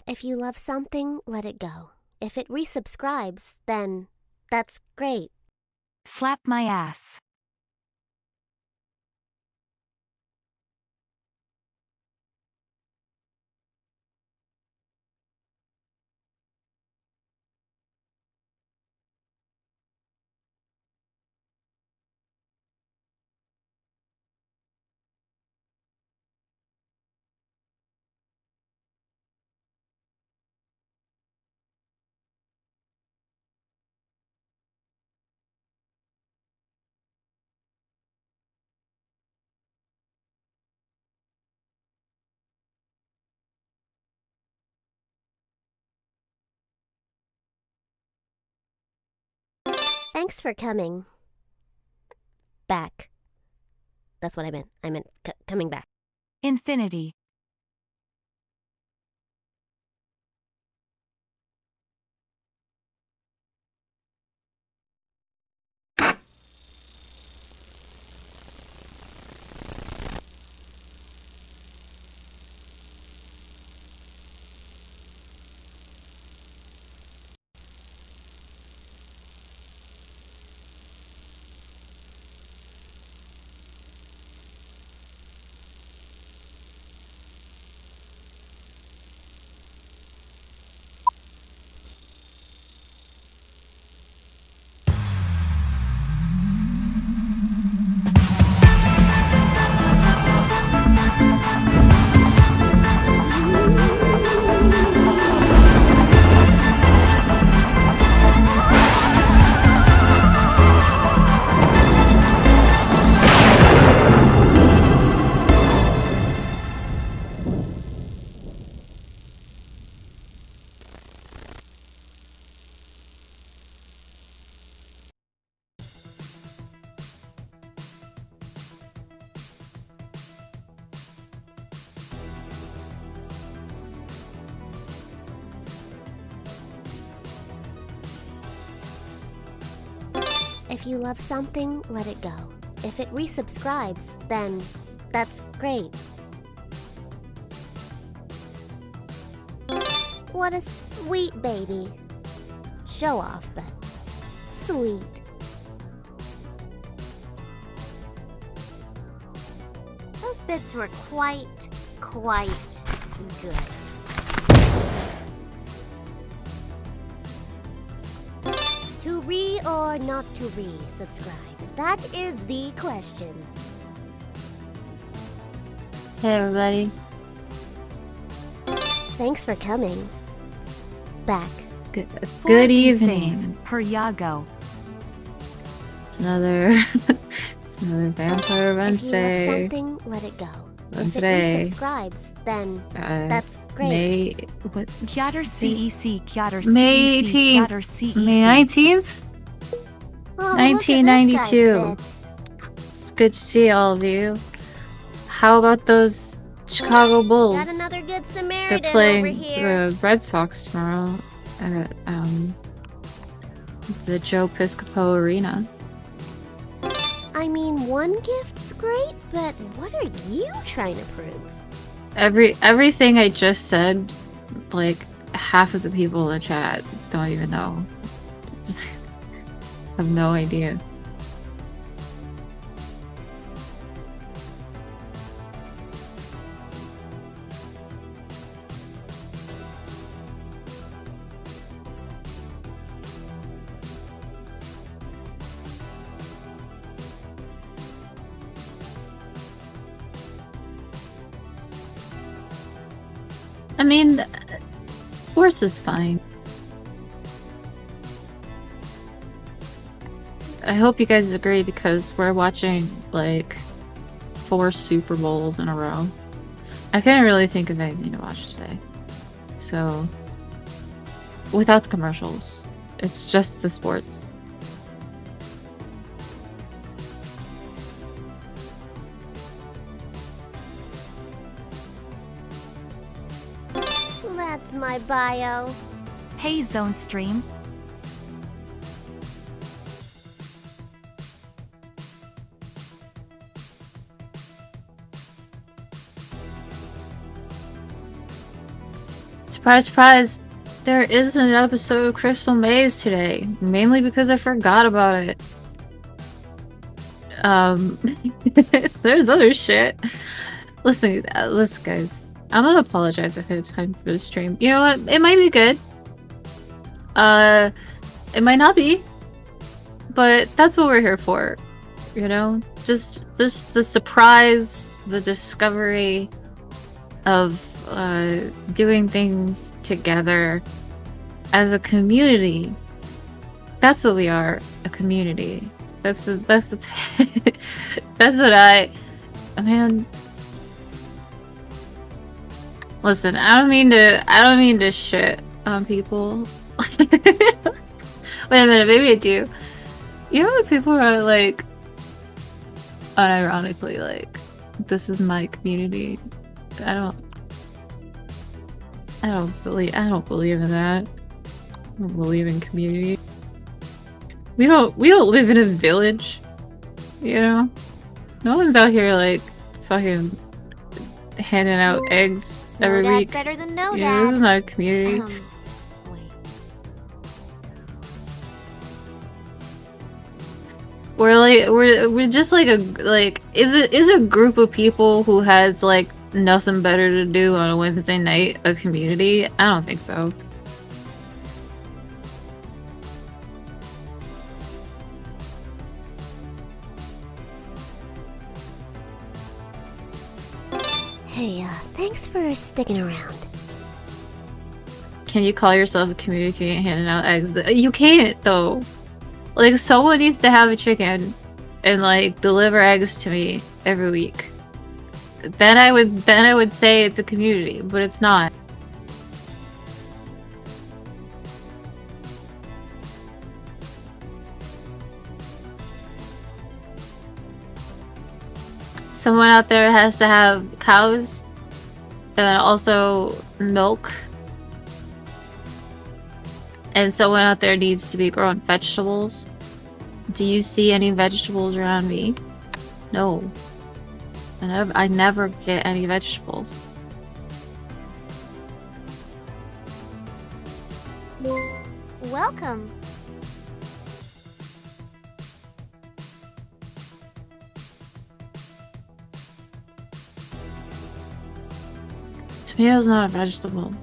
If you love something, let it go. If it resubscribes, then that's great. Slap my ass. Thanks for coming back. That's what I meant. I meant coming back. Infinity. If you love something, let it go. If it resubscribes, then that's great. What a sweet baby. Show off, but sweet. Those bits were quite good. To re or not to re-subscribe? That is the question. Hey everybody. Thanks for coming back. Good evening. Per Yago. It's another Vampire Wednesday. If you love something, let it go. And if today, it resubscribes, then that's great. May Kyatter CEC, Kyatter May CEC, 18th. Kyatter CEC. May 19th? Oh, 1992. look at this guy's bits. It's good to see all of you. How about those Chicago Bulls? Got another good They're Samaritan over playing here. the Red Sox tomorrow at the Joe Piscopo Arena. I mean, one gift's great, but what are you trying to prove? Everything I just said, like half of the people in the chat don't even know. Just have no idea. I mean, sports is fine. I hope you guys agree because we're watching like 4 Super Bowls in a row. I couldn't really think of anything to watch today. So, without the commercials, it's just the sports. That's my bio. Hey Zone Stream. Surprise, surprise! There isn't an episode of Crystal Maze today, mainly because I forgot about it. There's other shit. Listen, guys. I'm gonna apologize ahead of time for the stream. You know what? It might be good. It might not be, but that's what we're here for. You know, just the surprise, the discovery of doing things together as a community. That's what we are, a community. That's that's what man. Listen, I don't mean to shit on people. Wait a minute, maybe I do. You know when people are like unironically like, this is my community. I don't believe in that. I don't believe in community. We don't live in a village. You know? No one's out here like fucking handing out eggs every Dad's week. better than no Yeah, dad. this is not a community. Wait. We're just like is a group of people who has like nothing better to do on a Wednesday night a community? I don't think so. Hey, thanks for sticking around. Can you call yourself a community if you ain't handing out eggs? You can't though. Like someone needs to have a chicken and like deliver eggs to me every week. Then I would say it's a community, but it's not. Someone out there has to have cows and also milk. And someone out there needs to be growing vegetables. Do you see any vegetables around me? No. I never get any vegetables. Welcome. Tomato's not a vegetable.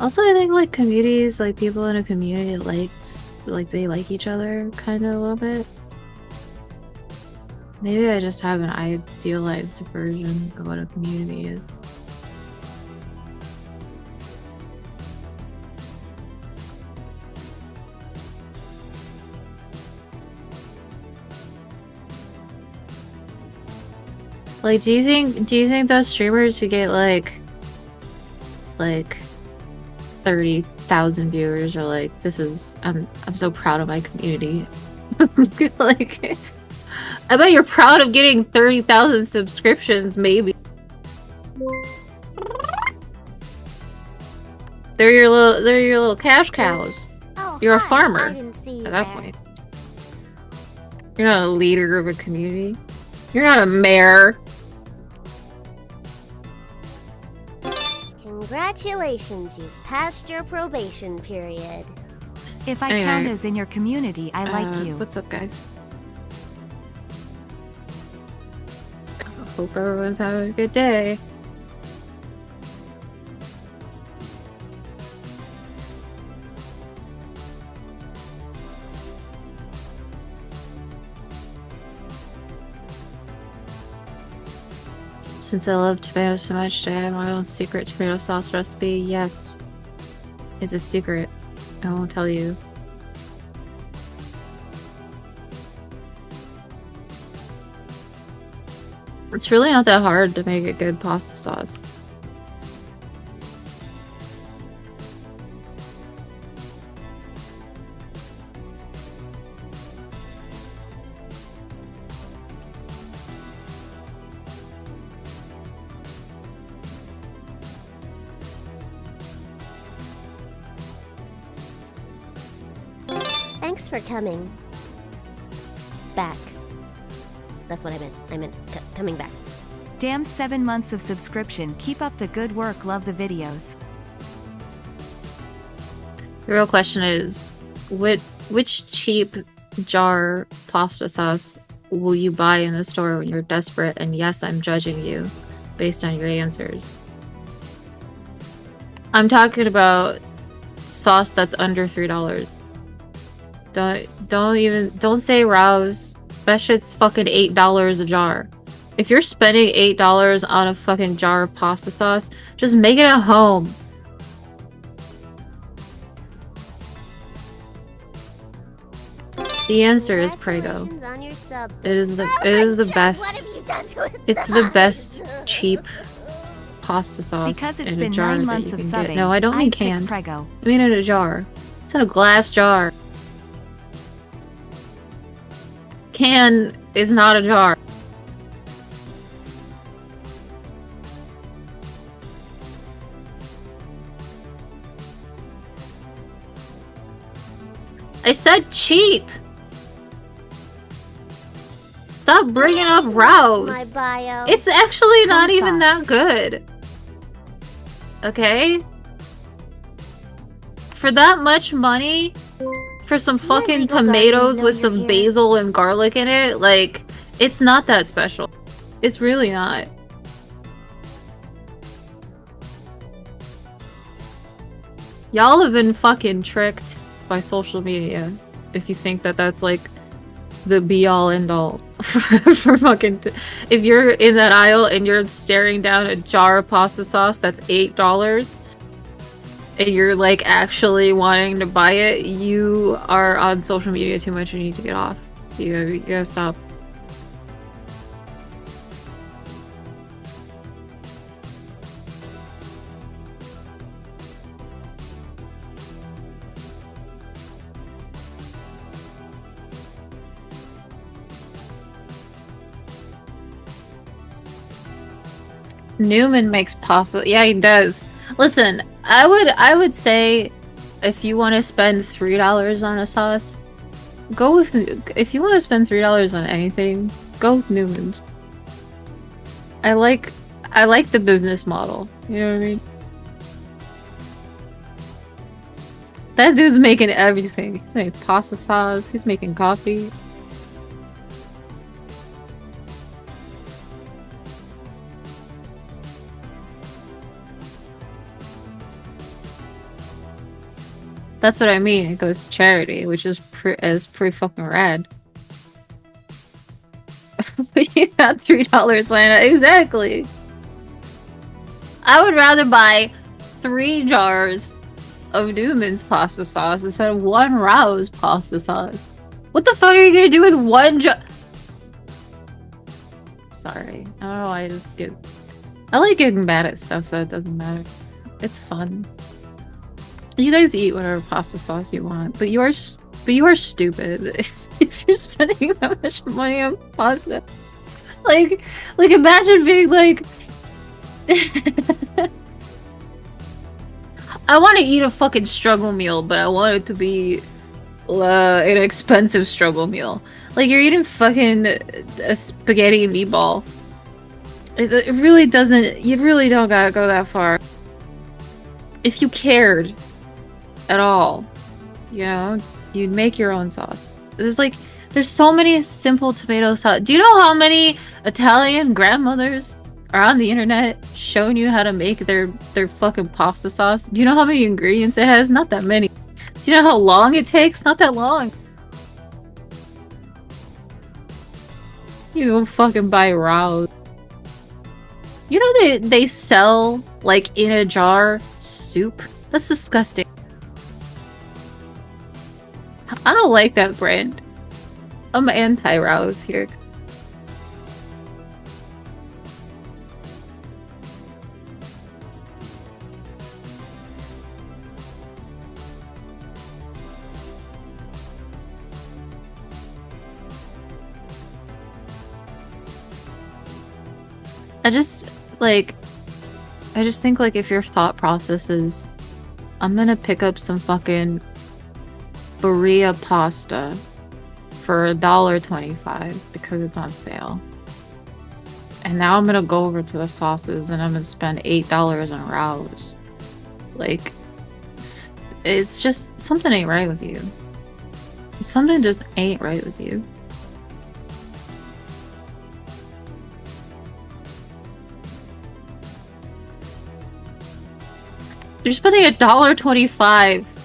Also, I think like communities, like people in a community they like each other kind of a little bit. Maybe I just have an idealized version of what a community is. Like, do you think those streamers who get like 30,000 viewers are like, I'm so proud of my community? Like, I bet you're proud of getting 30,000 subscriptions, maybe. They're your little cash cows. Oh, You're a hi. farmer I didn't see you at that there. point. You're not a leader of a community. You're not a mayor. Congratulations, you've passed your probation period. If I Anyway. count as in your community, I like you. What's up, guys? Hope everyone's having a good day. Since I love tomatoes so much, do I have my own secret tomato sauce recipe? Yes. It's a secret. I won't tell you. It's really not that hard to make a good pasta sauce. Thanks for coming. Back. That's what I meant. I meant coming back. Damn, 7 months of subscription. Keep up the good work. Love the videos. The real question is, which cheap jar pasta sauce will you buy in the store when you're desperate? And yes, I'm judging you based on your answers. I'm talking about sauce that's under $3. Don't say Rouse. That shit's fucking $8 a jar. If you're spending $8 on a fucking jar of pasta sauce, just make it at home. The answer is Prego. It is the best. It's the best cheap pasta sauce because it's in a been jar 9 that months you of can subbing, get. No, I don't mean I'd pick canned. Prego. I mean in a jar. It's in a glass jar. Can is not a jar. I said cheap. Stop bringing up Rouse. My bio. It's actually not even sauce. that good. Okay? For that much money, for some fucking legal tomatoes guardians with know you're some here. basil and garlic in it, like, it's not that special. It's really not. Y'all have been fucking tricked by social media if you think that that's like the be-all end-all for fucking if you're in that aisle and you're staring down a jar of pasta sauce that's $8 and you're like actually wanting to buy it, you are on social media too much. You need to get off. You gotta stop. Newman makes pasta. Yeah, he does. Listen, I would say if you want to spend $3 on a sauce, go with. If you want to spend $3 on anything, go with Newman's. I like the business model. You know what I mean? That dude's making everything. He's making pasta sauce. He's making coffee. That's what I mean. It goes to charity, which is pretty fucking rad. But you got $3, why not? Exactly. I would rather buy 3 jars of Newman's pasta sauce instead of 1 Rouse pasta sauce. What the fuck are you gonna do with 1 jar? Sorry. I don't know. I like getting mad at stuff that doesn't matter. It's fun. You guys eat whatever pasta sauce you want, but you are stupid if you're spending that much money on pasta. Like imagine being like, I want to eat a fucking struggle meal, but I want it to be an expensive struggle meal. Like you're eating fucking a spaghetti and meatball. It really doesn't. You really don't gotta go that far. If you cared at all, you know, you'd make your own sauce. There's so many simple tomato sauce. Do you know how many Italian grandmothers are on the internet showing you how to make their fucking pasta sauce? Do you know how many ingredients it has? Not that many. Do you know how long it takes? Not that long. You go fucking buy Rouse. You know they sell like in a jar soup? That's disgusting. I don't like that brand. I'm anti-Rouse here. I just think like if your thought process is I'm gonna pick up some fucking Berea pasta for $1.25 because it's on sale. And now I'm gonna go over to the sauces and I'm gonna spend $8 on Rouse. Like, it's just something ain't right with you. Something just ain't right with you. You're spending $1.25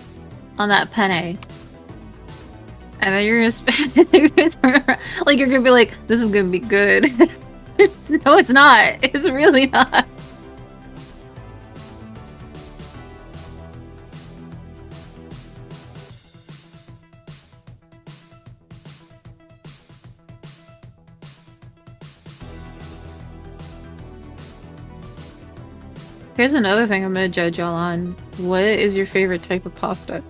on that penne. And then you're gonna spend like you're gonna be like, this is gonna be good. No, it's not. It's really not. Here's another thing I'm gonna judge y'all on. What is your favorite type of pasta?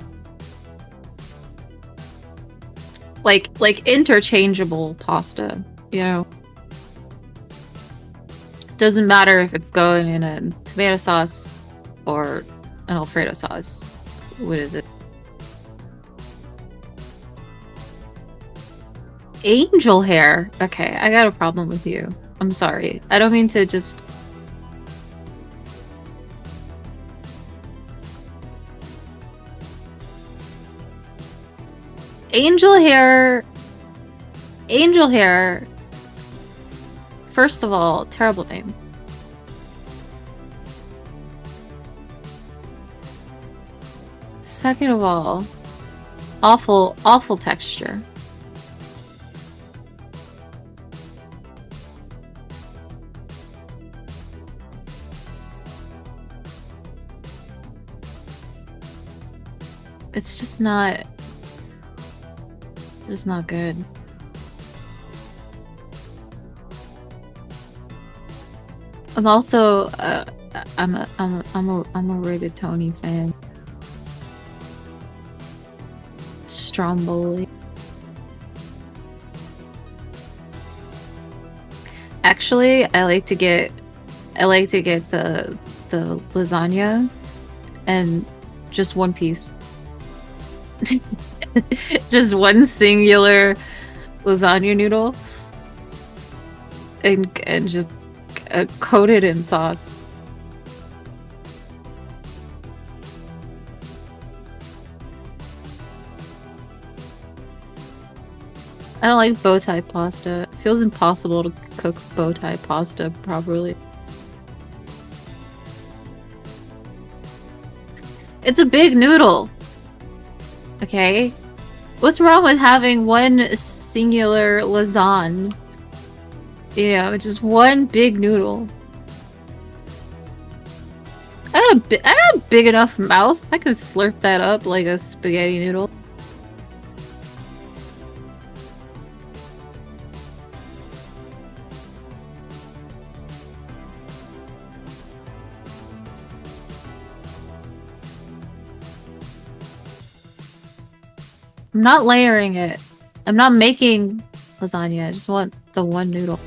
Like interchangeable pasta, you know? Doesn't matter if it's going in a tomato sauce or an Alfredo sauce. What is it? Angel hair. Okay, I got a problem with you. I'm sorry. I don't mean to just... Angel hair... Angel hair... First of all, terrible name. Second of all, awful, awful texture. It's just not... It's just not good. I'm also I'm a rigatoni fan. Stromboli. Actually, I like to get the lasagna and just one piece. Just one singular lasagna noodle and just coated in sauce. I don't like bow tie pasta. It feels impossible to cook bow tie pasta properly. It's a big noodle. Okay? What's wrong with having one singular lasagne? You know, just one big noodle. I got a big enough mouth. I can slurp that up like a spaghetti noodle. I'm not layering it. I'm not making lasagna. I just want the one noodle.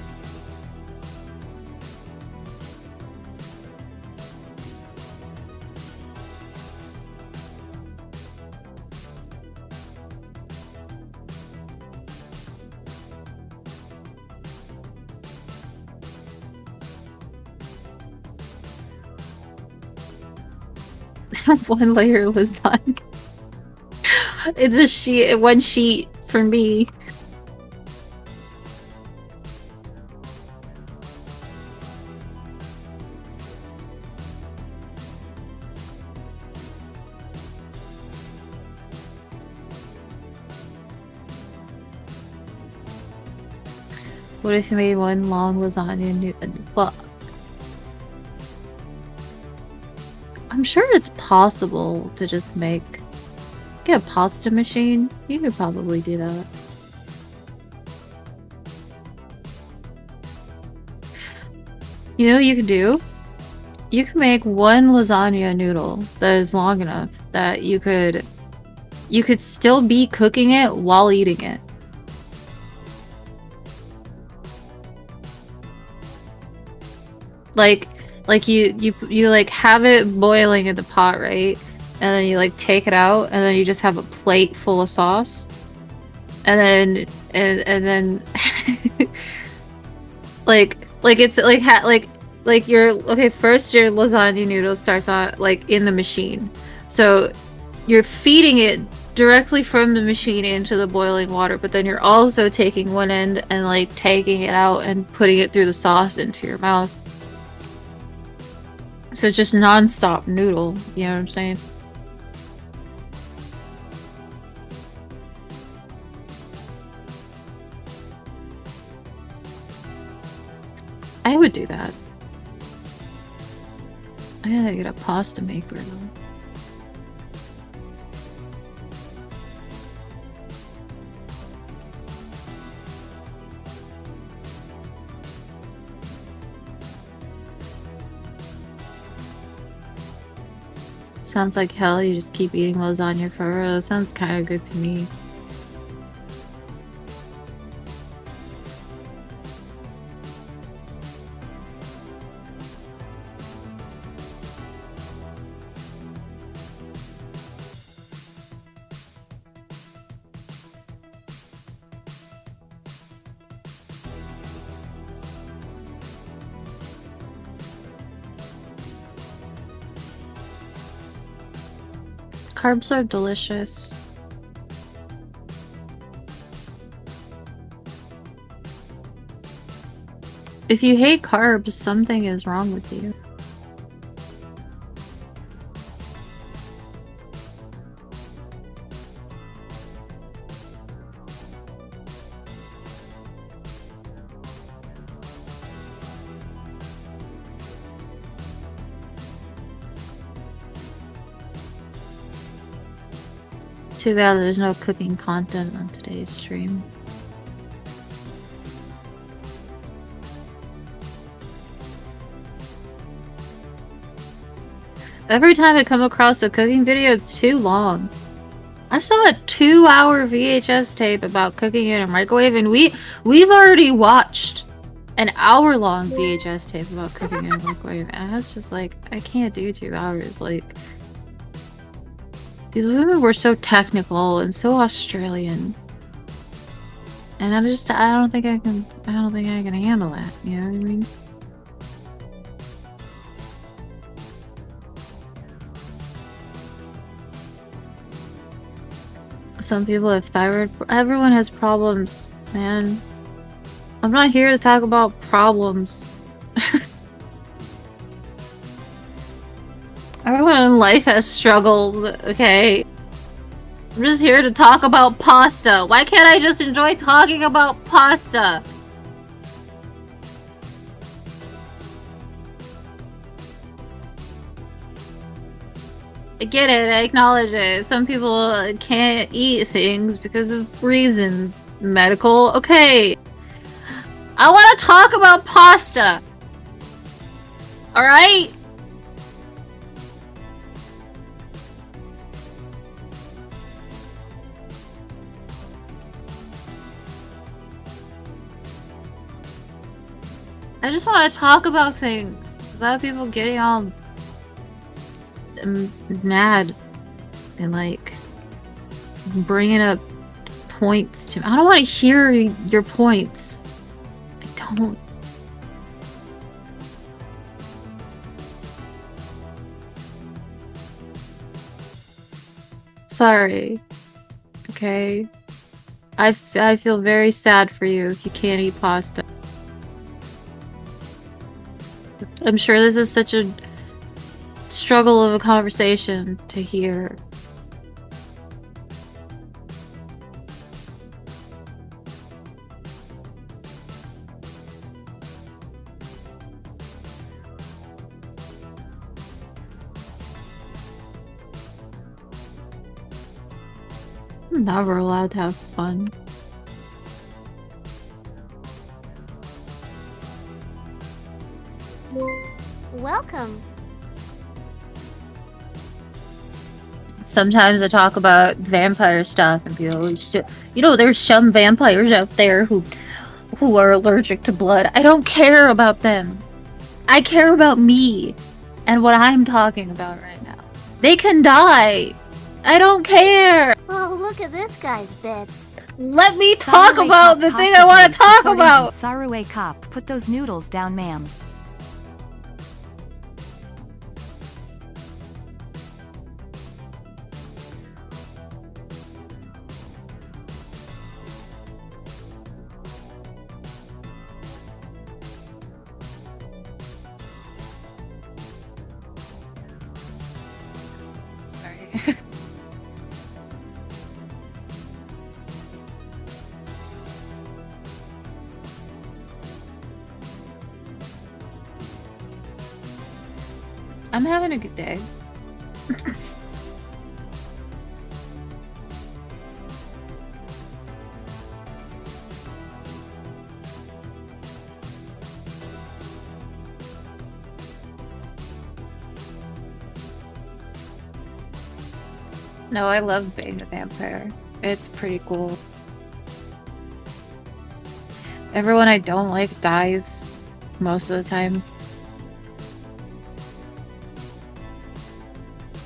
One layer lasagna. It's a sheet, one sheet for me. What if you made one long lasagna? Well, I'm sure it's possible to just get a pasta machine. You could probably do that. You know what you could do? You could make one lasagna noodle that is long enough that you could still be cooking it while eating it. Like you like have it boiling in the pot, right? and then you like take it out, and then you just have a plate full of sauce, and then like it's like your okay, first your lasagna noodle starts on like in the machine, so you're feeding it directly from the machine into the boiling water, but then you're also taking one end and like taking it out and putting it through the sauce into your mouth. So it's just non-stop noodle, you know what I'm saying? I would do that. I gotta get a pasta maker though. Sounds like hell, you just keep eating lasagna forever. That sounds kind of good to me. Carbs are delicious. If you hate carbs, something is wrong with you. Too bad there's no cooking content on today's stream. Every time I come across a cooking video, it's too long. I saw a 2-hour VHS tape about cooking in a microwave, and we've already watched an hour-long VHS tape about cooking in a microwave, and I was just like, I can't do 2 hours. Like, these women were so technical and so Australian, and I don't think I can handle that. You know what I mean? Some people have thyroid. Everyone has problems, man. I'm not here to talk about problems. Everyone in life has struggles, okay? I'm just here to talk about pasta. Why can't I just enjoy talking about pasta? I get it, I acknowledge it. Some people can't eat things because of reasons. Medical, okay. I want to talk about pasta. Alright? I just want to talk about things without people getting all mad and like bringing up points to me. I don't want to hear your points. I don't. Sorry. Okay. I feel very sad for you if you can't eat pasta. I'm sure this is such a struggle of a conversation to hear. I'm never allowed to have fun. Welcome. Sometimes I talk about vampire stuff and people, you know, there's some vampires out there who are allergic to blood. I don't care about them. I care about me and what I'm talking about right now. They can die. I don't care. Oh, look at this guy's bits. Let me talk Saruway about Cop the thing I want to possibly talk supporting about. him. Saruway Cop, put those noodles down, ma'am. Sorry. I'm having a good day. No, I love being a vampire. It's pretty cool. Everyone I don't like dies most of the time.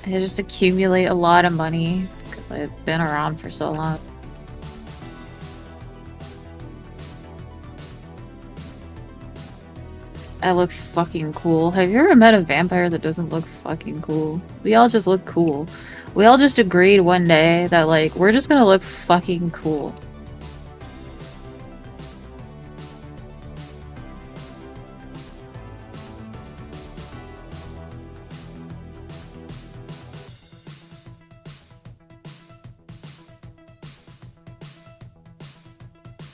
I just accumulate a lot of money because I've been around for so long. I look fucking cool. Have you ever met a vampire that doesn't look fucking cool? We all just look cool. We all just agreed one day that, like, we're just gonna look fucking cool.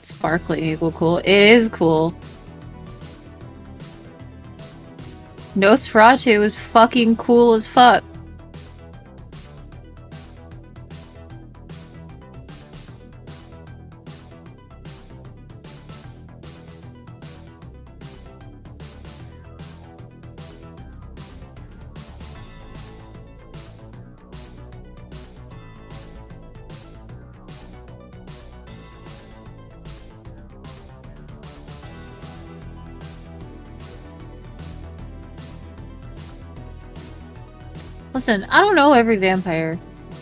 Sparkling equal cool. It is cool. Nosferatu is fucking cool as fuck. Listen, I don't know every vampire,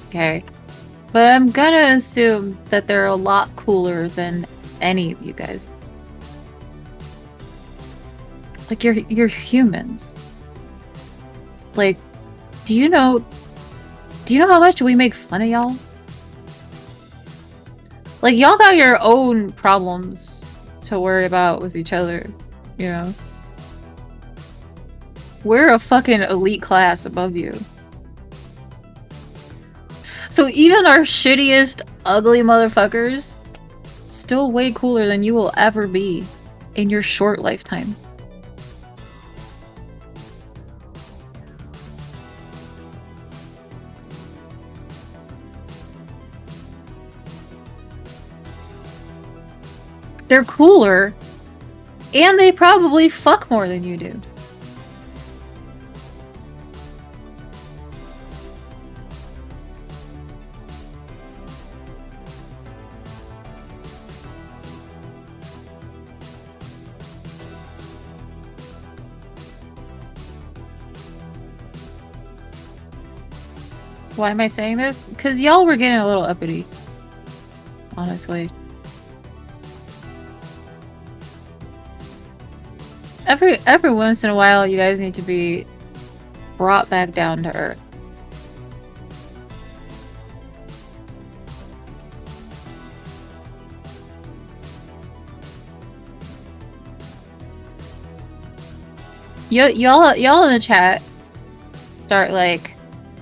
okay? But I'm gonna assume that they're a lot cooler than any of you guys. Like, you're humans. Like, do you know how much we make fun of y'all? Like, y'all got your own problems to worry about with each other, you know? We're a fucking elite class above you. So even our shittiest, ugly motherfuckers, still way cooler than you will ever be in your short lifetime. They're cooler, and they probably fuck more than you do. Why am I saying this? Because y'all were getting a little uppity. Honestly. Every once in a while, you guys need to be brought back down to earth. Y'all in the chat start like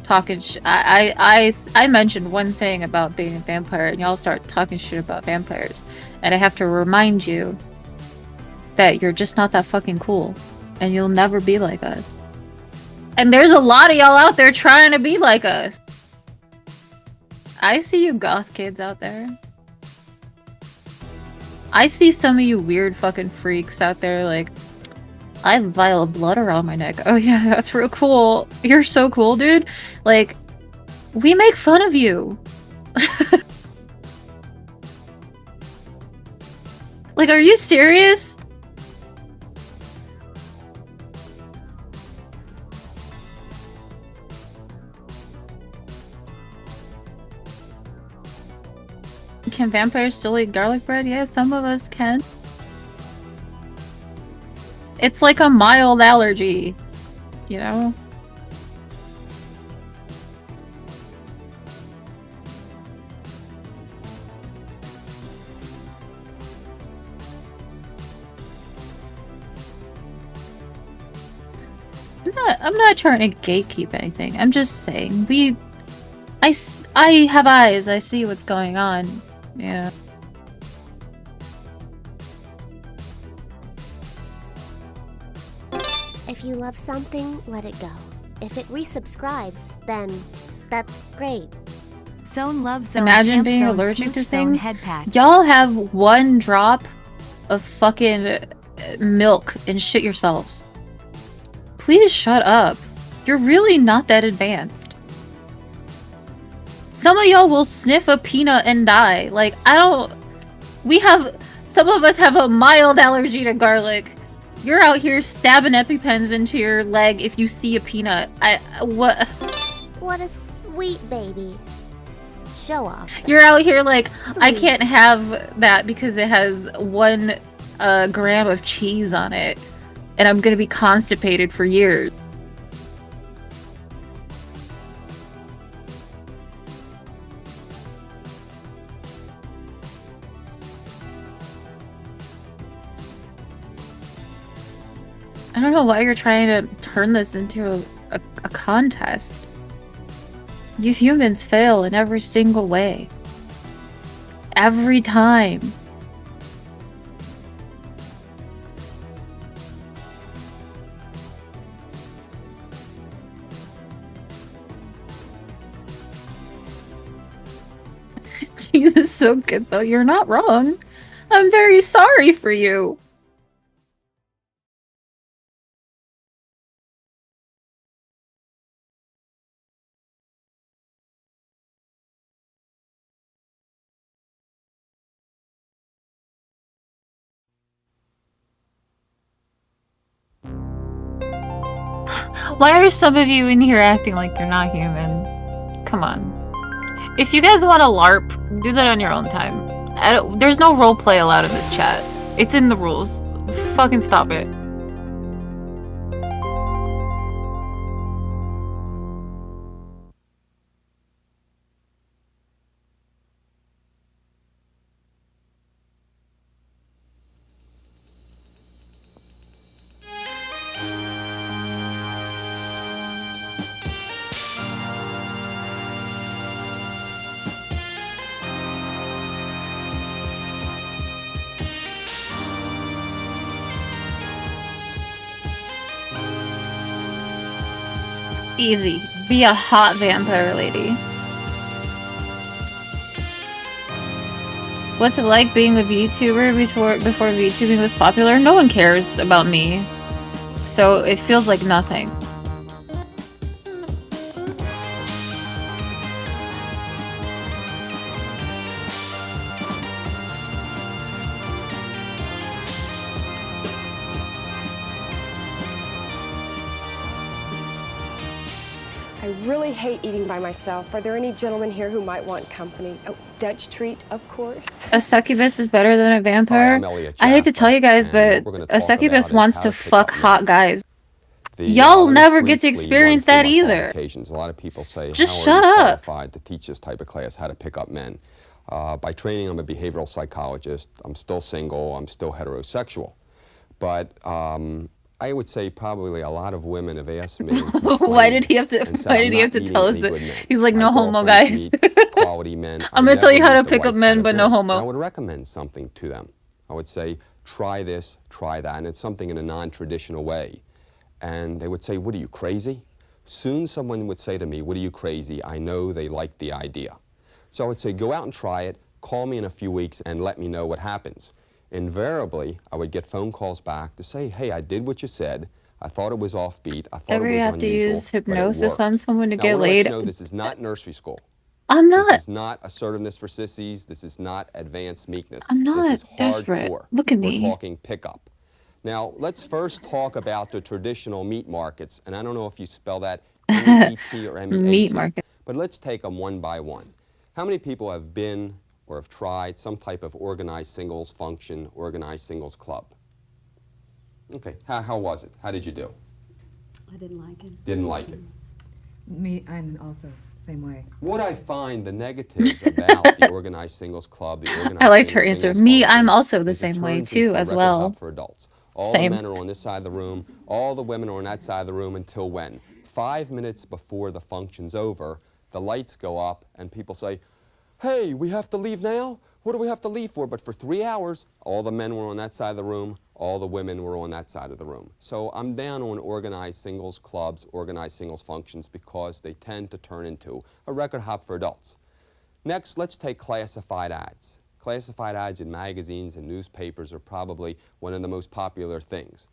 talking I mentioned one thing about being a vampire and y'all start talking shit about vampires, and I have to remind you that you're just not that fucking cool and you'll never be like us. And there's a lot of y'all out there trying to be like us. I see you goth kids out there. I see some of you weird fucking freaks out there like, I have vial of blood around my neck. Oh yeah, that's real cool. You're so cool, dude. Like, we make fun of you. Like, are you serious? Can vampires still eat garlic bread? Yeah, some of us can. It's like a mild allergy, you know? I'm not trying to gatekeep anything. I'm just saying, I have eyes. I see what's going on. Yeah. If you love something, let it go. If it resubscribes, then that's great. Zone loves zone. Imagine being allergic to things. Y'all have one drop of fucking milk and shit yourselves. Please shut up. You're really not that advanced. Some of y'all will sniff a peanut and die. Like, some of us have a mild allergy to garlic. You're out here stabbing EpiPens into your leg if you see a peanut. What? What a sweet baby. Show off. You're out here like, Sweet. I can't have that because it has 1 gram of cheese on it. And I'm gonna be constipated for years. I don't know why you're trying to turn this into a contest. You humans fail in every single way. Every time. Cheese is so good though, you're not wrong. I'm very sorry for you. Why are some of you in here acting like you're not human? Come on. If you guys want to LARP, do that on your own time. There's no roleplay allowed in this chat. It's in the rules. Fucking stop it. Easy. Be a hot vampire lady. What's it like being a VTuber before VTubing was popular? No one cares about me. So it feels like nothing. I really hate eating by myself. Are there any gentlemen here who might want company? Oh, Dutch treat, of course. A succubus is better than a vampire? I hate to tell you guys, but a succubus wants to fuck hot guys. Y'all never get to experience that either. A lot of people say, just how are shut you up. qualified to teach this type of class, how to pick up men? By training, I'm a behavioral psychologist. I'm still single. I'm still heterosexual. But I would say probably a lot of women have asked me. Why did he have to tell us that? He's like, no homo, guys. Quality men. I'm gonna tell you how to pick up men, but no homo. I would recommend something to them. I would say, try this, try that, and it's something in a non-traditional way. And they would say, what are you, crazy? Soon someone would say to me, what are you, crazy? I know they like the idea. So I would say, go out and try it, call me in a few weeks, and let me know what happens. Invariably, I would get phone calls back to say, hey, I did what you said. I thought it was offbeat. I thought it was unusual. Ever have to use hypnosis on someone to now, get laid? No, this is not nursery school. I'm not. This is not assertiveness for sissies. This is not advanced meekness. I'm not this is desperate. Hardcore. Look at me. We're talking pickup. Now, let's first talk about the traditional meat markets. And I don't know if you spell that M-E-E-T or M-E-A-T. Meat market. But let's take them one by one. How many people have been or have tried some type of organized singles function, organized singles club? Okay, how was it? How did you do? I didn't like it. Didn't like it. Me, I'm also same way. What I find the negatives about the organized singles club, the organized I liked her singles answer. Me, function, I'm also the is it same way turns too, into a as record well. hub for adults. All Same. the men are on this side of the room, all the women are on that side of the room until when? 5 minutes before the function's over, the lights go up and people say, hey, we have to leave now? What do we have to leave for? But for 3 hours, all the men were on that side of the room, all the women were on that side of the room. So I'm down on organized singles clubs, organized singles functions, because they tend to turn into a record hop for adults. Next, let's take classified ads. Classified ads in magazines and newspapers are probably one of the most popular things.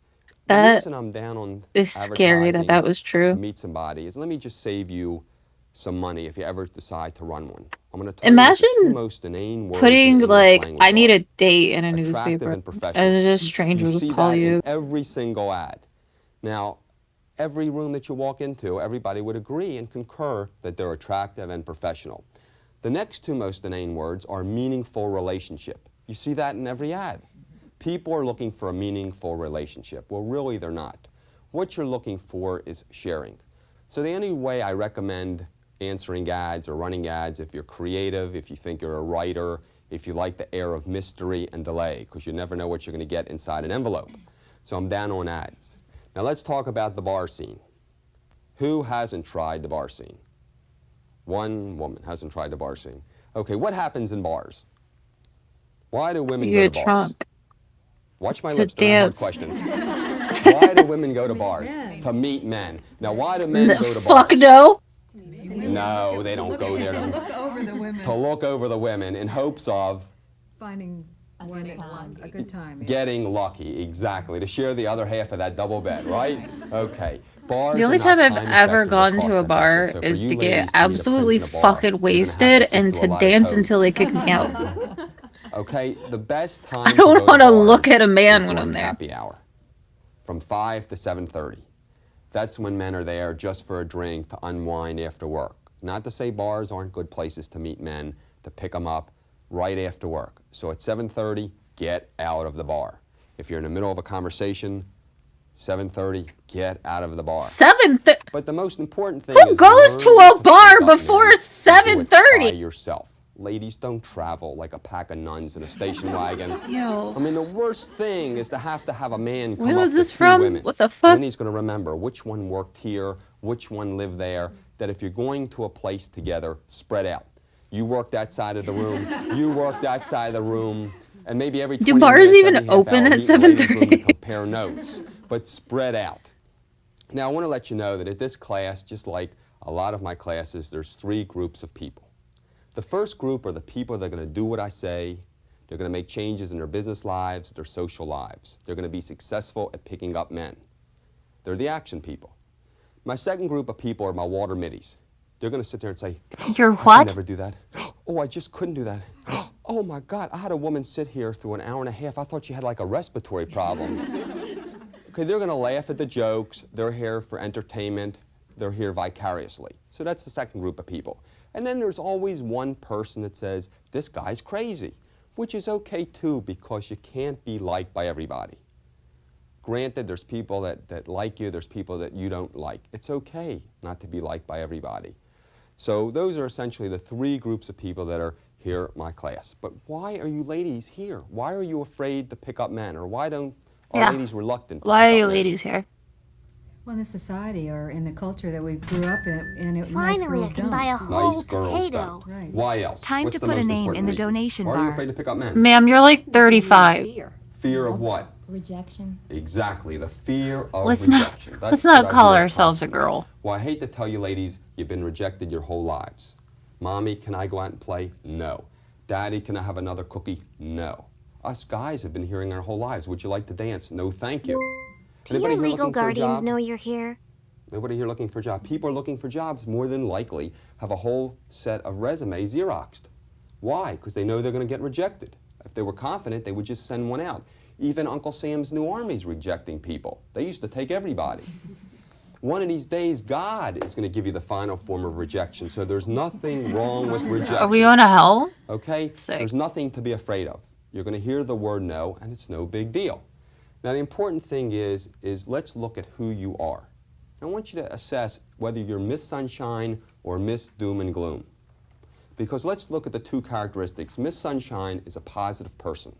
The That reason I'm down on is scary that advertising was true. to meet somebody is let me just save you some money if you ever decide to run one. I'm going to tell you Imagine the two most inane words putting in the English like, language I need are a date in a attractive newspaper, and professional. and just You strangers see call that you. in every single ad. Now, every room that you walk into, everybody would agree and concur that they're attractive and professional. The next two most inane words are meaningful relationship. You see that in every ad. People are looking for a meaningful relationship. Well, really, they're not. What you're looking for is sharing. So the only way I recommend answering ads or running ads, if you're creative, if you think you're a writer, if you like the air of mystery and delay, because you never know what you're going to get inside an envelope. So I'm down on ads. Now let's talk about the bar scene. Who hasn't tried the bar scene? One woman hasn't tried the bar scene. Okay, what happens in bars? Why do women You go get to bars? drunk. Watch my To lips, don't have hard dance. questions. Why do women go to bars? To meet men. Now, why do men go to bars? Fuck no. No, they don't go there Look over the women, to look over the women in hopes of finding a good time. Yeah. getting lucky, exactly, to share the other half of that double bed, right? Okay. Bars The only are not time I've ever time-effective or gone to a cost-effective. bar So for is you to ladies get to meet a prince absolutely in a bar, fucking you're gonna have to wasted sit and through a to lot of dance until codes. they kick me out. Okay, the best time I to go don't want to bars look at a man is when I'm during there. happy hour, from 5 to 7:30. That's when men are there just for a drink to unwind after work. Not to say bars aren't good places to meet men, to pick them up right after work. So at 7:30, get out of the bar. If you're in the middle of a conversation, 7:30, get out of the bar. But the most important thing Who is goes to learn a bar pick up before men and do it 7:30? by yourself. Ladies, don't travel like a pack of nuns in a station wagon. Yo. I mean, the worst thing is to have a man come When up was to this two from? women. What the And fuck? then he's going to remember which one worked here, which one lived there, that if you're going to a place together, spread out. You work that side of the room, you work that side of the room, and maybe every 20 Do bars minutes, even every half open hour, at meet in the ladies' room to 7:30? compare notes, but spread out. Now, I want to let you know that at this class, just like a lot of my classes, there's 3 groups of people. The first group are the people that are going to do what I say. They're going to make changes in their business lives, their social lives. They're going to be successful at picking up men. They're the action people. My second group of people are my water middies. They're going to sit there and say, You're I could what? never do that. Oh, I just couldn't do that. Oh my God, I had a woman sit here through an hour and a half. I thought she had like a respiratory problem. Okay, they're going to laugh at the jokes. They're here for entertainment. They're here vicariously. So that's the second group of people. And then there's always one person that says, this guy's crazy, which is okay too, because you can't be liked by everybody. Granted, there's people that like you, there's people that you don't like. It's okay not to be liked by everybody. So those are essentially the 3 groups of people that are here at my class. But why are you ladies here? Why are you afraid to pick up men? Or why are Yeah. ladies reluctant to Why are pick you up men? ladies here? Well, in the society or in the culture that we grew up in, nice Finally, I girls can don't. buy a Nice whole girls potato. don't. Right. Why else? Time What's to the put a most name important in the reason? donation Why are you bar. afraid to pick up men? Ma'am, you're like 35. Fear of what? Rejection. Exactly, the fear of Let's rejection. not, That's let's not what I call hear ourselves a constantly. girl. Well, I hate to tell you ladies, you've been rejected your whole lives. Mommy, can I go out and play? No. Daddy, can I have another cookie? No. Us guys have been hearing our whole lives, would you like to dance? No, thank you. Do your here legal looking for a guardians job? know you're here? Nobody here looking for a job. People are looking for jobs, more than likely have a whole set of resumes Xeroxed. Why? Because they know they're going to get rejected. If they were confident, they would just send one out. Even Uncle Sam's New Army's rejecting people. They used to take everybody. One of these days, God is going to give you the final form of rejection. So there's nothing wrong with rejection. Are we on a hell? Okay? Sick. There's nothing to be afraid of. You're going to hear the word no, and it's no big deal. Now, the important thing is let's look at who you are. I want you to assess whether you're Miss Sunshine or Miss Doom and Gloom. Because let's look at the two characteristics. Miss Sunshine is a positive person.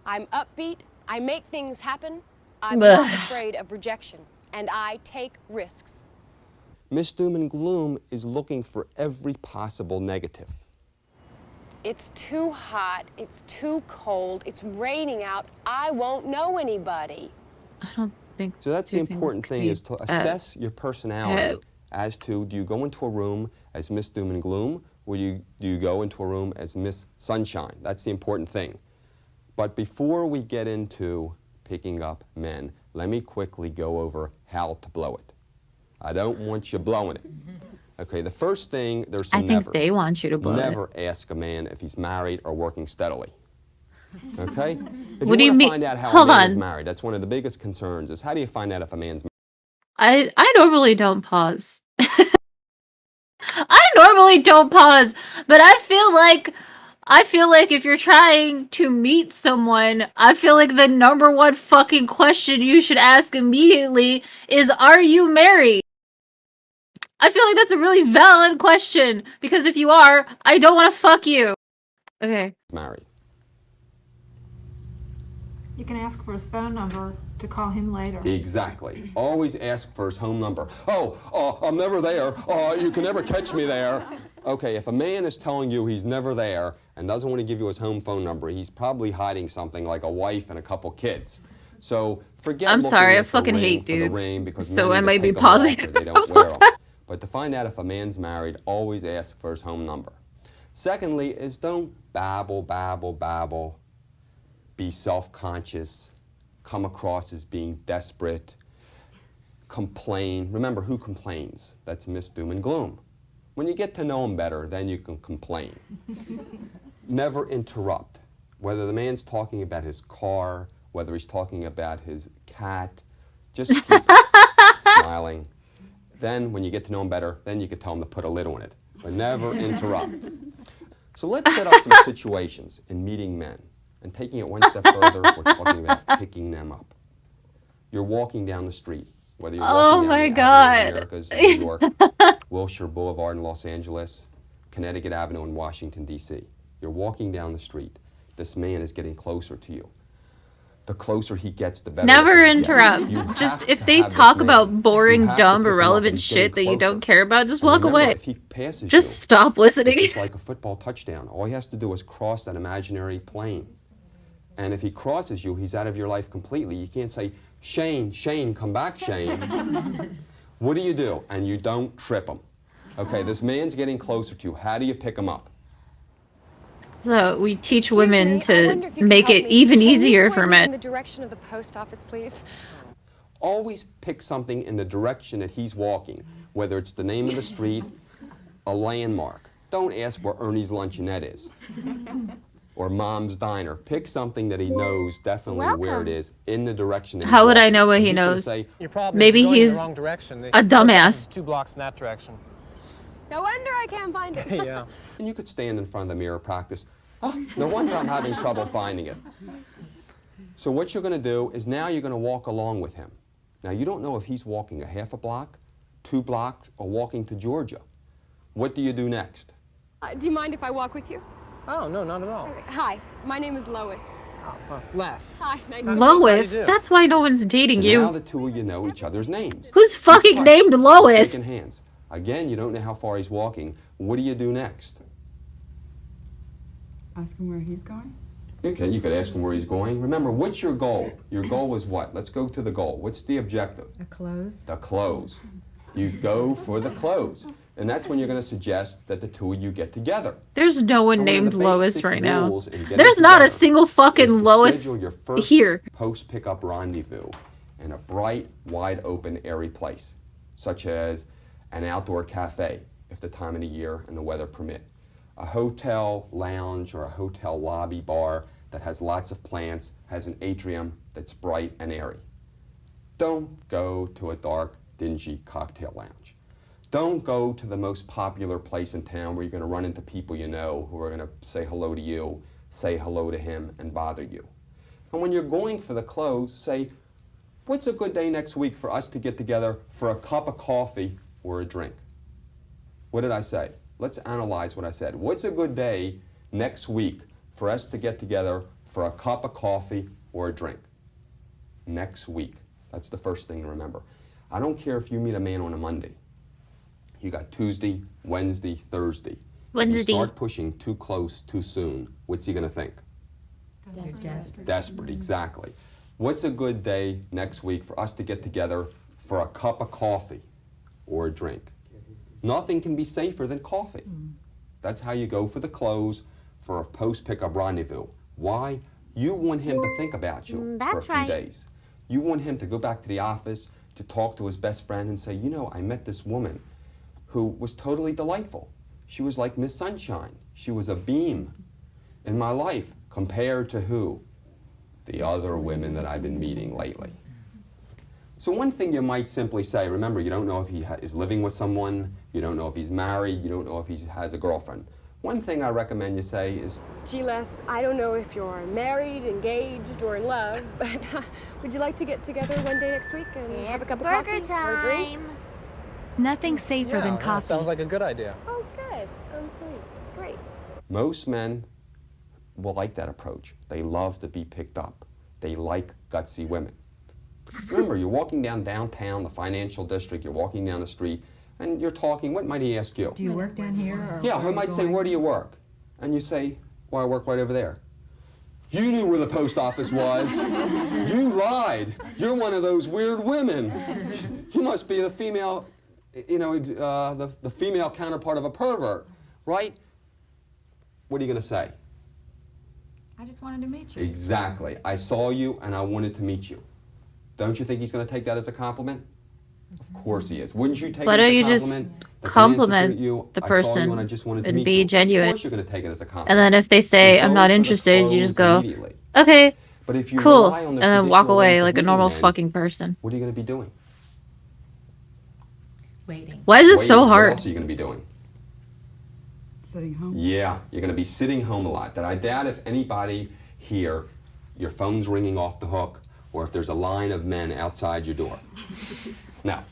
I'm upbeat, I make things happen, I'm not afraid of rejection, and I take risks. Miss Doom and Gloom is looking for every possible negative. It's too hot, it's too cold, it's raining out, I won't know anybody. I don't think. So that's the important thing, is to assess your personality as to, do you go into a room as Miss Doom and Gloom, or do you go into a room as Miss Sunshine? That's the important thing. But before we get into picking up men, let me quickly go over how to blow it. I don't want you blowing it. Okay, the first thing, there's some I think nevers. they want you to blow Never ask a man if he's married or working steadily. Okay? If What do you you want to mean? find out how Hold a man is on. married, that's one of the biggest concerns, is how do you find out if a man's married? I normally don't pause. I normally don't pause, but I feel like if you're trying to meet someone, I feel like the number one fucking question you should ask immediately is, are you married? I feel like that's a really valid question, because if you are, I don't want to fuck you. Okay. Married. You can ask for his phone number to call him later. Exactly. Always ask for his home number. Oh, I'm never there. You can never catch me there. Okay, if a man is telling you he's never there and doesn't want to give you his home phone number, he's probably hiding something like a wife and a couple kids. So forget I'm looking sorry, I at the fucking ring hate for the dudes. ring, because So men I either might be take them off pausing or they don't wear them. But to find out if a man's married, always ask for his home number. Secondly is, don't babble, babble, babble. Be self-conscious. Come across as being desperate. Complain. Remember, who complains? That's Miss Doom and Gloom. When you get to know him better, then you can complain. Never interrupt. Whether the man's talking about his car, whether he's talking about his cat, just keep smiling. Then, when you get to know him better, then you can tell him to put a lid on it. But never interrupt. So let's set up some situations in meeting men. And taking it one step further, we're talking about picking them up. You're walking down the street, whether you're walking down the Avenue of Americas in New York, Wilshire Boulevard in Los Angeles, Connecticut Avenue in Washington, D.C. You're walking down the street. This man is getting closer to you. The closer he gets, the better. Never interrupt. Just if they talk about boring, dumb, irrelevant shit that you don't care about, just walk away. If he passes just you, stop listening. it's like a football touchdown. All he has to do is cross that imaginary plane. And if he crosses you, he's out of your life completely. You can't say, Shane, Shane, come back, Shane. What do? And you don't trip him. Okay, this man's getting closer to you. How do you pick him up? So we teach Excuse women me, I to wonder if you could make help it me. even Can you easier point for me men. in the direction of the post office, please? Always pick something in the direction that he's walking, whether it's the name of the street, a landmark. Don't ask where Ernie's Luncheonette is. Or Mom's Diner. Pick something that he knows definitely where it is, in the direction that he's How would I walking. know what And he he's gonna knows? say, Your problem Maybe is you're going he's in the wrong direction. The a post dumbass. office is 2 blocks in that direction. No wonder I can't find it. Yeah. and you could stand in front of the mirror, practice. Oh, no wonder I'm having trouble finding it. So what you're going to do is now you're going to walk along with him. Now you don't know if he's walking a half a block, 2 blocks, or walking to Georgia. What do you do next? Do you mind if I walk with you? Oh, no, not at all. Okay. Hi, my name is Lois. Les. Hi, nice to meet you. Lois? How do you do? That's why no one's dating So now you. the two of you know each other's names. Who's fucking You've named touched, Lois? you've shaken hands. Again, you don't know how far he's walking. What do you do next? Ask him where he's going. Okay, you could ask him where he's going. Remember, what's your goal? Your goal is what? Let's go to the goal. What's the objective? A close. The clothes. You go for the clothes. And that's when you're going to suggest that the two of you get together. There's no one Now, one of named the Lois basic right now. rules in getting There's not a together single is fucking to Lois schedule your first here. post-pickup rendezvous in a bright, wide-open, airy place, such as an outdoor cafe, if the time of the year and the weather permit, a hotel lounge or a hotel lobby bar that has lots of plants, has an atrium that's bright and airy. Don't go to a dark, dingy cocktail lounge. Don't go to the most popular place in town where you're going to run into people you know who are going to say hello to you, say hello to him, and bother you. And when you're going for the close, say, what's a good day next week for us to get together for a cup of coffee or a drink? What did I say? Let's analyze what I said. What's a good day next week for us to get together for a cup of coffee or a drink? Next week. That's the first thing to remember. I don't care if you meet a man on a Monday. You got Tuesday, Wednesday, Thursday. If you start pushing too close too soon, what's he going to think? Desperate. Desperate, exactly. What's a good day next week for us to get together for a cup of coffee or a drink? Nothing can be safer than coffee. That's how you go for the close for a post-pickup rendezvous. Why? You want him to think about you for a few days. You want him to go back to the office to talk to his best friend and say, you know, I met this woman who was totally delightful. She was like Miss Sunshine. She was a beam in my life compared to who? The other women that I've been meeting lately. So one thing you might simply say, remember, you don't know if he is living with someone, you don't know if he's married, you don't know if he has a girlfriend. One thing I recommend you say is, Gee, Les, I don't know if you're married, engaged, or in love, but would you like to get together one day next week and have a cup of coffee or a drink? Nothing safer than Yeah, coffee. sounds like a good idea. Oh, good. I'm pleased. Great. most men will like that approach. They love to be picked up. They like gutsy women. Remember, you're walking downtown, the financial district, you're walking down the street, and you're talking. What might he ask you? Do you work down here? Or Yeah, where he are you might say, going? where do you work? And you say, well, I work right over there. You knew where the post office was. You lied. You're one of those weird women. You must be the female, the female counterpart of a pervert, right? What are you going to say? I just wanted to meet you. Exactly. I saw you and I wanted to meet you. Don't you think he's going to take that as a compliment? Of course he is. Wouldn't you take Why it as don't a you just compliment? That compliment man's looking at you, the I saw you person and I just wanted to and meet be you. genuine? Of course you're going to take it as a compliment. And then if they say, I'm not interested, you just go, okay, But if you cool, rely on the and then walk traditional away ways of like a meeting normal men, fucking person. What are you going to be doing? Waiting. Why is this so Waiting. hard? What else are you going to be doing? Sitting home. Yeah, you're going to be sitting home a lot. That I doubt if anybody here, your phone's ringing off the hook, or if there's a line of men outside your door. Now,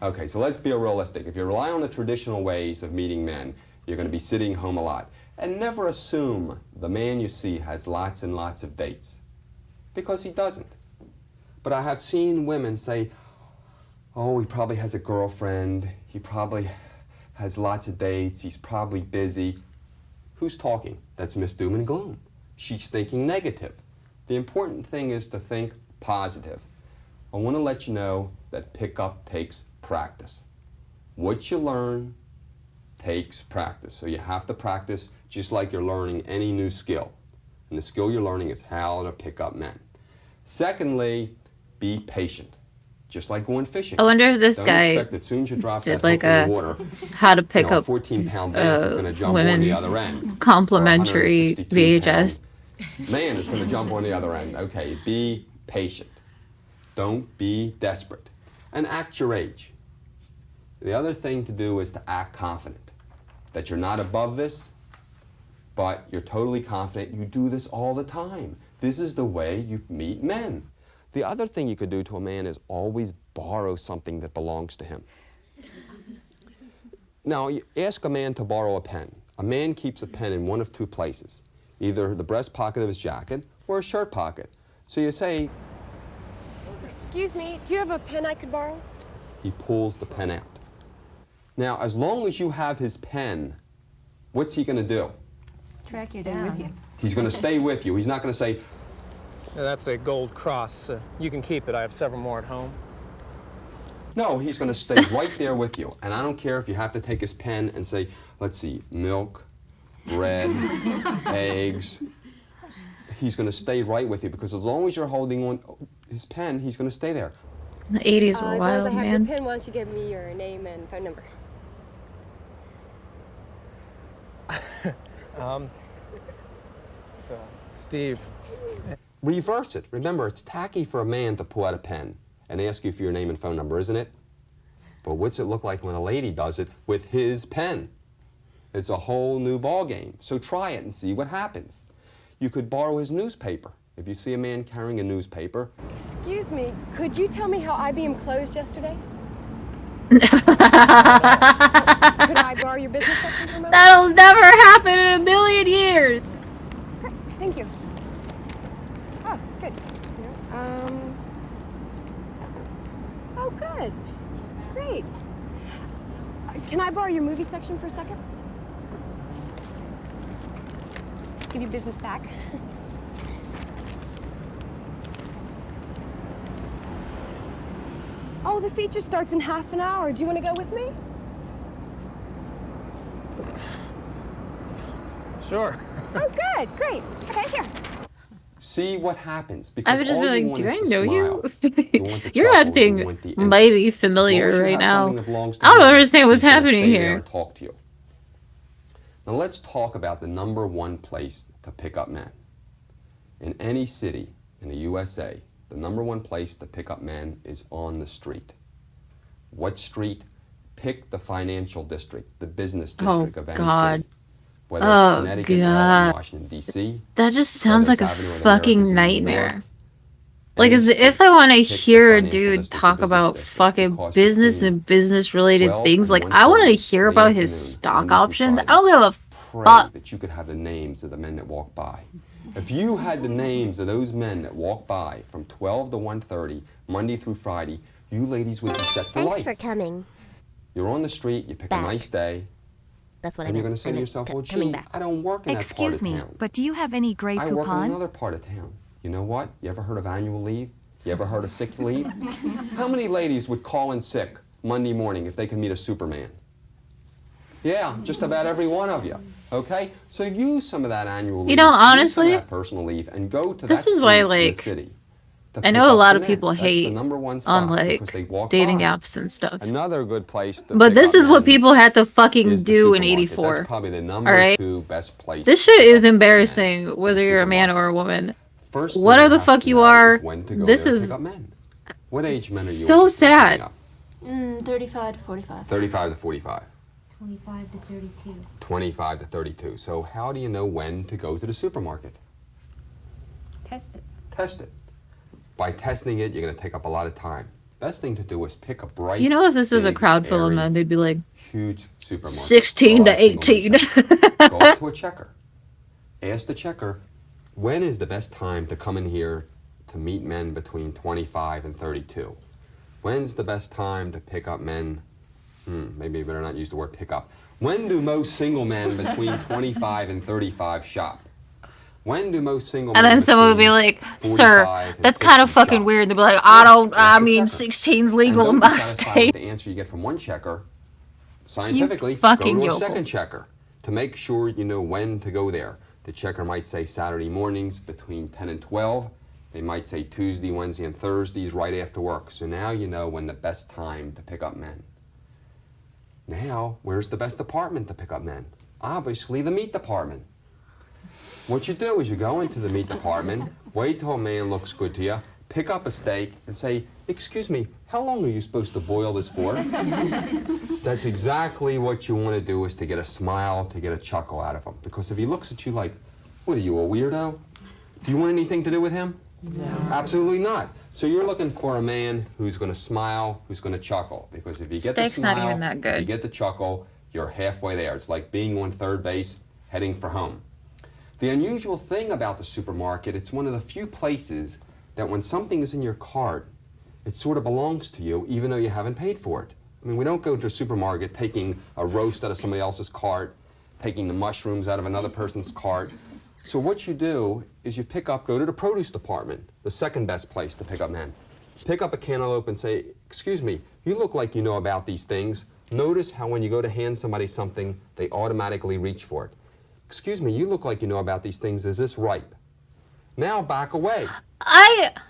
okay, so let's be realistic. If you rely on the traditional ways of meeting men, you're going to be sitting home a lot. And never assume the man you see has lots and lots of dates, because he doesn't. But I have seen women say, oh, he probably has a girlfriend, he probably has lots of dates, he's probably busy. Who's talking? That's Miss Doom and Gloom. She's thinking negative. The important thing is to think positive. I want to let you know that pickup takes practice. What you learn takes practice. So you have to practice just like you're learning any new skill. And the skill you're learning is how to pick up men. Secondly, be patient. Just like going fishing. I wonder if this Don't guy expect that soon as you drop did that like hook in a the water, how to pick up 14-pound bass is going to jump on women the other end. complimentary Or a VHS. 162-pound man is going to jump on the other end. Okay, be patient. Don't be desperate. And act your age. The other thing to do is to act confident. That you're not above this, but you're totally confident you do this all the time. This is the way you meet men. The other thing you could do to a man is always borrow something that belongs to him. Now, you ask a man to borrow a pen. A man keeps a pen in one of two places, either the breast pocket of his jacket or his shirt pocket. So you say, Excuse me, do you have a pen I could borrow? he pulls the pen out. Now, as long as you have his pen, what's he going to do? Track you down. With you. He's going to stay with you. He's not going to say, Yeah, that's a gold cross. You can keep it. I have several more at home. no, he's going to stay right there with you. And I don't care if you have to take his pen and say, let's see, milk, bread, eggs. He's going to stay right with you because as long as you're holding on his pen, he's going to stay there. The 80s were As long as wild, I have man. your pen, why don't you give me your name and phone number? It's Steve. Reverse it. Remember, it's tacky for a man to pull out a pen and ask you for your name and phone number, isn't it? But what's it look like when a lady does it with his pen? It's a whole new ball game. So try it and see what happens. You could borrow his newspaper. If you see a man carrying a newspaper. Excuse me, could you tell me how IBM closed yesterday? Could I borrow your business section for a moment? That'll never happen in a million years. Great, thank you. Oh, good. Oh, good. Great. Can I borrow your movie section for a second? Give your business back. Oh, the feature starts in half an hour. Do you want to go with me? Sure. Oh, good. Great. Okay, here. See what happens. Because I would just all be you like, want do is I to know smile. you? Want the You're chuckle, you acting want the mighty empathy. familiar As long as you right have now. something that belongs to I don't him, understand what's he's gonna happening stay there here. and talk to you. Now let's talk about the #1 place to pick up men. In any city in the USA, the #1 place to pick up men is on the street. What street? Pick the financial district, the business district of any city. Whether it's Connecticut, Maryland, Washington, D.C. That just sounds like a Avenue of the fucking Americas in New nightmare. York, Like, any as if street, I want to pick the hear a financial dude district, the talk business about district, fucking because business between and business-related 12 things, and like, I want to 1:30 hear in the about his afternoon, stock Monday through options. I Friday, don't give a pray fuck. that you could have the names of the men that walk by. If you had the names of those men that walk by from 12 to 1:30, Monday through Friday, you ladies would be set for life. Thanks for coming. You're on the street, you pick Back. a nice day, That's what I and you're meant. going to say I to meant yourself, well, coming gee, back. I don't work in that part Excuse of me, town. but do you have any gray I work in coupons? another part of town. You know what? You ever heard of annual leave? You ever heard of sick leave? How many ladies would call in sick Monday morning if they could meet a Superman? Yeah, just about every one of you. Okay? So use some of that annual leave. You know, use some of honestly, that personal leave and go to this that is why, street in the like, city to I pick know a up lot the of men. people That's hate the #1 on, spot like, because they walk dating by. apps and stuff. Another good place to But pick this up is what men people had to fucking is the do in supermarket. '84. That's probably the Alright? #2 best place. This to shit pick is up men, embarrassing, the whether you're a man supermarket. or a woman. First thing Whatever the have fuck to you know are, is when to go this there to is pick up men. What age men are you so interested in picking sad. up? 35 to 45. 35 to 45. 25 to 32. 25 to 32. So how do you know when to go to the supermarket? Test it. Test it. By testing it, you're going to take up a lot of time. Best thing to do is pick a bright, You know, if this was a big, crowd full of airy, men, they'd be like, huge supermarket. 16 to 18. Go up to a checker. Ask the checker, when is the best time to come in here to meet men between 25 and 32? When's the best time to pick up men? Maybe you better not use the word pick up. When do most single men between 25 and 35 shop? When do most single men And then someone would be between like, sir, 45 and that's kind of 50 fucking shop? weird. They'd be like, Yeah, I ask the mean, checker. 16's And legal don't in be my satisfied state. with the answer you get from one checker. Scientifically, go fucking to a yokel. second checker to make sure you know when to go there. The checker might say Saturday mornings between 10 and 12. They might say Tuesday, Wednesday, and Thursdays right after work. So now you know when the best time to pick up men. Now, where's the best department to pick up men? Obviously, the meat department. What you do is you go into the meat department, wait till a man looks good to you, pick up a steak, and say, excuse me, how long are you supposed to boil this for? That's exactly what you want to do, is to get a smile, to get a chuckle out of him. Because if he looks at you like, what are you, a weirdo? Do you want anything to do with him? No. Absolutely not. So you're looking for a man who's going to smile, who's going to chuckle. Because if you get Steak's the smile, not even that good. you get the chuckle, you're halfway there. It's like being on third base, heading for home. The unusual thing about the supermarket, it's one of the few places that when something is in your cart, it sort of belongs to you, even though you haven't paid for it. I mean, we don't go to a supermarket taking a roast out of somebody else's cart, taking the mushrooms out of another person's cart. So what you do is you go to the produce department, the second best place to pick up men. Pick up a cantaloupe and say, excuse me, you look like you know about these things. Notice how when you go to hand somebody something, they automatically reach for it. Excuse me, you look like you know about these things. Is this ripe? Now back away.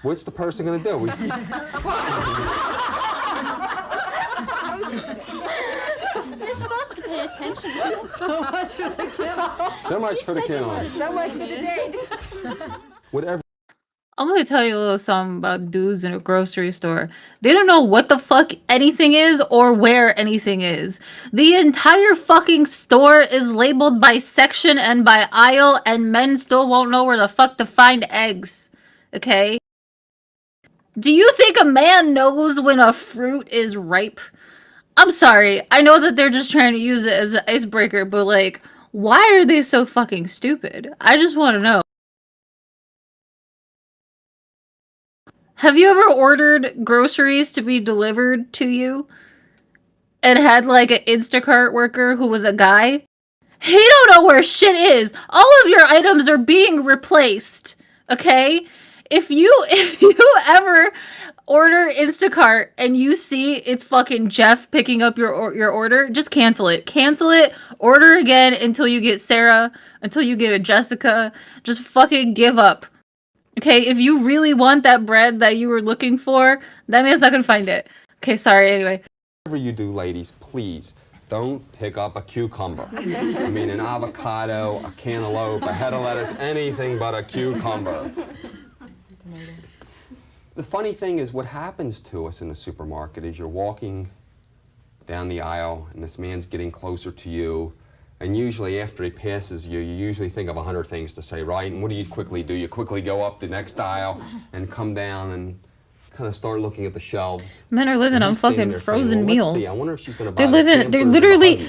What's the person going to do? You're supposed to pay attention. So much for the kennel. So much for the kennel. So much for the date. Whatever. I'm gonna tell you a little something about dudes in a grocery store. They don't know what the fuck anything is or where anything is. The entire fucking store is labeled by section and by aisle, and men still won't know where the fuck to find eggs. Okay? Do you think a man knows when a fruit is ripe? I'm sorry. I know that they're just trying to use it as an icebreaker, but like, why are they so fucking stupid? I just want to know. Have you ever ordered groceries to be delivered to you and had like an Instacart worker who was a guy? He don't know where shit is. All of your items are being replaced. Okay? If you ever order Instacart and you see it's fucking Jeff picking up your order, just cancel it. Cancel it. Order again until you get Sarah, until you get a Jessica. Just fucking give up. Okay, if you really want that bread that you were looking for, that man's not gonna find it. Okay, sorry, anyway. Whatever you do, ladies, please don't pick up a cucumber. I mean, an avocado, a cantaloupe, a head of lettuce, anything but a cucumber. The funny thing is, what happens to us in the supermarket is you're walking down the aisle and this man's getting closer to you, and usually after he passes you, you usually think of 100 things to say, right? And what do? You quickly go up the next aisle and come down and kind of start looking at the shelves. Men are living on fucking frozen meals. I wonder if she's gonna buy there's literally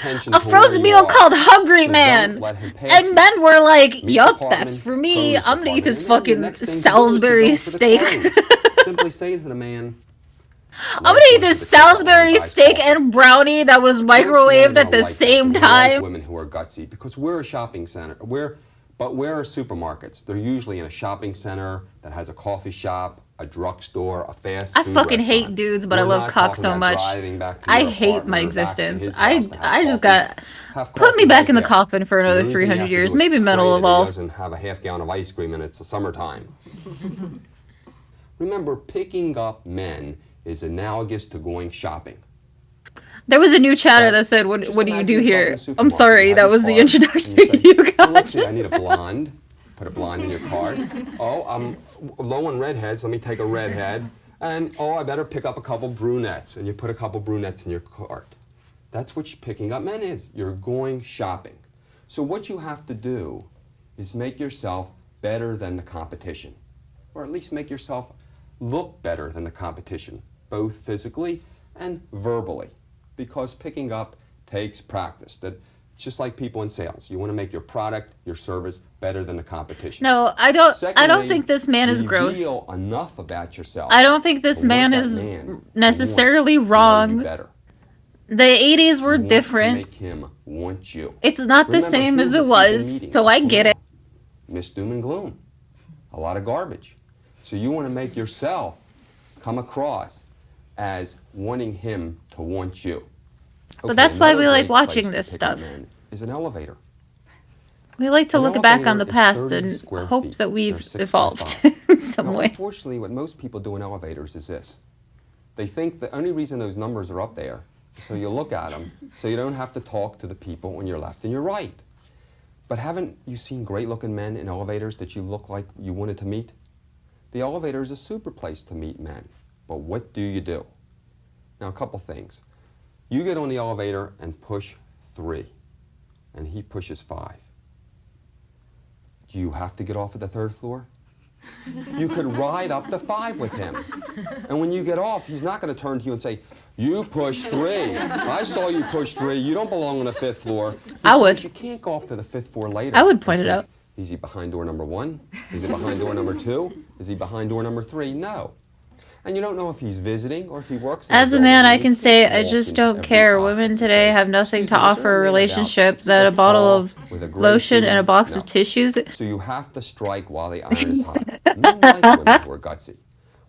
a frozen meal called Hungry Man. And men were like, yup, that's for me. I'm gonna eat this fucking Salisbury steak. Simply say to the man, I'm gonna eat this Salisbury steak and brownie that was microwaved at the same time. Women who are gutsy, because we're a shopping center. But where are supermarkets? They're usually in a shopping center that has a coffee shop, a drugstore, a fast food I fucking restaurant. hate dudes, but I love cock so much. I hate my existence. I just got put me back in the coffin for another 300 years. Maybe men will evolve. Doesn't have a half gallon of ice cream and it's the summertime. Remember, picking up men is analogous to going shopping. There was a new chatter that said, what do you do here? I'm sorry, that was the introduction you got. Let's see, I need a blonde. Put a blonde in your cart. Oh, I'm low on redheads. Let me take a redhead. And, oh, I better pick up a couple brunettes. And you put a couple brunettes in your cart. That's what picking up men is. You're going shopping. So what you have to do is make yourself better than the competition. Or at least make yourself look better than the competition, both physically and verbally. Because picking up takes practice. That's just like people in sales. You want to make your product, your service better than the competition. No, I don't. Secondly, I don't think this man is gross. Reveal enough about yourself. I don't think this man is necessarily wrong. The 80s were different. Make him want you. It's not the same as it was, so I get it. Miss Doom and Gloom. A lot of garbage. So you want to make yourself come across as wanting him to want you. But that's why we like watching this stuff. Is an elevator. We like to look back on the past and hope that we've evolved in some way. Unfortunately, what most people do in elevators is this. They think the only reason those numbers are up there is so you look at them, so you don't have to talk to the people on your left and your right. But haven't you seen great-looking men in elevators that you look like you wanted to meet? The elevator is a super place to meet men. But what do you do? Now, a couple things. You get on the elevator and push 3, and he pushes 5. Do you have to get off at the 3rd floor? You could ride up to 5 with him. And when you get off, he's not going to turn to you and say, you pushed 3. I saw you push 3. You don't belong on the 5th floor. I would. You can't go up to the 5th floor later. I would point it out. Is he behind door number 1? Is he behind door number 2? Is he behind door number 3? No. And you don't know if he's visiting or if he works. As a man, I can say I just don't care. Women today have nothing to offer a relationship that a bottle of lotion and a box of tissues. So you have to strike while the iron is hot. Men like women who are gutsy.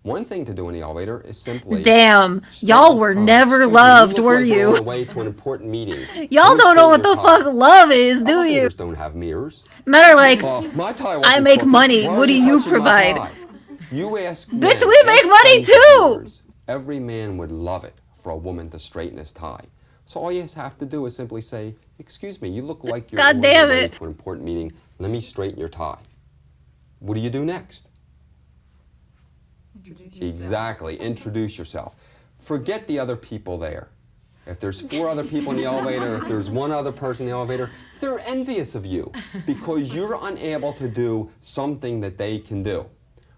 One thing to do in the elevator is simply... Damn, y'all were never loved, were you? Y'all don't know what the fuck love is, do you? Don't have mirrors. Men are like, I make money, what do you provide? You ask bitch, we make money too! Every man would love it for a woman to straighten his tie. So all you have to do is simply say, excuse me, you look like you're God damn it. to an important meeting. Let me straighten your tie. what do you do next? Introduce yourself. Exactly, introduce yourself. Forget the other people there. If there's 4 other people in the elevator, if there's 1 other person in the elevator, they're envious of you because you're unable to do something that they can do.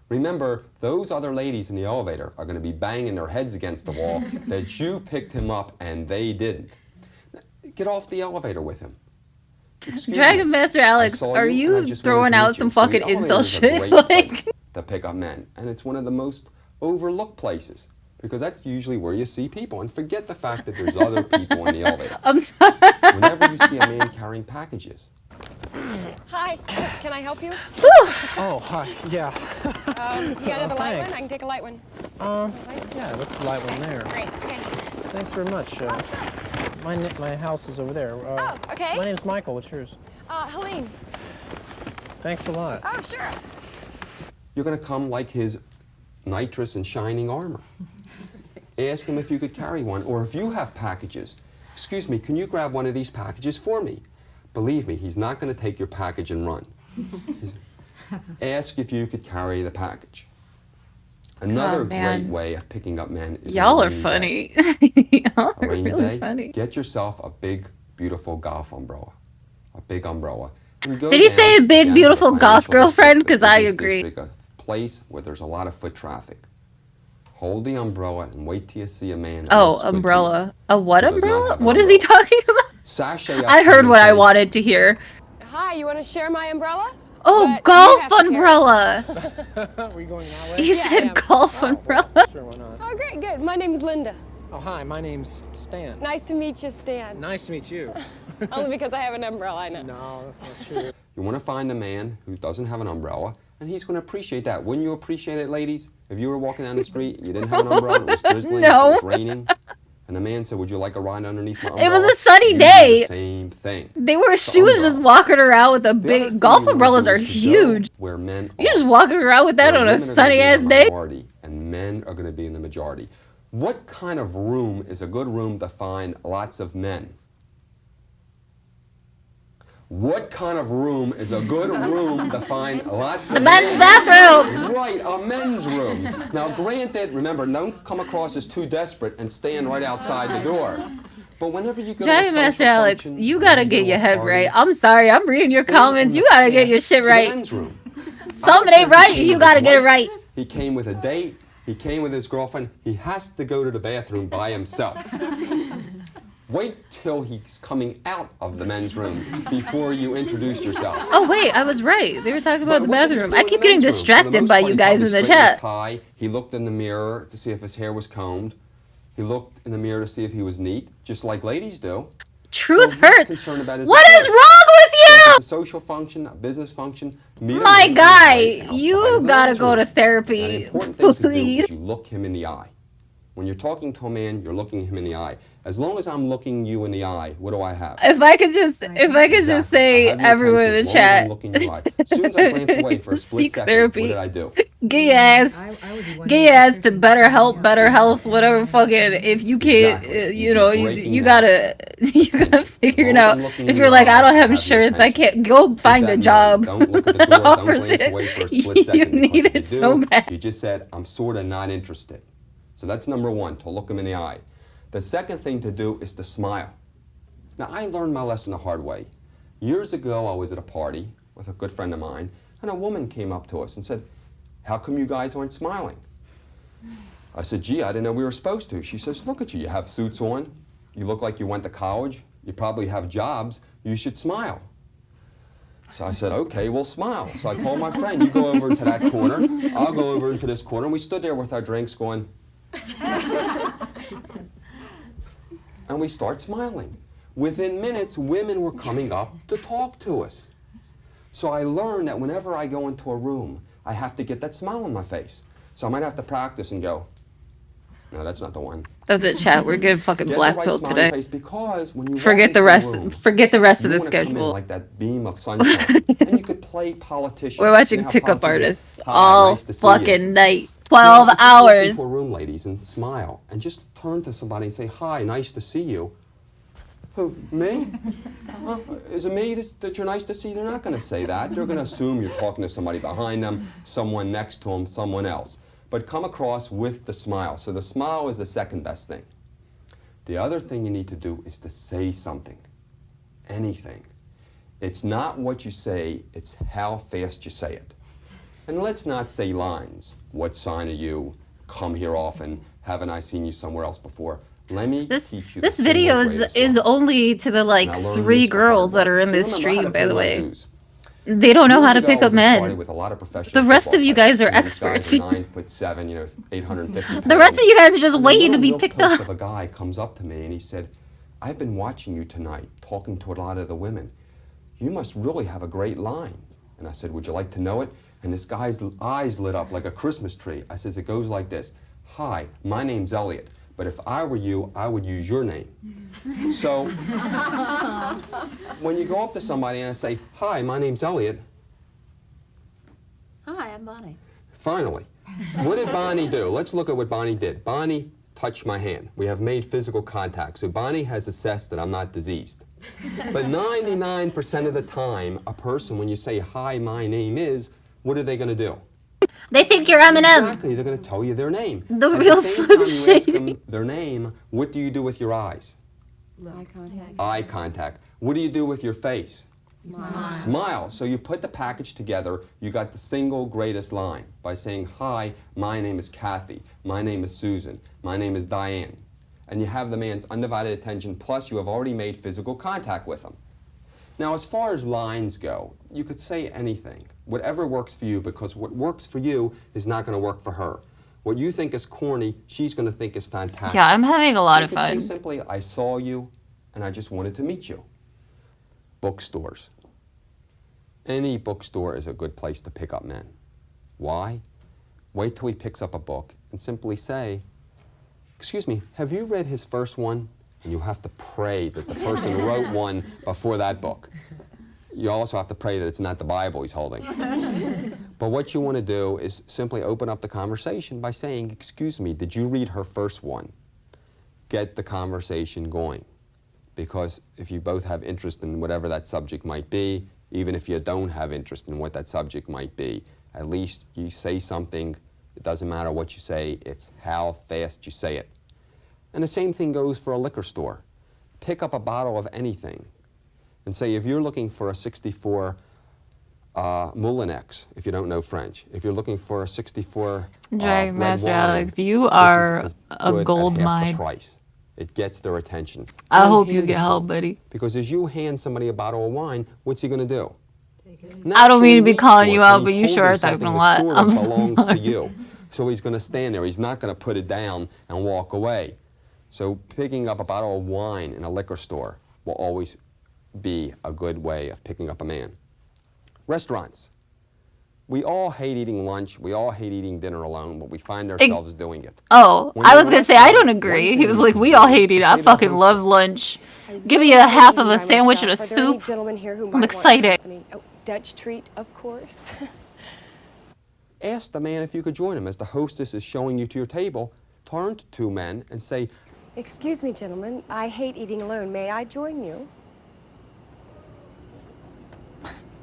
Remember, those other ladies in the elevator are going to be banging their heads against the wall that you picked him up and they didn't. Get off the elevator with him. Excuse Dragon me, Master I Alex, saw are you and I you just throwing wanted to out meet some you. So the fucking elevator incel is a shit? great Like, place to pick up men, and it's one of the most overlooked places because that's usually where you see people. And forget the fact that there's other people in the elevator. I'm sorry. Whenever you see a man carrying packages, Hi, can I help you? Oh, hi. Yeah. You got another light one? Thanks. I can take a light one. Yeah, that's the light one there. Great, okay. Thanks very much. My house is over there. Oh, okay. My name's Michael. What's yours? Helene. Thanks a lot. Oh, sure. you're going to come like his nitrous and shining armor. Ask him if you could carry one, or if you have packages. Excuse me, can you grab one of these packages for me? Believe me, he's not going to take your package and run. Ask if you could carry the package. Another great way of picking up men is y'all are funny. Y'all are really funny. Get yourself a big, beautiful golf umbrella. A big umbrella. Did he say a big, beautiful goth girlfriend? Because I agree. A place where there's a lot of foot traffic. Hold the umbrella and wait till you see a man. Oh, umbrella. A what umbrella? What is he talking about? Sashay. I heard what I wanted to hear. Hi, you want to share my umbrella? Oh, But golf umbrella. Were you going that way? He said golf umbrella. Sure, why not? Oh, great, good. My name is Linda. Oh, hi, my name's Stan. Nice to meet you, Stan. Nice to meet you. Only because I have an umbrella, I know. No, that's not true. You want to find a man who doesn't have an umbrella, and he's going to appreciate that. Wouldn't you appreciate it, ladies? If you were walking down the street and you didn't have an umbrella, it was drizzling, No. it was raining, and the man said, would you like a ride underneath my umbrella? It was a sunny You do day. the same thing. She was just walking around with a The other big thing golf you wanna umbrellas do are is to go huge. Where men You're are. just walking around with that Where on a women are gonna sunny be in ass the day. minority, and men are going to be in the majority. What kind of room is a good room to find lots of men? What kind of room is a good room to find lots of The men's men? bathroom. Right, a men's room. Now, granted, remember, don't come across as too desperate and stand right outside the door. But whenever you go to a Dragon social Master Alex, function, you when gotta go get to your a head party, right. I'm sorry, I'm reading your stand comments. in You the gotta get path your shit to the right. men's room. Something ain't right. You gotta get it right. He came with a date. He came with his girlfriend. He has to go to the bathroom by himself. Wait till he's coming out of the men's room before you introduce yourself. Oh wait, I was right. They were talking about the But what did he bathroom. do I in keep the getting men's room? For the distracted most by part, you he guys probably in the straightened his chat. tie. He looked in the mirror to see if his hair was combed. He looked in the mirror to see if he was neat, just like ladies do. Truth So he's hurts. concerned about his What is appearance. wrong with So if you? it's a social function, a business function, meet a My man guy, right outside you of the gotta men's go room. to Now, the therapy, important thing to do please. is you look him in the eye. When you're talking to a man, you're looking him in the eye. As long as I'm looking you in the eye, what do I have? If I could just say, Exactly. I have your everyone in attention the as long as chat, I'm looking in your eye. As soon as I glance away for a split Seek second, therapy. what did I do? get your ass, get your ass to better help, better health, whatever fucking. If you can't, Exactly. you know, You'd be you breaking gotta, you gotta figure it As long as out. I'm looking If in you're your like, eye, I don't have I have your insurance, I attention. can't go Keep find that a in job. mind. Don't look at the door. Don't Offers glance it. away for a split second. You need because if it you so do, bad. You just said, I'm sort of not interested. So that's number one, to look him in the eye. The second thing to do is to smile. Now, I learned my lesson the hard way. Years ago, I was at a party with a good friend of mine, and a woman came up to us and said, how come you guys aren't smiling? I said, gee, I didn't know we were supposed to. She says, look at you. You have suits on. You look like you went to college. You probably have jobs. You should smile. So I said, okay, we'll smile. So I called my friend, you go over into that corner, I'll go over into this corner, and we stood there with our drinks going, and we start smiling. Within minutes, women were coming up to talk to us. So I learned that whenever I go into a room, I have to get that smile on my face. So I might have to practice and go, no, that's not the one. That's it, chat. We're getting fucking Get black the right pilled smile on your today. face, because when you Forget walk the into a rest. room, Forget the rest of you the wanna come in schedule. like that beam of sunshine, and you could play politician. We're watching You know how pickup politicians- artists Hi, all nice to see you. fucking night. Now, 12 if you walk hours. into a room, ladies, and smile, and just turn to somebody and say, hi, nice to see you. Who, me? Is it me that you're nice to see? They're not going to say that. They're going to assume you're talking to somebody behind them, someone next to them, someone else. But come across with the smile. So the smile is the second best thing. The other thing you need to do is to say something, anything. It's not what you say, it's how fast you say it. And let's not say lines. What sign are you? Come here often. Haven't I seen you somewhere else before? Let me teach you this video is only to the like 3 girls that are in this stream, by the way. They don't know how to pick up men. The rest of you guys are experts. Guys are 9'7", you know, 850 pounds. The rest of you guys are just waiting to be picked up. Of a guy comes up to me and he said, "I've been watching you tonight, talking to a lot of the women. You must really have a great line." And I said, "Would you like to know it?" And this guy's eyes lit up like a Christmas tree. I says, "It goes like this. Hi, my name's Elliot, but if I were you, I would use your name." So when you go up to somebody and I say, "Hi, my name's Elliot." Hi, I'm Bonnie. Finally. What did Bonnie do? Let's look at what Bonnie did. Bonnie touched my hand. We have made physical contact. So Bonnie has assessed that I'm not diseased. But 99% of the time, a person, when you say, "Hi, my name is," what are they going to do? They think you're Eminem. Exactly. They're going to tell you their name. The real Slim Shady. Their name, what do you do with your eyes? Eye contact. Eye contact. What do you do with your face? Smile. Smile. So you put the package together, you got the single greatest line by saying, "Hi, my name is Kathy. My name is Susan. My name is Diane." And you have the man's undivided attention, plus you have already made physical contact with him. Now, as far as lines go, you could say anything, whatever works for you, because what works for you is not going to work for her. What you think is corny, she's going to think is fantastic. Yeah, I'm having a lot of You fun. could say simply, "I saw you, and I just wanted to meet you." Bookstores. Any bookstore is a good place to pick up men. Why? Wait till he picks up a book and simply say, "Excuse me, have you read his first one?" And you have to pray that the person wrote one before that book. You also have to pray that it's not the Bible he's holding. But what you want to do is simply open up the conversation by saying, "Excuse me, did you read her first one?" Get the conversation going. Because if you both have interest in whatever that subject might be, even if you don't have interest in what that subject might be, at least you say something. It doesn't matter what you say, it's how fast you say it. And the same thing goes for a liquor store. Pick up a bottle of anything and say, if you're looking for a 64 Moulinex, if you don't know French, if you're looking for a 64 Drag red Master wine, Alex, you this are is a good gold at half mine. the price. It gets their attention. I And hope you hand get it to help, them. buddy. Because as you hand somebody a bottle of wine, what's he going to do? I don't mean to be Naturally calling reach you for it, out, and but he's you sure holding are typing something a that lot. sort I'm of so belongs sorry. to you. So he's going to stand there. He's not going to put it down and walk away. So picking up a bottle of wine in a liquor store will always be a good way of picking up a man. Restaurants. We all hate eating lunch. We all hate eating dinner alone, but we find ourselves doing it. Oh, When I you're was in a gonna say I don't restaurant, agree. one He was thing like, you we can all do hate it. is I say to the fucking love hostess, lunch. I Give me really a half of enjoy a sandwich and a myself. Are there any soup. gentlemen here who I'm might want excited. company? Oh, Dutch treat, of course. Ask the man if you could join him. As the hostess is showing you to your table, turn to 2 men and say, Excuse me, gentlemen. I hate eating alone. May I join you?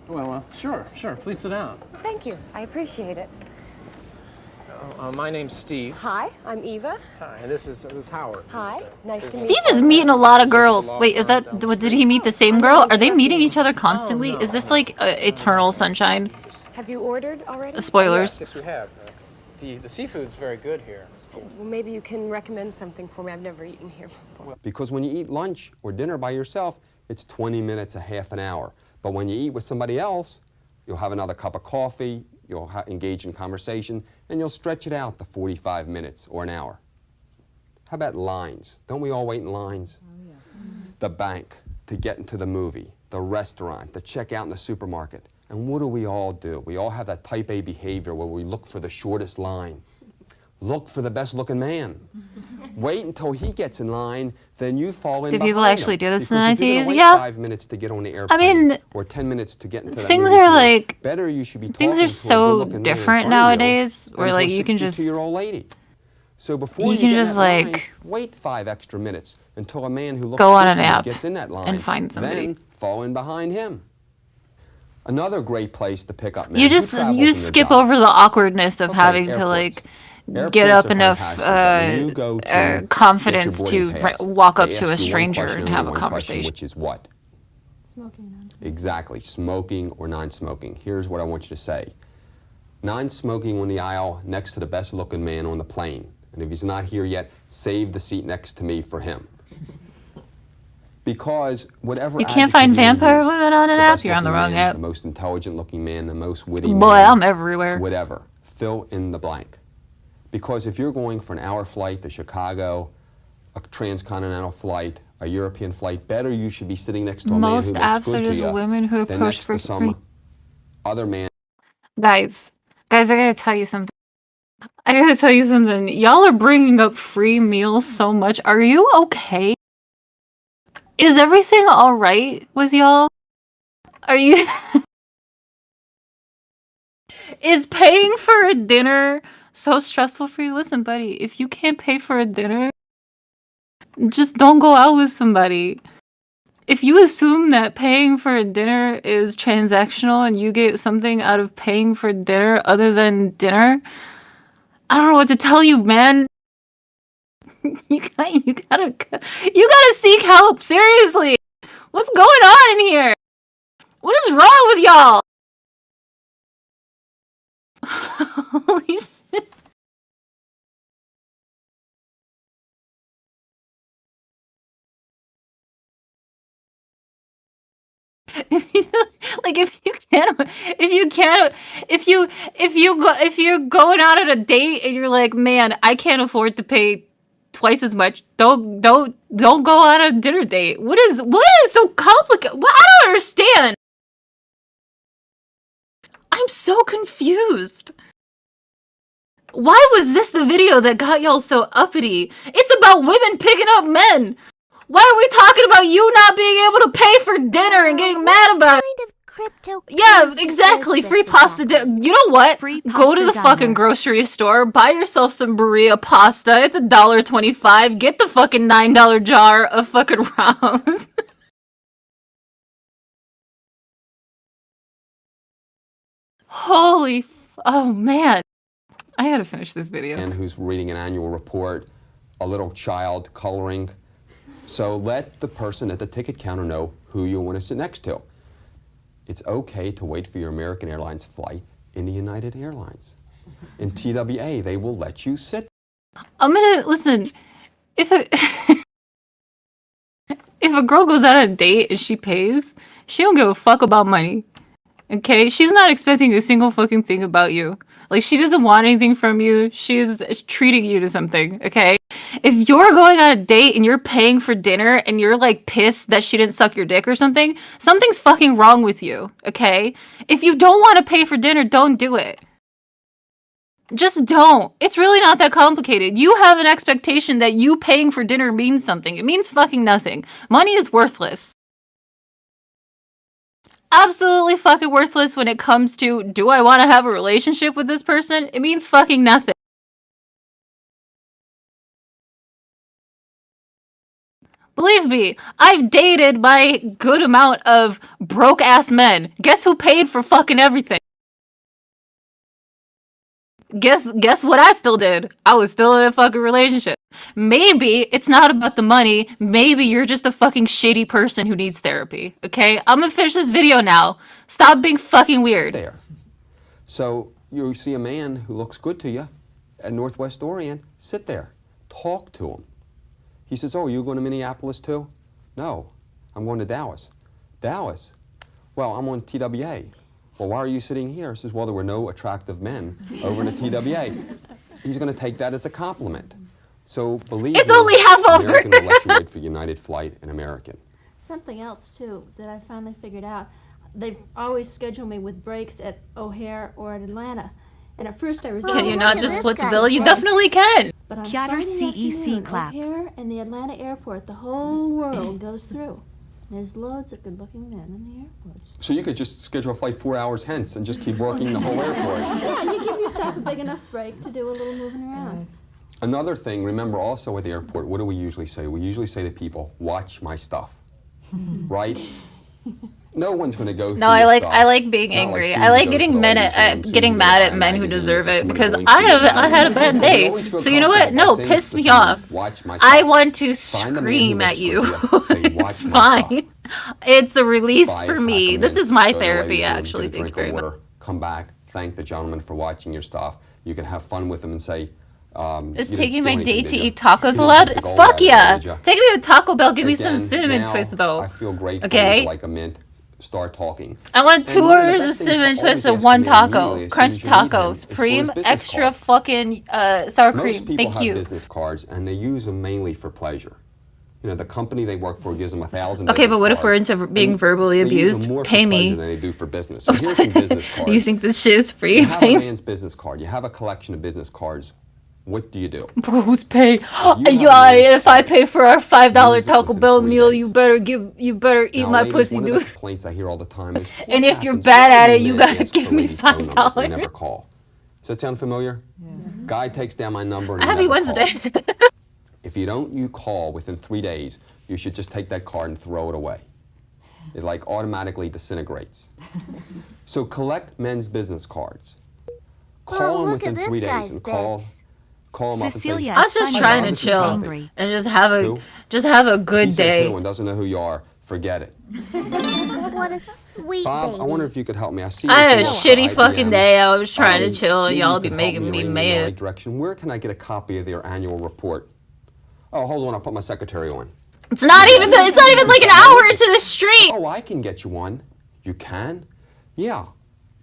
Well, sure. Please sit down. Thank you. I appreciate it. My name's Steve. Hi, I'm Eva. Hi, and this is Howard. Hi, nice to meet Steve you. is meeting a lot of girls. Wait, is that, did he meet the same girl? Are they meeting each other constantly? Is this like Eternal Sunshine? Have you ordered already? Spoilers. Yes, we have. The seafood's very good here. Well, maybe you can recommend something for me. I've never eaten here before. because when you eat lunch or dinner by yourself, it's 20 minutes, a half an hour. But when you eat with somebody else, you'll have another cup of coffee, you'll engage in conversation, and you'll stretch it out to 45 minutes or an hour. How about lines? Don't we all wait in lines? Oh, yes. The bank, to get into the movie, the restaurant, to check out in the supermarket. And what do? We all have that type A behavior where we look for the shortest line. Look for the best looking man. Wait until he gets in line, then you fall in Do behind people actually him. do this in Because the if you're 90s? gonna wait Yeah. 5 minutes to get on the airplane, mean, or 10 minutes to get into that things movie are theater, like, better you should be things talking are to a so good-looking man in different front of you nowadays, than where to like a you can just 62-year-old lady. So before You you can get in just, that line, like, wait 5 extra minutes until a man who looks go on good an to you app gets in that line and find somebody. then fall in behind him. Another great place to pick up men. You Who just travels you in just their skip job? over the awkwardness of Okay, having to airports. like Airports get up are enough fantastic, but when you go to confidence get your to boarding pass, walk up they to ask a you one stranger question and and have a only one question, conversation. which is what? Smoking. Exactly, smoking or non-smoking. Here's what I want you to say. Non-smoking on the aisle next to the best looking man on the plane. And if he's not here yet, save the seat next to me for him. Because whatever You can't adjective find you vampire use, women on an the app, you're on the best-looking wrong man, app. the most intelligent looking man, the most witty Boy, man, I'm everywhere. whatever, fill in the blank. Because if you're going for an hour flight to Chicago, a transcontinental flight, a European flight, better you should be sitting next to a man Most who apps looks good are to just you women who than approach next for to some free. other man. Guys, I gotta tell you something. Y'all are bringing up free meals so much. Are you okay? Is everything all right with y'all? Are you? Is paying for a dinner so stressful for you? Listen, buddy, if you can't pay for a dinner, just don't go out with somebody. If you assume that paying for a dinner is transactional and you get something out of paying for dinner other than dinner, I don't know what to tell you, man. You gotta seek help, seriously. What's going on in here? What is wrong with y'all? Holy shit. Like if you're going out on a date and you're like, man, I can't afford to pay twice as much, don't go on a dinner date. What is so complicated? What, I don't understand. I'm so confused. Why was this the video that got y'all so uppity? It's about women picking up men. Why are we talking about you not being able to pay for dinner and getting mad about it? Kind of crypto. Yeah, exactly. Free pasta. You know what? Free Go to pasta the fucking diner. grocery store, buy yourself some burrito pasta. It's $1.25. Get the fucking $9 jar of fucking rounds. Holy, oh man. I gotta finish this video. And who's reading an annual report, a little child coloring. So let the person at the ticket counter know who you want to sit next to. It's okay to wait for your American Airlines flight in the United Airlines. In TWA, they will let you sit. I'm gonna listen. If a if a girl goes out on a date and she pays, she don't give a fuck about money. Okay? She's not expecting a single fucking thing about you. Like, she doesn't want anything from you. She is treating you to something, okay? If you're going on a date and you're paying for dinner and you're, like, pissed that she didn't suck your dick or something, something's fucking wrong with you, okay? If you don't want to pay for dinner, don't do it. Just don't. It's really not that complicated. You have an expectation that you paying for dinner means something. It means fucking nothing. Money is worthless. Absolutely fucking worthless when it comes to, do I want to have a relationship with this person? It means fucking nothing. Believe me, I've dated my good amount of broke ass men. Guess who paid for fucking everything? Guess what I still did? I was still in a fucking relationship. Maybe it's not about the money. Maybe you're just a fucking shitty person who needs therapy. Okay? I'm gonna finish this video now. Stop being fucking weird. There. So you see a man who looks good to you at Northwest Orient, sit there, talk to him. He says, oh, are you going to Minneapolis too? No, I'm going to Dallas. Dallas? Well, I'm on TWA. Well, why are you sitting here? He says, well, there were no attractive men over in the TWA. He's going to take that as a compliment. So believe It's me, only half over. American will let you wait for United flight and American. Something else, too, that I finally figured out. They've always scheduled me with breaks at O'Hare or at Atlanta. And at first I resisted. Can you look not at just this split the guy's bill? You face. definitely can. But on Chatter Friday CEC afternoon, clap. O'Hare and the Atlanta airport, the whole world goes through. There's loads of good-looking men in the airports. So you could just schedule a flight 4 hours hence and just keep working the whole airport. Yeah, you give yourself a big enough break to do a little moving around. Another thing, remember also at the airport, what do we usually say? We usually say to people, watch my stuff, right? No one's going to go through No, I stuff. like being angry. I like getting mad at men who deserve it because I had a bad day. So you know what? No, piss me off. I want to scream at you. It's fine. It's a release for me. This is my therapy, actually. Thank you very much. Come back, thank the gentleman for watching your stuff. You can have fun with them and say, is taking my date to eat tacos allowed? Fuck yeah! Take me to Taco Bell. Give me some cinnamon twist though. I feel grateful. Okay. Like a mint. Start talking. I want 2 orders of cinnamon twist and 1 taco. Crunch taco, supreme, extra fucking sour cream. Most people Thank have you. business cards and they use them mainly for pleasure. You know, the company they work for gives them 1,000. Okay, but what if we're into being verbally abused? Pay me. Than they do for business. So here's some business cards. You think this shit is free? You have a man's business card. You have a collection of business cards. What do you do? Who's pay? If I pay for our $5 Taco Bell meal, you better eat my pussy, one dude. Of the complaints I hear all the time is, and if you're bad at it, you gotta give me $5. They never call. Does that sound familiar? Yes. Guy takes down my number and Happy Wednesday. If you call within 3 days, you should just take that card and throw it away. It like automatically disintegrates. So collect men's business cards. Call them within 3 days and call them up and say, I was just trying to chill and just have a good day. Who doesn't know who you are, forget it. What a sweet Bob, baby. I wonder if you could help me. I had a shitty fucking day. I was trying to chill and y'all be making me mad. Direction. Where can I get a copy of their annual report? Oh, hold on, I'll put my secretary on. It's not even like an hour into the street. Oh, I can get you one. You can? Yeah.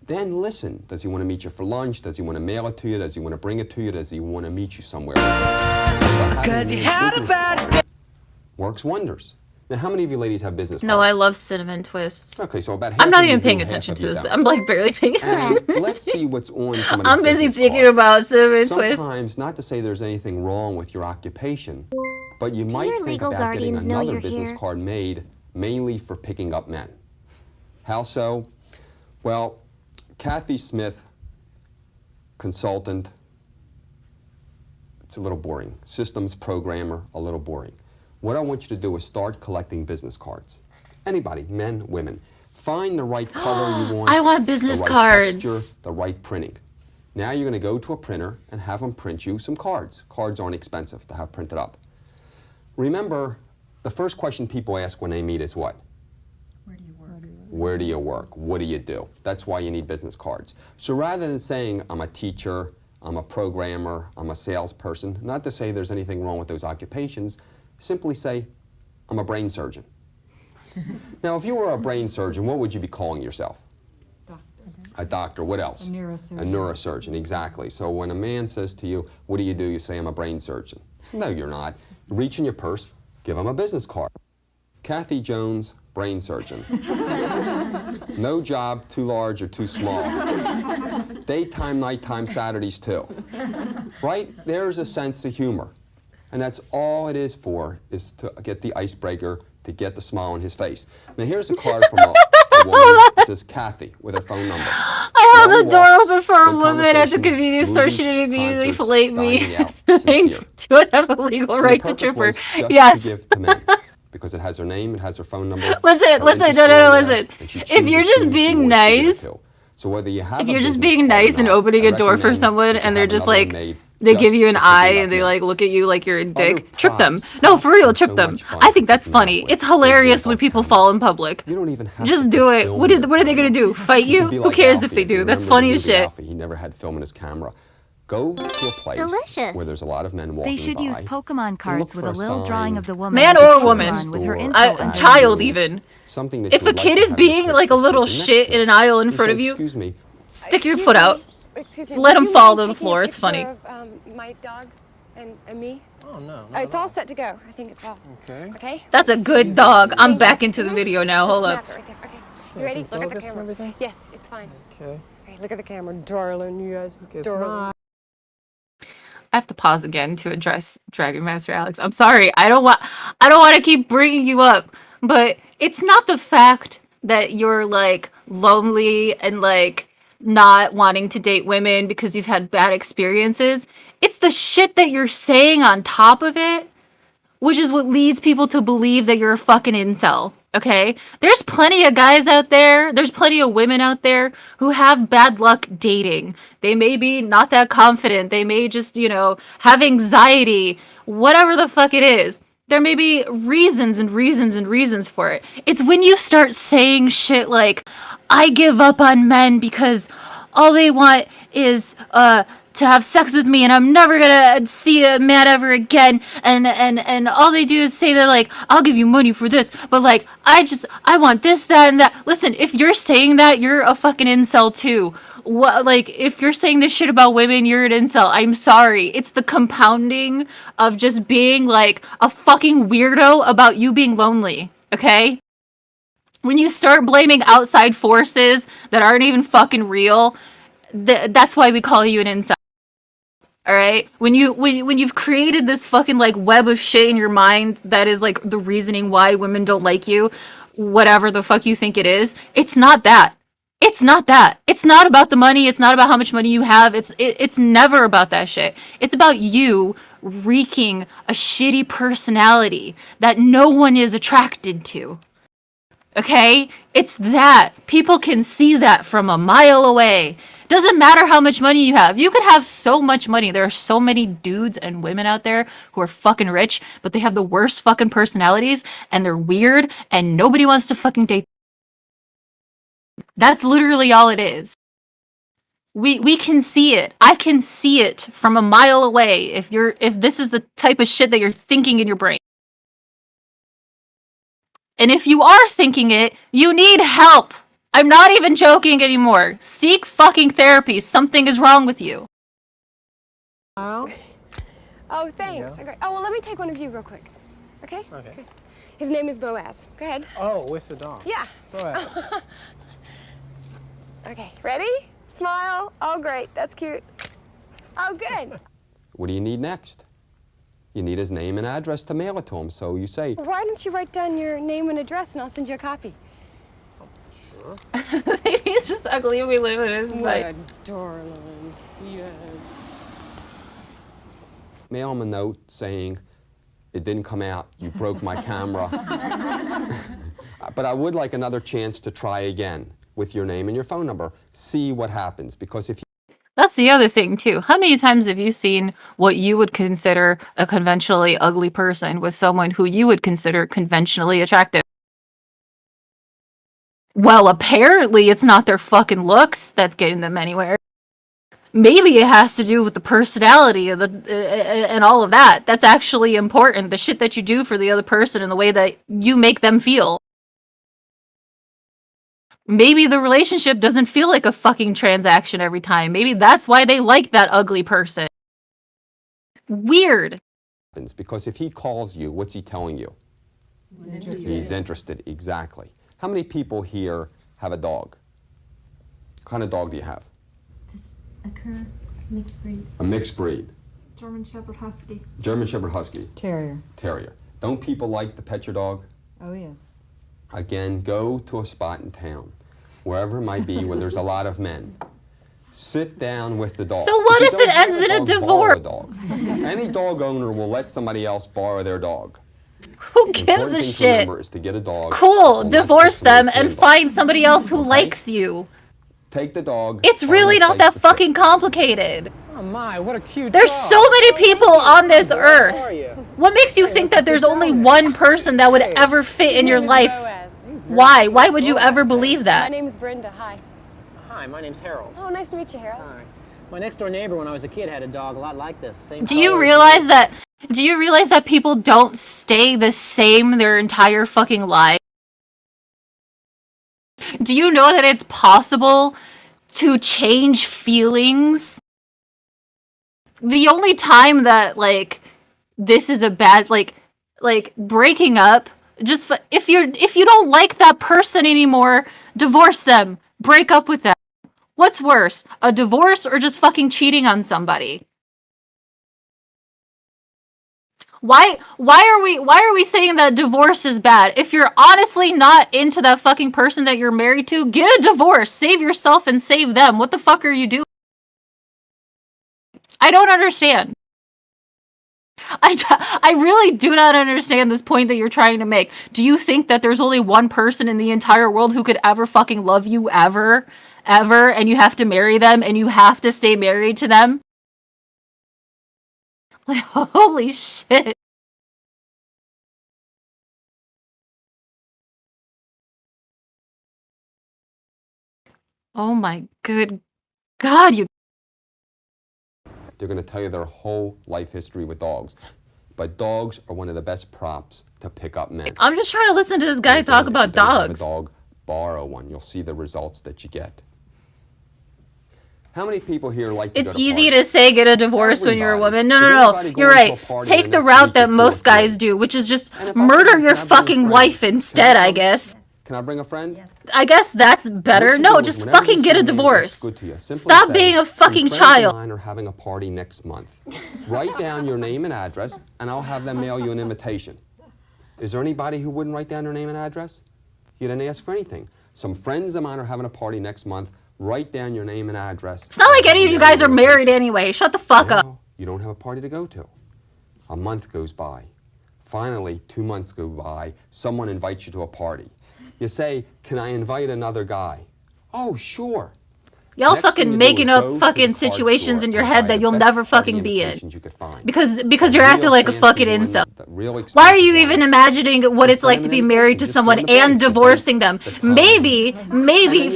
Then listen, does he want to meet you for lunch? Does he want to mail it to you? Does he want to bring it to you? Does he want to meet you somewhere? Because he had a bad works wonders. Now, how many of you ladies have business cards? No, I love cinnamon twists. Okay, so about half I'm not of you even paying do, half attention of to you this. don't. I'm like barely paying attention. And let's see what's on somebody's I'm busy business thinking card. about cinnamon twists. Sometimes, not to say there's anything wrong with your occupation, but you might your think legal about getting guardians know another you're business here? card made mainly for picking up men. How so? Well, Kathy Smith, consultant, it's a little boring. Systems programmer, a little boring. What I want you to do is start collecting business cards. Anybody, men, women. Find the right color you want. I want business the right cards. Texture, the right printing. Now you're going to go to a printer and have them print you some cards. Cards aren't expensive to have printed up. Remember, the first question people ask when they meet is what? Where do you work? Where do you work? What do you do? That's why you need business cards. So rather than saying, I'm a teacher, I'm a programmer, I'm a salesperson, not to say there's anything wrong with those occupations, simply say, I'm a brain surgeon. Now, if you were a brain surgeon, what would you be calling yourself? A doctor. What else? A neurosurgeon. A neurosurgeon, exactly. So when a man says to you, what do? You say, I'm a brain surgeon. No, you're not. Reach in your purse, give him a business card. Kathy Jones, brain surgeon. No job too large or too small. Daytime, nighttime, Saturdays too. Right? There's a sense of humor. And that's all it is for, is to get the icebreaker, to get the smile on his face. Now here's a card from a woman. It says Kathy with her phone number. I held the door open for a woman at the convenience store. She didn't immediately fillet me. Thanks to an have a legal right to trip her. Yes. To give to men, because it has her name, it has her phone number. Listen, listen. If you're just being nice, so whether you have if you're just being nice and opening a door for someone and they're just like, they give you an eye and they like look at you like you're a dick, trip them. No, for real, trip them. I think that's funny. It's hilarious when people fall in public. You don't even have just do it. What are they gonna do? Fight you? Who cares if they do? That's funny as shit. He never had film in his camera. Go to a place where there's a lot of men walking by. They should use Pokemon cards with a little drawing of the woman. Man or woman. With her A child even. Something that if a kid is being like a little shit in an aisle in front of you, excuse me, stick your foot out. Excuse me. Let him fall to the floor. It's funny. Of, my dog and me. Oh, no. It's all set to go. I think it's all. Okay. Okay? That's a good dog. I'm back into the video now. Hold up. Snap it right there. Okay. You ready? Look at the camera. Yes, it's fine. Okay. Okay, look at the camera, darling. Yes, Kiss darling. I have to pause again to address Dragon Master Alex. I'm sorry. I don't want to keep bringing you up, but it's not the fact that you're like lonely and like not wanting to date women because you've had bad experiences. It's the shit that you're saying on top of it, which is what leads people to believe that you're a fucking incel. Okay? There's plenty of guys out there, there's plenty of women out there who have bad luck dating. They may be not that confident. They may just, have anxiety, whatever the fuck it is. There may be reasons and reasons and reasons for it. It's when you start saying shit like, I give up on men because all they want is to have sex with me and I'm never gonna see a man ever again, and all they do is say that, like, I'll give you money for this, but like I want this, that, and that. Listen, if you're saying that, you're a fucking incel too. What, like, if you're saying this shit about women, you're an incel. I'm sorry. It's the compounding of just being like a fucking weirdo about you being lonely, okay? When you start blaming outside forces that aren't even fucking real, that's why we call you an incel. All right, when you've created this fucking like web of shit in your mind that is like the reasoning why women don't like you, whatever the fuck you think it is, it's not that. It's not that. It's not about the money. It's not about how much money you have. It's never about that shit. It's about you wreaking a shitty personality that no one is attracted to. Okay? It's that. People can see that from a mile away. Doesn't matter how much money you have. You could have so much money. There are so many dudes and women out there who are fucking rich, but they have the worst fucking personalities and they're weird and nobody wants to fucking date them. That's literally all it is. We can see it. I can see it from a mile away if this is the type of shit that you're thinking in your brain. And if you are thinking it, you need help. I'm not even joking anymore. Seek fucking therapy. Something is wrong with you. Oh, thanks. Okay. Oh, well, let me take one of you real quick. Okay? Okay. His name is Boaz. Go ahead. Oh, with the dog. Yeah. Boaz. Okay, ready? Smile. Oh, great. That's cute. Oh, good. What do you need next? You need his name and address to mail it to him. So you say, Why don't you write down your name and address and I'll send you a copy? Maybe he's just ugly and we live in his society. Darling. Yes. mail him a note saying, it didn't come out, you broke my camera. But I would like another chance to try again with your name and your phone number. See what happens, because if you... That's the other thing, too. How many times have you seen what you would consider a conventionally ugly person with someone who you would consider conventionally attractive? Well, apparently it's not their fucking looks that's getting them anywhere. Maybe it has to do with the personality of and all of that. That's actually important. The shit that you do for the other person and the way that you make them feel. Maybe the relationship doesn't feel like a fucking transaction every time. Maybe that's why they like that ugly person. Weird. Because if he calls you, what's he telling you? He's interested, exactly. How many people here have a dog? What kind of dog do you have? Just a cur, mixed breed. A mixed breed. German Shepherd Husky. German Shepherd Husky. Terrier. Terrier. Don't people like to pet your dog? Oh, yes. Again, go to a spot in town, wherever it might be, where there's a lot of men. Sit down with the dog. So what if it ends in a divorce? Any dog owner will let somebody else borrow their dog. Who gives a shit? Is to get a dog. Cool, divorce them and find somebody else who likes you. Take the dog. It's really not that fucking complicated. Oh my, what a cute There's dog. so many people on this earth. What makes you think that there's only one person that would ever fit in your life? Why? Why would you ever believe My that? name's Brenda. Hi. Hi, my name's Harold. Oh, nice to meet you, Harold. Hi. My next door neighbor when I was a kid had a dog a lot like this. Same Do you color. realize that people don't stay the same their entire fucking life? Do you know that it's possible to change feelings? The only time that, like, this is a bad, like breaking up, just if you don't like that person anymore, divorce them, break up with them. What's worse, a divorce or just fucking cheating on somebody? Why are we saying that divorce is bad? If you're honestly not into that fucking person that you're married to, get a divorce. Save yourself and save them. What the fuck are you doing? I don't understand. I really do not understand this point that you're trying to make. Do you think that there's only one person in the entire world who could ever fucking love you ever, and you have to marry them and you have to stay married to them? Like, holy shit. Oh my good God, you. They're going to tell you their whole life history with dogs. But dogs are one of the best props to pick up men. I'm just trying to listen to this guy talk about dogs. If you don't have a dog, borrow one. You'll see the results that you get. How many people here like to go to It's easy parties? to say get a divorce when you're a woman. No, you're right. Take the route that most guys do, which is just murder your fucking wife instead, I guess. Can I bring a friend? I guess that's better. No, just fucking get a divorce. Stop being a fucking child. Mine are having a party next month. Write down your name and address, and I'll have them mail you an invitation. Is there anybody who wouldn't write down their name and address? You didn't ask for anything. Some friends of mine are having a party next month. Write down your name and address. It's not like any of you guys are married anyway. Shut the fuck up. You don't have a party to go to. A month goes by. Finally, 2 months go by. Someone invites you to a party. You say, can I invite another guy? Oh, sure. Y'all fucking making up fucking situations in your head that you'll never fucking be in. Because you're acting like a fucking incel. Why are you even imagining what it's like to be married to someone and divorcing them? Maybe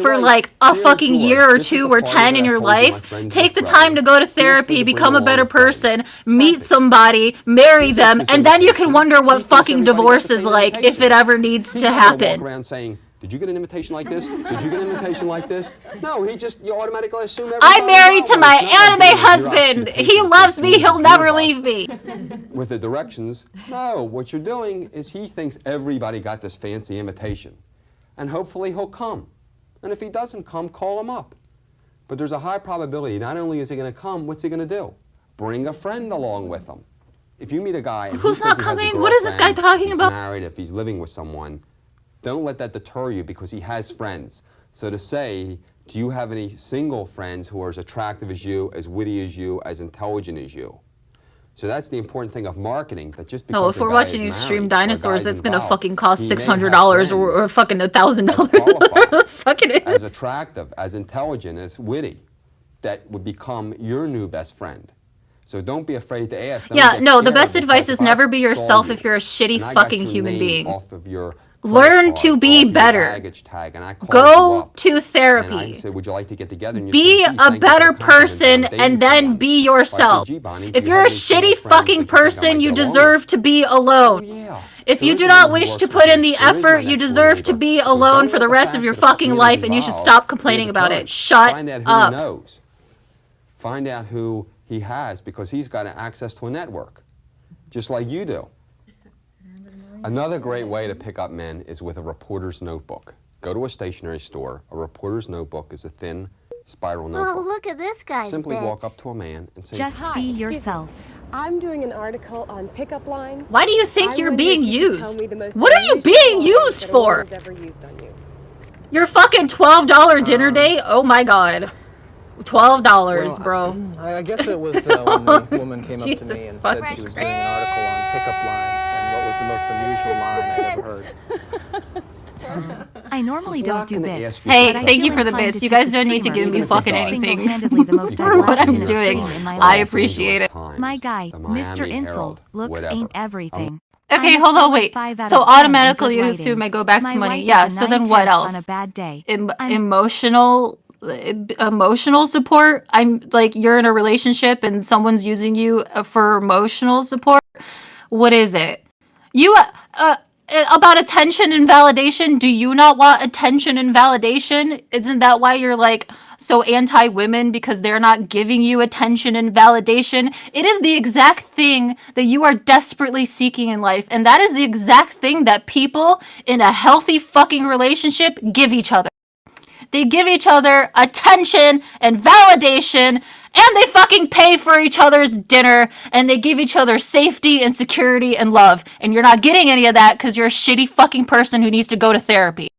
for like a fucking year or 2 or 10 in your life, take the time to go to therapy, become a better person, meet somebody, marry them, and then you can wonder what fucking divorce is like if it ever needs to happen. Did you get an invitation like this? Did you get an invitation like this? No, you automatically assume I'm married to my anime husband. He loves me. He'll never leave me. With the directions, no, what you're doing is he thinks everybody got this fancy invitation. And hopefully he'll come. And if he doesn't come, call him up. But there's a high probability, not only is he going to come, what's he going to do? Bring a friend along with him. If you meet a guy who's not coming, what is this guy talking about? Married, if he's living with someone, don't let that deter you because he has friends. So to say, do you have any single friends who are as attractive as you, as witty as you, as intelligent as you? So that's the important thing of marketing. That just because no, if we're watching Extreme Dinosaurs, that's gonna fucking cost $600 or fucking $1,000. Fucking as attractive, as intelligent, as witty, that would become your new best friend. So don't be afraid to ask. Yeah, no, the best advice is never be yourself if you're a shitty fucking human being. Learn to be better. Go to therapy. I said, would you like to get together? And be a better person and then be yourself. If you're a shitty fucking person, you deserve to be alone. If you do not wish to put in the effort, you deserve to be alone for the rest of your fucking life, and you should stop complaining about it. Shut up. Find out who he has, because he's got access to a network, just like you do. Another great way to pick up men is with a reporter's notebook. Go to a stationery store. A reporter's notebook is a thin spiral notebook. Oh, look at this guy's Simply bits. walk up to a man and say, just be yourself. I'm doing an article on pickup lines. Why do you think you're being used? What are you being used for? Your fucking $12 dinner date? Oh my god. $12, bro. I guess it was when the woman came up to me and said she was doing an article on pickup lines and what was the most unusual line I've ever heard. I normally don't do bits. Hey, thank you for the bits. You guys don't need to give me fucking anything for what I'm doing. I appreciate it. My guy, Mr. Insult, looks ain't everything. Okay, hold on, wait. So automatically you assume I go back to money. Yeah, so then what else? On a bad day. Emotional support. I'm like, you're in a relationship and someone's using you for emotional support. What is it? You about attention and validation? Do you not want attention and validation? Isn't that why you're like so anti-women, because they're not giving you attention and validation? It is the exact thing that you are desperately seeking in life, and that is the exact thing that people in a healthy fucking relationship give each other. They give each other attention and validation And they fucking pay for each other's dinner, and they give each other safety and security and love. And you're not getting any of that because you're a shitty fucking person who needs to go to therapy.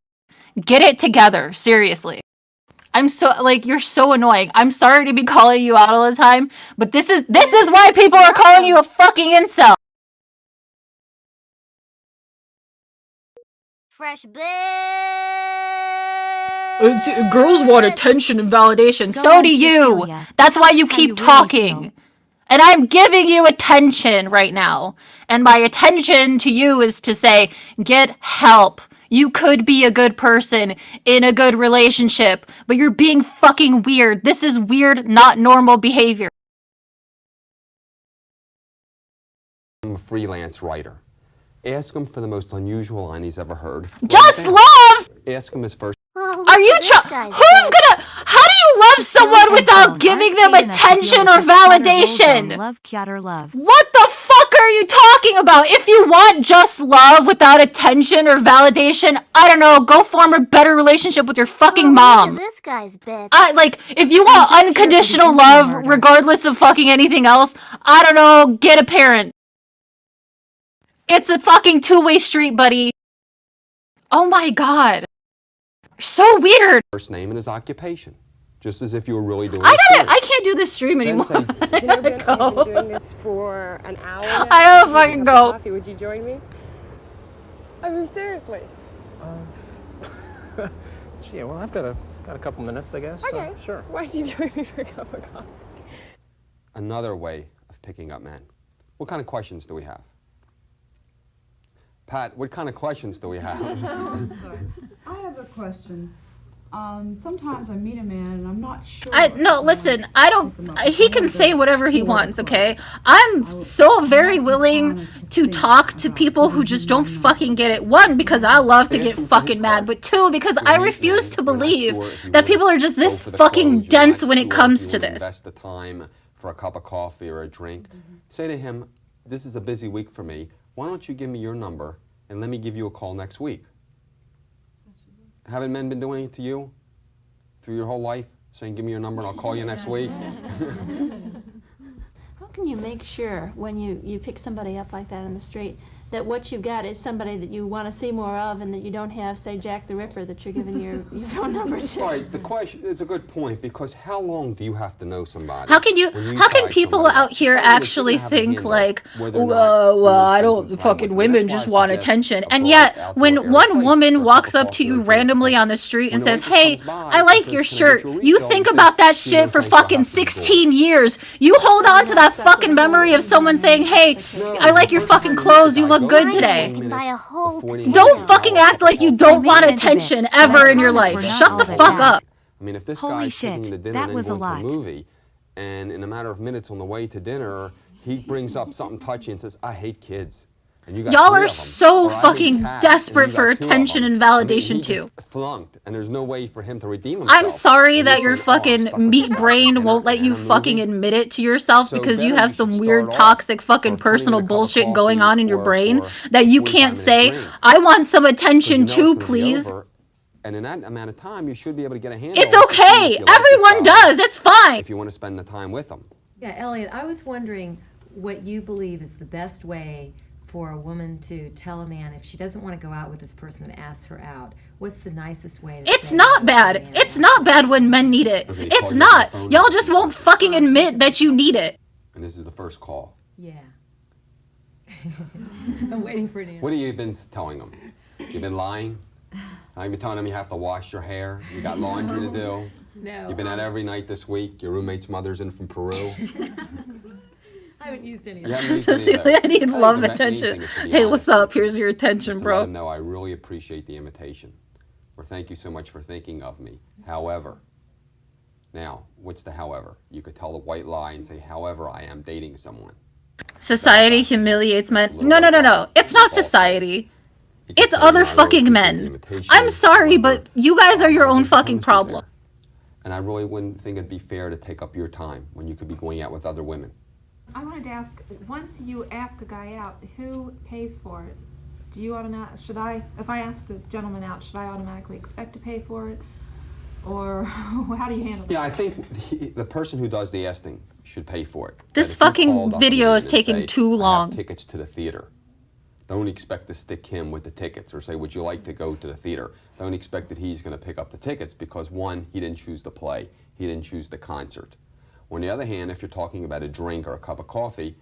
Get it together, seriously. I'm so, like, you're so annoying. I'm sorry to be calling you out all the time, but this is why people are calling you a fucking incel. Fresh bitch. Girls want attention and validation. So do you. Cecilia. That's why you How keep you really talking. feel. And I'm giving you attention right now. And my attention to you is to say, get help. You could be a good person in a good relationship, but you're being fucking weird. This is weird, not normal behavior. I'm a freelance writer. Ask him for the most unusual line he's ever heard. Just love! Ask him his first. Are you how do you love someone without giving them attention or validation? What the fuck are you talking about? If you want just love without attention or validation, I don't know, go form a better relationship with your fucking mom. This guy's bitch. Like, if you want unconditional love regardless of fucking anything else, I don't know, get a parent. It's a fucking two-way street, buddy. Oh my god. So weird. First name and his occupation. Just as if you were really doing I can't do this stream anymore. Say, You know, Ben, I've been doing this for an hour now. I gotta fucking go. Coffee. Would you join me? I mean, seriously. Gee, well, I've got a couple minutes, I guess. Okay. Sure. Why'd you join me for a cup of coffee? Another way of picking up men. What kind of questions do we have? Pat, what kind of questions do we have? I have a question. Sometimes I meet a man and I'm not sure. No, listen, I don't, he can say whatever he wants, okay? I'm so very willing to talk to people who just don't fucking get it. One, because I love to get fucking mad, but two, because I refuse to believe that people are just this fucking dense when it comes to this. Invest the time for a cup of coffee or a drink. Say to him, this is a busy week for me. Why don't you give me your number and let me give you a call next week? Haven't men been doing it to you through your whole life? Saying, give me your number and I'll call you next week? How can you make sure when you pick somebody up like that in the street that what you've got is somebody that you want to see more of and that you don't have, say, Jack the Ripper that you're giving your phone number to? Right, the question is a good point, because how long do you have to know somebody? How can people out here actually think like, well, I don't, fucking women just want attention. And yet, when one woman walks up to you randomly on the street and says, hey, I like your shirt, you think about that shit for fucking 16 years. You hold on to that fucking memory of someone saying, hey, I like your fucking clothes, you look good today. Don't fucking act like you don't want attention ever in your life. Shut the fuck up. I mean, if this guy's taking to dinner and then going to a movie, and in a matter of minutes on the way to dinner, he brings up something touchy and says, I hate kids. And you got y'all are so fucking desperate for attention and validation too. Flunked, and there's no way for him to redeem himself. I'm sorry that your fucking meat brain won't let you fucking admit it to yourself because you have some weird toxic fucking personal bullshit going on in your brain that you can't say, I want some attention too, please. And in that amount of time, you should be able to get a handle. It's okay. Everyone does. It's fine. If you want to spend the time with them. Yeah, Elliot, I was wondering what you believe is the best way for a woman to tell a man if she doesn't want to go out with this person that asks her out. What's the nicest way to It's not bad. It's not bad when men need it. It's not. Y'all just won't fucking admit that you need it. And this is the first call. Yeah. I'm waiting for an answer. What have you been telling them? You've been lying? You've been telling them you have to wash your hair? You got laundry to do? No. You've been out every night this week? Your roommate's mother's in from Peru? I haven't used any of that. Cecilia, I need love attention. Hey, what's up? Here's your attention, bro. Let them know I really appreciate the invitation. Or thank you so much for thinking of me. However, now, what's the however? You could tell a white lie and say, however, I am dating someone. Society humiliates men. No. It's not society. It's other fucking men. I'm sorry, but you guys are your own fucking problem. And I really wouldn't think it'd be fair to take up your time when you could be going out with other women. I wanted to ask, once you ask a guy out, who pays for it? Do you if I ask the gentleman out, should I automatically expect to pay for it? Or how do you handle that? Yeah, I think the person who does the asking should pay for it. This fucking video is taking too long. I have tickets to the theater. Don't expect to stick him with the tickets or say, would you like to go to the theater? Don't expect that he's going to pick up the tickets because, one, he didn't choose the play. He didn't choose the concert. On the other hand, if you're talking about a drink or a cup of coffee,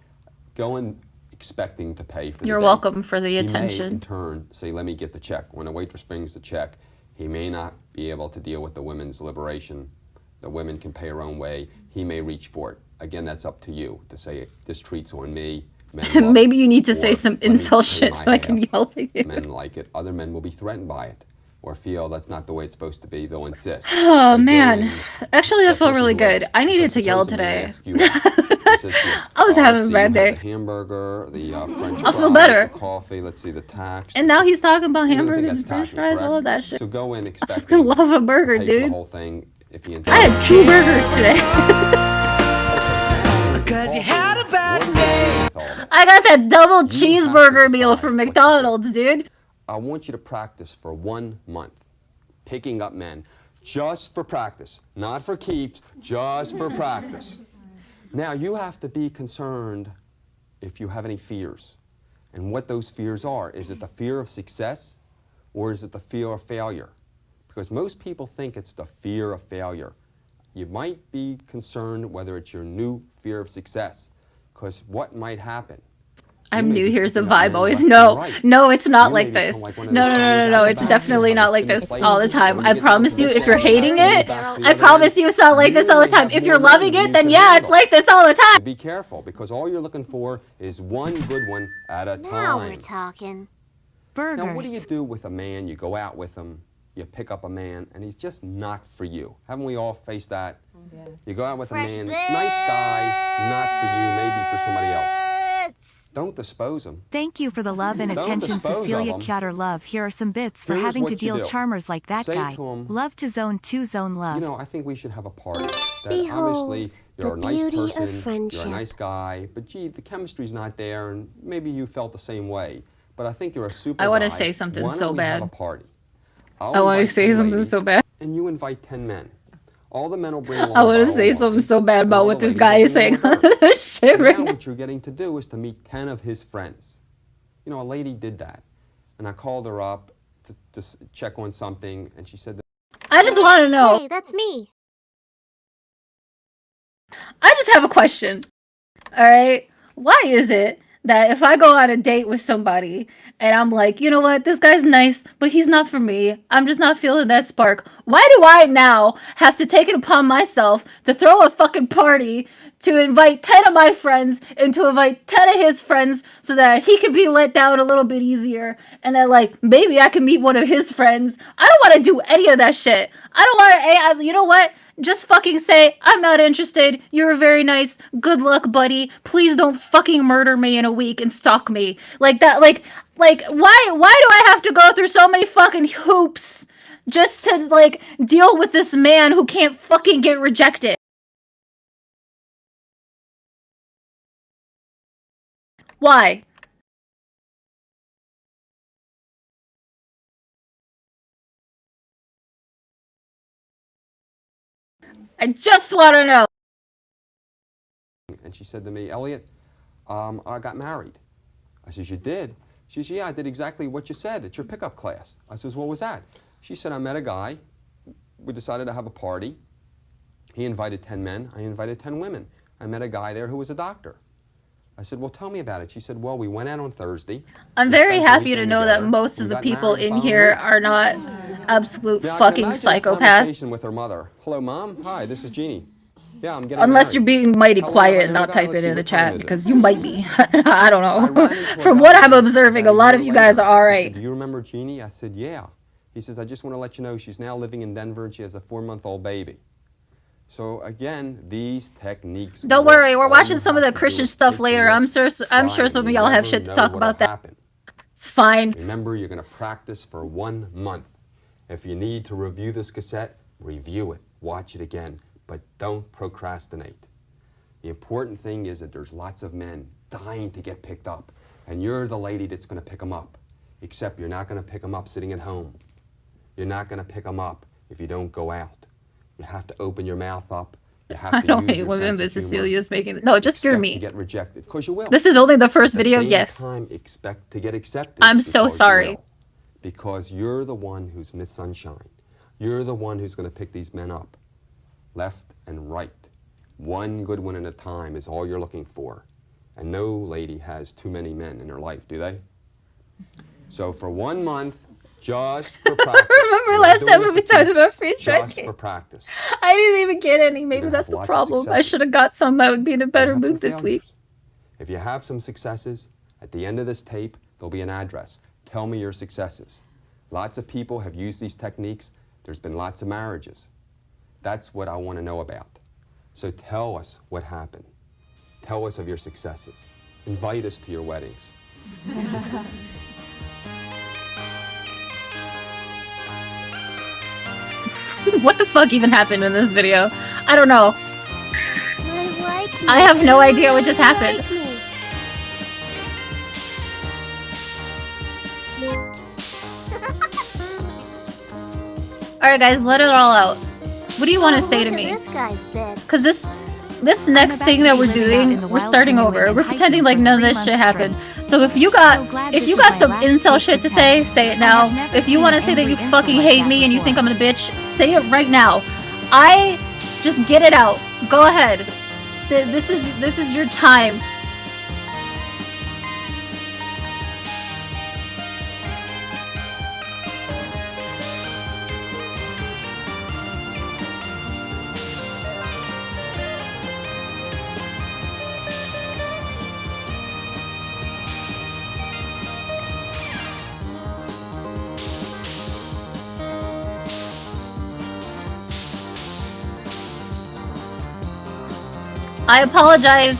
go in expecting to pay for the You're date. welcome for the He attention. may, in turn, say, let me get the check. When a waitress brings the check, he may not be able to deal with the women's liberation. The women can pay her own way. He may reach for it. Again, that's up to you to say, this treat's on me. Men Maybe you need to say or some let me insult pay shit my so I can half. yell at you. Men like it. Other men will be threatened by it or feel that's not the way it's supposed to be. They'll insist. Oh, But man. going, Actually, I that felt person really who good. asks- I needed because to yell suppose a man today. asks you out. He says to you, I was "Oh, having let's a see, bad you day. had the hamburger, the French I'll fries, feel better. the coffee, let's see, the tax. And now he's talking about You're gonna think hamburgers and that's french tacky, fries, correct? all of that shit. So go in I expecting fucking love a burger, to pay for the dude. whole thing if he insists. I had 2 burgers today. Because you had a bad day. I got that double You have to cheeseburger meal decide from what to do. McDonald's, dude. I want you to practice for 1 month, picking up men, just for practice, not for keeps, just for practice. Now, you have to be concerned if you have any fears, and what those fears are. Is it the fear of success, or is it the fear of failure? Because most people think it's the fear of failure. You might be concerned whether it's your new fear of success, because what might happen? I'm You may new. be Here's the picking up vibe men always. left and No, right. no, it's not You may like become this. like No, one of no, those no, no, Chinese no. It's acrobats definitely who not have like spinning this plates, all the time. and when I you get down promise to you, this if you're one, hating and it, back the I other promise end, you it's not like this you all the may time. have If you're more men loving than it, you then can yeah, it's handle. like this all the time. Be careful, because all you're looking for is one good one at a time. Now we're talking. Burgers. Now, what do you do with a man? You go out with him, you pick up a man, and he's just not for you. Haven't we all faced that? Yes. You go out with Fresh a man, nice guy, not for you, maybe for somebody else. Bits. Don't dispose him. Thank you for the love and Don't attention, dispose Cecilia of 'em. Chatter Love. Here are some bits for Here's having to what you deal do. charmers like that Say guy. to 'em, Love to zone 2 zone love. You know, I think we should have a party. That Behold, obviously you're the a nice beauty of person, you're friendship. a nice guy, but gee, the chemistry's not there, and maybe you felt the same way. But I think you're a super I wanna guy. say something Why so don't we have bad. a party? I want to say something so bad. And you invite 10 men. All the men will bring along I want a to bottle say of something wine, so bad and about all what the this ladies guy will is saying bring on along a this shit And right now now. what you're getting to do is to meet 10 of his friends. You know, a lady did that. And I called her up to check on something, and she said that I just want to know. Hey, that's me. I just have a question. All right. Why is it that if I go on a date with somebody and I'm like, you know what, this guy's nice, but he's not for me. I'm just not feeling that spark. Why do I now have to take it upon myself to throw a fucking party to invite 10 of my friends and to invite 10 of his friends so that he can be let down a little bit easier and that like maybe I can meet one of his friends? I don't want to do any of that shit. I don't want to, you know what? Just fucking say, I'm not interested. You're very nice. Good luck, buddy. Please don't fucking murder me in a week and stalk me. Like that, like, why do I have to go through so many fucking hoops just to, like, deal with this man who can't fucking get rejected? Why? I just want to know. And she said to me, Elliot, I got married. I says, you did? She said, yeah, I did exactly what you said at your pickup class. I says, what was that? She said, I met a guy. We decided to have a party. He invited 10 men. I invited 10 women. I met a guy there who was a doctor. I said, well, tell me about it. She said, well, we went out on Thursday. I'm We very spent the happy to weekend know that together. most We of the got people married the in following here week. are not absolute Yeah, I can fucking imagine this psychopaths. conversation with her mother. Hello, Mom. Hi, this is Jeannie. Yeah, I'm getting Unless married. you're being mighty How long quiet have I and never not got? type Let's it see, in the what time chat is it? because you might be. I don't I know. ran into a From guy what I'm observing, a about lot year of you guys later. are He said, alright. do you remember Jeannie? I said, yeah. He says, I just want to let you know she's now living in Denver and she has a 4-month-old baby. So again, these techniques Don't work. worry, we're All watching you some of have the to do Christian is stuff take the later. risk, I'm try sure it, some of and y'all have never shit to know talk what'll about that. happen. It's fine. Remember, you're going to practice for 1 month. If you need to review this cassette, review it. Watch it again. But don't procrastinate. The important thing is that there's lots of men dying to get picked up. And you're the lady that's going to pick them up. Except you're not going to pick them up sitting at home. You're not going to pick them up if you don't go out. You have to open your mouth up. You have I to don't use hate your women, sense but of humor. Cecilia's making... No, just fear Expect me. to get rejected, because you will. This is only the first At video, the same yes. time, expect to get accepted. I'm so because you sorry. will. Because you're the one who's Miss Sunshine. You're the one who's going to pick these men up, left and right. One good one at a time is all you're looking for. And no lady has too many men in her life, do they? So for 1 month, just for practice. Remember last time when we talked about free Just striking? for practice. I didn't even get any. Maybe gonna that's have the lots of problem. I successes. should have got some. I would be in a better You'll have mood some this week. failures. If you have some successes, at the end of this tape, there'll be an address. Tell me your successes. Lots of people have used these techniques. There's been lots of marriages. That's what I want to know about. So tell us what happened. Tell us of your successes. Invite us to your weddings. What the fuck even happened in this video? I don't know. I have no idea what just happened. Alright guys, let it all out. What do you want to say to me? Because this next thing that we're doing, we're starting over. We're pretending like none of this shit happened. So if you got some incel shit to say it now. If you want to say that you fucking hate me and you think I'm a bitch, say it right now. Just get it out. Go ahead. This is your time. I apologize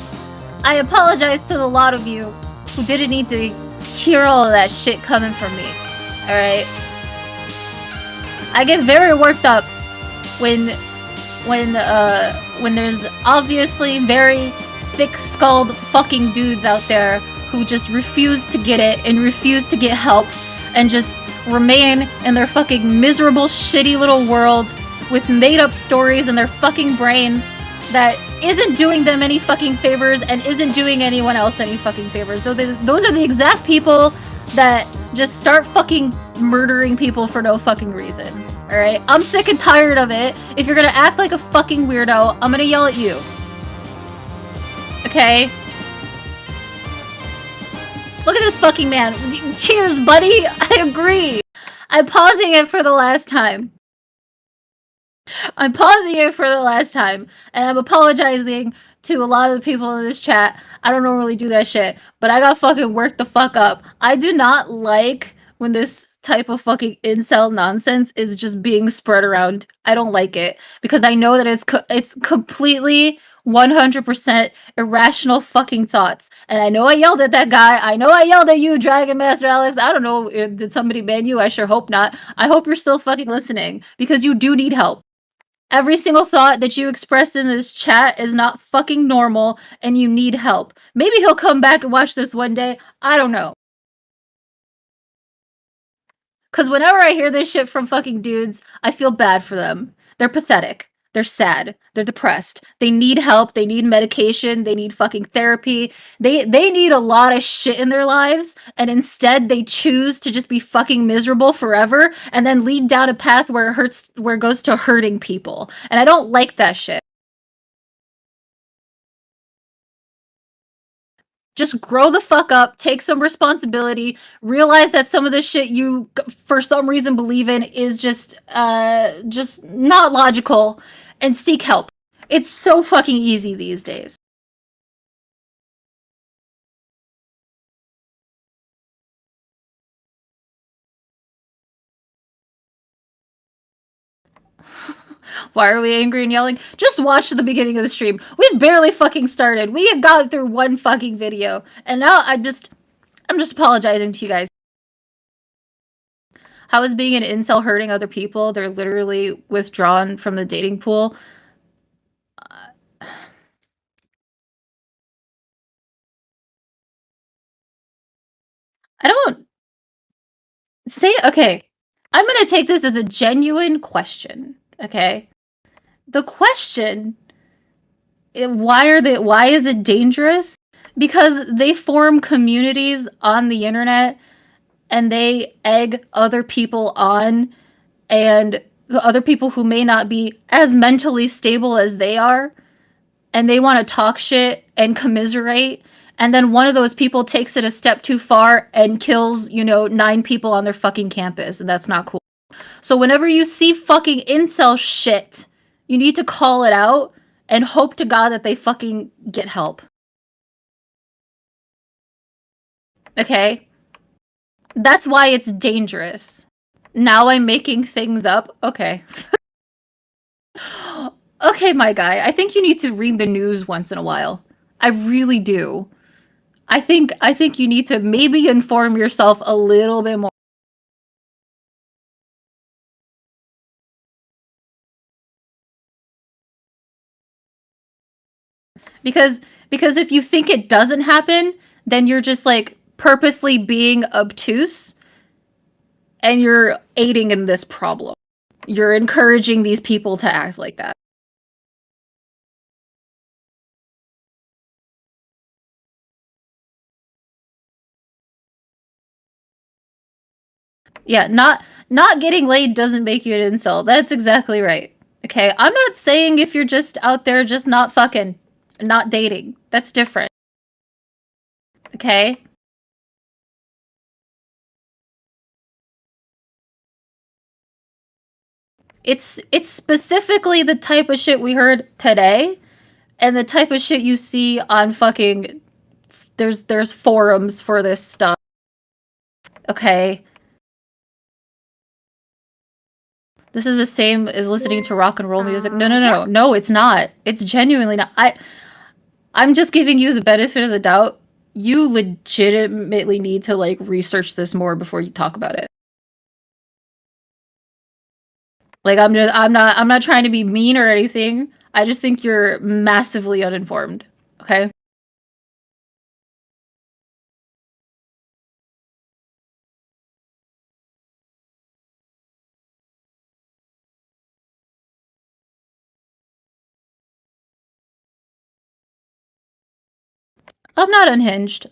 to the lot of you who didn't need to hear all of that shit coming from me. Alright? I get very worked up when there's obviously very thick-skulled fucking dudes out there who just refuse to get it and refuse to get help and just remain in their fucking miserable, shitty little world with made-up stories in their fucking brains that isn't doing them any fucking favors and isn't doing anyone else any fucking favors. So those are the exact people that just start fucking murdering people for no fucking reason. Alright? I'm sick and tired of it. If you're gonna act like a fucking weirdo, I'm gonna yell at you. Okay? Look at this fucking man. Cheers, buddy! I agree! I'm pausing it for the last time. I'm pausing it for the last time, and I'm apologizing to a lot of the people in this chat. I don't normally do that shit, but I got fucking worked the fuck up. I do not like when this type of fucking incel nonsense is just being spread around. I don't like it, because I know that it's completely 100% irrational fucking thoughts. And I know I yelled at that guy. I know I yelled at you, Dragon Master Alex. I don't know, did somebody ban you? I sure hope not. I hope you're still fucking listening, because you do need help. Every single thought that you express in this chat is not fucking normal, and you need help. Maybe he'll come back and watch this one day. I don't know. Because whenever I hear this shit from fucking dudes, I feel bad for them. They're pathetic. They're sad. They're depressed. They need help. They need medication. They need fucking therapy. They need a lot of shit in their lives, and instead they choose to just be fucking miserable forever and then lead down a path where it goes to hurting people. And I don't like that shit. Just grow the fuck up, take some responsibility, realize that some of the shit you, for some reason, believe in is just not logical, and seek help. It's so fucking easy these days. Why are we angry and yelling? Just watch the beginning of the stream. We've barely fucking started. We had gotten through one fucking video, and now I'm just apologizing to you guys. How is being an incel hurting other people? They're literally withdrawn from the dating pool. I don't say, okay, I'm gonna take this as a genuine question, okay? The question, why is it dangerous? Because they form communities on the internet and they egg other people on, and other people who may not be as mentally stable as they are, and they want to talk shit and commiserate, and then one of those people takes it a step too far and kills, 9 people on their fucking campus, and that's not cool. So whenever you see fucking incel shit, you need to call it out and hope to God that they fucking get help. Okay? That's why it's dangerous. Now I'm making things up? Okay. Okay, my guy, I think you need to read the news once in a while. I really do. I think you need to maybe inform yourself a little bit more. Because if you think it doesn't happen, then you're just like purposely being obtuse and you're aiding in this problem. You're encouraging these people to act like that. Yeah, not getting laid doesn't make you an incel. That's exactly right. Okay, I'm not saying if you're just out there just not fucking, not dating. That's different. Okay? It's specifically the type of shit we heard today and the type of shit you see on fucking there's forums for this stuff. Okay? This is the same as listening to rock and roll music. No, it's not. It's genuinely not. I'm just giving you the benefit of the doubt. You legitimately need to like research this more before you talk about it. Like I'm not trying to be mean or anything. I just think you're massively uninformed. Okay? I'm not unhinged.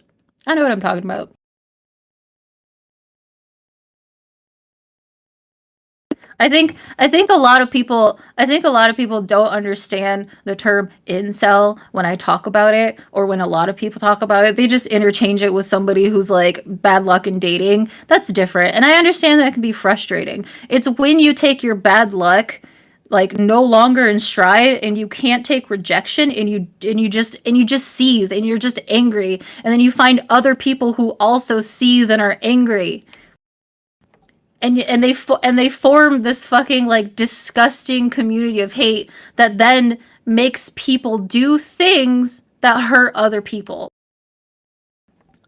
I know what I'm talking about. I think a lot of people don't understand the term incel when I talk about it, or when a lot of people talk about it. They just interchange it with somebody who's like bad luck in dating. That's different. And I understand that can be frustrating. It's when you take your bad luck like no longer in stride and you can't take rejection, and you just seethe and you're just angry, and then you find other people who also seethe and are angry. And they form this fucking like disgusting community of hate that then makes people do things that hurt other people.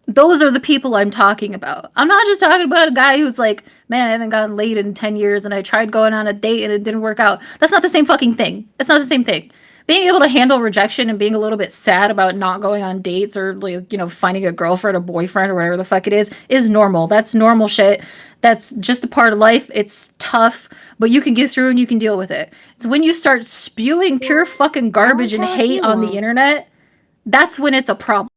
Those are the people I'm talking about. I'm not just talking about a guy who's like, man, I haven't gotten laid in 10 years and I tried going on a date and it didn't work out. That's not the same fucking thing. It's not the same thing. Being able to handle rejection and being a little bit sad about not going on dates, or like, finding a girlfriend or boyfriend or whatever the fuck it is normal. That's normal shit. That's just a part of life. It's tough, but you can get through and you can deal with it. It's when you start spewing pure fucking garbage and hate on the internet, that's when it's a problem.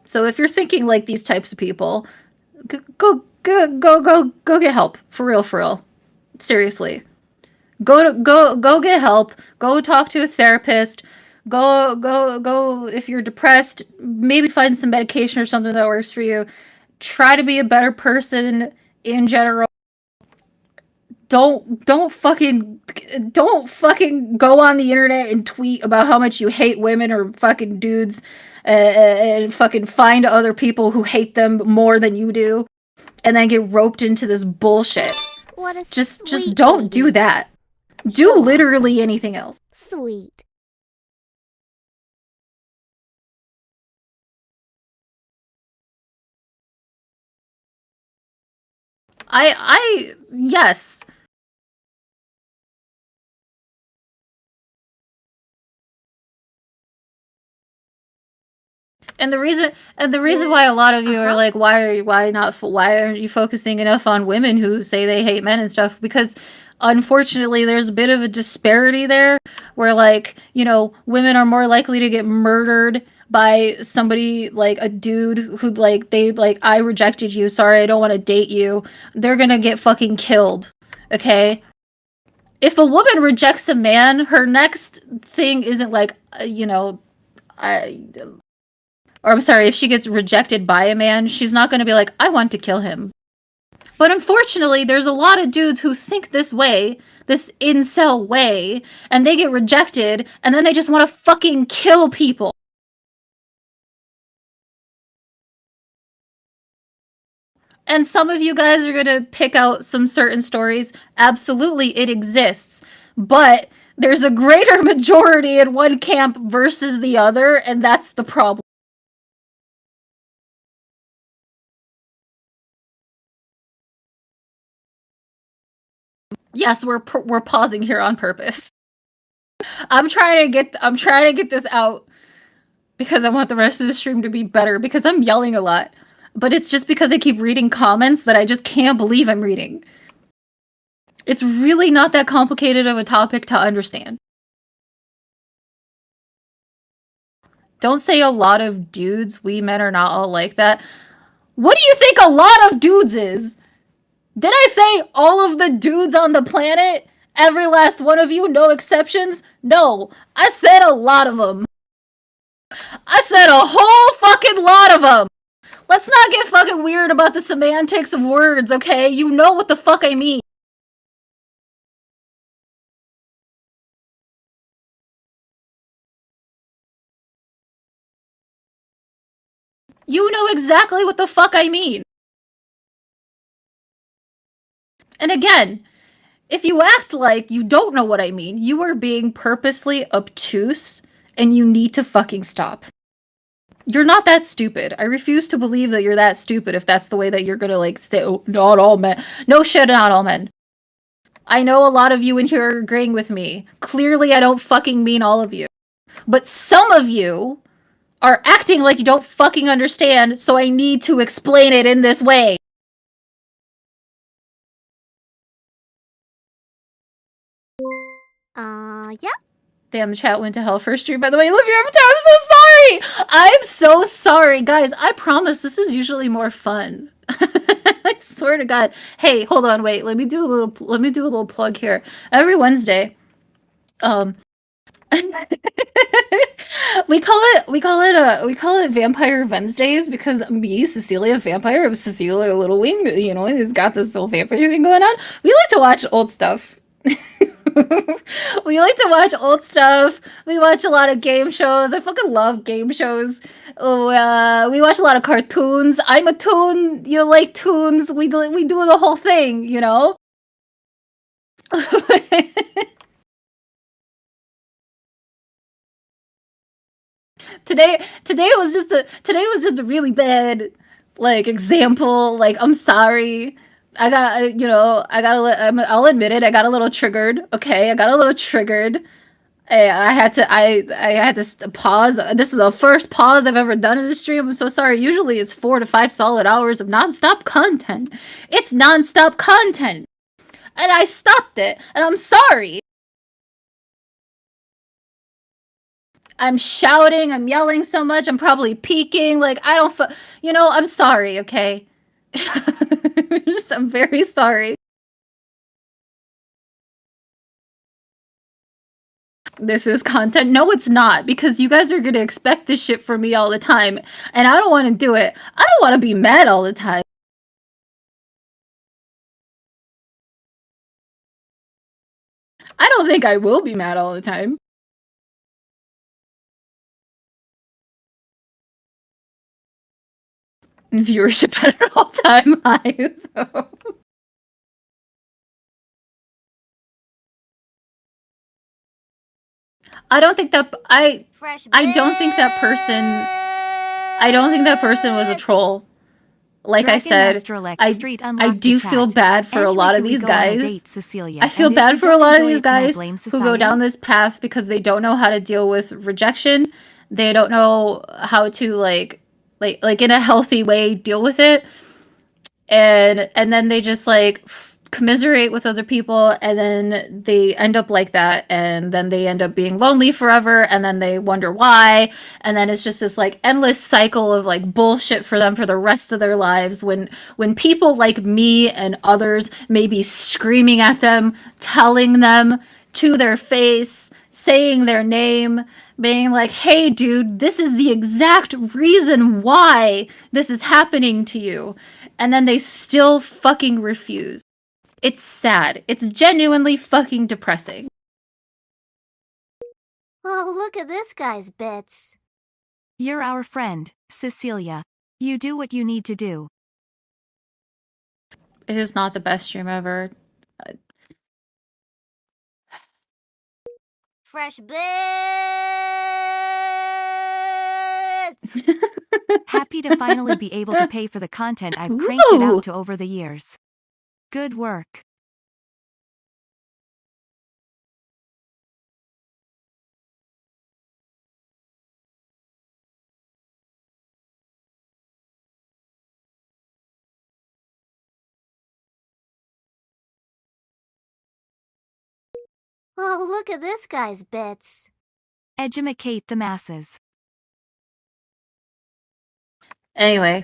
So if you're thinking like these types of people, go get help. For real. Seriously. Go get help. Go talk to a therapist. Go if you're depressed, maybe find some medication or something that works for you. Try to be a better person in general. Don't fucking go on the internet and tweet about how much you hate women or fucking dudes, and fucking find other people who hate them more than you do, and then get roped into this bullshit. Just don't do that. Do literally anything else. Sweet. Yes. And the reason why a lot of you are like, why aren't you focusing enough on women who say they hate men and stuff? Because unfortunately, there's a bit of a disparity there where, like, you know, women are more likely to get murdered by somebody like a dude who like I rejected you, sorry, I don't want to date you. They're gonna get fucking killed. Okay? If a woman rejects a man, her next thing isn't like, you know, or I'm sorry, if she gets rejected by a man, she's not going to be like, I want to kill him. But unfortunately, there's a lot of dudes who think this way, this incel way, and they get rejected, and then they just want to fucking kill people. And some of you guys are going to pick out some certain stories. Absolutely, it exists. But there's a greater majority in one camp versus the other, and that's the problem. Yes, we're pausing here on purpose. I'm trying to get this out because I want the rest of the stream to be better because I'm yelling a lot. But it's just because I keep reading comments that I just can't believe I'm reading. It's really not that complicated of a topic to understand. Don't say a lot of dudes, we men are not all like that. What do you think a lot of dudes is? Did I say all of the dudes on the planet? Every last one of you, no exceptions? No, I said a lot of them. I said a whole fucking lot of them. Let's not get fucking weird about the semantics of words, okay? You know what the fuck I mean. You know exactly what the fuck I mean. And again, if you act like you don't know what I mean, you are being purposely obtuse, and you need to fucking stop. You're not that stupid. I refuse to believe that you're that stupid if that's the way that you're gonna, like, say, oh, not all men. No shit, not all men. I know a lot of you in here are agreeing with me. Clearly, I don't fucking mean all of you. But some of you are acting like you don't fucking understand, so I need to explain it in this way. Yeah. Damn, the chat went to hell for a stream. By the way, love your avatar. I'm so sorry. I'm so sorry, guys. I promise this is usually more fun. I swear to God. Hey, hold on, wait. Let me do a little plug here. Every Wednesday, we call it Vampire Wednesdays because me, Cecilia, vampire of Cecilia Littlewing, you know, has got this whole vampire thing going on. We like to watch old stuff. We like to watch old stuff. We watch a lot of game shows. I fucking love game shows. We watch a lot of cartoons. I'm a toon. You like toons. We do the whole thing, you know? Today was just a really bad, like, example. Like, I'm sorry. I'll admit it. I got a little triggered. Okay, I got a little triggered. I had to pause. This is the first pause I've ever done in the stream. I'm so sorry. Usually it's 4 to 5 solid hours of nonstop content. It's nonstop content. And I stopped it. And I'm sorry. I'm shouting. I'm yelling so much. I'm probably peeking. Like, I'm sorry, okay? I'm very sorry. This is content. No, it's not, because you guys are gonna expect this shit from me all the time, and I don't want to do it. I don't want to be mad all the time. I don't think I will be mad all the time. Viewership at an all-time high, though. I don't think that person was a troll. Like I said, I do feel bad for a lot of these guys. I feel bad for a lot of these guys who go down this path because they don't know how to deal with rejection. They don't know how to like in a healthy way deal with it. And then they just like commiserate with other people, and then they end up like that, and then they end up being lonely forever, and then they wonder why, and then it's just this like endless cycle of like bullshit for them for the rest of their lives, when people like me and others may be screaming at them, telling them to their face, saying their name, being like, hey dude, this is the exact reason why this is happening to you, and then they still fucking refuse. It's sad. It's genuinely fucking depressing. Oh, look at this guy's bits. You're our friend, Cecilia. You do what you need to do. It is not the best stream ever. Fresh bits! Happy to finally be able to pay for the content I've cranked it out to over the years. Good work. Oh, look at this guy's bits. Educate the masses. Anyway.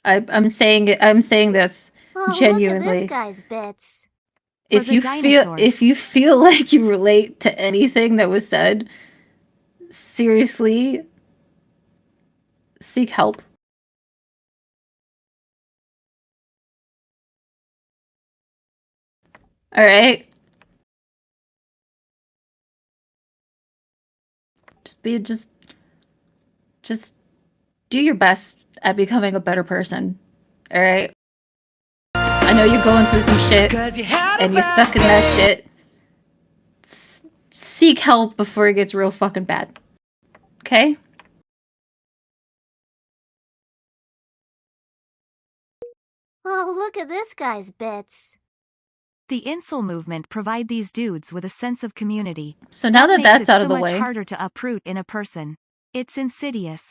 I'm saying this genuinely. Look at this guy's bits. If you feel like you relate to anything that was said, seriously, seek help. All right. Just do your best at becoming a better person. All right. I know you're going through some shit and you're stuck in that shit. Seek help before it gets real fucking bad. Okay? Oh, look at this guy's bits. The incel movement provide these dudes with a sense of community. So now that that's out of the way, it's so much harder to uproot in a person. It's insidious.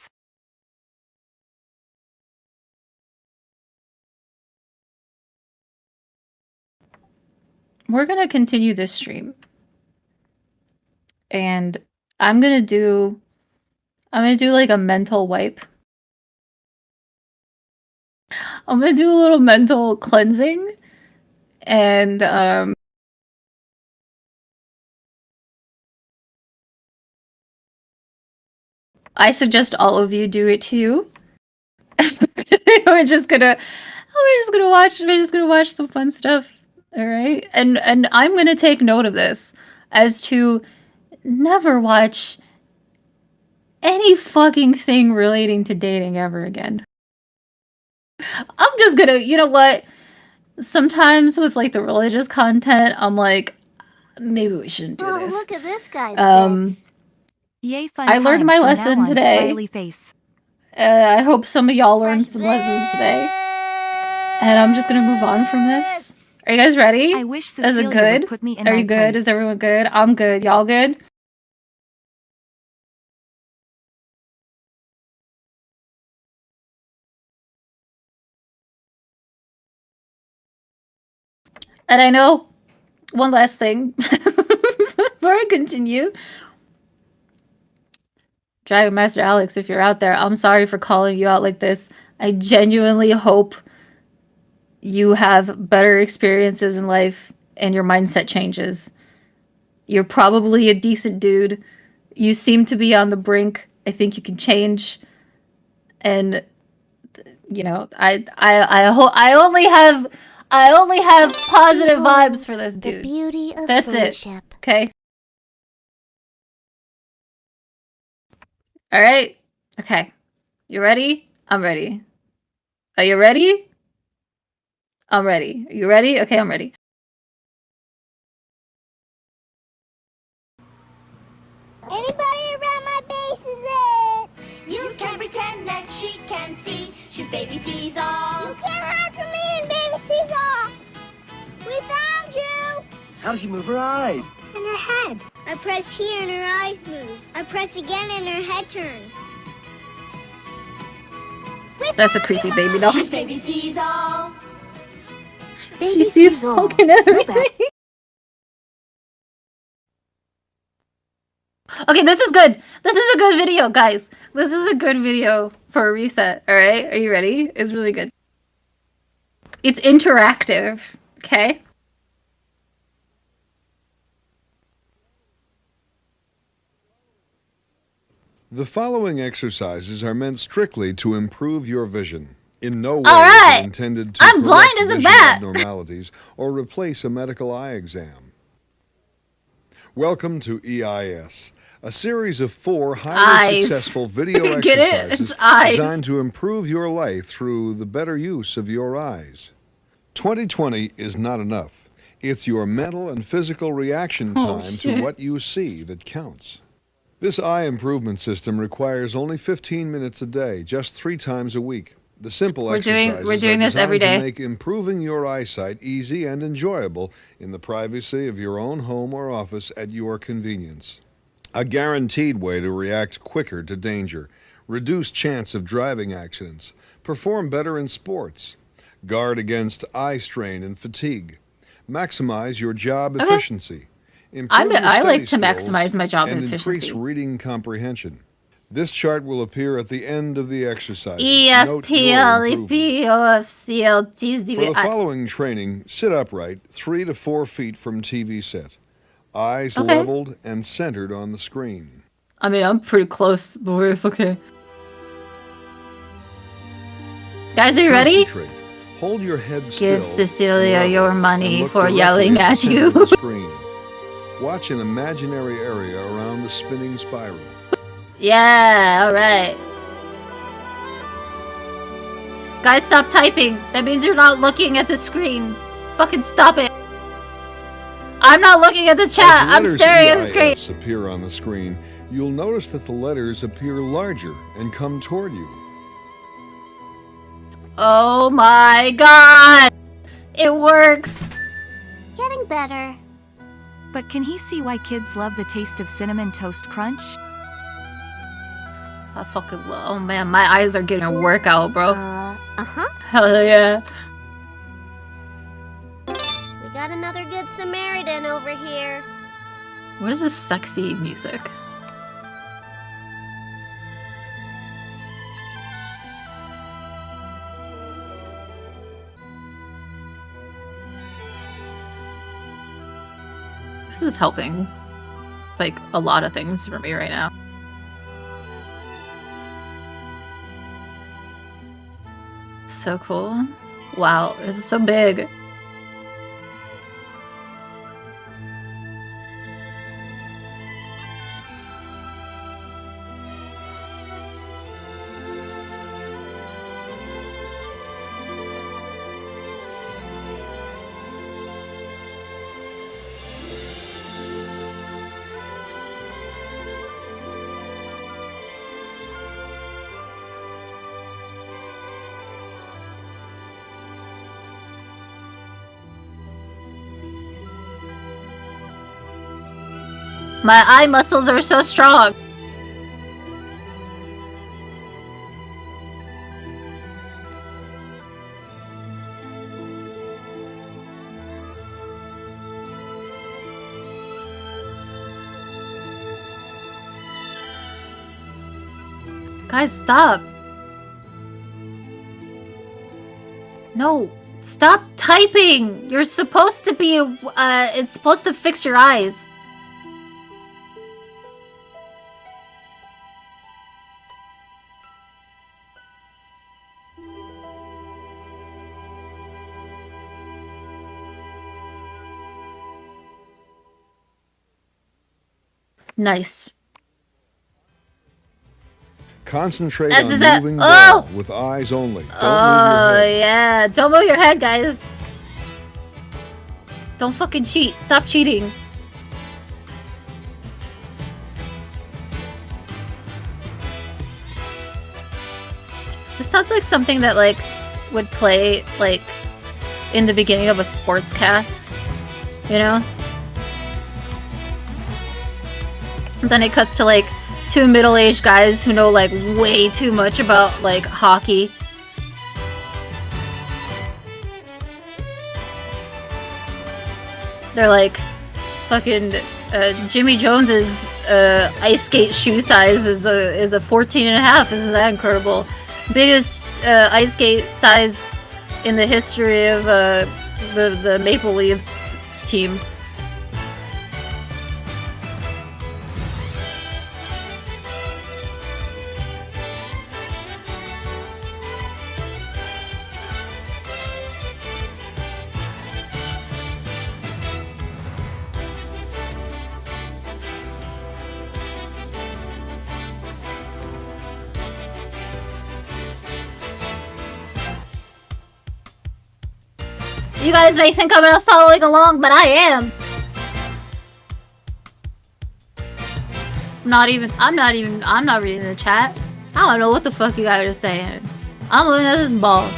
we're gonna continue this stream, and I'm gonna do like a mental wipe. I'm gonna do a little mental cleansing, and I suggest all of you do it too. We're just gonna watch some fun stuff. All right, and I'm gonna take note of this as to never watch any fucking thing relating to dating ever again. I'm just gonna, you know what? Sometimes with like the religious content, I'm like, maybe we shouldn't do this. Look at this guy's bits. Yay, fun I learned my times from lesson now on, today. smiley face. I hope some of y'all learned some lessons today. And I'm just gonna move on from this. Are you guys ready? I wish Is Cecilia it good? would put me in Are my you good? place. Is everyone good? I'm good. Y'all good? And I know one last thing before I continue. Dragon Master Alex, if you're out there, I'm sorry for calling you out like this. I genuinely hope you have better experiences in life and your mindset changes. You're probably a decent dude. You seem to be on the brink. I think you can change. And you know, I only have positive vibes for this dude. The beauty of That's friendship. it. Okay. All right. Okay. You ready? I'm ready. Are you ready? I'm ready. Are you ready? Okay, I'm ready. Anybody around my base is it? You can pretend that she can see. She's baby sees all. You can't hide from me and baby sees all. We found you. How does she move her eyes? In her head. I press here and her eyes move. I press again and her head turns. That's a creepy baby doll. This baby sees all. She sees fucking everything. Okay, this is good. This is a good video, guys. This is a good video for a reset. All right, are you ready? It's really good. It's interactive. Okay. The following exercises are meant strictly to improve your vision. In no way right. is it intended to I'm blind correct as a vision bat. abnormalities or replace a medical eye exam. Welcome to EIS, a series of 4 highly Eyes. successful video Get it? exercises It's eyes. designed to improve your life through the better use of your eyes. 20/20 is not enough. It's your mental and physical reaction Oh, time shit. to what you see that counts. This eye improvement system requires only 15 minutes a day, just 3 times a week. The simple We're doing exercises are this every designed day. to make improving your eyesight easy and enjoyable in the privacy of your own home or office at your convenience. A guaranteed way to react quicker to danger, reduce chance of driving accidents, perform better in sports, guard against eye strain and fatigue, maximize your job Okay. efficiency, improve your I like to study maximize skills, my job and efficiency. increase reading comprehension. This chart will appear at the end of the exercise. E F P L E P O F C L T Z For V the I. following training, sit upright 3 to 4 feet from TV set. Eyes Okay. leveled and centered on the screen. I mean, I'm pretty close, but it's okay. Guys, are you ready? Concentrate. Hold your head still. Give Cecilia and your level, money and look for directly yelling the at center you. of the screen. Watch an imaginary area around the spinning spiral. Yeah, alright. Guys, stop typing. That means you're not looking at the screen. Fucking stop it. I'm not looking at the chat. As I'm letters staring at the screen. EIS appear on the screen, you'll notice that the letters appear larger and come toward you. Oh my god. It works. Getting better. But can he see why kids love the taste of Cinnamon Toast Crunch? I fucking love. Oh man, my eyes are getting a workout, bro. Uh-huh. Hell yeah. We got another good Samaritan over here. What is this sexy music? This is helping, like, a lot of things for me right now. So cool. Wow, this is so big. My eye muscles are so strong. Guys, stop. No, stop typing. You're supposed to be, it's supposed to fix your eyes. Nice. Concentrate That's on just a- moving oh! ball with eyes only. Don't move Oh, your head. yeah. Don't move your head, guys. Don't fucking cheat. Stop cheating. This sounds like something that, like, would play, like, in the beginning of a sports cast. You know? Then it cuts to like two middle-aged guys who know like way too much about like hockey. They're like, fucking Jimmy Jones's ice skate shoe size is a 14.5. Isn't that incredible? Biggest ice skate size in the history of the Maple Leafs team. You guys may think I'm not following along, but I am. I'm not reading the chat. I don't know what the fuck you guys are saying. I'm looking at this ball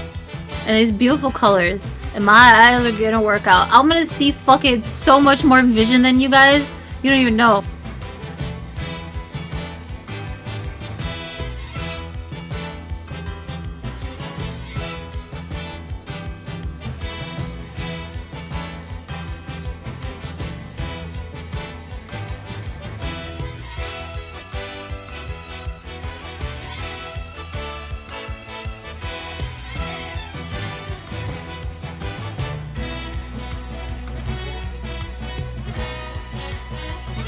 and these beautiful colors, and my eyes are gonna work out. I'm gonna see fucking so much more vision than you guys. You don't even know.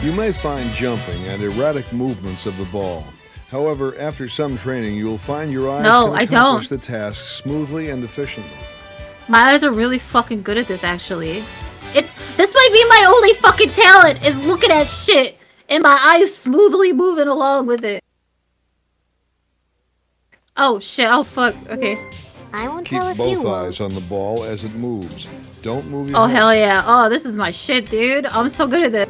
You may find jumping and erratic movements of the ball. However, after some training, you will find your eyes can accomplish the task smoothly and efficiently. My eyes are really fucking good at this, actually. This might be my only fucking talent, is looking at shit and my eyes smoothly moving along with it. Oh shit, oh fuck, okay. I won't Keep tell if you both will. eyes on the ball as it moves. Don't move your Oh head. hell yeah. Oh, this is my shit, dude. I'm so good at this.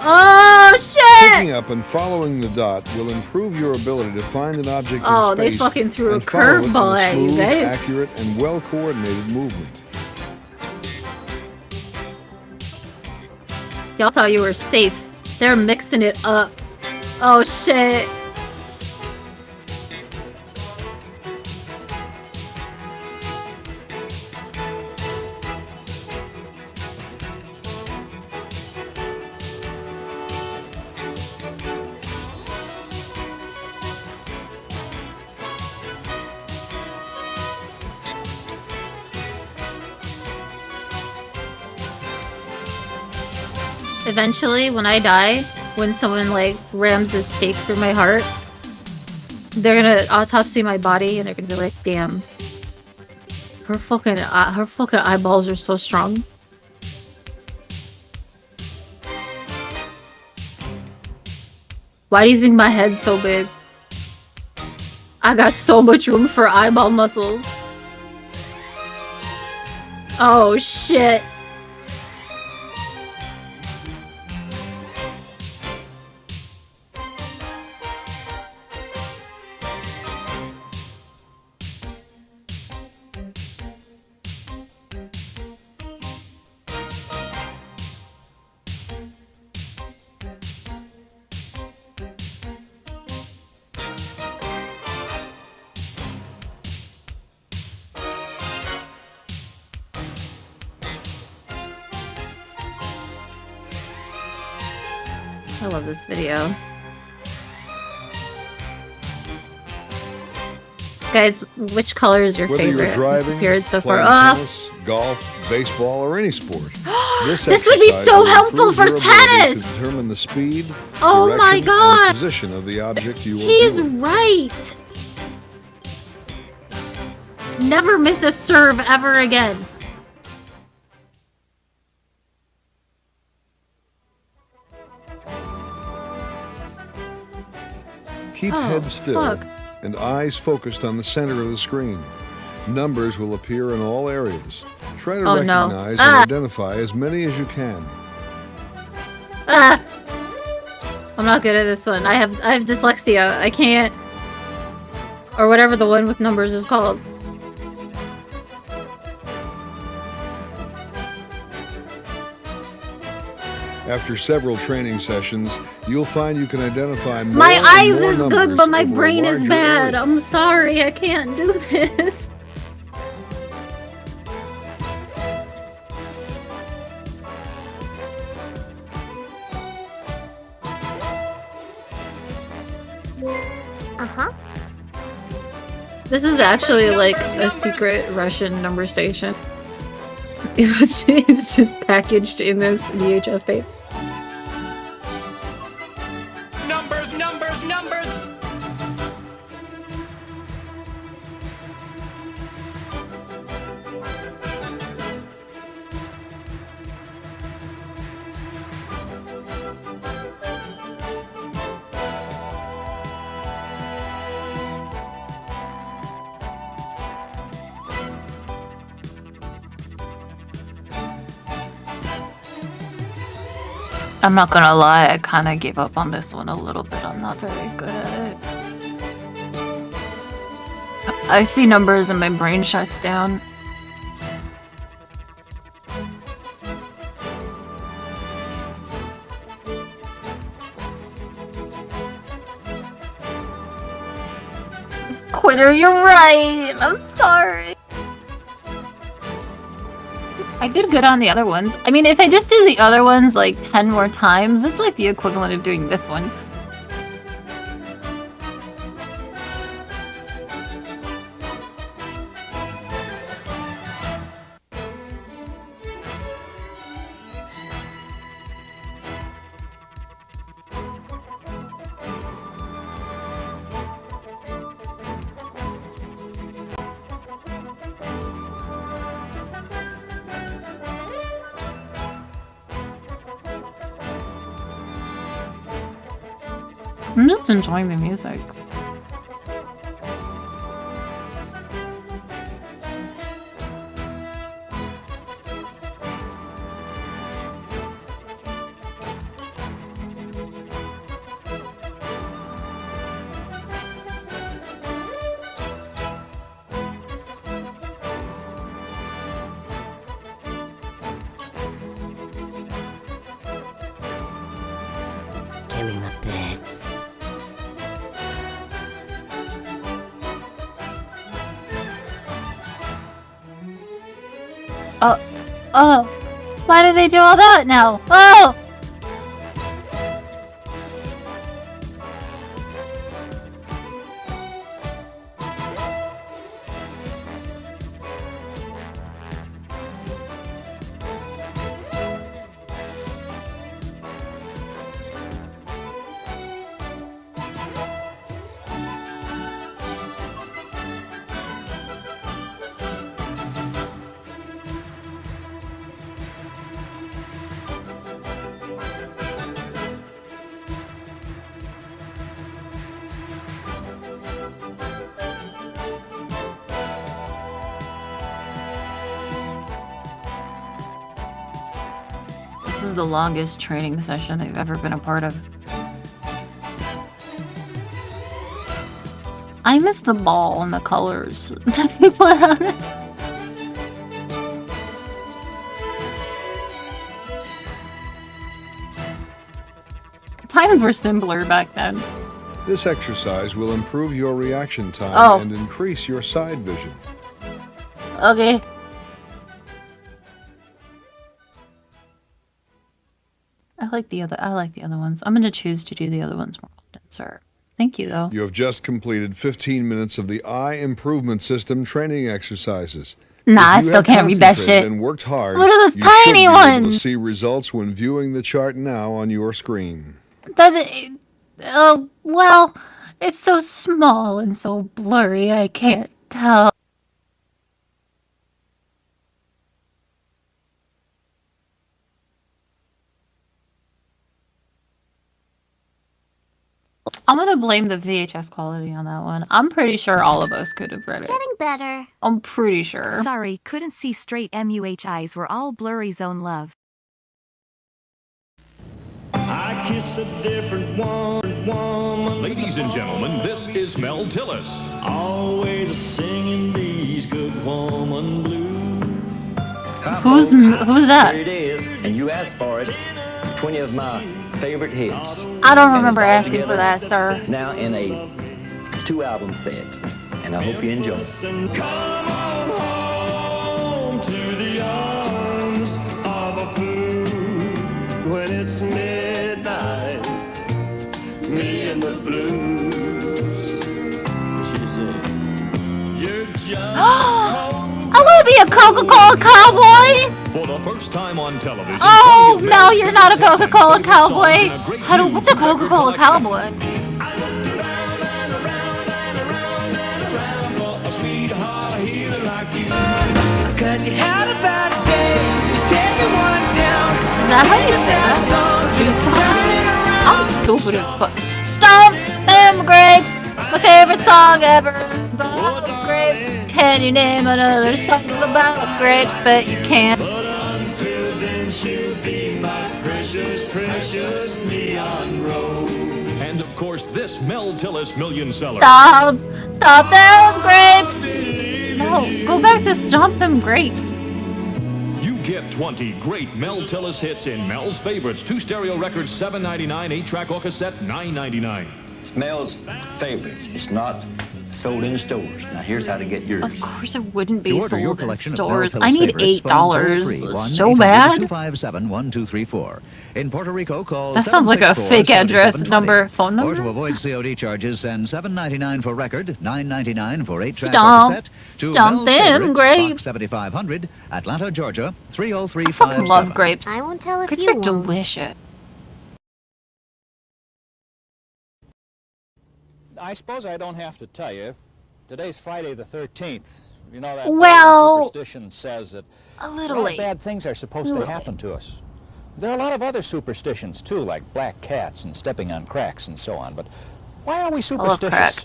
Oh shit! Picking up and following the dot will improve your ability to find an object in space. Oh, they fucking threw a and follow it in curveball at you smooth, guys. accurate, and well-coordinated movement. Y'all thought you were safe. They're mixing it up. Oh shit. Eventually, when I die, when someone like rams a stake through my heart, they're gonna autopsy my body and they're gonna be like, damn. Her fucking eyeballs are so strong. Why do you think my head's so big? I got so much room for eyeball muscles. Oh shit. I love this video. Guys, which color is your Whether favorite? you're driving, It's appeared so far. playing tennis, golf, baseball, or any sport. This would be exercise so will helpful improve for your ability tennis! To determine the speed, Oh my direction, god! and position of the object you will He is do. right! Never miss a serve ever again. Keep Oh, head still fuck. and eyes focused on the center of the screen. Numbers will appear in all areas. Try to Oh, no. recognize Ah. and identify as many as you can. Ah! I'm not good at this one. I have dyslexia. I can't. Or whatever the one with numbers is called. After several training sessions, you'll find you can identify more My and eyes more is numbers good, but my over a brain is larger bad. area. I'm sorry, I can't do this. Uh-huh. This is actually like a secret Russian number station. It's just packaged in this VHS tape. Numbers, numbers, numbers. I'm not gonna lie, I kind of gave up on this one a little bit. I'm not very good at it. I see numbers and my brain shuts down. Quitter, you're right. I'm sorry. I did good on the other ones. I mean, if I just do the other ones like 10 more times, it's like the equivalent of doing this one. I'm just enjoying the music. Give me my bits. Oh, why did they do all that now? Oh! This is the longest training session I've ever been a part of. I miss the ball and the colors that they put on it. Times were simpler back then. This exercise will improve your reaction time Oh. and increase your side vision. Okay. I like the other ones. I'm gonna choose to do the other ones more often, sir. Thank you, though. You have just completed 15 minutes of the Eye Improvement System training exercises. Nah, If I you still have can't read that concentrated shit. And worked hard. What are those you tiny should be able to ones? see results when viewing the chart now on your screen. Does it? Oh, well, it's so small and so blurry, I can't tell. I'm gonna blame the VHS quality on that one. I'm pretty sure all of us could have read it. Getting better. I'm pretty sure. Sorry, couldn't see straight. MUH eyes were all blurry. Zone love. I kiss a different woman. Ladies and gentlemen, this is Mel Tillis. Always singing these good woman blues. Who's that? Here it is, and you asked for it. 20 of my favorite hits. I don't remember asking for that, sir. Now in a 2-album set, and I hope you enjoy it. Come on home to the arms of a fool when it's midnight. Me and the blues. She said, "You're just." I want to be a Coca-Cola cowboy. For the first time on television. Oh, Mel, you're not a Coca-Cola cowboy. What's a Coca-Cola cowboy? Cause you had a bad day, you take one down. Is that how you say that? I'm stupid as fuck. Stomp them grapes, my favorite song ever. About grapes. Can you name another song about grapes? Bet you can't. But until then, she'll be my precious, precious neon rose. And of course, this Mel Tillis million seller. Stop them grapes. No, go back to Stomp Them Grapes. You get 20 great Mel Tillis hits in Mel's Favorites. 2 stereo records, $7.99. 8-track or cassette, $9.99. It's Mel's Favorites. It's not sold in stores. Now here's how to get yours. Of course it wouldn't be To order your sold in collection of stores. Mel I Tillis need favorites, phone $8. toll-free, So bad. 1-800-257-1234. In Puerto Rico, call That sounds like a fake address number, phone Or to number. avoid COD charges, send $7.99 for record, $9.99 for 8-track or Stomp. cassette to Stomp Mel's them Favorites, grapes. Box 7500, Atlanta, Georgia, I 30357. fucking love grapes. I won't tell if Grapes you are won't. delicious. I suppose I don't have to tell you. Today's Friday the 13th. You know that Well, superstition says that a a little lot late. of bad things are supposed to happen to us. There are a lot of other superstitions too, like black cats and stepping on cracks and so on. But why are we superstitious?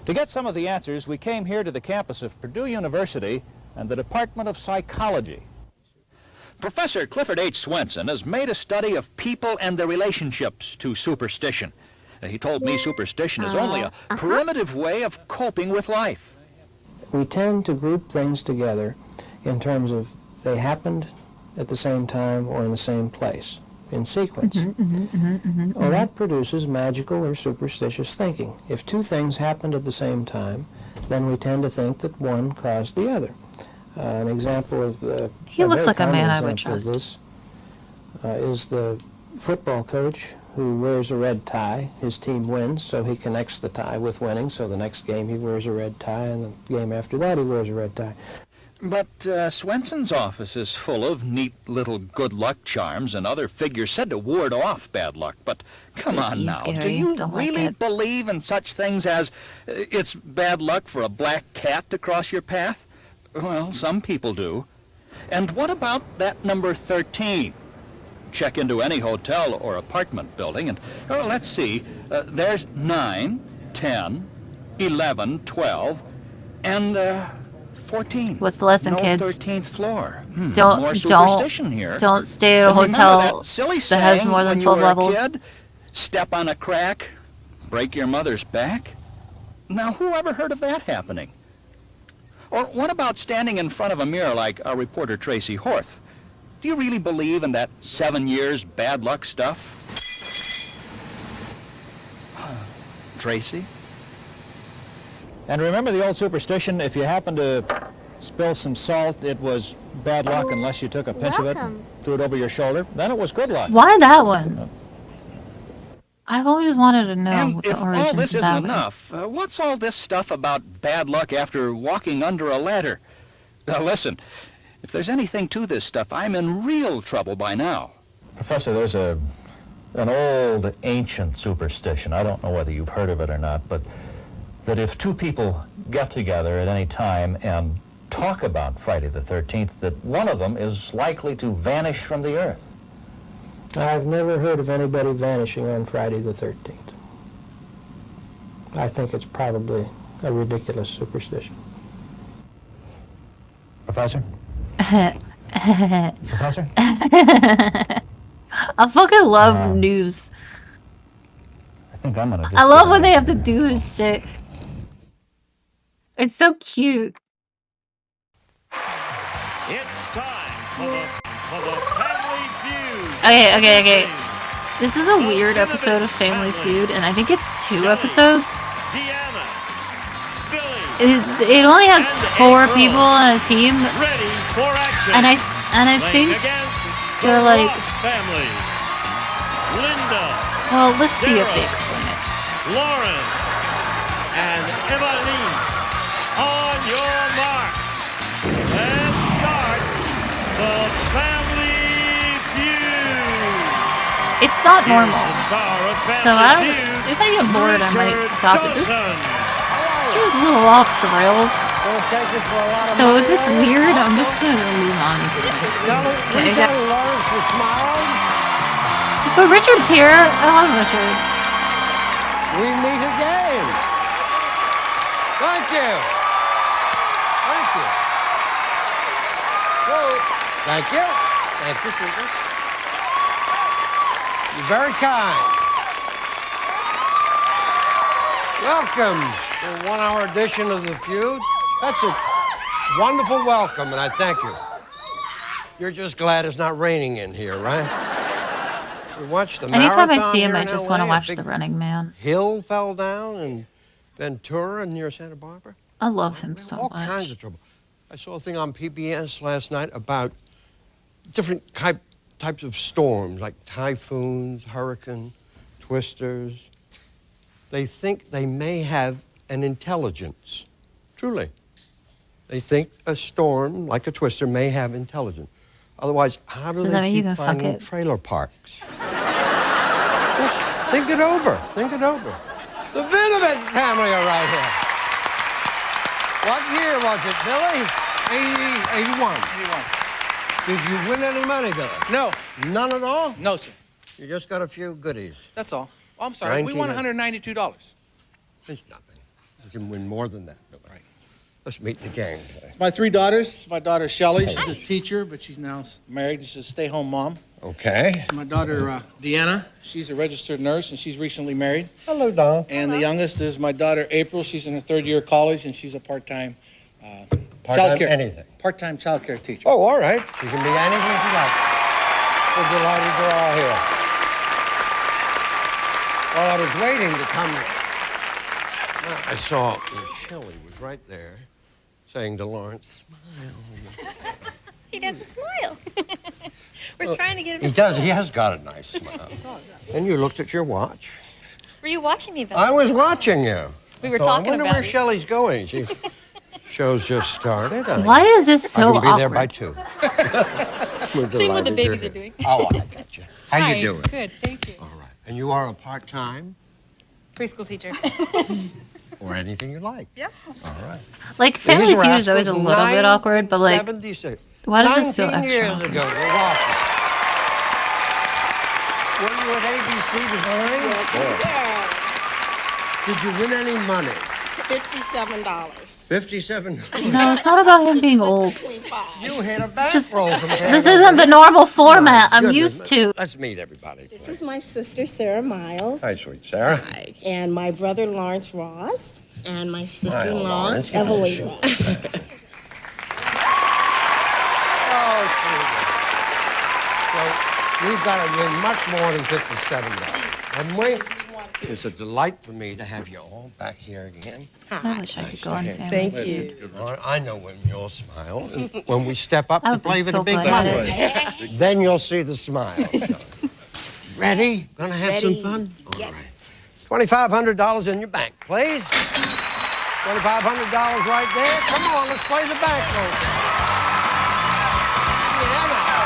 To get some of the answers, we came here to the campus of Purdue University and the Department of Psychology. Professor Clifford H. Swenson has made a study of people and their relationships to superstition. He told me superstition is only a primitive way of coping with life. We tend to group things together in terms of they happened at the same time or in the same place, in sequence. Well, that produces magical or superstitious thinking. If two things happened at the same time, then we tend to think that one caused the other. An example of the He looks very like a common man I would example of trust. this is the football coach who wears a red tie. His team wins, so he connects the tie with winning. So the next game he wears a red tie, and the game after that he wears a red tie. But Swenson's office is full of neat little good luck charms and other figures said to ward off bad luck. But come on now, do you really believe in such things as it's bad luck for a black cat to cross your path? Well, some people do. And what about that number 13? Check into any hotel or apartment building and, let's see, there's 9, 10, 11, 12, and 14. What's the lesson, no kids? 13th floor. Don't More superstition here. stay at a And remember hotel that silly that has saying more than when 12 you were levels. A kid? Step on a crack, break your mother's back. Now, who ever heard of that happening? Or what about standing in front of a mirror like our reporter Tracy Horth? Do you really believe in that 7 years bad luck stuff? Tracy? And remember the old superstition, if you happen to spill some salt, it was bad luck unless you took a pinch of it and threw it over your shoulder. Then it was good luck. Why that one? I've always wanted to know And what the if all origins this of isn't that one. enough, what's all this stuff about bad luck after walking under a ladder? Now listen, if there's anything to this stuff, I'm in real trouble by now. Professor, there's an old ancient superstition, I don't know whether you've heard of it or not, but that if two people get together at any time and talk about Friday the 13th, that one of them is likely to vanish from the earth. I've never heard of anybody vanishing on Friday the 13th. I think it's probably a ridiculous superstition. Professor? Professor? I fucking love news. I think I'm gonna I love when they have to do this shit. It's so cute. It's time for the Family Feud. Okay. This is a weird episode of Family Feud, and I think it's 2 episodes. It only has 4 people on a team, and I think they're like. Well, let's see if they explain it. Lauren and Emmeline, on your marks. Let's start the Family Feud. It's not normal, so if I get bored, I might stop it. This show's a little off the rails, so if it's weird, I'm just gonna move on. Okay, but Richard's here. I love Richard. We meet again. Thank you. Thank you. Whoa. Thank you. Thank you, Susan. You're very kind. Welcome to a 1-hour edition of The Feud. That's a wonderful welcome, and I thank you. You're just glad it's not raining in here, right? We watched the Anytime I marathon see him, here I in just LA. want to watch A big The Running Man. hill fell down in Ventura near Santa Barbara. I love him so All much. kinds of trouble. I saw a thing on PBS last night about different types of storms, like typhoons, hurricanes, twisters. They think they may have an intelligence. Truly. They think a storm, like a twister, may have intelligence. Otherwise, how do Does that they mean you keep can fuck finding it? trailer parks? Just think it over. Think it over. The Vinovit family are right here. What year was it, Billy? 81. Did you win any money, Billy? No. None at all? No, sir. You just got a few goodies. That's all. Oh, I'm sorry. We won $192. It's nothing. You can win more than that, Billy. Right. Let's meet the gang. It's my 3 daughters. It's my daughter, Shelley. She's a teacher, but she's now married. She's a stay-home mom. Okay. It's my daughter, Deanna. She's a registered nurse, and she's recently married. Hello, Don. And the youngest is my daughter, April. She's in her 3rd year of college, and she's a part-time Part-time childcare anything? Part-time childcare teacher. Oh, all right. She can be anything she likes. We're delighted you're all here. While I was waiting to come, I saw Shelley was right there saying to Lawrence, smile. He doesn't smile. We're trying to get him to He smile. does. He has got a nice smile. And you looked at your watch. Were you watching me, Bill? I was watching you. We were I thought, talking I wonder about where you. Shelley's going. Show's just started. Why is this so I can be there by awkward? 2. Seeing what the babies are doing. Oh, I got you. How Hi, you doing? Good, thank you. All right. And you are a part-time Preschool teacher. or anything you like? Yep. All right. Like, Family Feud is always a little bit awkward, but like, 76. why does this feel 19 extra years awkward? ago, we're walking. Were you at ABC Design? Did you win any money? $57. $57. No, it's not about him being old. You hit a It's just- bankroll from This isn't the normal format I'm used to. Let's meet everybody. This is my sister, Sarah Miles. Hi, sweet Sarah. Hi. And my brother, Lawrence Ross. And my sister-in-law, Lawrence. Evelyn Ross. Oh, sweet. So we've got to win much more than $57, haven't we? It's a delight for me to have you all back here again. I wish I could go on Nice to Family have Feud. All right, I know when you'll smile. And when we step up I to would be play with so the big good at money, then you'll see the smile. Ready? Gonna have some fun? Yes. $2,500 in your bank, please. $2,500 right there. Come on, let's play the bank roll. Yeah, now.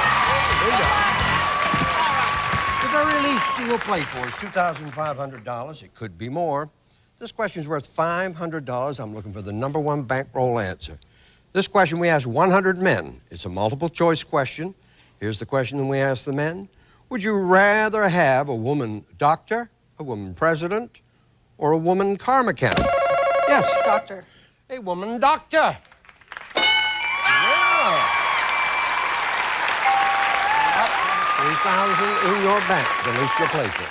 Here we go. The very least you will play for is $2,500. It could be more. This question's worth $500. I'm looking for the #1 bankroll answer. This question we ask 100 men. It's a multiple choice question. Here's the question that we ask the men. Would you rather have a woman doctor, a woman president, or a woman car mechanic? Yes. Doctor. A woman doctor. Yeah. 3,000 in your bank, the least you'll play for.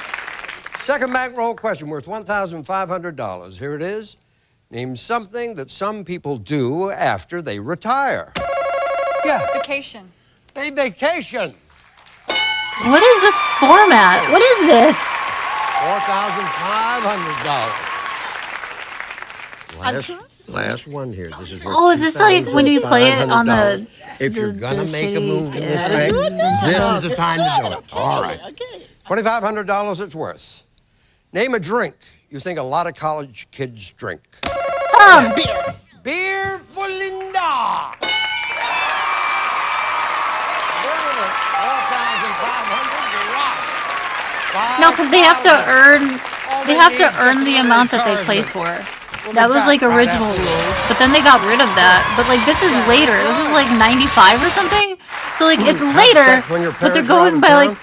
Second bankroll question worth $1,500. Here it is. Name something that some people do after they retire. Yeah. Vacation. A vacation. What is this format? What is this? $4,500. Last one here. This is worth Oh, is this like when you play it on the? If you're gonna make a move in this Nintendo? bank, this is the time to do it. All right. $2,500 it's worth. Name a drink you think a lot of college kids drink. Beer. Beer for Linda. No, because they have to earn. They have to earn the amount that they play for. That was like original rules, but then they got rid of that. But like this is later. This is like 95 or something. So like it's later, but they're going by like.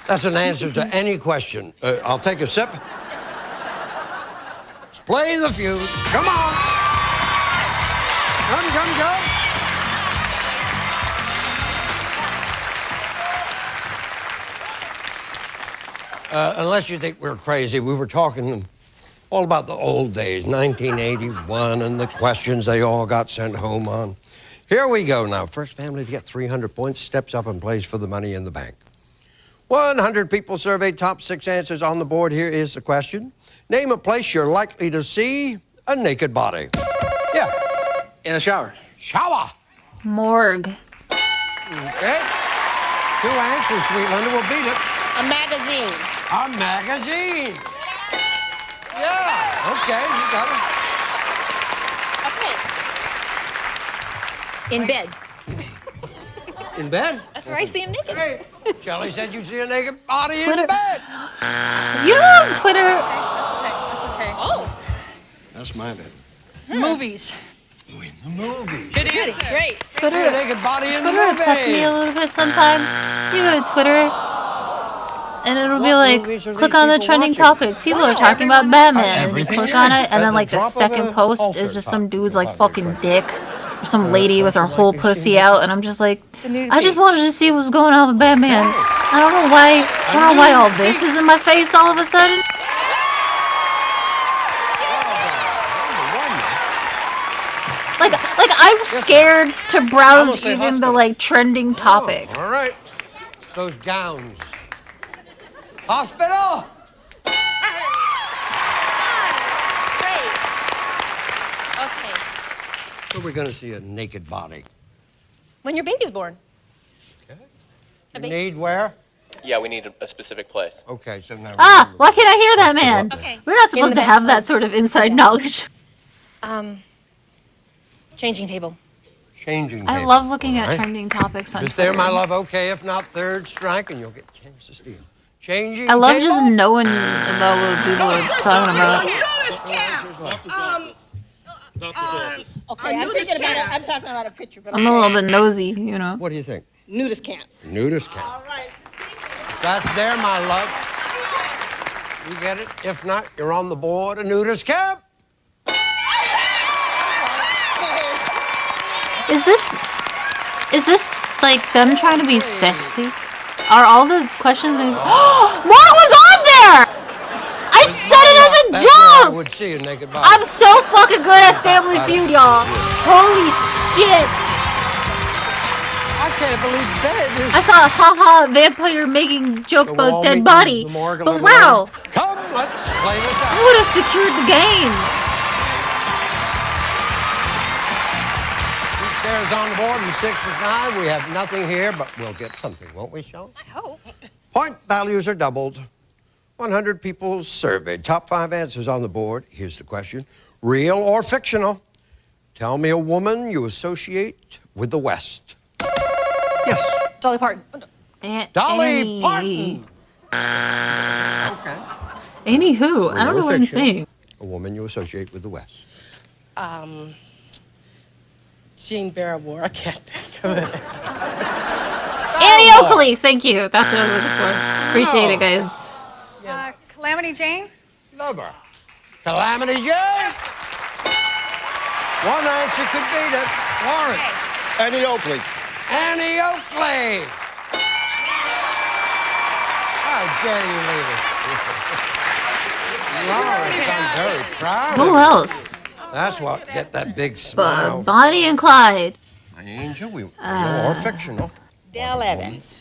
That's an answer to any question. I'll take a sip. Let's play the feud. Come on. Come, come, come. Unless you think we're crazy, we were talking all about the old days, 1981, and the questions they all got sent home on. Here we go now. First family to get 300 points steps up and plays for the money in the bank. 100 people surveyed, top 6 answers on the board. Here is the question. Name a place you're likely to see a naked body. Yeah. In a shower. Shower. Morgue. Okay. 2 answers, sweet Linda, will beat it. A magazine. A magazine. Yeah. Okay, you got it. Okay. In bed. In bed? That's where I see him naked. Hey, Shelley said you'd see a naked body Twitter. in bed. You don't have Twitter. That's okay. That's okay. Oh. That's my bed. Movies. In the movies. Good answer. Great. Twitter. Naked body in the Twitter movie. upsets me a little bit sometimes. You go to Twitter, and it'll be like, click on the trending topic. People are talking about Batman. And you click on it, and then like the second post is just some dude's like fucking dick. Or some lady with her whole pussy out, and I'm just like, I just wanted to see what's going on with Batman. I don't know why all this is in my face all of a sudden. Like I'm scared to browse even the like trending topic. All right. It's those gowns. Hospital. Okay. So we're going to see a naked body. When your baby's born. Okay. A You baby. need where? Yeah, we need a specific place. Okay, so now. Why can't I hear that, man? Okay. We're not supposed to have that sort of inside knowledge. Changing table. Changing I table. love looking All at right. trending topics on Just there, my Twitter. love. Okay, if not, third strike, and you'll get a chance to steal. Changing I love table. just knowing about what people are talking about. Okay, I'm thinking about it. I'm talking about a picture, but I'm a little bit nosy, you know. What do you think? nudist camp. Nudist camp. All right. That's there, my love. You get it? If not, you're on the board. A nudist camp. Is this like them trying to be sexy? Are all the questions gonna be, what was on there? I said it as a That's where I joke! would see a naked body. I'm so fucking good at Family Feud, y'all. Holy shit. I can't believe that. I thought, haha, vampire making joke So we'll all about dead meet body. in the morgue a But little wow, later. Come, let's play this I out. would have secured the game. There's on the board in 6 and 9. We have nothing here, but we'll get something, won't we, Shelley? I hope. Point values are doubled. 100 people surveyed. Top 5 answers on the board. Here's the question. Real or fictional? Tell me a woman you associate with the West. Yes. Dolly Parton. Dolly Parton. Okay. Annie who? I don't Real know or what I'm fictional? saying. A woman you associate with the West. Jean Barrymore. I can't think of it. Annie Oakley, thank you. That's what I was looking for. Appreciate it, guys. Calamity Jane? Lover. Calamity Jane. One answer could beat it. Lawrence. Annie Oakley. Annie Oakley. How dare you leave it? Lawrence, I'm very proud Who of you. else? That's what, get that big smile. Bonnie and Clyde. My angel, real or fictional. Dale Evans.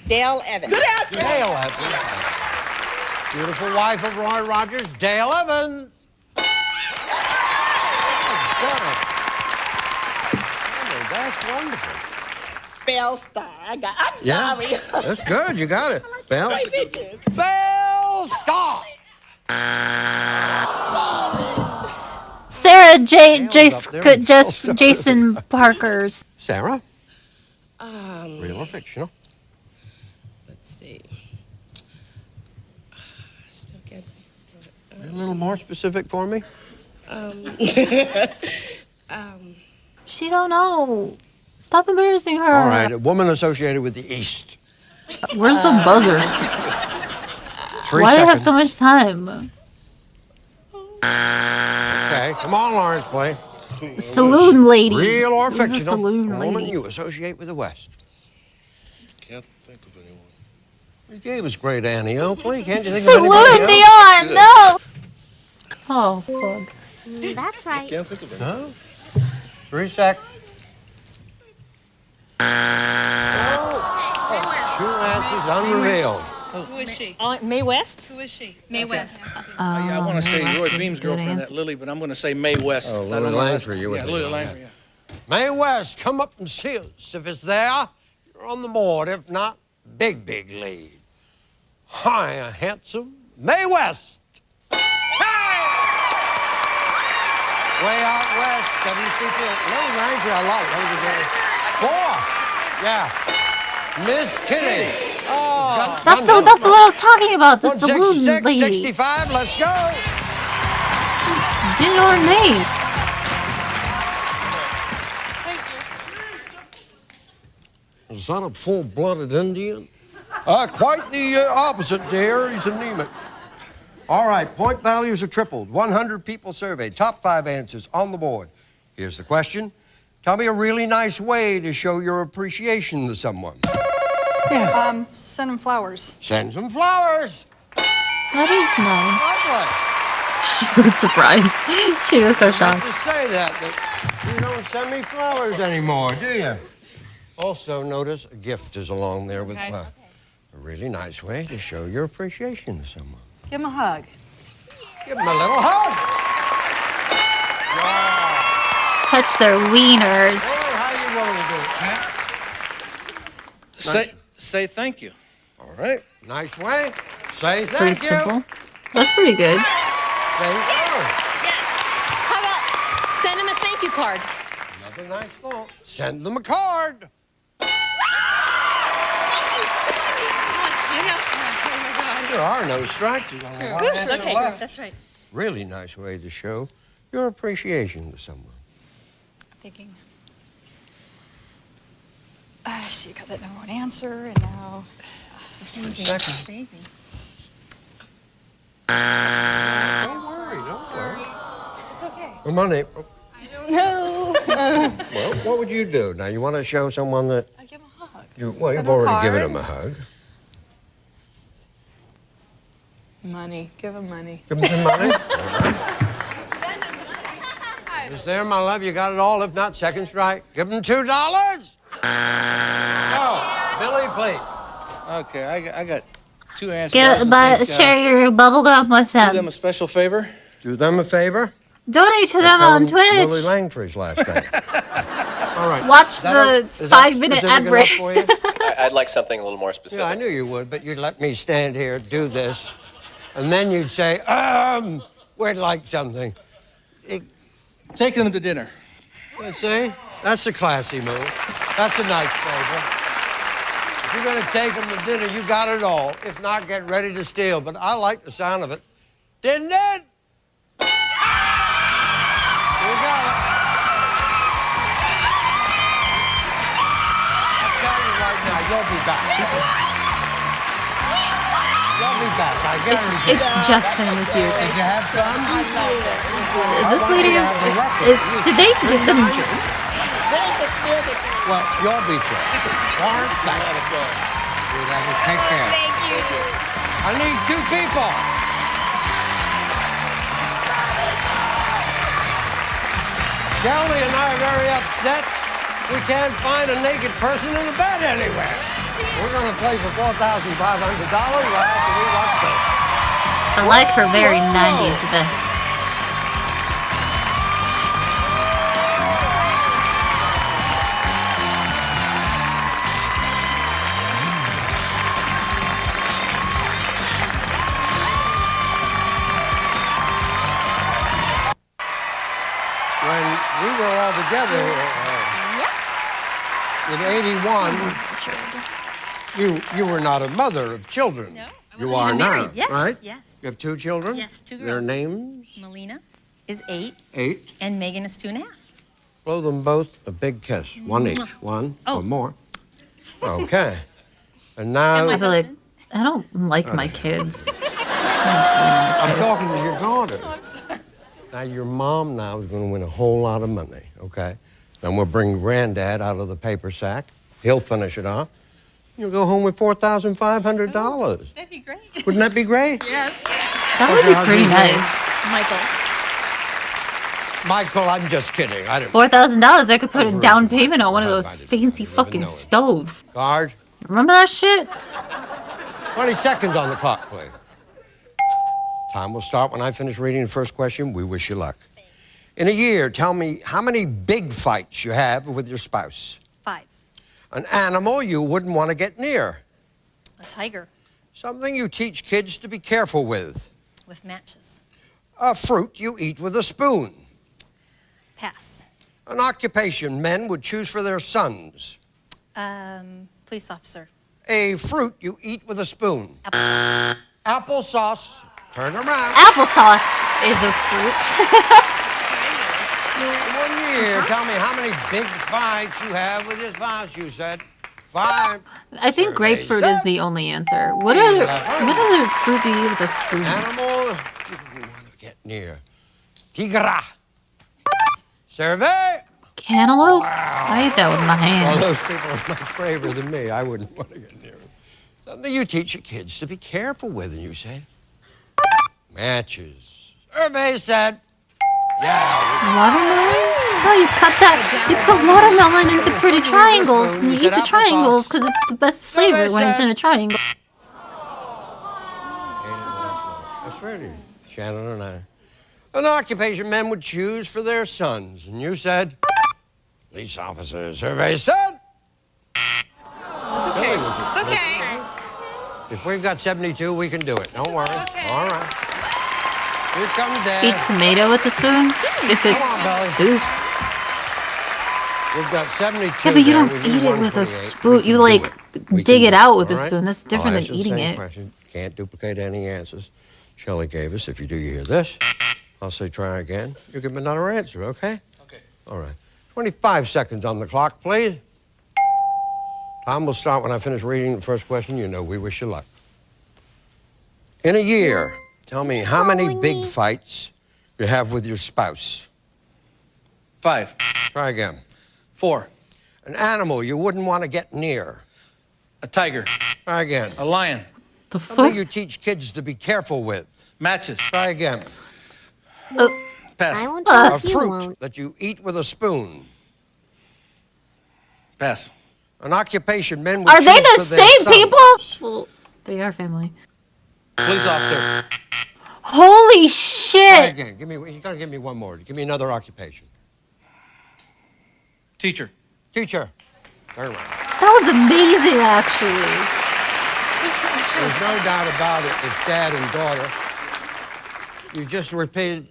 Dale Evans. Good answer. Dale Evans. Beautiful wife of Roy Rogers, Dale Evans. That's wonderful. Belle Star. I'm Yeah, sorry. that's good. You got it. Belle. Great pictures. Belle Star. Sarah Jason Parker's. Sarah? Real or fictional? Let's see. Still get A little more specific for me? She don't know. Stop embarrassing her. All right, a woman associated with the East. Where's the buzzer? 3 Why do you have seconds. so much time? Okay, come on, Lawrence, play. Saloon lady. Real or Who's a fictional? saloon A woman lady? you associate with the West. Can't think of anyone. You gave us great Annie Oakley. Can't you think Saloon of anybody Dion, else? no! Oh, fuck. That's right. Can't think of anyone. No? 3 seconds. Two answers unrevealed. Who is she? Mae West? Who is she? Mae West. Yeah, I want to say Roy that's a Beam's good girlfriend, answer. that Lily, but I'm going to say Mae West. Oh, 'cause I Lily don't know how- Langford, you were Yeah, thinking Lily of Langford, that. yeah. Mae West, come up and see us. If it's there, you're on the board. If not, big lead. Hi, handsome Mae West. Way out west, WCP. Lily Langford, I like. That was a good 4. Yeah. Miss Kitty. Oh, That's what I was talking about, the saloon 166, lady. 65, let's go. Didn't know her name. Is that a full-blooded Indian? Quite the opposite, dear. He's anemic. All right, point values are tripled. 100 people surveyed. Top 5 answers on the board. Here's the question. Tell me a really nice way to show your appreciation to someone. Send him flowers. Send some flowers. That is nice. Lovely. She was surprised. She was so I meant shocked. to say that you don't send me flowers anymore, do you? Also, notice a gift is along there with Okay. a really nice way to show your appreciation to someone. Give him a hug. Give them a little hug. Touch their wieners. Boy, how you want to do it, Pat? Say thank you. All right, nice way. Say Pretty thank you. simple. That's pretty good. Say oh. How about send him a thank you card? Another nice thought. Send them a card. There are no strikes. There's only one answer Okay, left. that's right. Really nice way to show your appreciation to someone. I'm thinking. So you got that number 1 answer, and now. 3 seconds. Don't worry. It's okay. Come on, April. No. Well, what would you do? Now, you want to show someone that I give him a hug. you've Send him a already given card. them a hug. Money. Give him money. Give them some money. Is there, my love? You got it all. If not, second strike. Give them $2. Go, Billy, please. Okay, I got 2 answers. Share your bubble gum with Do them them. a special favor. Do them a favor. Donate to them Tell on Lily Twitch. Langtry's last name. All right. Watch That the is that 5-minute specific ad break. enough for you? I'd like something a little more specific. Yeah, I knew you would, but you'd let me stand here, do this, and then you'd say, we'd like something. Take them to dinner. See? That's a classy move. That's a nice favor. If you're going to take them to dinner, you got it all. If not, get ready to steal. But I like the sound of it. Didn't it? You got it. I'll tell you right now, you'll be back. Jesus. You'll be back. I guarantee It's just Family Feud. Did you have fun? Is this lady? Did they give them drinks? Well, you'll be sure. Lawrence, thank you. Take care. Thank you. I need 2 people. Shelly and I are very upset. We can't find a naked person in the bed anywhere. We're going to play for $4,500 right after we watch this. I like her very 90s vest. When we were all together in '81, you were not a mother of children. No, you are now, Yes, right? yes. You have 2 children? Yes, 2 girls. Their names? Melina is 8. 8. And Megan is 2.5. Blow them both a big kiss. 1 each. 1 or more. Okay. And now... I feel like I don't like my kids. I'm talking to your daughter. Now, your mom now is going to win a whole lot of money, okay? Then we'll bring Granddad out of the paper sack. He'll finish it off. You'll go home with $4,500. That'd be great. Wouldn't that be great? Yes. That would be pretty nice. Michael. Michael, I'm just kidding. I didn't... $4,000, I could put a down payment on one of those fancy fucking stoves. Card. Remember that shit? 20 seconds on the clock, please. Time will start when I finish reading the first question. We wish you luck. In a year, tell me how many big fights you have with your spouse. 5. An animal you wouldn't want to get near. A tiger Something you teach kids to be careful with. with matches. A fruit you eat with a spoon. Pass. An occupation men would choose for their sons. Police officer. A fruit you eat with a spoon. Applesauce. Applesauce. Turn around. Applesauce is a fruit. 1 year, tell me how many big fights you have with your spouse. You said 5. I think grapefruit is the only answer. What other fruit do you eat with a spoon? Animal you wouldn't want to get near. Tigra. Survey. Cantaloupe? I eat that with my hands. Well, those people are much braver than me. I wouldn't want to get near them. Something you teach your kids to be careful with, and you say, matches. Survey said, Watermelon? Oh, you cut watermelon into pretty triangles, and you eat the triangles because it's the best flavor when it's in a triangle. That's right, Shannon and I. An occupation men would choose for their sons, and you said, police officer. Survey said, It's okay. It's okay. if we've got 72, we can do it. Don't worry. All right. Here comes Dad. Eat tomato with a spoon? If Come on, Billy. it's soup. We've got 72. Yeah, but you don't eat it with a spoon. You like dig it out with a All right? spoon. That's different I'll than answer the eating same it. question. Can't duplicate any answers Shelley gave us. If you do, you hear this. I'll say try again. You give me another answer, okay? Okay. All right. 25 seconds on the clock, please. Time will start when I finish reading the first question. You know we wish you luck. In a year, tell me how many big fights you have with your spouse. 5. Try again. 4. An animal you wouldn't want to get near. A tiger. Try again. A lion. The Something you teach kids to be careful with. Matches. Try again. Pass. A fruit that you eat with a spoon. Pass. An occupation men would Are they choose the for their same sons. people? Well, they are family. Police officer. Holy Try shit! again. You gotta give me one more. Give me another occupation. Teacher. Teacher. Turn around. That was amazing, actually. There's no doubt about it. It's dad and daughter. You just repeated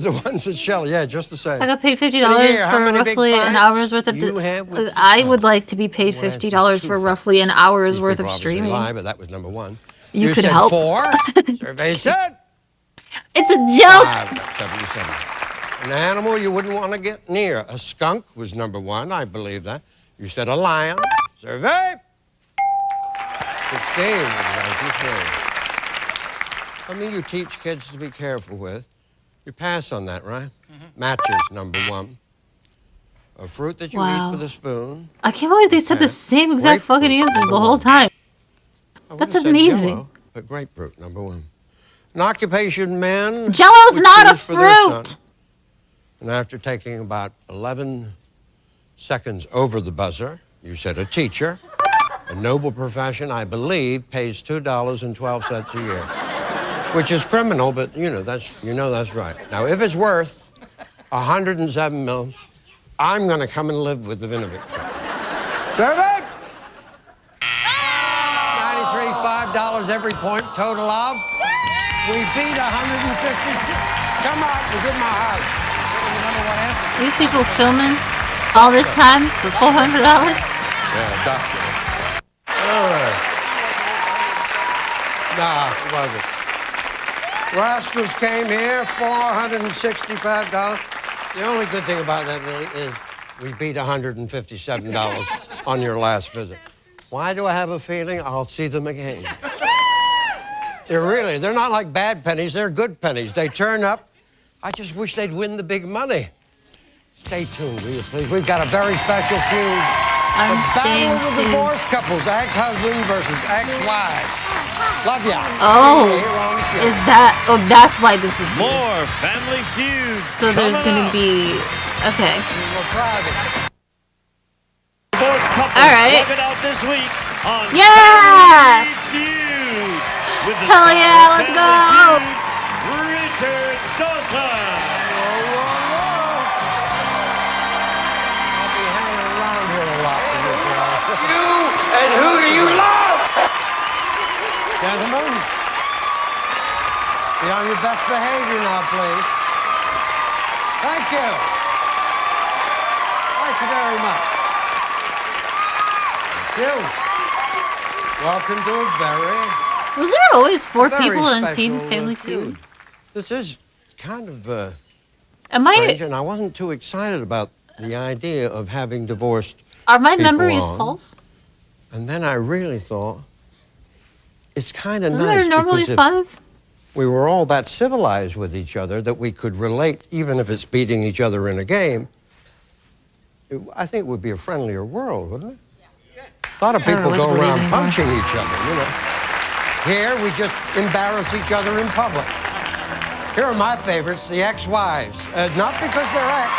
the ones that Shelley. Yeah, just the same. I got paid $50 In a year, how for many big roughly an fights hour's worth of. you have with I would like to be paid $50 for roughly an hour's These worth people of obviously streaming. lie, but that was number 1. You could said help. 4. Survey said. It's a joke. 77. An animal you wouldn't want to get near. A skunk was number 1. I believe that. You said a lion. Survey. 16 was right. Something you teach kids to be careful with. You pass on that, right? Matches, number 1. A fruit that you Wow. eat with a spoon. I can't believe they said the same exact fucking answers the whole time. I That's would've said amazing. Jell-O, but grapefruit, number 1. An occupation man. Jell-O's would not a choose for their son. fruit. And after taking about 11 seconds over the buzzer, you said a teacher. A noble profession, I believe, pays $2.12 a year, which is criminal, but that's right. Now, if it's worth 107 mil, I'm going to come and live with the Vinovich family. Serve it! 93, $5 every point, total of. We beat 156. Come on, we'll give them a hug. These people filming all this time for $400? Yeah, doctor. All right. Nah, it wasn't. Rascals came here, $465. The only good thing about that, really, is we beat $157 on your last visit. Why do I have a feeling I'll see them again? They're not like bad pennies, they're good pennies. They turn up. I just wish they'd win the big money. Stay tuned, will you please? We've got a very special feud. The battle of the divorced couples, ex-husband versus ex-wife. Love ya. Oh, that's why this is more Family Feud. So there's gonna be, okay. Divorced couples all right. It out this week on yeah. Family Feud with the hell yeah, let's go. Richard Dawson. And who do you love? Gentlemen, be on your best behavior now, please. Thank you. Thank you very much. Thank you. Welcome to a very... Was there always four very people on special, Team Family Feud? This is kind of Am strange, and I wasn't too excited about the idea of having divorced Are my people memories on. false? And then I really thought, it's kind of Isn't nice there normally because if 5? we were all that civilized with each other that we could relate, even if it's beating each other in a game, I think it would be a friendlier world, wouldn't it? A lot of people go around punching each other, Here, we just embarrass each other in public. Here are my favorites, the ex-wives. Not because they're ex.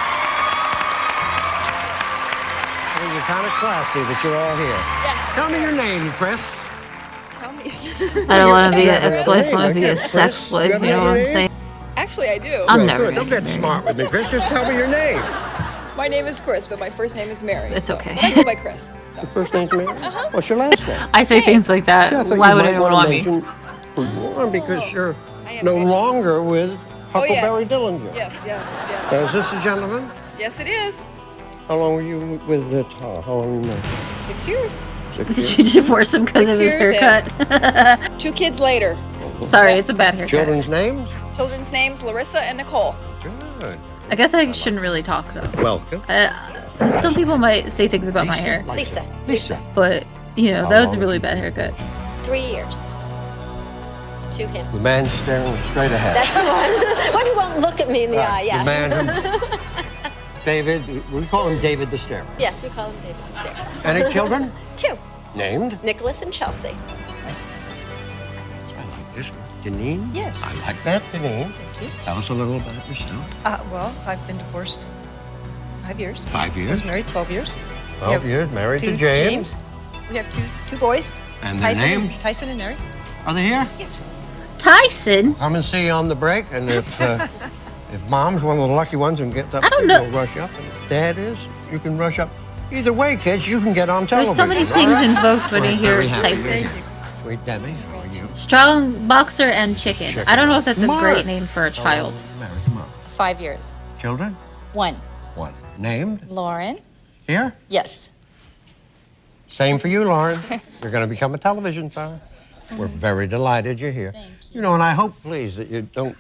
Well, you're kind of classy that you're all here. Yes. Tell me your name, Chris. Tell me. I don't want to be an ex-wife, I want to be a sex wife, you know what I'm saying? Actually, I do. I'm never good. Don't get smart with me, Chris. Just tell me your name. My name is Chris, but my first name is Mary. It's okay. But I go by Chris. Your first name's Mary? What's your last name? I say things like that. Yeah, so why you would might anyone wanna want me? mention- Because you're no longer with Huckleberry Dillinger. Yes, yes, yes. Now, is this a gentleman? Yes, it is. How long were you with How long were you married? 6 years. 6 Did years. you divorce him because of his 6 years, haircut? 2 kids later. Sorry, it's a bad haircut. Children's names? Children's names, Larissa and Nicole. Good. I guess I shouldn't really talk though. Welcome. Some people might say things about my hair. Lisa. But, that was a really bad haircut. 3 years. To him. The man staring straight ahead. That's the one. When he won't look at me in the eye, yeah. The man who... David, we call him David the Stair. Yes, we call him David the Stair. Any children? 2. Named? Nicholas and Chelsea. I like this one. Janine? Yes. I like that, Janine. Thank you. Tell us a little about yourself. Well, I've been divorced 5 years. 5 I years? was married 12 years. 12 years, married to James. We have two boys. And their names? Tyson and Mary. Are they here? Yes. Tyson? Come and see you on the break, and if Mom's one of the lucky ones and gets up, I don't know. you'll rush up. And if Dad is, you can rush up. Either way, kids, you can get on television. There's so many all things right? invoked when We're I hear very happy Tyson. you're here. Sweet Debbie, how are you? Strong boxer and chicken. I don't know if that's a Mark. great name for a child. Mary, come on. 5 years. Children? 1. One. Named? Lauren. Here? Yes. Same for you, Lauren. You're going to become a television star. We're very delighted you're here. And I hope, please, that you don't...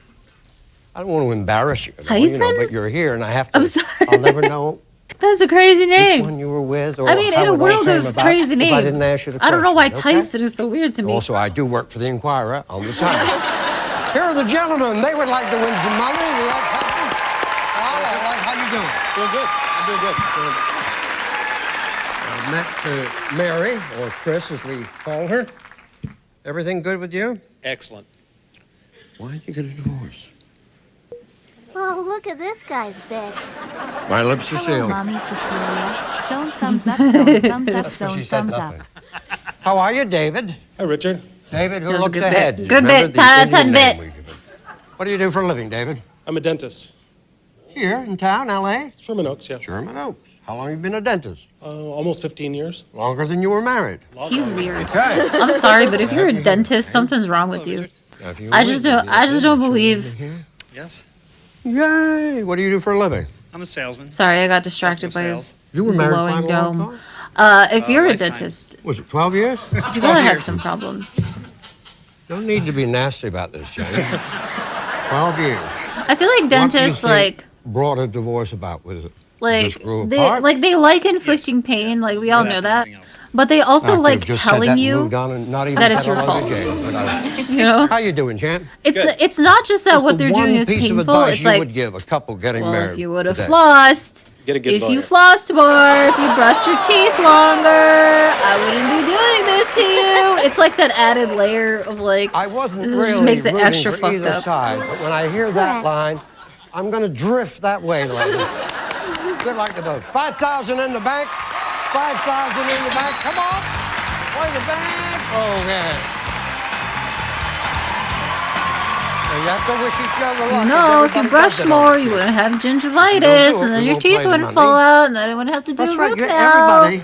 I don't want to embarrass you. Tyson? But you're here, and I have to... I'm sorry. I'll never know That's a crazy name. which one you were with or I mean, how in a it all world came of about crazy if names. I didn't ask you the I don't know why question, okay? Tyson is so weird to me. Also, I do work for the Inquirer on the side. Here are the gentlemen. They would like to win some money. We like Tyson. All right, how you doing? Doing good. I'm doing good. I met Mary, or Chris as we call her. Everything good with you? Excellent. Why did you get a divorce? Oh, look at this guy's bits. My lips are sealed. Mommy Cecilia. Stone thumbs up, stone thumbs up, That's 'cause stone she said thumbs nothing. up. How are you, David? Hi, Richard. David, who That was a looks good ahead? bit. You Good remember bit. the 10 out of 10 Indian name bit. we give it. What do you do for a living, David? I'm a dentist. Here in town, L.A.? Sherman Oaks, yeah. Sherman Oaks. How long have you been a dentist? Almost 15 years. Longer than you were married. He's weird. Okay. I'm sorry, but if you're a dentist, something's wrong with you. I just don't believe. Yes. Yay! What do you do for a living? I'm a salesman. Sorry, I got distracted by his You were married glowing quite a long dome. time? If you're a lifetime. dentist, Was it 12 years? you gotta have some problems. Don't need to be nasty about this, James. 12 years. I feel like dentists like brought a divorce about with it. like Just grew they apart? like inflicting pain, like we all know that. But they also I could've like just said telling that and you moved on and not even that said it's your hello to fault. James, but I- You know? How you doing, champ? It's not just that What's what the they're doing one is piece of painful. advice It's you like, would give a couple getting well, married if you would have today? flossed, Get a good if you lawyer. flossed more, if you brushed your teeth longer, I wouldn't be doing this to you. It's like that added layer of like, I wasn't this really just makes it rooting extra for fucked either up. side, but when I hear that line, I'm going to drift that way, lady. Good luck to both. 5,000 in the bank. 5,000 in the bank. Come on. Play the bank. Okay. And you have to wish each other luck. No, if you everybody brushed does it more, on you the wouldn't have If you gingivitis, don't do it, and then we your won't teeth play the wouldn't money. fall out, and then I wouldn't have to do That's a right. root You- canal Everybody.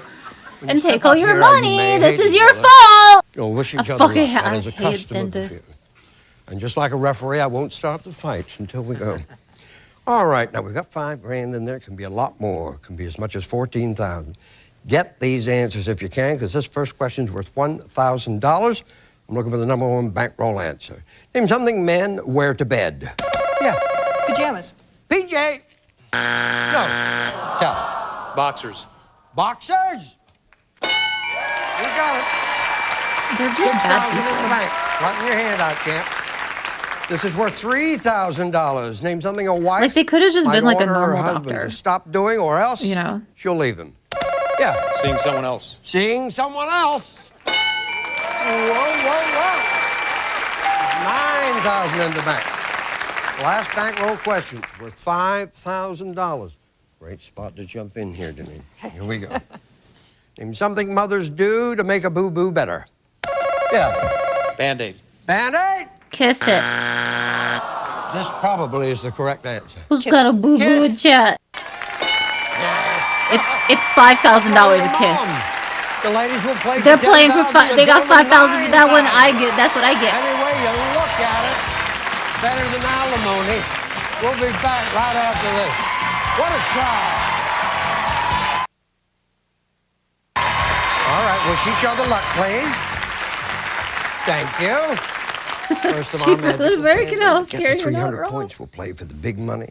when and you step take all up your here, you money. may This hate is each your other. fault. You'll wish each I other fucking luck. That I is a hate custom of the dentists. field. And just like a referee, I won't start the fight until we go. All right, now we've got $5,000 in there. It can be a lot more. It can be as much as 14,000. Get these answers if you can, because this first question's worth $1,000. I'm looking for the number one bankroll answer. Name something men wear to bed. Yeah. Pajamas. PJ. No. Tell. Boxers. Boxers. You got it. They're just bad 6,000 in the people. bank. Right in your hand out, champ. This is worth $3,000. Name something a wife Like they could have just might been like a order her normal husband doctor. to stop doing, or else You know. she'll leave him. Yeah. Seeing someone else. Seeing someone else. Whoa. 9,000 in the bank. Last bankroll question worth $5,000. Great spot to jump in here, Denise. Here we go. Name something mothers do to make a boo-boo better. Yeah. Band-Aid. Band-Aid. Kiss it. This probably is the correct answer. Who's got a boo boo in chat? It's $5,000 a kiss. The ladies will play. They're playing for $10,000, they got the gentlemen 5,000 for that one. 9,000. I get. That's what I get. Any way you look at it, better than alimony. We'll be back right after this. What a crowd. All right, wish each other luck, please. Thank you. First of all, Cheaper than American Health get Care. the You're not 300 wrong. points. We'll play for the big money.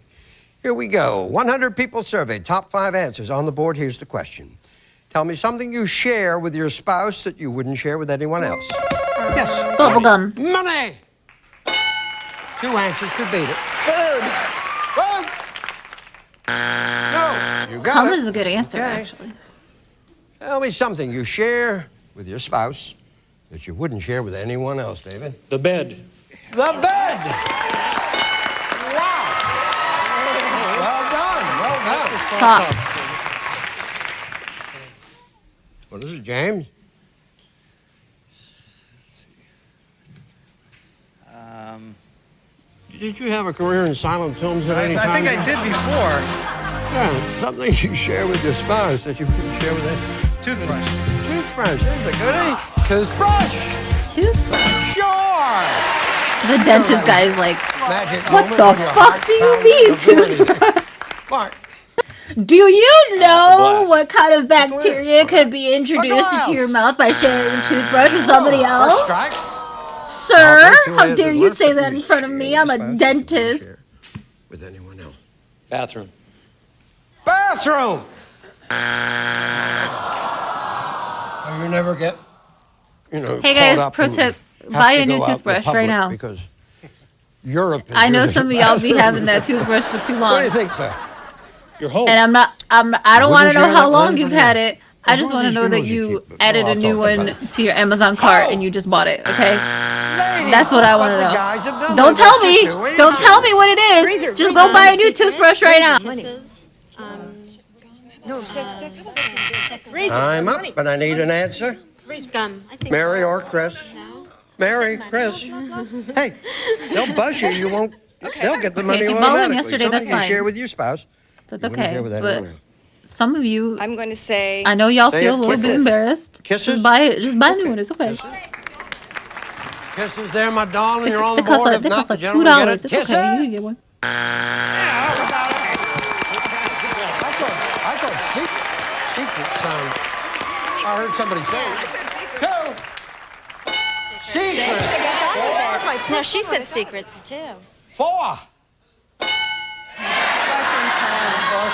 Here we go. 100 people surveyed. Top 5 answers on the board. Here's the question. Tell me something you share with your spouse that you wouldn't share with anyone else. Yes. Bubblegum. Money. 2 answers could beat it. Food. Food. No. You got Cum it. is a good answer, Okay. actually. Tell me something you share with your spouse that you wouldn't share with anyone else, David. The bed. The bed. Wow. Well done. Socks. What is it, James? Did you have a career in silent films at any time? I think I did before. Yeah, something you share with your spouse that you wouldn't share with anyone. Toothbrush. Toothbrush. There's a goodie. Toothbrush. Toothbrush. Sure. The dentist guy is like, Magic what moments the when your fuck heart do you pounds mean, with ability. toothbrush? Mark. Do you know glass. what kind of bacteria could be introduced into your mouth by sharing a toothbrush with somebody First else? strike. Sir, Two how answers dare you left say that that in we front of share me? with I'm your a spouse that you wouldn't dentist. share with anyone else. Bathroom. Bathroom. Oh, you never get, Hey caught guys, up pro and tip, have buy to a new go out in toothbrush public right now. Because Europe. Is I know really some of a y'all be bathroom. having that toothbrush for too What do you long. think, sir? Your home. And I don't want to Wouldn't know share how that with long you've anybody had else. it. I just want to know that you added a new one to your Amazon cart and you just bought it, okay? That's what I want to know. Don't tell me. Don't tell me what it is. Just go buy a new toothbrush right now. No, six. I'm up, but I need an answer. Gum. I think. Mary or Chris? Mary, Chris. Hey, they'll buzz you. You won't. They'll get the money if you bought one automatically. yesterday, Something that's you fine. share with your spouse. That's You wouldn't okay. share with But anyone else. some of you, I'm going to say. I know y'all Say feel it. a little bit Kisses. embarrassed. Kisses? Just buy it. Just buy a new one. It's okay. Kisses there, my darling. You're on the They cost board. like, If they not, cost the like gentleman get $2. it. It's Kiss okay. it. You can get one. I thought secret sound. I heard somebody say it. 2. Secret. No, she said secrets too. 4. Brush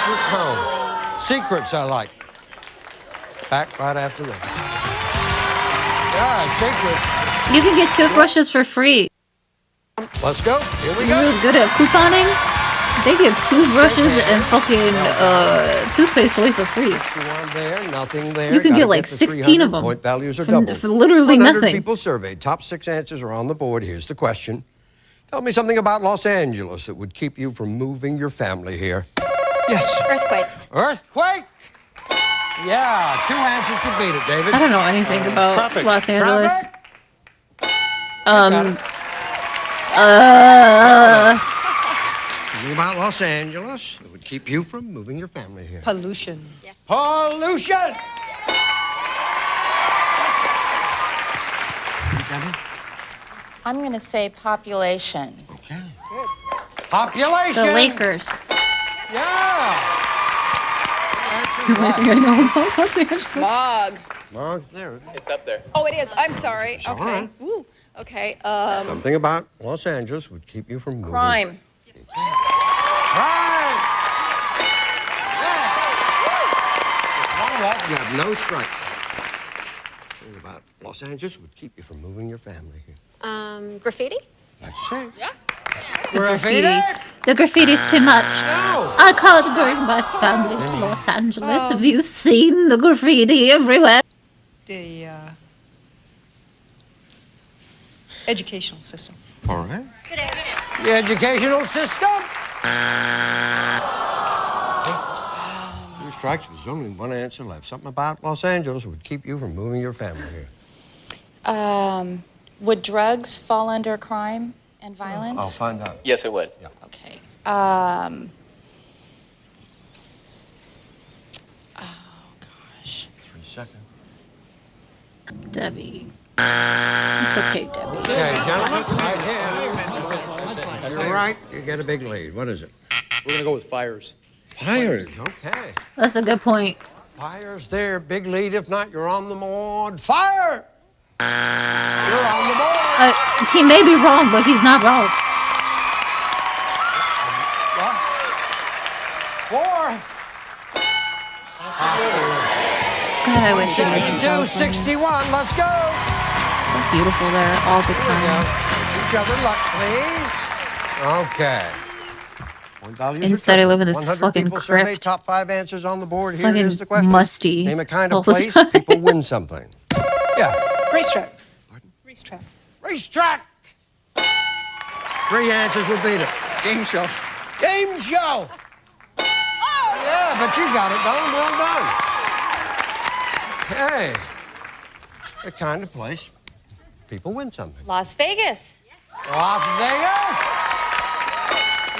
your comb. Secrets I like. Back right after that. Yeah, secrets. You can get toothbrushes for free. Let's go. Here we You're go. really good at couponing. They give toothbrushes and fucking toothpaste away for free. There, nothing there. You can Gotta get like the 16 300. of them Point values are for doubled. literally 100 nothing. people surveyed. Top 6 answers are on the board. Here's the question. Tell me something about Los Angeles that would keep you from moving your family here. Yes. Earthquakes. Earthquake? Yeah, 2 answers to beat it, David. I don't know anything about traffic. Los Angeles. Something about Los Angeles that would keep you from moving your family here. Pollution. Yes. Pollution! I'm going to say population. Okay. Population! The Lakers. Yeah! That's the only thing I know about Los Angeles. Smog. Smog, there it is. It's up there. Oh, it is. I'm sorry. all Okay. right. Woo. Okay. Something about Los Angeles would keep you from moving. Crime. Crime! You have no strike. Something about Los Angeles would keep you from moving your family here. Graffiti. Let's see. Yeah. Graffiti? The graffiti's too much. No. I can't bring my family to Los Angeles. Have you seen the graffiti everywhere? The educational system. All right. The educational system? 2 strikes, there's only 1 answer left. Something about Los Angeles would keep you from moving your family here. Would drugs fall under crime and violence? I'll find out. Yes, it would. Yeah. Okay. 3 seconds. Debbie. It's okay, Debbie. Okay, gentlemen, right here. You're right. You get a big lead. What is it? We're going to go with fires. Fires. Okay. That's a good point. Fires there. Big lead. If not, you're on the board. Fire! You're on the board. He may be wrong, but he's not wrong. What? 4. God, I wish I could do 62, 61. Let's go. So beautiful there all the There we time. go. Kiss each other luck, please. Okay. Point values Instead, I live in this 100 fucking people surveyed, crypt. top 5 ansers on the board. Here Fucking is the question. musty Name a kind all of the place time. people win something. Yeah. Racetrack. Racetrack. Racetrack. 3 answers will beat it. Game show. Game show. Yeah, but you got it done. Well done. Okay. The kind of place people win something. Las Vegas. Las Vegas.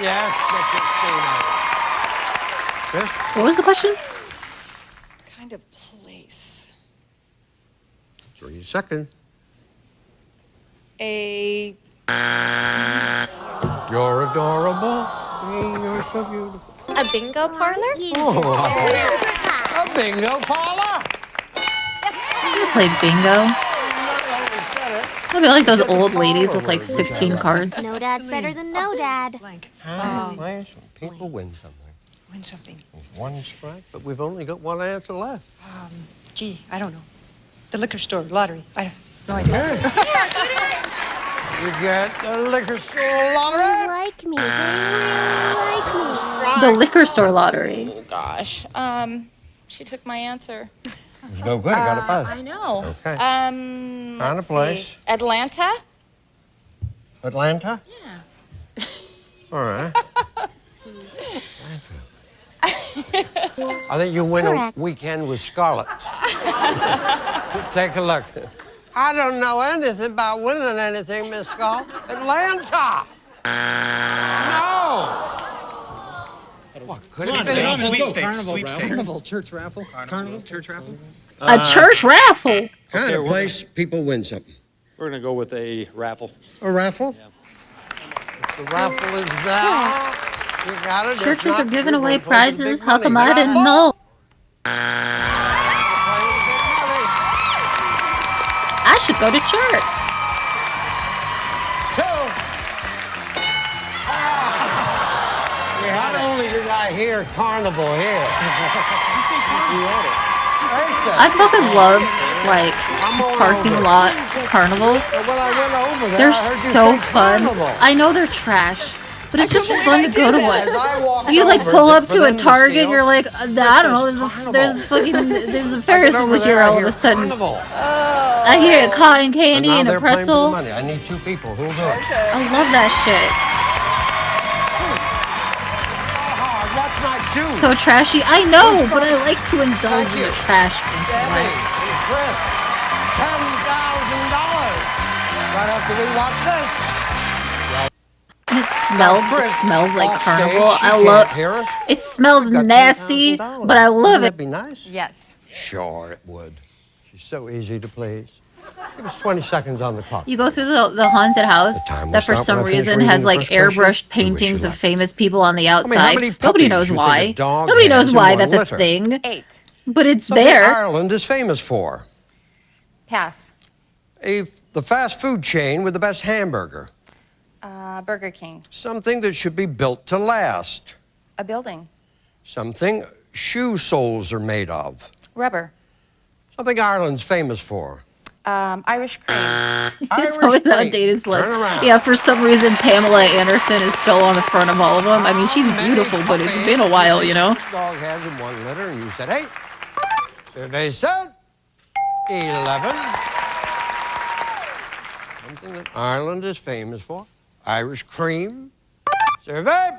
Yes, Chris? What was the question? Kind of place. 3 seconds. A. You're adorable. You're so beautiful. A bingo parlor. Oh, a bingo parlor. You play bingo? I'd be like those old ladies with like 16 cards. No dad's better than no dad. Place people win something. Win something. There's 1 strike, but we've only got 1 answer left. Gee, I don't know. The liquor store, lottery. I have no idea. You get the liquor store lottery. They like me. They really like me. The liquor store lottery. Oh, gosh. She took my answer. It's no good. I got it both. I know. Okay. Find Find a place. Atlanta? Atlanta? Yeah. All right. I think you win Correct. a weekend with Scarlett. take a look. I don't know anything about winning anything, Miss Skull. Atlanta! No! What could it be? Sweepstakes. Carnival, church raffle. Carnival, church raffle. A church raffle. Kind of place people win something. We're going to go with a raffle. A raffle? Yeah. The raffle is there. You got it. Churches are giving away prizes. How come I didn't know? I should go to church. Not only did I hear carnival here. I fucking love, like, parking lot carnivals. They're so fun. I know they're trash, but it's just fun to go to one. You like pull up to a Target, you're like, I don't know, there's a Ferris wheel here all of a sudden. I hear a cotton candy and a pretzel. I need 2 people. Who'll do it? I love that shit. So trashy. I know, but I like to indulge in the trash once in a while. Chris, $10,000. Right after we watch this. And it smells like carnival. I love it. Smells nasty, but I love Wouldn't it. that be nice? Yes. Sure it would. She's so easy to please. Give us 20 seconds on the clock. You go through the haunted house that for some reason has like airbrushed paintings of famous people on the outside. Nobody knows why. Nobody knows why that's a thing. 8. But it's Something there. Ireland is famous for. Pass. The fast food chain with the best hamburger. Burger King. Something that should be built to last. A building. Something shoe soles are made of. Rubber. Something Ireland's famous for. Irish cream. It's always outdated. It's like, yeah, for some reason Pamela Anderson is still on the front of all of them. I mean, she's beautiful, but it's been a while, you know. Dog has in 1 litter, and you said 8. Survey said 11. Something that Ireland is famous for. Irish cream. Survey.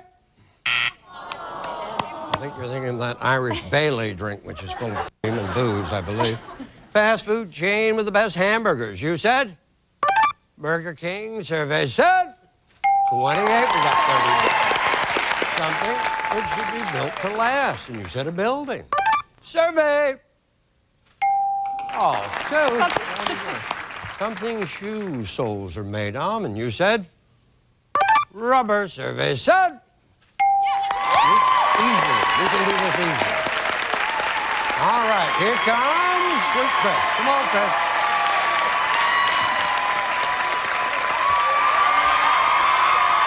I think you're thinking of that Irish Bailey drink, which is full of cream and booze, I believe. Fast food chain with the best hamburgers. You said? Burger King. Survey said 28. We got 30. Something that should be built to last. And you said a building. Survey. Oh, 2. Something shoe soles are made of. And you said? Rubber. Survey said? Easy. We can do this easy. All right, here comes Sweet Chris. Come on, Chris.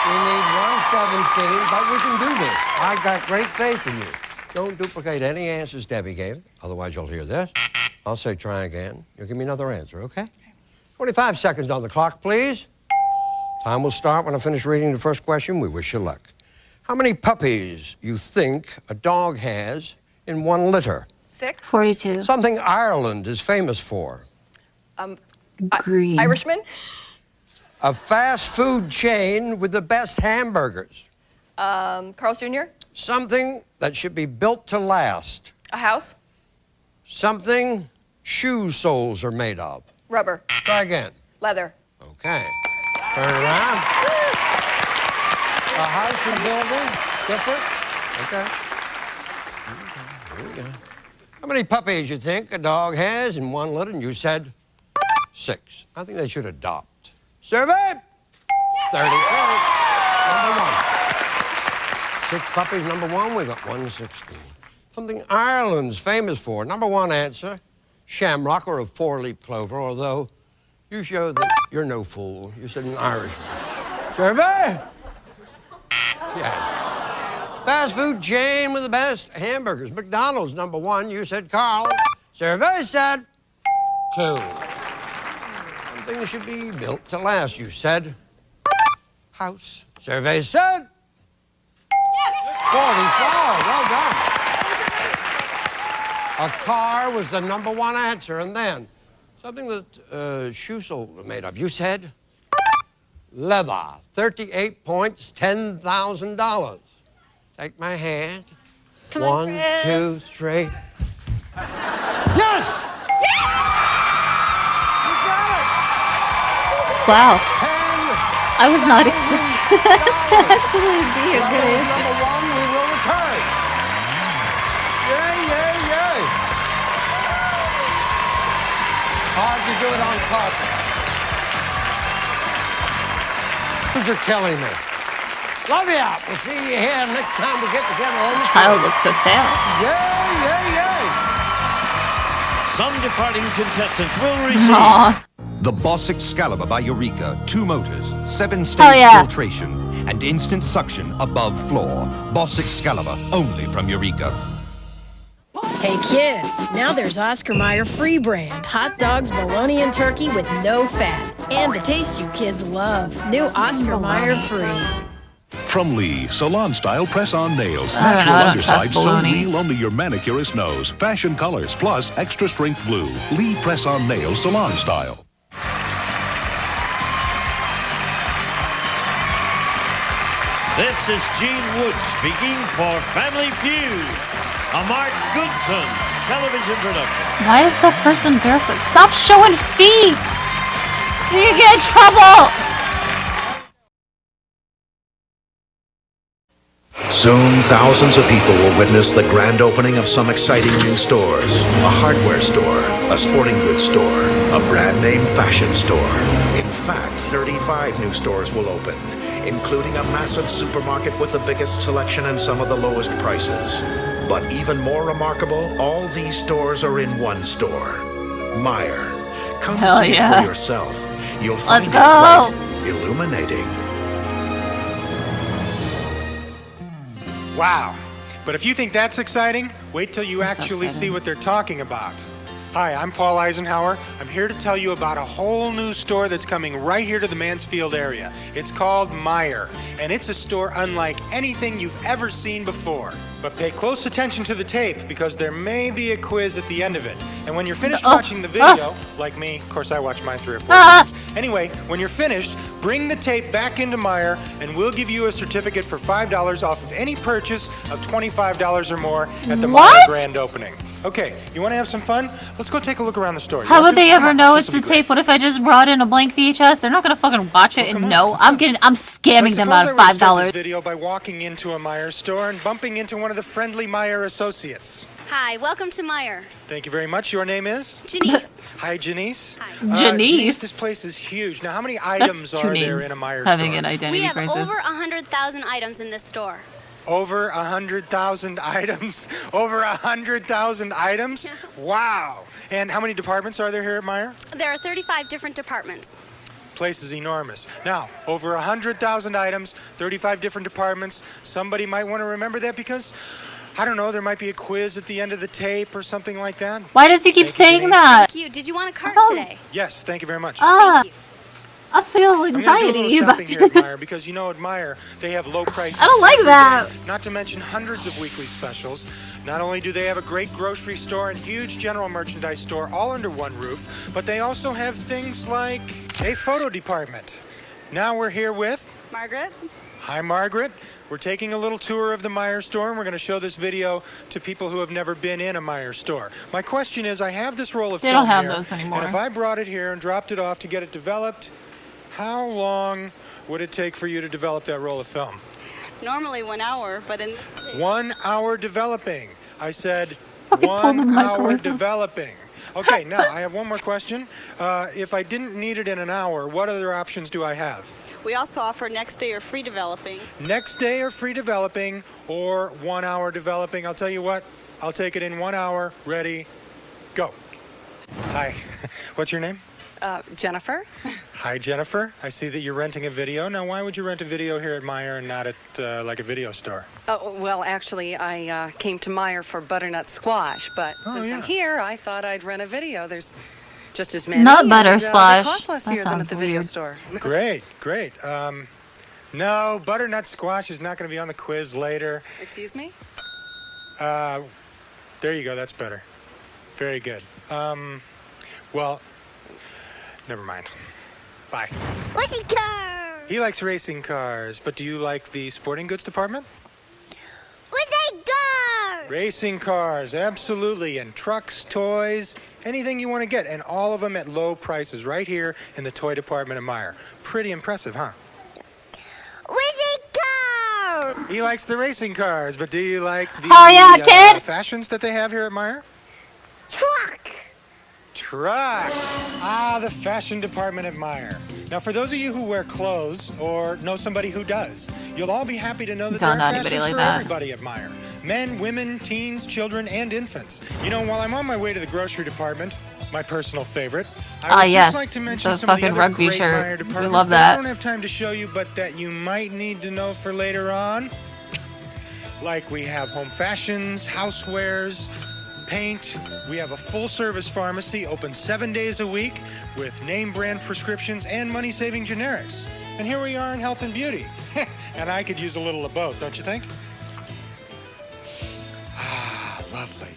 We need 117, but we can do this. I got great faith in you. Don't duplicate any answers Debbie gave, otherwise you'll hear this. I'll say try again. You'll give me another answer, okay? 25 seconds on the clock, please. Time will start when I finish reading the first question. We wish you luck. How many puppies you think a dog has in 1 litter? 6. 42. Something Ireland is famous for. Green. Irishman. A fast food chain with the best hamburgers. Carl's Jr. Something that should be built to last. A house. Something shoe soles are made of. Rubber. Try again. Leather. Okay. Turn around. A house and building. Different. Okay. Here we go. How many puppies you think a dog has in 1 litter? And you said 6. I think they should adopt. Survey. 30. Number 1. 6 puppies, number 1. We got 116. Something Ireland's famous for. Number 1 answer, shamrock or a 4-leaf clover, although you showed that you're no fool. You said an Irish. Survey. Yes. Fast food chain with the best hamburgers. McDonald's, number 1. You said Carl. Survey said 2. Something should be built to last. You said house. Survey said 44. Well done. A car was the number 1 answer. And then something that shoe soles are made of. You said leather. 38 points, $10,000. Take my hand. Come 1, on, Chris. 2, 3. Yes! Wow. I was not expecting that to actually be a good answer. Number one, we will return. Yay, yay, yay. Hard to do it on carpet. Producer Kelly, man. Love you. We'll see you here next time we get together on the Child looks so sad. Yay, yay, yay. Some departing contestants will receive the Boss Excalibur by Eureka. 2 motors, 7-stage filtration, and instant suction above floor. Boss Excalibur, only from Eureka. Hey kids, now there's Oscar Mayer Free Brand. Hot dogs, bologna, and turkey with no fat. And the taste you kids love. New Oscar Mayer Free. From Lee, salon-style press-on nails. I don't know, Natural I don't underside, trust so bologna. real only your manicurist knows. Fashion colors, plus extra strength glue. Lee press-on nails, salon-style. This is Gene Wood speaking for Family Feud, a Mark Goodson television production. Why is that person barefoot? Stop showing feet! You get in trouble! Soon, thousands of people will witness the grand opening of some exciting new stores. A hardware store, a sporting goods store, a brand name fashion store. In fact, 35 new stores will open, including a massive supermarket with the biggest selection and some of the lowest prices. But even more remarkable, all these stores are in one store. Meijer. Come see it for yourself. You'll find it quite illuminating. Wow. But if you think that's exciting, wait till you actually see what they're talking about. Hi, I'm Paul Eisenhower. I'm here to tell you about a whole new store that's coming right here to the Mansfield area. It's called Meijer, and it's a store unlike anything you've ever seen before. But pay close attention to the tape, because there may be a quiz at the end of it. And when you're finished watching the video, like me, of course I watch mine 3 or 4 times. Anyway, when you're finished, bring the tape back into Meijer, and we'll give you a certificate for $5 off of any purchase of $25 or more at the Meijer grand opening. Okay, you want to have some fun? Let's go take a look around the store. How would they ever know it's the tape? What if I just brought in a blank VHS? They're not gonna fucking watch it and know. I'm scamming them out of $5. This video by walking into a Meijer store and bumping into one of the friendly Meijer associates. Hi, welcome to Meijer. Thank you very much. Your name is? Janice. Hi, Janice. Hi. Janice, this place is huge. Now, how many items are there in a Meijer store? Having an identity We have crisis. over 100,000 items in this store. Over 100,000 items? Over 100,000 items? Wow. And how many departments are there here at Meijer? There are 35 different departments. Place is enormous. Now, over 100,000 items, 35 different departments. Somebody might want to remember that because, I don't know, there might be a quiz at the end of the tape or something like that. Why does he keep saying that? Thank you. Did you want a cart today? Yes, thank you very much. Thank you. I feel I'm gonna do a anxiety little about shopping here at Meijer because you know at Meijer they have low prices. I don't like every that. day, not to mention hundreds of weekly specials. Not only do they have a great grocery store and huge general merchandise store all under one roof, but they also have things like a photo department. Now we're here with Margaret. Hi, Margaret. We're taking a little tour of the Meijer store, and we're going to show this video to people who have never been in a Meijer store. My question is, I have this roll of They film don't have here, those anymore. and if I brought it here and dropped it off to get it developed, how long would it take for you to develop that roll of film? Normally 1 hour, but in 1 hour developing. I said Okay, pull the 1 mic hour away from- developing. Okay, now I have one more question. If I didn't need it in an hour, what other options do I have? we also offer next day or free developing. Next day or free developing or 1 hour developing. I'll tell you what, I'll take it in 1 hour. Ready, go. Hi, what's your name? Jennifer. Hi, Jennifer. I see that you're renting a video. Now, why would you rent a video here at Meijer and not at like a video store? Well, actually, I came to Meijer for butternut squash, but since I'm here, I thought I'd rent a video. There's just as many. Not and, buttersquash. They cost less That here than at sounds the video weird. store. Great, great. No, butternut squash is not going to be on the quiz later. Excuse me? There you go. That's better. Very good. Well, never mind. Bye. Racing car! He likes racing cars, but do you like the sporting goods department? Racing car! Racing cars, absolutely, and trucks, toys, anything you want to get, and all of them at low prices right here in the toy department of Meijer. Pretty impressive, huh? Racing car! He likes the racing cars, but do you like the fashions that they have here at Meijer? Truck! Truck! Ah, the fashion department at Meijer. Now, for those of you who wear clothes or know somebody who does, you'll all be happy to know that there are fashions for everybody at Meijer. Men, women, teens, children, and infants. You know, while I'm on my way to the grocery department, my personal favorite, I would just like to mention some of the other great Meijer departments that I don't have time to show you, but that you might need to know for later on. Like we have home fashions, housewares, paint. We have a full-service pharmacy open 7 days a week with name-brand prescriptions and money-saving generics. And here we are in health and beauty. And I could use a little of both, don't you think? Ah, lovely.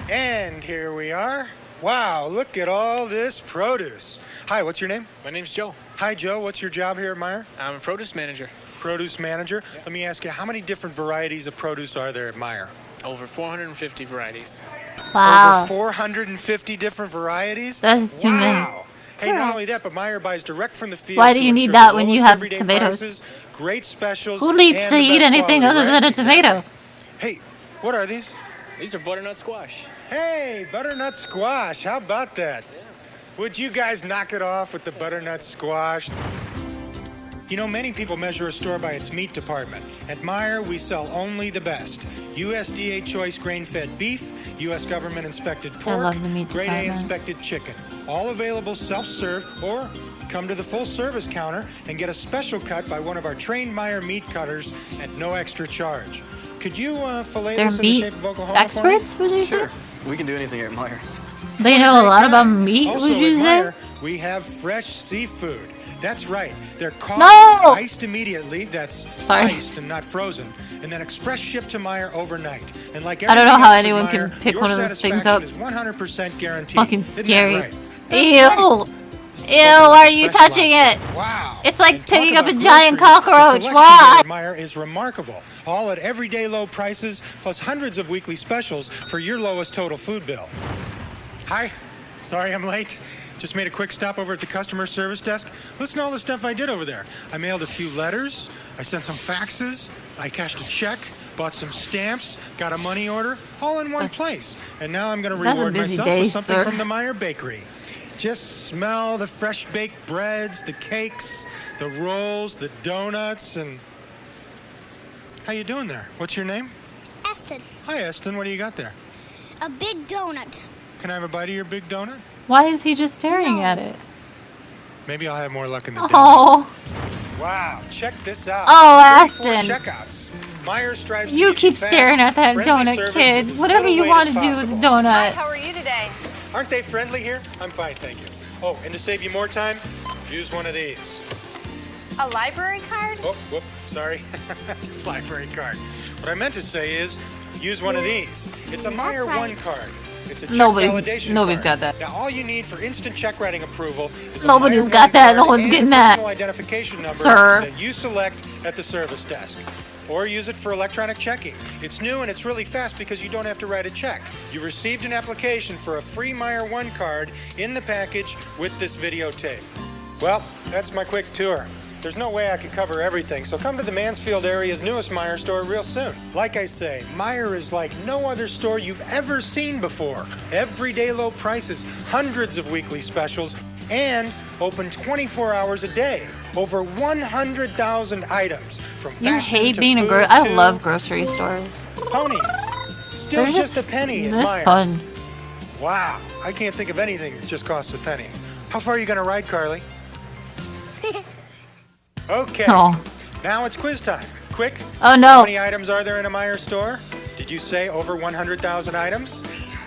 And here we are. Wow, look at all this produce. Hi, what's your name? My name's Joe. Hi, Joe. What's your job here at Meijer? I'm a produce manager. Produce manager? Yeah. Let me ask you, how many different varieties of produce are there at Meijer? Over 450 varieties. Wow. Over 450 different varieties? That's too many. Hey, not only that, but Meijer buys direct from the field. Why do you need that when you have tomatoes? Prices, great specials. Who needs to eat anything other than a tomato? Hey, what are these? These are butternut squash. Hey, butternut squash. How about that? Yeah. Would you guys knock it off with the butternut squash? You know, many people measure a store by its meat department. At Meijer, we sell only the best. USDA choice grain-fed beef, U.S. government-inspected pork, grade A inspected chicken. All available self-serve, or come to the full-service counter and get a special cut by one of our trained Meijer meat cutters at no extra charge. Could you fillet this in the shape of Oklahoma experts, for me? Would you say? Sure. We can do anything here at Meijer. They know a lot about meat, also would you at say? Meijer, we have fresh seafood. That's right. They're caught, iced immediately. That's iced and not frozen. And then express shipped to Meijer overnight. And like I don't know how everything else at anyone Meijer, can pick your one of those things up. satisfaction is 100% guaranteed. Fucking Isn't that scary. right? Ew. Ew, why are you touching it? Wow. It's like picking up a about giant groceries. The cockroach. selection Why? at Meijer is remarkable. All at everyday low prices, plus hundreds of weekly specials for your lowest total food bill. Hi. Sorry I'm late. Just made a quick stop over at the customer service desk. Listen to all the stuff I did over there. I mailed a few letters. I sent some faxes. I cashed a check. Bought some stamps. Got a money order. All in one place. And now I'm going to reward myself with something from the Meijer Bakery. Just smell the fresh baked breads, the cakes, the rolls, the donuts, and... How you doing there? What's your name? Eston. Hi, Eston. What do you got there? A big donut. Can I have a bite of your big donut? Why is he just staring at it? Maybe I'll have more luck in the day. Oh. Wow, check this out. Oh, Aston. Checkouts. Meijer strives You to keep fast, staring at that friendly donut, service kid. with as Whatever little you wait want as to do with possible. the donut. Hi, how are you today? Aren't they friendly here? I'm fine, thank you. Oh, and to save you more time, use one of these. A library card? Oh, whoop, sorry. Library card. What I meant to say is, use one of these. It's a Meijer One card. It's a check validation Nobody's card. got that. Now, all you need for instant check writing approval is Nobody's a Meijer got One that. card No one's and getting a that. personal identification number Sir. that you select at the service desk. Or use it for electronic checking. It's new and it's really fast because you don't have to write a check. You received an application for a free Meijer One card in the package with this videotape. Well, that's my quick tour. There's no way I could cover everything, so come to the Mansfield area's newest Meijer store real soon. Like I say, Meijer is like no other store you've ever seen before. Everyday low prices, hundreds of weekly specials, and open 24 hours a day. Over 100,000 items, from You fashion hate to being a food I to love grocery stores. ponies. Still They're just a penny at they're Meijer. fun. Wow, I can't think of anything that just costs a penny. How far are you going to ride, Carly? Okay. Oh. Now it's quiz time. Quick. Oh, no. How many items are there in a Meijer store? Did you say over 100,000 items?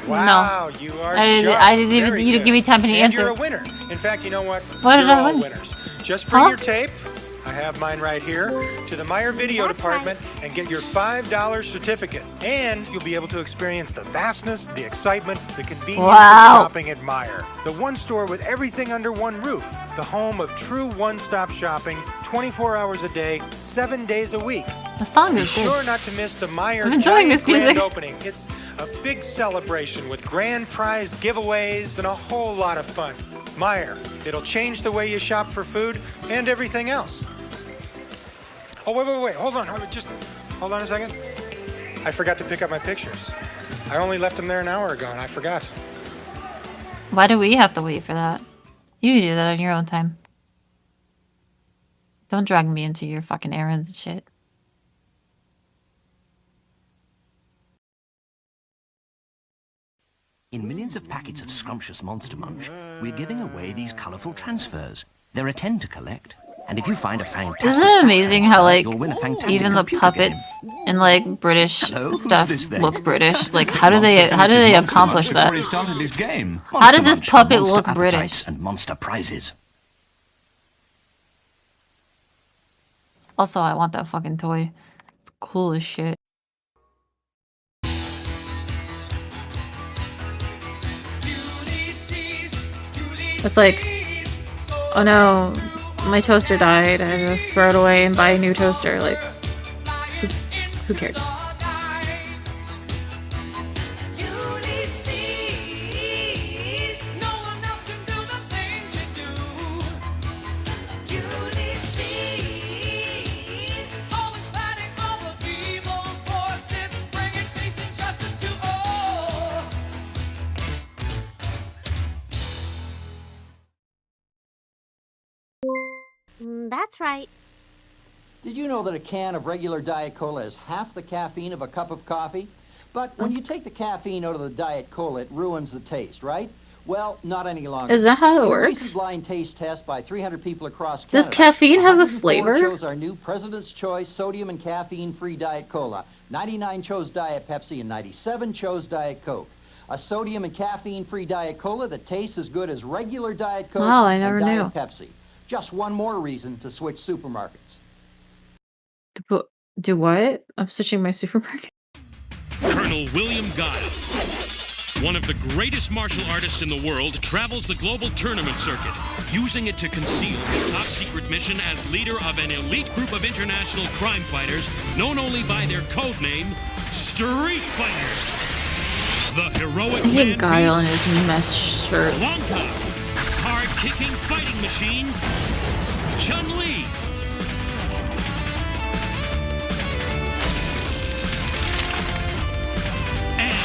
Wow, No. you are I sharp. didn't even. Very You didn't good. give me time to and answer. you're a winner. In fact, you know what? What did You're I all win? winners. Just bring Huh? your tape, I have mine right here, to the Meijer Video Department and get your $5 certificate. And you'll be able to experience the vastness, the excitement, the convenience of shopping at Meijer. The one store with everything under one roof. The home of true one-stop shopping, 24 hours a day, 7 days a week. The song Be is good. sure not to miss the Meijer I'm enjoying Giant this music. Grand Opening. It's a big celebration with grand prize giveaways and a whole lot of fun. Meijer, it'll change the way you shop for food and everything else. Oh, wait, hold on a second. I forgot to pick up my pictures. I only left them there an hour ago and I forgot. Why do we have to wait for that? You can do that on your own time. Don't drag me into your fucking errands and shit. In millions of packets of scrumptious Monster Munch, we're giving away these colourful transfers. They're a 10 to collect, and if you find a fantastic Isn't it amazing how, like, you'll win a fantastic even the computer puppets and, like, British stuff this then? look British? Like, how do they accomplish that? Already started this game. How does this Monster puppet Monster look appetites British? And monster prizes. Also, I want that fucking toy. It's cool as shit. It's like, oh no, my toaster died. I had to throw it away and buy a new toaster. Like, who cares? That's right. Did you know that a can of regular Diet Cola has half the caffeine of a cup of coffee? But when you take the caffeine out of the Diet Cola, it ruins the taste, right? Well, not any longer. Is that how it In a works? recent blind taste test by 300 people across Does Canada, caffeine have a 104 flavor? chose our new President's Choice sodium and caffeine-free Diet Cola. 99 chose Diet Pepsi and 97 chose Diet Coke. A sodium and caffeine-free Diet Cola that tastes as good as regular Diet Coke Wow, I never and Diet knew. Pepsi. Just one more reason to switch supermarkets. Do what? I'm switching my supermarket. Colonel William Guile, one of the greatest martial artists in the world, travels the global tournament circuit, using it to conceal his top-secret mission as leader of an elite group of international crime fighters known only by their code name, Street Fighter. The heroic I hate man Guile in beast, his mesh shirt. Wonka, hard-kicking fighting machine, Chun-Li.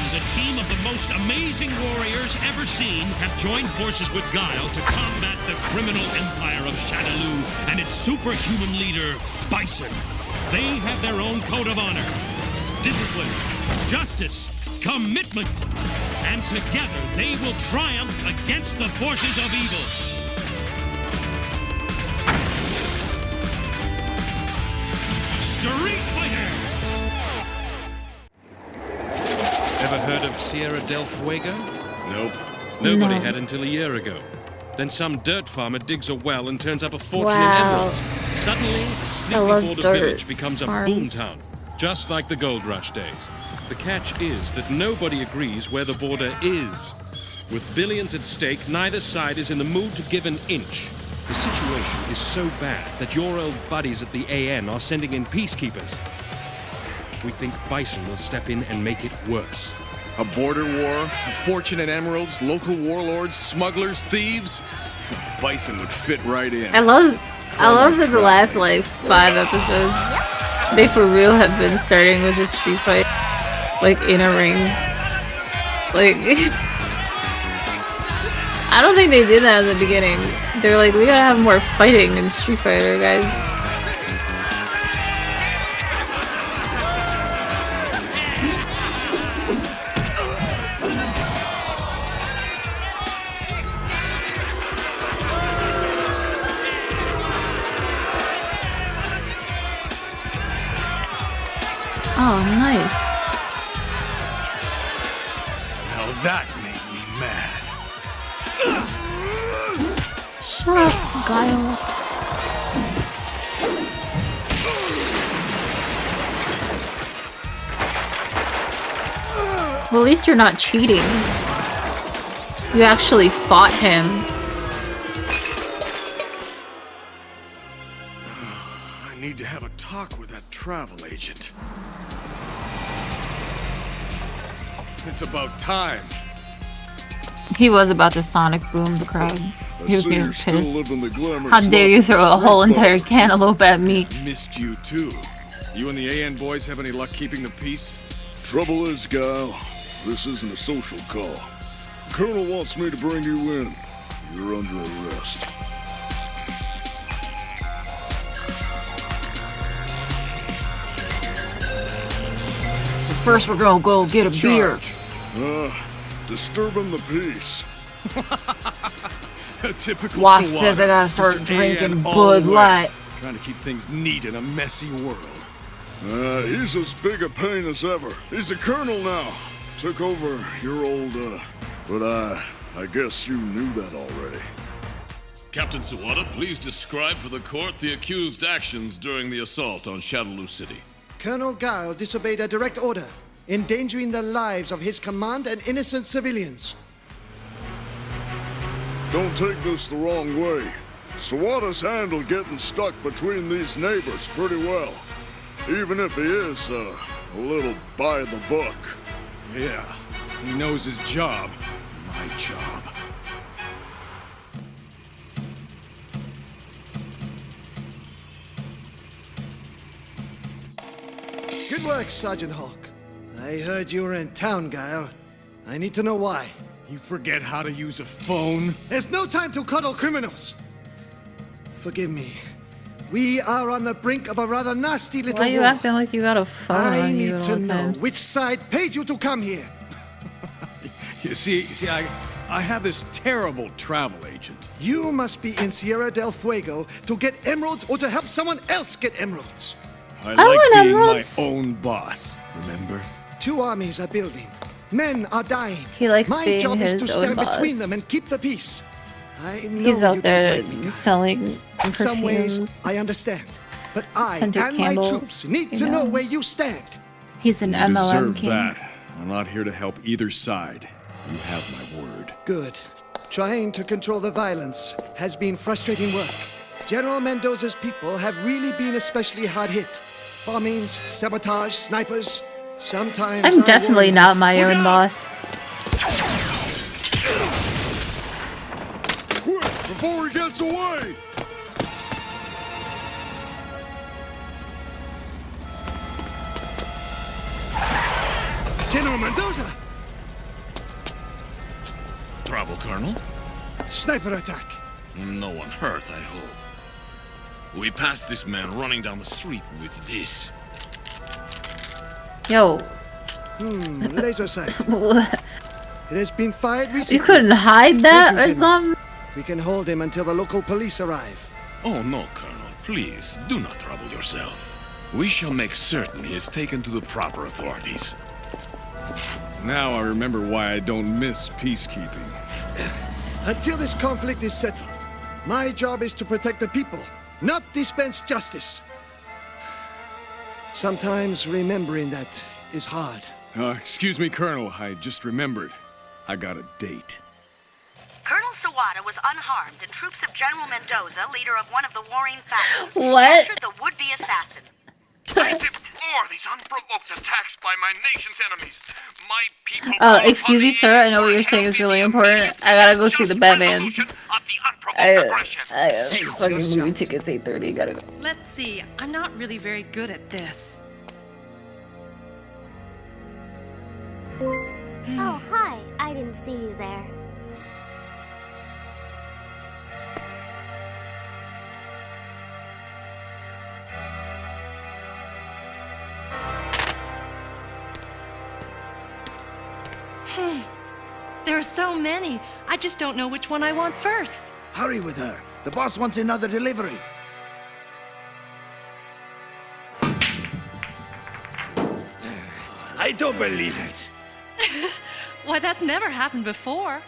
The team of the most amazing warriors ever seen have joined forces with Guile to combat the criminal empire of Shadaloo and its superhuman leader, Bison. They have their own code of honor, discipline, justice, commitment, and together they will triumph against the forces of evil. Street Fighter! Ever heard of Sierra del Fuego? Nope. Nobody No. had until a year ago. Then some dirt farmer digs a well and turns up a fortune in Wow. emeralds. Suddenly, the sleepy love border dirt village becomes a farms. boomtown, just like the gold rush days. The catch is that nobody agrees where the border is. With billions at stake, neither side is in the mood to give an inch. The situation is so bad that your old buddies at the AN are sending in peacekeepers. We think Bison will step in and make it worse. A border war, a fortune in emeralds, local warlords, smugglers, thieves. Bison would fit right in. I love that the last like 5 episodes, they for real have been starting with a street fight, like in a ring. Like, I don't think they did that at the beginning. They're like, we gotta have more fighting in Street Fighter, guys. Oh, nice. Now that made me mad. Shut up, Guile. Well, at least you're not cheating. You actually fought him. I need to have a talk with that travel agent. It's about time. He was about to sonic boom the crowd. He was getting pissed. The glamorous How dare you life throw a of whole street entire folk. cantaloupe at me? Missed you too. You and the AN boys have any luck keeping the peace? Trouble is, Guile, this isn't a social call. The Colonel wants me to bring you in. You're under arrest. First, we're gonna go get a beer. Disturbing the peace. A typical Wife Sawada. says I gotta start Mr. drinking AN all Bud the way. Light. Trying to keep things neat in a messy world. He's as big a pain as ever. He's a colonel now. Took over your old, but I guess you knew that already. Captain Sawada, please describe for the court the accused actions during the assault on Shadaloo City. Colonel Guile disobeyed a direct order, endangering the lives of his command and innocent civilians. Don't take this the wrong way. Sawada's handled getting stuck between these neighbors pretty well. Even if he is, a little by the book. Yeah, he knows his job. My job. Good work, Sergeant Hawk. I heard you were in town, Guile. I need to know why. You forget how to use a phone? There's no time to cuddle criminals. Forgive me. We are on the brink of a rather nasty little Why are you war. acting like you got a phone I on you need at to all know times? which side paid you to come here. You see, I have this terrible travel agent. You must be in Sierra del Fuego to get emeralds or to help someone else get emeralds. I like want being emeralds. my own boss, remember? Two armies are building. Men are dying. He likes My being job is to his own stand boss. between them and keep the peace. I know He's out you there don't like me, selling in some ways, perfume. I understand. But I Scented and my candles, troops need you to know know. where you stand. He's an You MLM deserve king. that. I'm not here to help either side. You have my word. Good. Trying to control the violence has been frustrating work. General Mendoza's people have really been especially hard hit. Bombings, sabotage, snipers. Sometimes I'm I definitely worry. not my own boss. Quick, before he gets away! General Mendoza! Trouble, Colonel? Sniper attack. No one hurt, I hope. We passed this man running down the street with this. Yo. Laser sight. It has been fired recently. You couldn't hide that Thank you, or General. something? We can hold him until the local police arrive. Oh, no, Colonel. Please, do not trouble yourself. We shall make certain he is taken to the proper authorities. Now I remember why I don't miss peacekeeping. Until this conflict is settled, my job is to protect the people, not dispense justice. Sometimes remembering that is hard. Excuse me, Colonel. I just remembered. I got a date. Colonel Sawada was unharmed, and troops of General Mendoza, leader of one of the warring factions, What? captured the would-be assassin. I deplore these unprovoked attacks by my nation's enemies. My people. Excuse me, sir. I know what you're saying is really important. I gotta go see the Batman. I fucking movie tickets 8:30. Gotta go. Let's see. I'm not really very good at this. Oh, hi. I didn't see you there. There are so many. I just don't know which one I want first. Hurry with her. The boss wants another delivery. I don't believe it. Why, that's never happened before.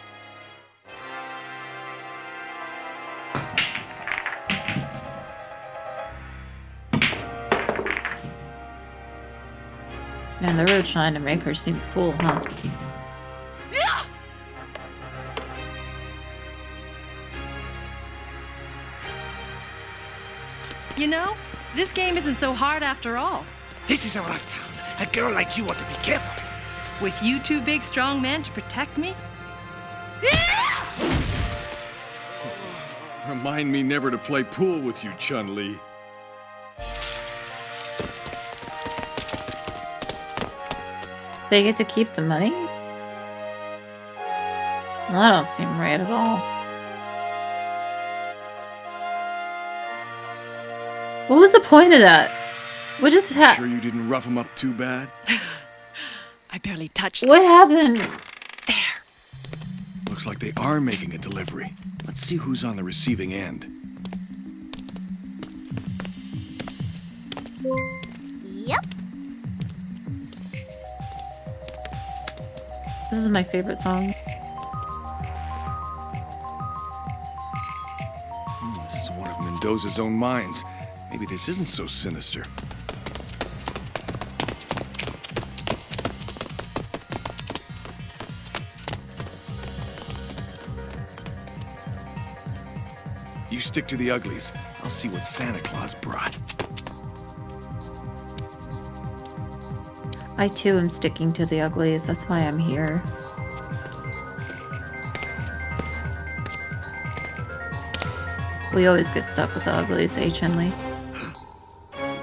Man, they were trying to make her seem cool, huh? You know, this game isn't so hard after all. This is a rough town. A girl like you ought to be careful. With you two big, strong men to protect me? Remind me never to play pool with you, Chun-Li. They get to keep the money? Well, that don't seem right at all. What was the point of that? What just happened? Sure you didn't rough him up too bad? I barely touched What happened? Looks like they are making a delivery. Let's see who's on the receiving end. Yep. This is my favorite song. This is one of Mendoza's own mines. Maybe this isn't so sinister. You stick to the uglies. I'll see what Santa Claus brought. I too am sticking to the uglies. That's why I'm here. We always get stuck with the uglies, Chun-Li.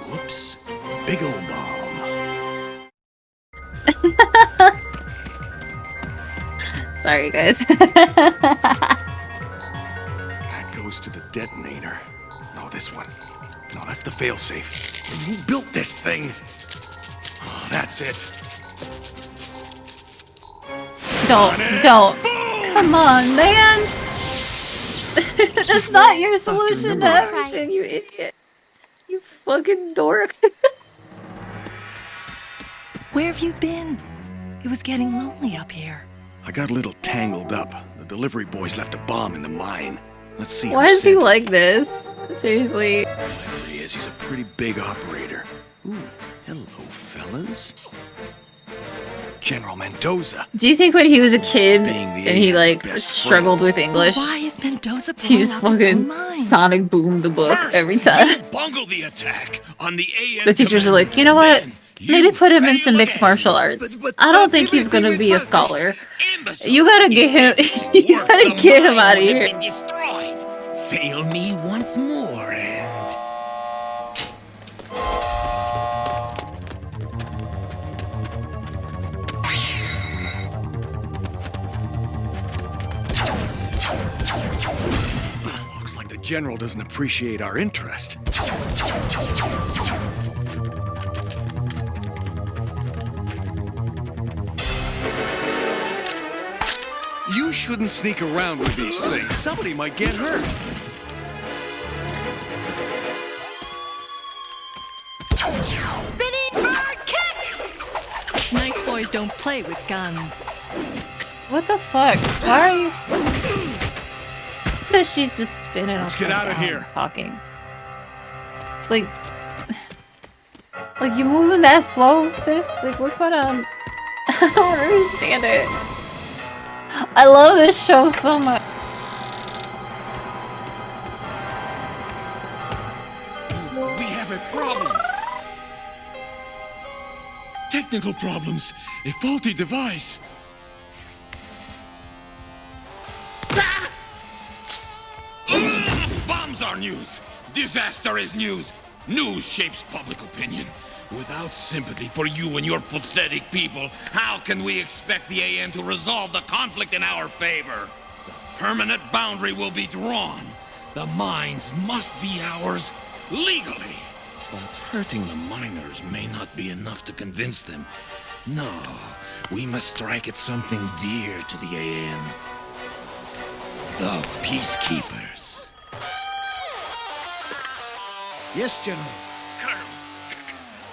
Whoops. Big ol' bomb. Sorry, guys. That goes to the detonator. No, this one. No, that's the failsafe. Who built this thing? Oh, that's it. Don't. Come on, man. That's not your solution to everything, you idiot. You fucking dork. Where have you been? It was getting lonely up here. I got a little tangled up. The delivery boys left a bomb in the mine. Let's see. Why is he like this? Seriously. Whoever he is, he's a pretty big operator. Ooh, hello, fellas. General Mendoza. Do you think when he was a kid Being the and he AN's like best struggled with English, Why is Mendoza he just fucking sonic boomed the book every time? Bungle the attack on the AN. The teachers are like, you know what? Maybe put him in some mixed martial arts. I don't think he's gonna be a scholar. You gotta get him. You gotta get him out of here. Fail me once more, and Looks like the general doesn't appreciate our interest. You shouldn't sneak around with these things. Somebody might get hurt. Spinning bird kick! Nice boys don't play with guns. What the fuck? Why are you? That she's just spinning. Let's get out of here. Talking. Like you moving that slow, sis? Like, what's going on? I don't understand it. I love this show so much. we have a problem. Technical problems. A faulty device. Bombs are news. Disaster is news. News shapes public opinion. Without sympathy for you and your pathetic people, how can we expect the AN to resolve the conflict in our favor? The permanent boundary will be drawn. The mines must be ours legally. But hurting the miners may not be enough to convince them. No, we must strike at something dear to the AN. The Peacekeepers. Yes, General. Colonel,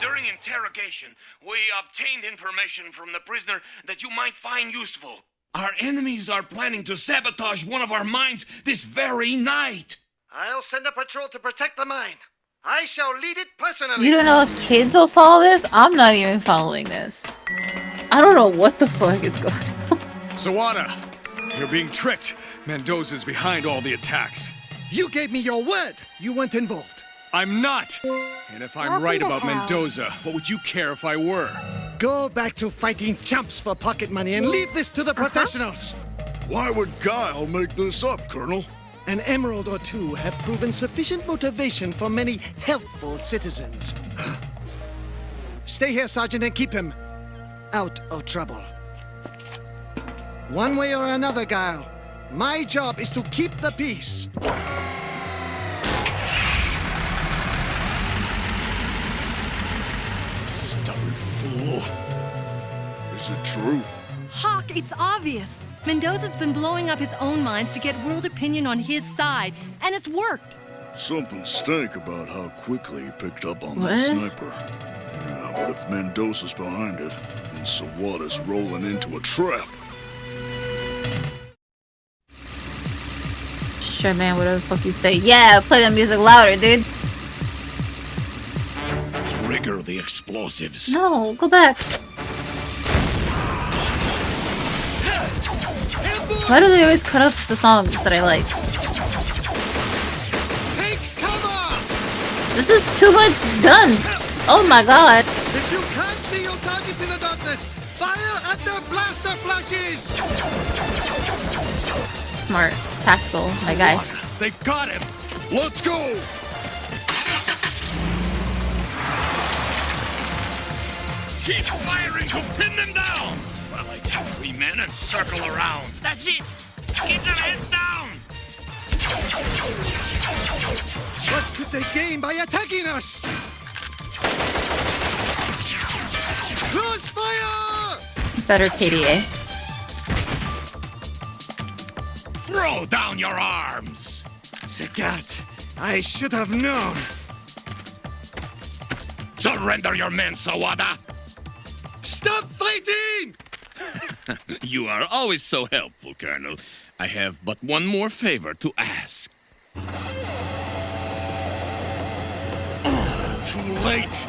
during interrogation, we obtained information from the prisoner that you might find useful. Our enemies are planning to sabotage one of our mines this very night. I'll send a patrol to protect the mine. I shall lead it personally. You don't know if kids will follow this? I'm not even following this. I don't know what the fuck is going on. Sawada, you're being tricked. Mendoza's behind all the attacks. You gave me your word. You weren't involved. I'm not. And if I'm right about Mendoza, what would you care if I were? Go back to fighting chumps for pocket money and leave this to the professionals. Why would Guile make this up, Colonel? An emerald or two have proven sufficient motivation for many helpful citizens. Stay here, Sergeant, and keep him out of trouble. One way or another, Guile, my job is to keep the peace. Stubborn fool. Is it true? Hawk, it's obvious. Mendoza's been blowing up his own minds to get world opinion on his side, and it's worked. Something stank about how quickly he picked up on What? that sniper. Yeah, but if Mendoza's behind it, then Sawada's rolling into a trap. Sure, man, whatever the fuck you say. Yeah, play the music louder, dude. Trigger the explosives. No, go back. Why do they always cut off the songs that I like? Take cover! This is too much guns. Oh my god. If you can't see your targets in the darkness, fire at their blaster flashes! Smart. Tactical, my guy. They've got him! Let's go! Keep firing to pin them down! While I take 3 men and circle around. That's it! Keep their heads down! What could they gain by attacking us? Crossfire! Better KDA. Throw down your arms! Zagat, I should have known. Surrender your men, Sawada! Stop fighting! You are always so helpful, Colonel. I have but one more favor to ask. Too late!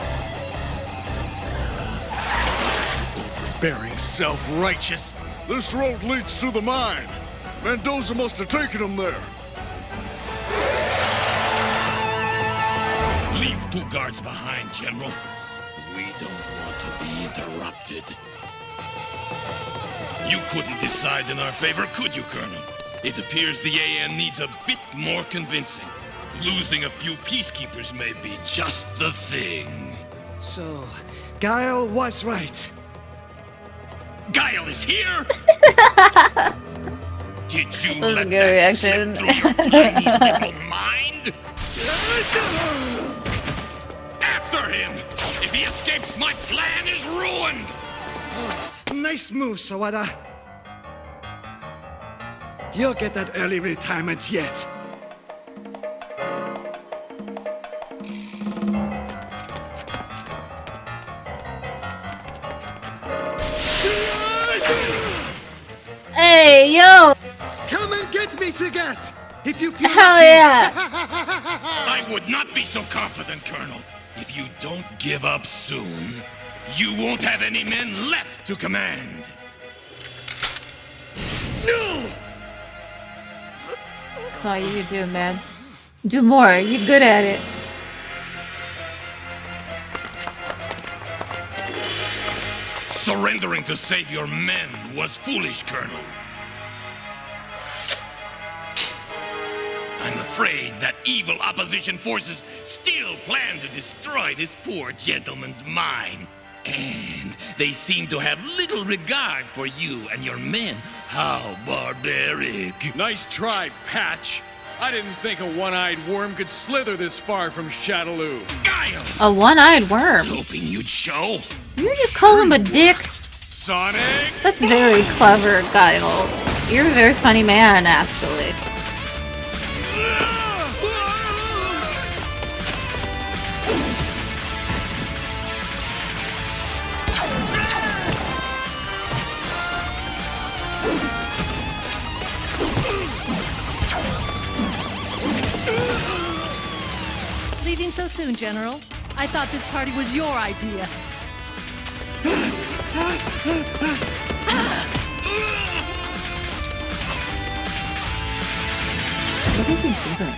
Overbearing, self-righteous. This road leads to the mine. Mendoza must have taken him there. Leave 2 guards behind, General. We don't want to be interrupted. You couldn't decide in our favor, could you, Colonel? It appears the AN needs a bit more convincing. Losing a few peacekeepers may be just the thing. So, Guile was right. Guile is here? Did you That was a let good that reaction. slip through your tiny little mind? After him! If he escapes, my plan is ruined! Nice move, Sawada. You'll get that early retirement yet. Hey, yo! Come and get me, Zagat! If you feel Hell lucky. yeah! I would not be so confident, Colonel. If you don't give up soon, you won't have any men left to command. No! Come on, you can do it, man. Do more. You're good at it. Surrendering to save your men was foolish, Colonel. I'm afraid that evil opposition forces still plan to destroy this poor gentleman's mine. And they seem to have little regard for you and your men. How barbaric. Nice try, Patch. I didn't think a one-eyed worm could slither this far from Shadaloo. Guile! A one-eyed worm. Hoping you'd show. You just call him a dick. Sonic! That's very clever, Guile. You're a very funny man, actually. leaving so soon, General? I thought this party was your idea. What are you doing?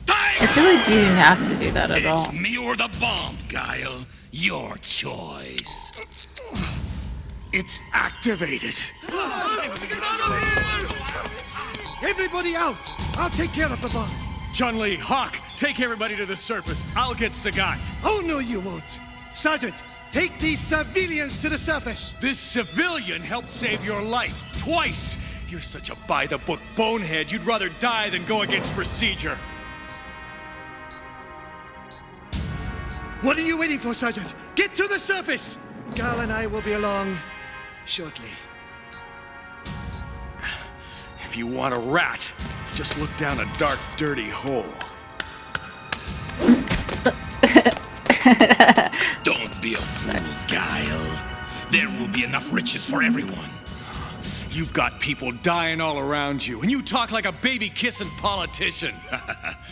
I feel like you didn't have to do that at all. It's me or the bomb, Guile. Your choice. It's activated. Everybody out! I'll take care of the bomb. Chun-Li, Hawk, take everybody to the surface. I'll get Sagat. Oh, no, you won't. Sergeant, take these civilians to the surface. This civilian helped save your life twice. You're such a by-the-book bonehead. You'd rather die than go against procedure. What are you waiting for, Sergeant? Get to the surface! Gal and I will be along shortly. If you want a rat, just look down a dark, dirty hole. Don't be a fool, Guile. There will be enough riches for everyone. You've got people dying all around you, and you talk like a baby-kissing politician.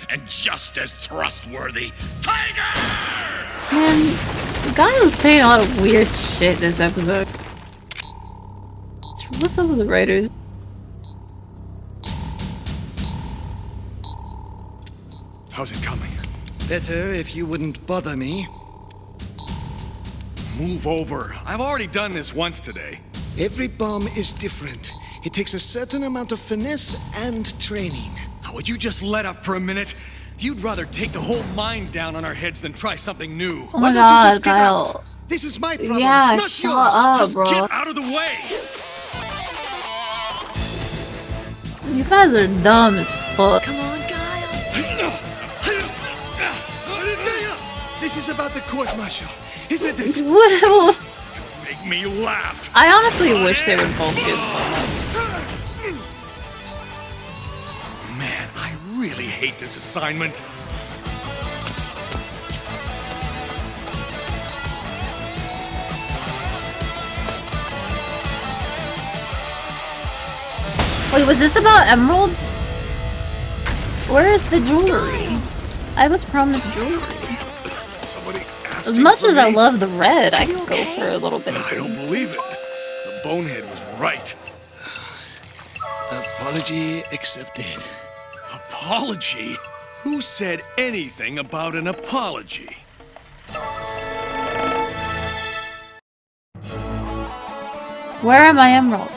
And just as trustworthy, Tiger! Man, the guy was saying a lot of weird shit this episode. What's up with the writers? How's it coming? Better if you wouldn't bother me. Move over. I've already done this once today. Every bomb is different. It takes a certain amount of finesse and training. Would you just let up for a minute? You'd rather take the whole mine down on our heads than try something new. Oh my god, Kyle. This is my problem, yeah, not shut yours. up, Just bro. get out of the way! You guys are dumb as fuck. Come on, Guile. This is about the court-martial, isn't it? Well, Make me laugh. I honestly wish they would both get blown up. Man, I really hate this assignment. Wait, was this about emeralds? Where is the jewelry? I was promised jewelry. Somebody asked As you much for as I me? love the red, I could go for a little bit of I don't things. believe it. The bonehead was right. Apology accepted. Apology? Who said anything about an apology? Where are my emeralds?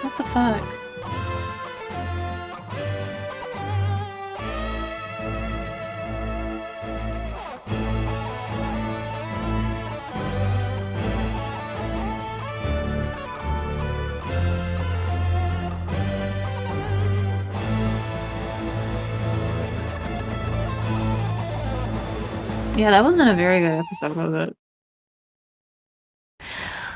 What the fuck? Yeah, that wasn't a very good episode, was it?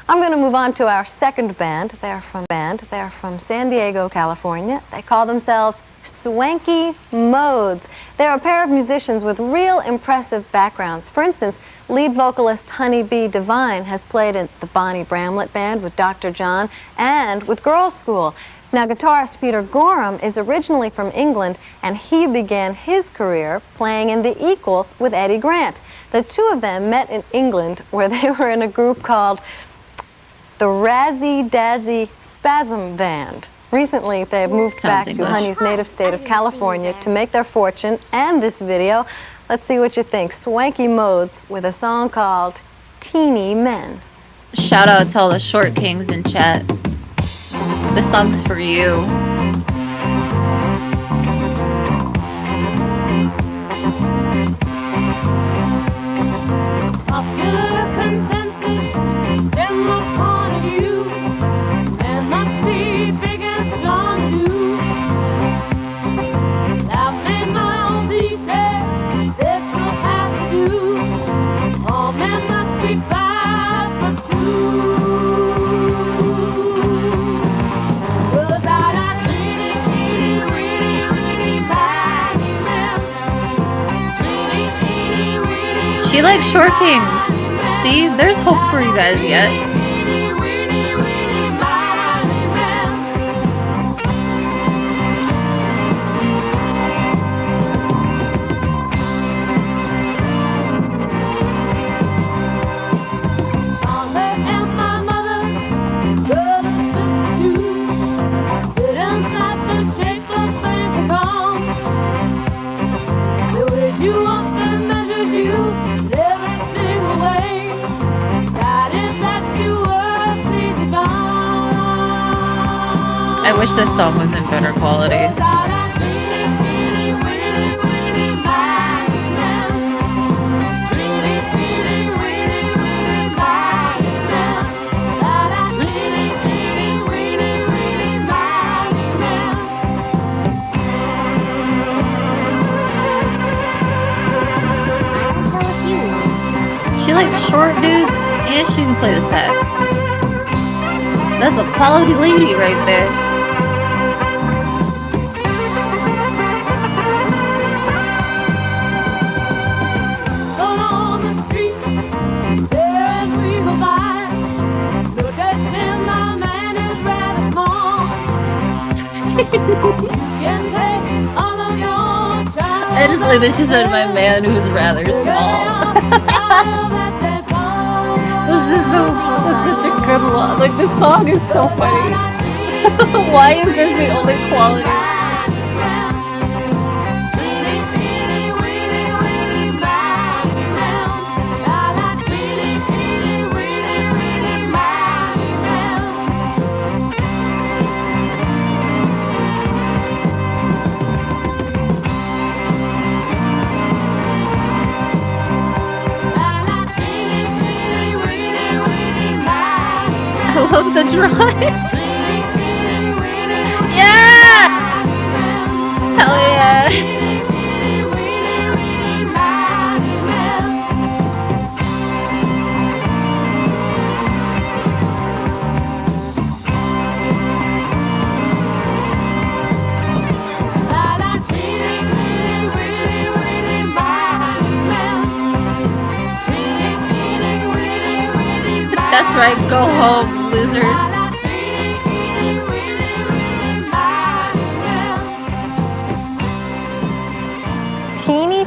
I'm going to move on to our second band. They're from San Diego, California. They call themselves Swanky Modes. They're a pair of musicians with real impressive backgrounds. For instance, lead vocalist Honey Bee Divine has played in the Bonnie Bramlett Band with Dr. John and with Girls' School. Now, guitarist Peter Gorham is originally from England, and he began his career playing in the Equals with Eddie Grant. The two of them met in England, where they were in a group called the Razzie Dazzy Spasm Band. Recently, they have moved back to Honey's native state of California to make their fortune and this video. Let's see what you think. Swanky Modes with a song called Teeny Men. Shout out to all the short kings in chat. This song's for you. She likes short kings. See, there's hope for you guys yet. I wish this song was in better quality. She likes short dudes and she can play the sax. That's a quality lady right there. I just like that she said my man who's rather small. It's just so, it's such a good one. Like, this song is so funny. Why is this the only quality? I love the drive. Yeah! Hell yeah! That's right, go home, loser. Teeny,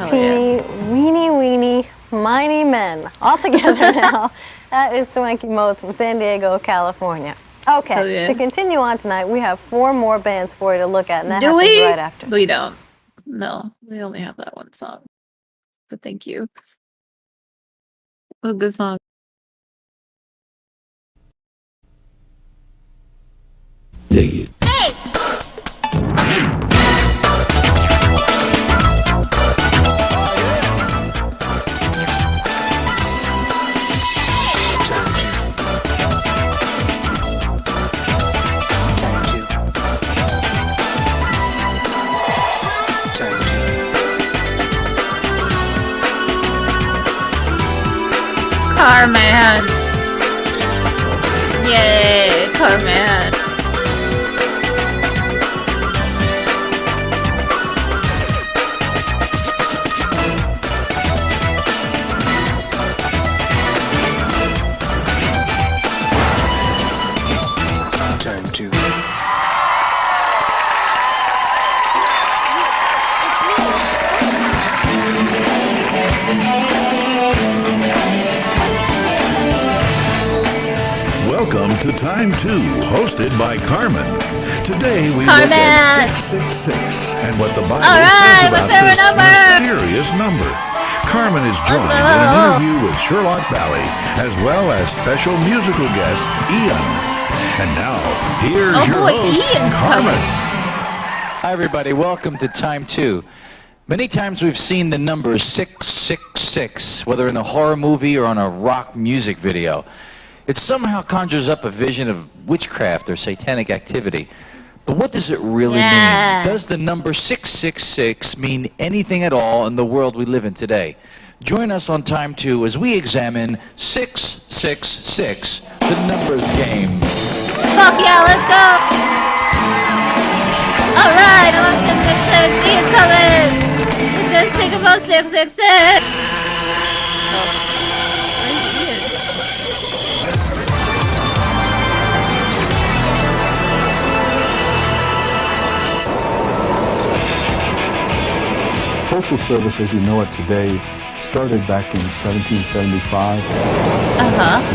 weeny, miny men. All together now. That is Swanky Modes from San Diego, California. Okay, yeah. To continue on tonight, we have 4 more bands for you to look at, and that Do happens we? right after. We don't. No, we only have that one song. But thank you. A good song. Dig it. Carman. Yay, Carman. Time to. Welcome to Time 2, hosted by Carmen. Today we look at 666 and what the Bible says about this mysterious number. Carmen is joined in an interview with Sherlock Valley, as well as special musical guest Ian. And now, here's your host, Carmen. Hi, everybody. Welcome to Time 2. Many times we've seen the number 666, whether in a horror movie or on a rock music video. It somehow conjures up a vision of witchcraft or satanic activity. But what does it really mean? Does the number 666 mean anything at all in the world we live in today? Join us on Time 2 as we examine 666, the numbers game. Fuck yeah, let's go! Alright, I love 666, he is coming! Let's go think about 666! Oh. Postal Service, as you know it today, started back in 1775.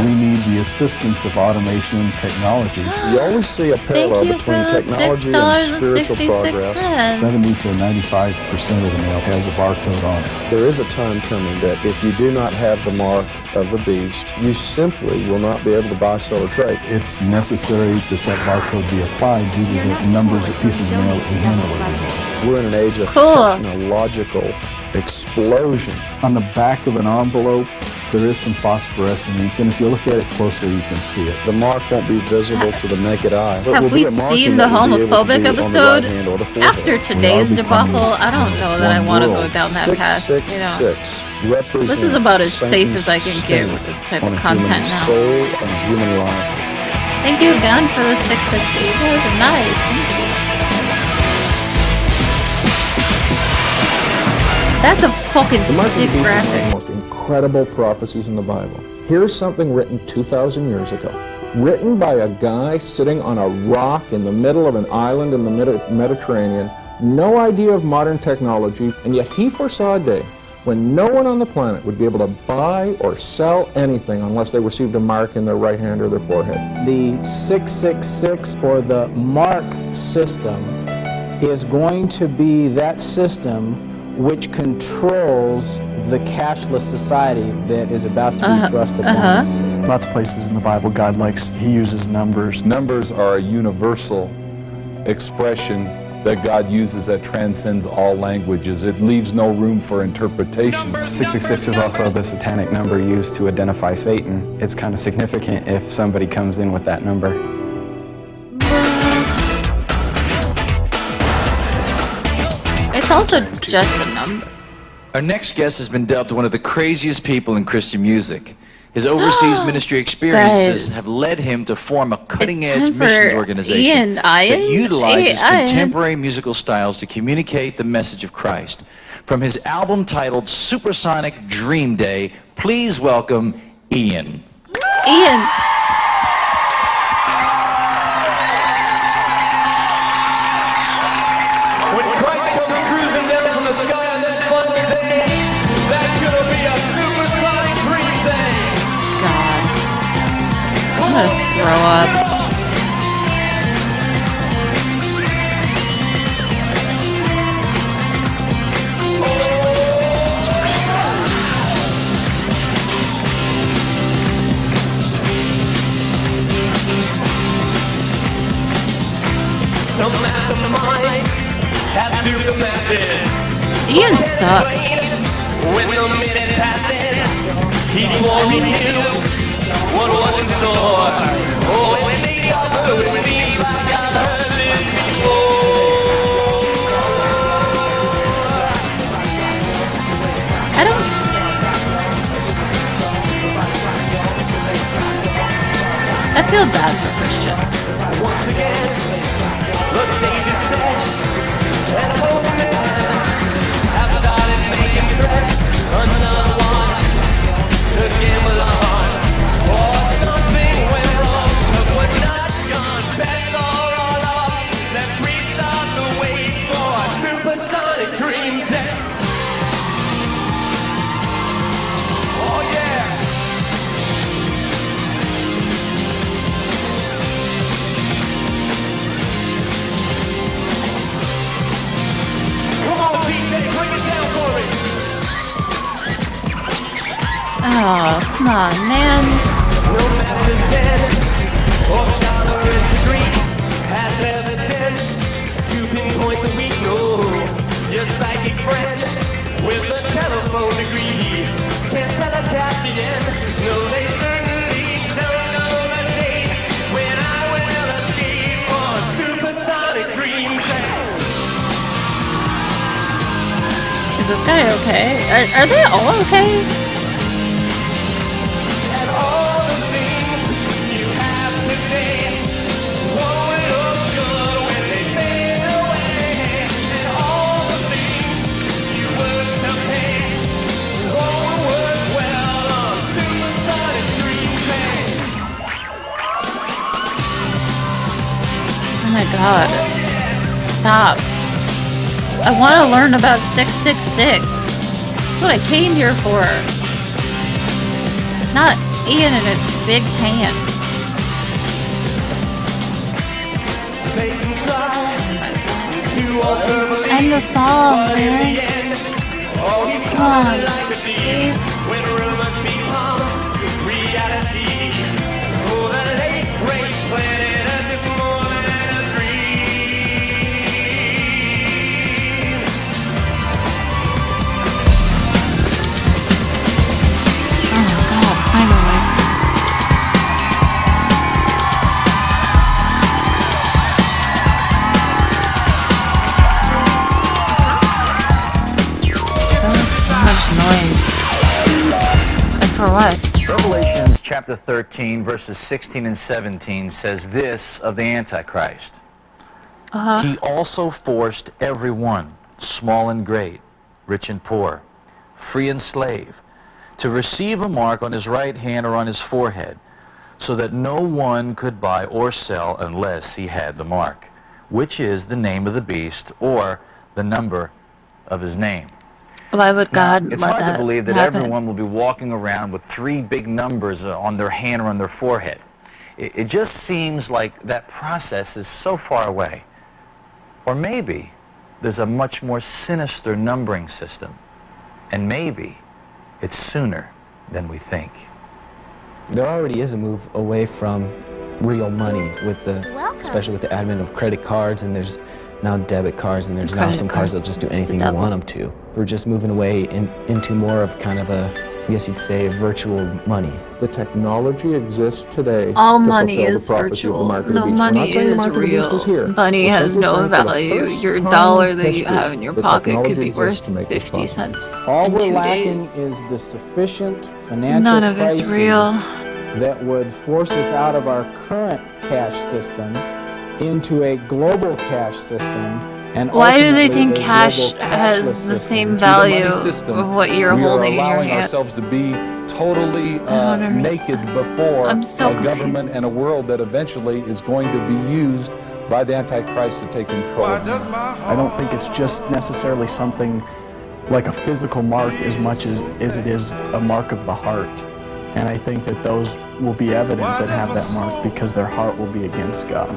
We need the assistance of automation and technology. You always see a parallel between technology and spiritual progress. 70 to 95% of the mail has a barcode on it. There is a time coming that if you do not have the mark of the beast, you simply will not be able to buy, sell, or trade. It's necessary that that barcode be applied due to the numbers of pieces of mail that we handle every day. We're in an age of technological explosion. On the back of an envelope, there is some phosphorescent ink, and if you look at it closely, you can see it. The mark won't be visible to the naked eye. Have we seen the homophobic episode? After today's debacle, I don't know that I want to go down that path. You know, this is about as safe as I can get with this type of content now. Soul and human life. Thank you again for the 668. Those are nice. Thank you. That's a fucking sick graphic. One of the most incredible prophecies in the Bible. Here's something written 2,000 years ago. Written by a guy sitting on a rock in the middle of an island in the Mediterranean. No idea of modern technology, and yet he foresaw a day when no one on the planet would be able to buy or sell anything unless they received a mark in their right hand or their forehead. The 666, or the mark system, is going to be that system which controls the cashless society that is about to be thrust upon us. Lots of places in the Bible, he uses numbers. Numbers are a universal expression that God uses that transcends all languages. It leaves no room for interpretation. 666 is also the satanic number used to identify Satan. It's kind of significant if somebody comes in with that number. It's also just a number. Our next guest has been dubbed one of the craziest people in Christian music. His overseas ministry experiences have led him to form a cutting-edge missions organization that utilizes contemporary musical styles to communicate the message of Christ. From his album titled Supersonic Dream Day, please welcome Ian. Ian. I'm gonna throw up. Some mastermind has to the method. Ian sucks. When the minute passes, he's warning you what was in store. Oh, when they offer, it seems like I've heard this before. I feel bad for Christians. Once again, the stage is set, and both men have started making threats. Another one to gamble on. Or something went wrong, but we're not gone. Bets are all off. Let's restart the wait for a supersonic dream day. Oh yeah. Come on, PJ, break it down for me. Oh, come on, man. No matter said, or tolerant degree, has evidence to pinpoint the weak. No, your psychic friend with a telephone degree can't telecast the end. No, they certainly don't know the date when I will escape on supersonic dream day. Is this guy okay? Are they all okay? Oh my god. Stop. I want to learn about 666. That's what I came here for. Not Ian and his big pants. Just end the song, man. Come on, please. For what? Revelations chapter 13, verses 16 and 17 says this of the Antichrist. He also forced everyone, small and great, rich and poor, free and slave, to receive a mark on his right hand or on his forehead, so that no one could buy or sell unless he had the mark, which is the name of the beast or the number of his name. Why would God It's let hard that to believe that happen? everyone will be walking around with 3 big numbers on their hand or on their forehead. It just seems like that process is so far away. Or maybe there's a much more sinister numbering system, and maybe it's sooner than we think. There already is a move away from real money with especially with the advent of credit cards, and there's now debit cards, and there's now some cards that'll just do anything you want them to. We're just moving away into more of kind of a, I guess you'd say, virtual money. The technology exists today All to money fulfill is the prophecy virtual. of the mark of No the beast. We're money not saying the is mark of the beast real. is here. Money We're has simply no saying for the value. first Your time dollar in that you history, have in your the pocket could technology be exists worth to make this 50 possible. cents All in we're 2 lacking days. is the sufficient financial None of it's crises real. that would force us out of our current cash system into a global cash system. And Why do they ultimately think a cash global has cashless the system. same To the value money system, of what you're we are holding in your allowing hand? ourselves to be totally don't naked before I'm so a confused. government and a world that eventually is going to be used by the Antichrist to take control. I don't think it's just necessarily something like a physical mark as much as it is a mark of the heart. And I think that those will be evident that have that mark because their heart will be against God.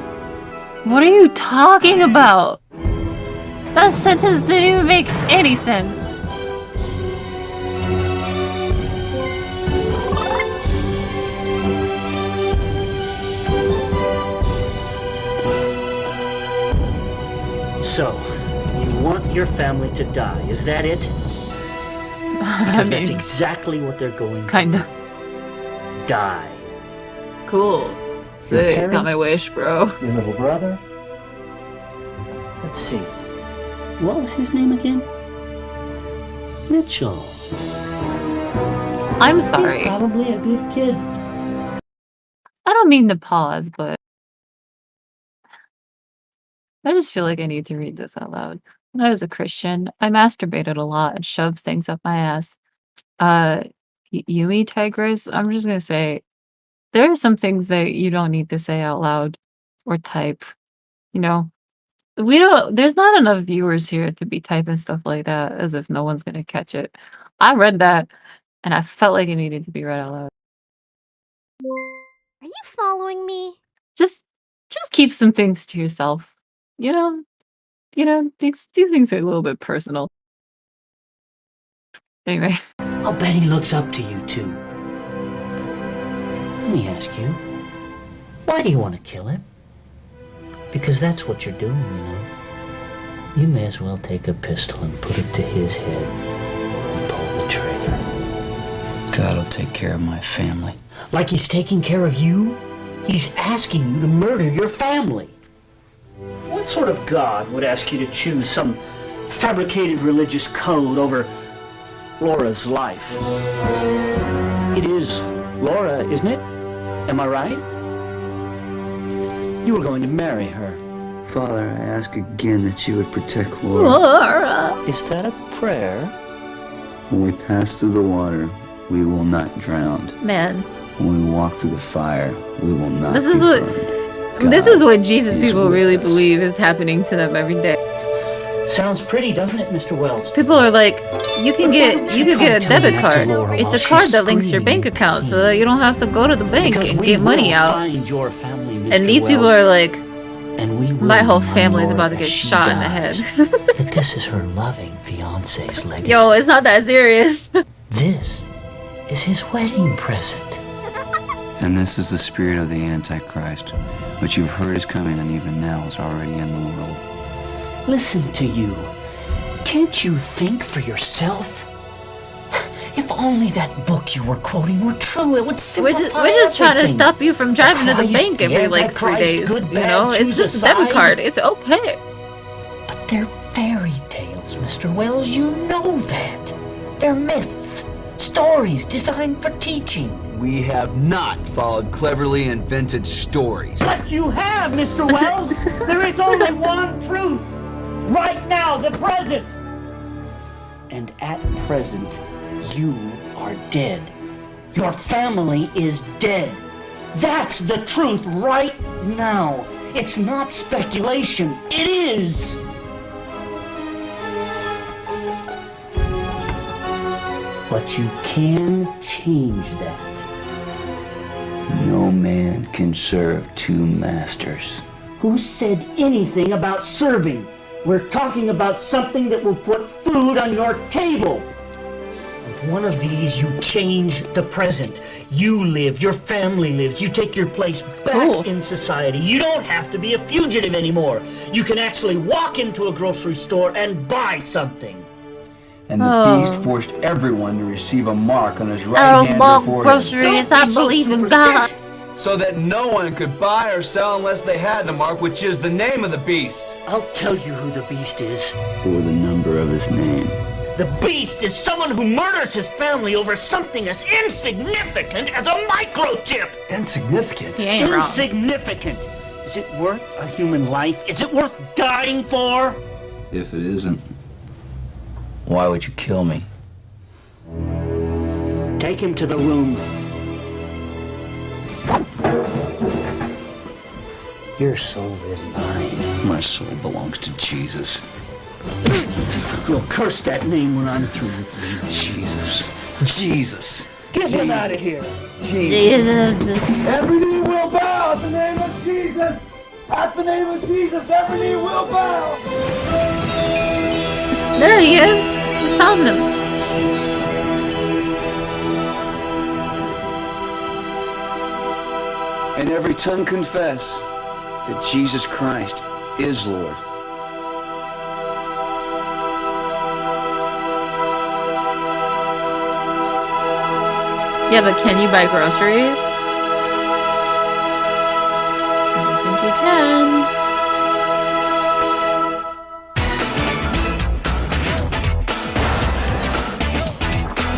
What are you talking about? That sentence didn't even make any sense. So, you want your family to die, is that it? Because that's exactly what they're going to Kinda. die. Cool. Sick. Got my wish, bro. Your little brother? Let's see. What was his name again? Mitchell. I'm sorry. He's probably a good kid. I don't mean to pause, but I just feel like I need to read this out loud. When I was a Christian, I masturbated a lot and shoved things up my ass. Yumi Tigris, I'm just gonna say, there are some things that you don't need to say out loud or type. You know, there's not enough viewers here to be typing stuff like that as if no one's gonna catch it. I read that and I felt like it needed to be read out loud. Are you following me? Just keep some things to yourself. You know, these things are a little bit personal. Anyway. I'll bet he looks up to you, too. Let me ask you, why do you want to kill him? Because that's what you're doing, you know. You may as well take a pistol and put it to his head and pull the trigger. God will take care of my family. Like he's taking care of you? He's asking you to murder your family. What sort of God would ask you to choose some fabricated religious code over Laura's life? It is Laura, isn't it? Am I right? You were going to marry her. Father, I ask again that you would protect Laura. Laura! Is that a prayer? When we pass through the water, we will not drown. Man. When we walk through the fire, we will not This be is what burned. this is what Jesus is people with really us. believe is happening to them every day. Sounds pretty, doesn't it, Mr. Wells? People are like, you can get a debit card. It's a card that links your bank account, so that you don't have to go to the bank and get money out. And these people are like, my whole family is about to get shot in the head. That this is her loving fiance's legacy. Yo, it's not that serious. This is his wedding present. And this is the spirit of the Antichrist, which you've heard is coming and even now is already in the world. Listen to you. Can't you think for yourself? If only that book you were quoting were true, it would simplify We're just trying to everything. stop you from driving to the Christ, bank every like 3 Antichrist, days. good, You bad, know, it's choose just a a debit side. card. It's okay. But they're fairy tales, Mr. Wells. You know that. They're myths. Stories designed for teaching. We have not followed cleverly invented stories. But you have, Mr. Wells! There is only one truth! Right now, the present! And at present, you are dead. Your family is dead. That's the truth right now. It's not speculation. It is! But you can change that. No man can serve two masters. Who said anything about serving? We're talking about something that will put food on your table. With one of these, you change the present. You live, your family lives, you take your place back in society. You don't have to be a fugitive anymore. You can actually walk into a grocery store and buy something. And the beast forced everyone to receive a mark on his right I hand don't or want forehead. groceries. I believe in God. So that no one could buy or sell unless they had the mark, which is the name of the beast. I'll tell you who the beast is. Or the number of his name. The beast is someone who murders his family over something as insignificant as a microchip. Insignificant? He ain't wrong. Insignificant. Is it worth a human life? Is it worth dying for? If it isn't, why would you kill me? Take him to the room. Your soul is mine. My soul belongs to Jesus. You'll curse that name when I'm through with you. Jesus. Jesus. Get him out of here. Jesus. Every knee will bow at the name of Jesus. At the name of Jesus, every knee will bow. There he is. We found him. And every tongue confess that Jesus Christ is Lord. Yeah, but can you buy groceries? I don't think you can.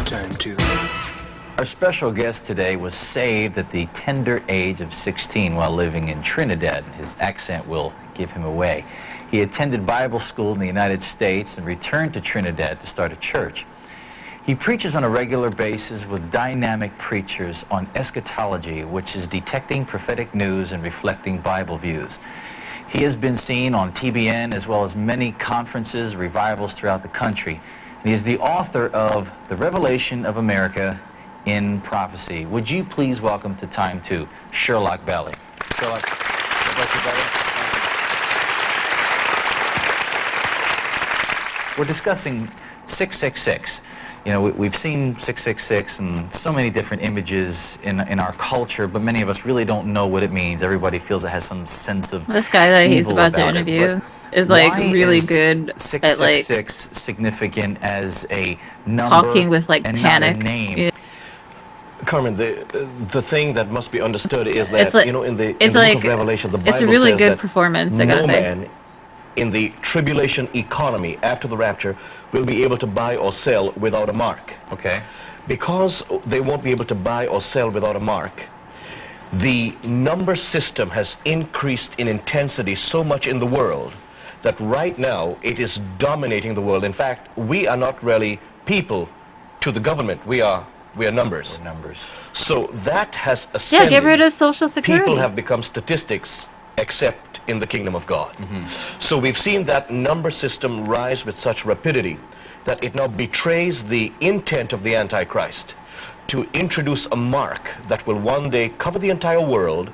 Time to. Our special guest today was saved at the tender age of 16 while living in Trinidad. His accent will give him away. He attended Bible school in the United States and returned to Trinidad to start a church. He preaches on a regular basis with dynamic preachers on eschatology, which is detecting prophetic news and reflecting Bible views. He has been seen on TBN as well as many conferences, revivals throughout the country. And he is the author of The Revelation of America in Prophecy. Would you please welcome to Time 2, Sherlock Belly. Sherlock, God bless you, brother. We're discussing 666. You know, we've seen 666 and so many different images in our culture, but many of us really don't know what it means. Everybody feels it has some sense of This guy that he's evil about to it, interview but is like why really is good at like 666 significant as a number talking with like and panic. not a name. Yeah. Carmen, the thing that must be understood is that, It's like- you know, in the it's book like- of Revelation, the Bible it's a really says good that performance, I gotta no say. man in the tribulation economy after the rapture will be able to buy or sell without a mark. Okay. Because they won't be able to buy or sell without a mark, the number system has increased in intensity so much in the world that right now it is dominating the world. In fact, we are not really people to the government. We are numbers. Numbers. So that has Yeah, ascended. get rid of Social Security. People have become statistics except in the kingdom of God. So we've seen that number system rise with such rapidity that it now betrays the intent of the Antichrist to introduce a mark that will one day cover the entire world,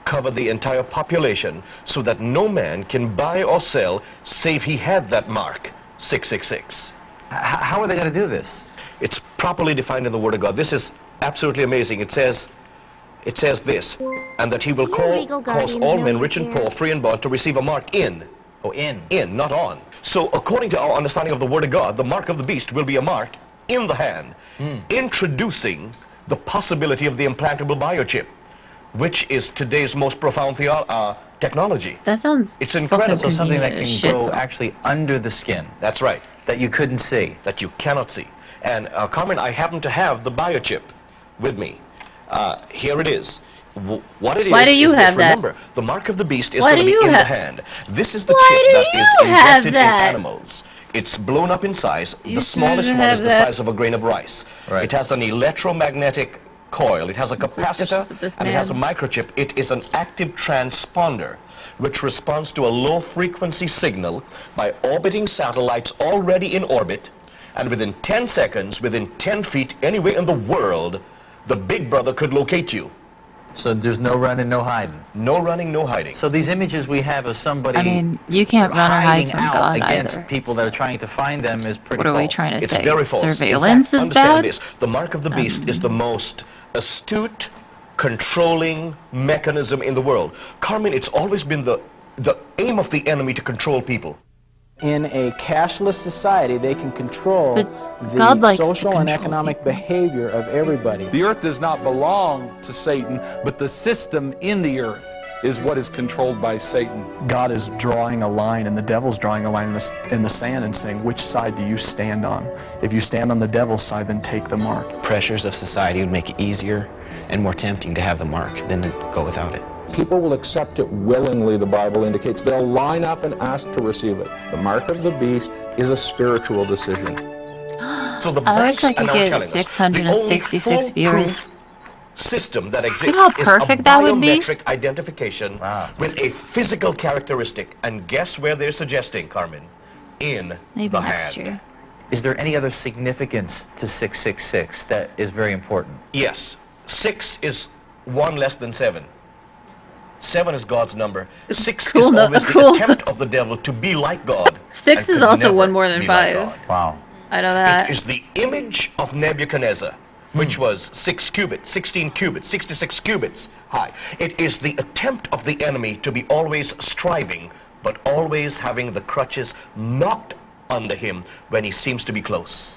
cover the entire population, so that no man can buy or sell save he had that mark, 666. How are they going to do this? It's properly defined in the Word of God. This is absolutely amazing. It says this, and that he will cause all men, rich and poor, free and bond, to receive a mark in. Oh, in. In, not on. So according to our understanding of the Word of God, the mark of the beast will be a mark in the hand, introducing the possibility of the implantable biochip, which is today's most profound technology. That sounds It's incredible. So something that can go though. actually under the skin. That's right. That you couldn't see. That you cannot see. And Carmen, I happen to have the biochip with me. Here it is. What it is, Why do you have that? Remember, the mark of the beast is Why going to do be you in the have- hand. This is the Why chip do that is you have injected in that? animals. It's blown up in size. You The smallest shouldn't one have is the that. size of a grain of rice. Right. It has an electromagnetic coil. It has a capacitor, suspicious of this and it has a man. microchip. It is an active transponder which responds to a low-frequency signal by orbiting satellites already in orbit, and within 10 seconds, within 10 feet, anywhere in the world, the big brother could locate you. So there's no running, no hiding. No running, no hiding. So these images we have of somebody I mean, you can't run or hide hiding from out God against either. people that are trying to find them is pretty What are we false. trying to It's say? very false. Surveillance In fact, is understand bad? this. The mark of the beast is the most astute, controlling mechanism in the world. Carmen, it's always been the aim of the enemy to control people. In a cashless society, they can control God the likes to social and control economic behavior of everybody. The earth does not belong to Satan, but the system in the earth is what is controlled by Satan. God is drawing a line, and the devil's drawing a line in the sand and saying, which side do you stand on? If you stand on the devil's side, then take the mark. Pressures of society would make it easier and more tempting to have the mark than to go without it. People will accept it willingly, the Bible indicates. They'll line up and ask to receive it. The mark of the beast is a spiritual decision. So the I wish banks I are could now get telling us 666 the only viewers. foolproof system that exists how is a perfect that would be? biometric identification with a physical characteristic. And guess where they're suggesting, Carmen? In Maybe the next hand. year. Is there any other significance to 666 that is very important? Yes. 6 is 1 less than 7. 7 is God's number. 6 Cool, is no- always cool. the attempt of the devil to be like God. 6 and is could also never 1 more than be like 5. God. Wow. I know that. It is the image of Nebuchadnezzar, which was 6 cubits, 16 cubits, 66 cubits high. It is the attempt of the enemy to be always striving, but always having the crutches knocked under him when he seems to be close.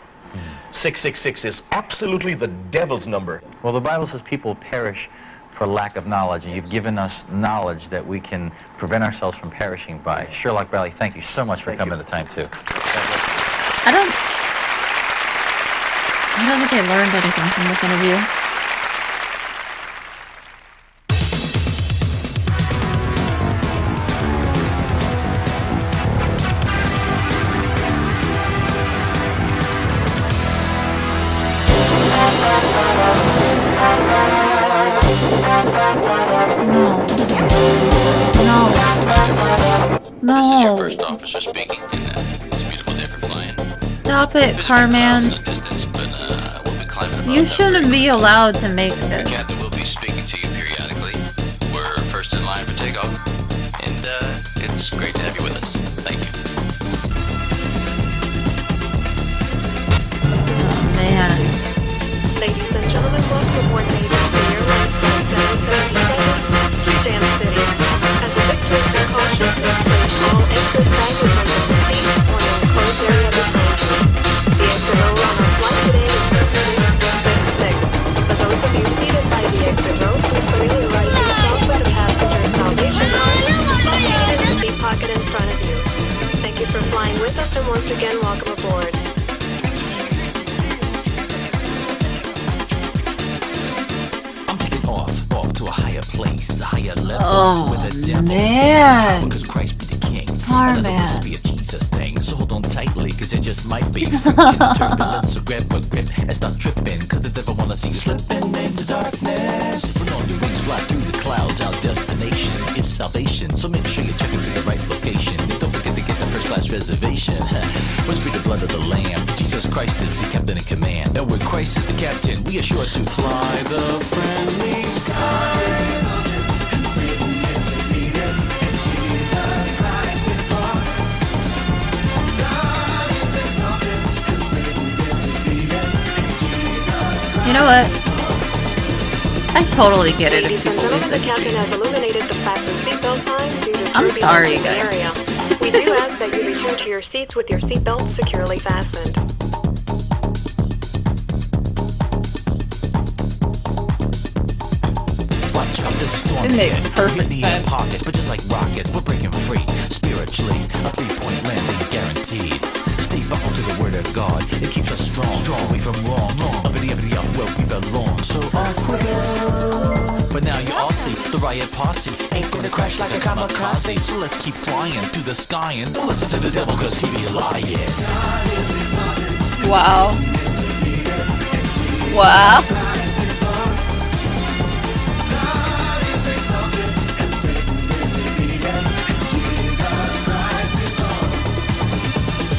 666 is absolutely the devil's number. Well, the Bible says people perish for lack of knowledge, and you've given us knowledge that we can prevent ourselves from perishing by. Sherlock Bradley, thank you so much for coming to Time 2. I don't think I learned anything from this interview. No. First officer speaking, and it's a beautiful day for flying. Stop it, Carman. We'll be climbing above You shouldn't be allowed to make The this. captain will be speaking to you periodically. We're first in line for takeoff, and it's great to have you with us. Thank you. Oh, man. Ladies and gentlemen, welcome aboard Major Airlines Flight 777 to Jam City. As a victory precaution, place all exit baggage under the seat or in the closed area behind you. The exit row on our flight today is from 666. For those of you seated by the exit row, please familiarize yourself with the passenger salvation card located in the seat pocket in front of you. Thank you for flying with us, and once again, welcome aboard. Off to a higher place, a higher level. Oh, where the devil man. because Christ be the king. Carman. And it'll be a Jesus thing, so hold on tightly, cause it just might be friction turbulence. So grab a grip and start tripping, cause the devil wanna see you slipping into darkness. Put on your wings, fly through the clouds, our destination is salvation. So make sure you're checking to the right location. And don't forget to get the first class reservation. Must be the blood of the Lamb. Jesus Christ is the captain in command. And with Christ is the captain, we are sure to fly the friendly skies. And Satan is defeated, and Jesus Christ is Lord. God is exalted, and Satan is defeated, and Jesus Christ. You know what? I totally get it if Ladies and people leave gentlemen, the this captain stream. has illuminated the fasten seatbelt sign due to I'm turbulence sorry, in the guys. area. We do ask that you return to your seats with your seatbelts securely fastened. Watch out, there's a storm It makes here. perfect Hit the sense. pockets, but just like rockets, we're breaking free. Spiritually, a 3-point landing guaranteed. Stay buckled to the word of God. It keeps us strong, away from wrong. Uppity, up where we belong. So all quicker. But now you all see the riot posse ain't gonna crash like a kamikaze. So let's keep flying through the sky and don't listen to the devil, cause he be lying. Wow. Wow.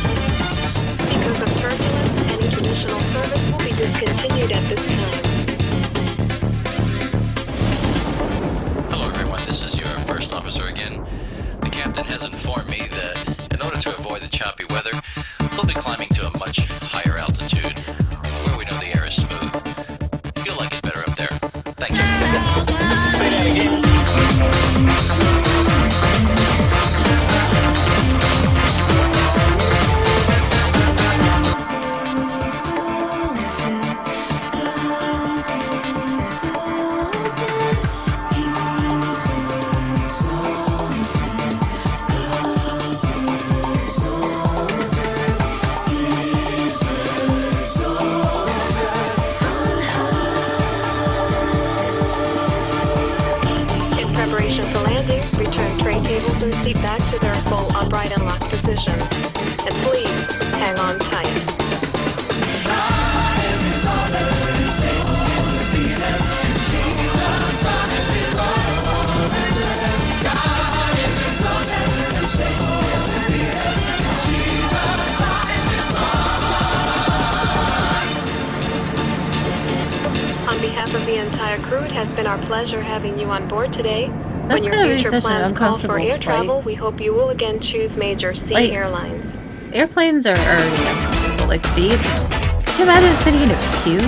Because of turbulence, any traditional service will be discontinued at this time. Hello everyone, this is your first officer again. The captain has informed me that in order to avoid the choppy weather, we'll be climbing to a much higher altitude where we know the air is smooth. Feel like it's better up there. Thank you. Say that again. In preparation for landing, return tray tables and seat backs to their full upright and locked positions. And please, hang on tight. On behalf of the entire crew, it has been our pleasure having you on board today. That's When your gonna be future such an plans call for uncomfortable air flight. travel, we hope you will again choose major C Like- airlines. Airplanes are already uncomfortable, like seats. Could you imagine sitting in a queue?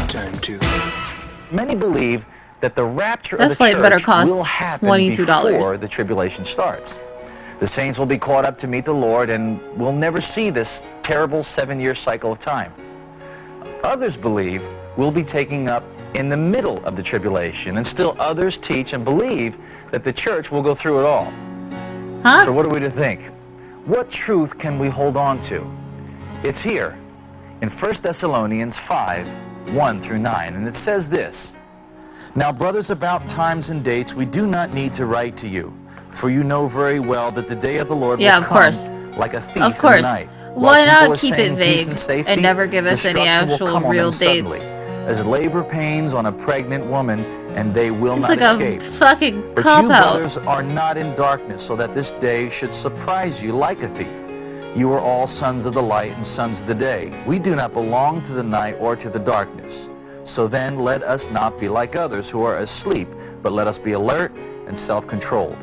Time to. Many believe that the rapture That of the flight better church cost will happen $22. before the tribulation starts. The saints will be caught up to meet the Lord and will never see this terrible 7-year cycle of time. Others believe we'll be taking up in the middle of the tribulation, and still others teach and believe that the church will go through it all. Huh? So what are we to think? What truth can we hold on to? It's here in 1 Thessalonians 5, 1 through 9, and it says this: Now, brothers, about times and dates we do not need to write to you, for you know very well that the day of the Lord Yeah, will of come course. like a thief Of in course. the night. Why While people not are keep saying it peace vague and safety, and never give us any destruction will actual come on real them dates? suddenly, as labor pains on a pregnant woman, and they will Seems not like escape. a fucking But you, cop-out. brothers, are not in darkness, so that this day should surprise you like a thief. You are all sons of the light and sons of the day. We do not belong to the night or to the darkness. So then let us not be like others who are asleep, but let us be alert and self-controlled.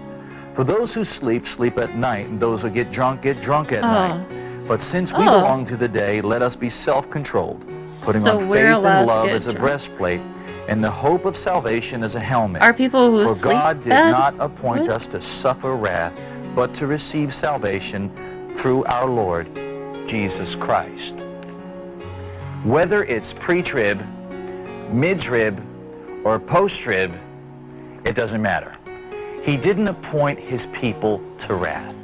For those who sleep, sleep at night, and those who get drunk at night. But since we belong to the day, let us be self-controlled, putting So on we're faith allowed and to love get as a drunk. breastplate, and the hope of salvation as a helmet. Are people who For sleep God did bad? not appoint What? us to suffer wrath, but to receive salvation through our Lord Jesus Christ. Whether it's pre-trib, mid-trib, or post-trib, it doesn't matter. He didn't appoint his people to wrath.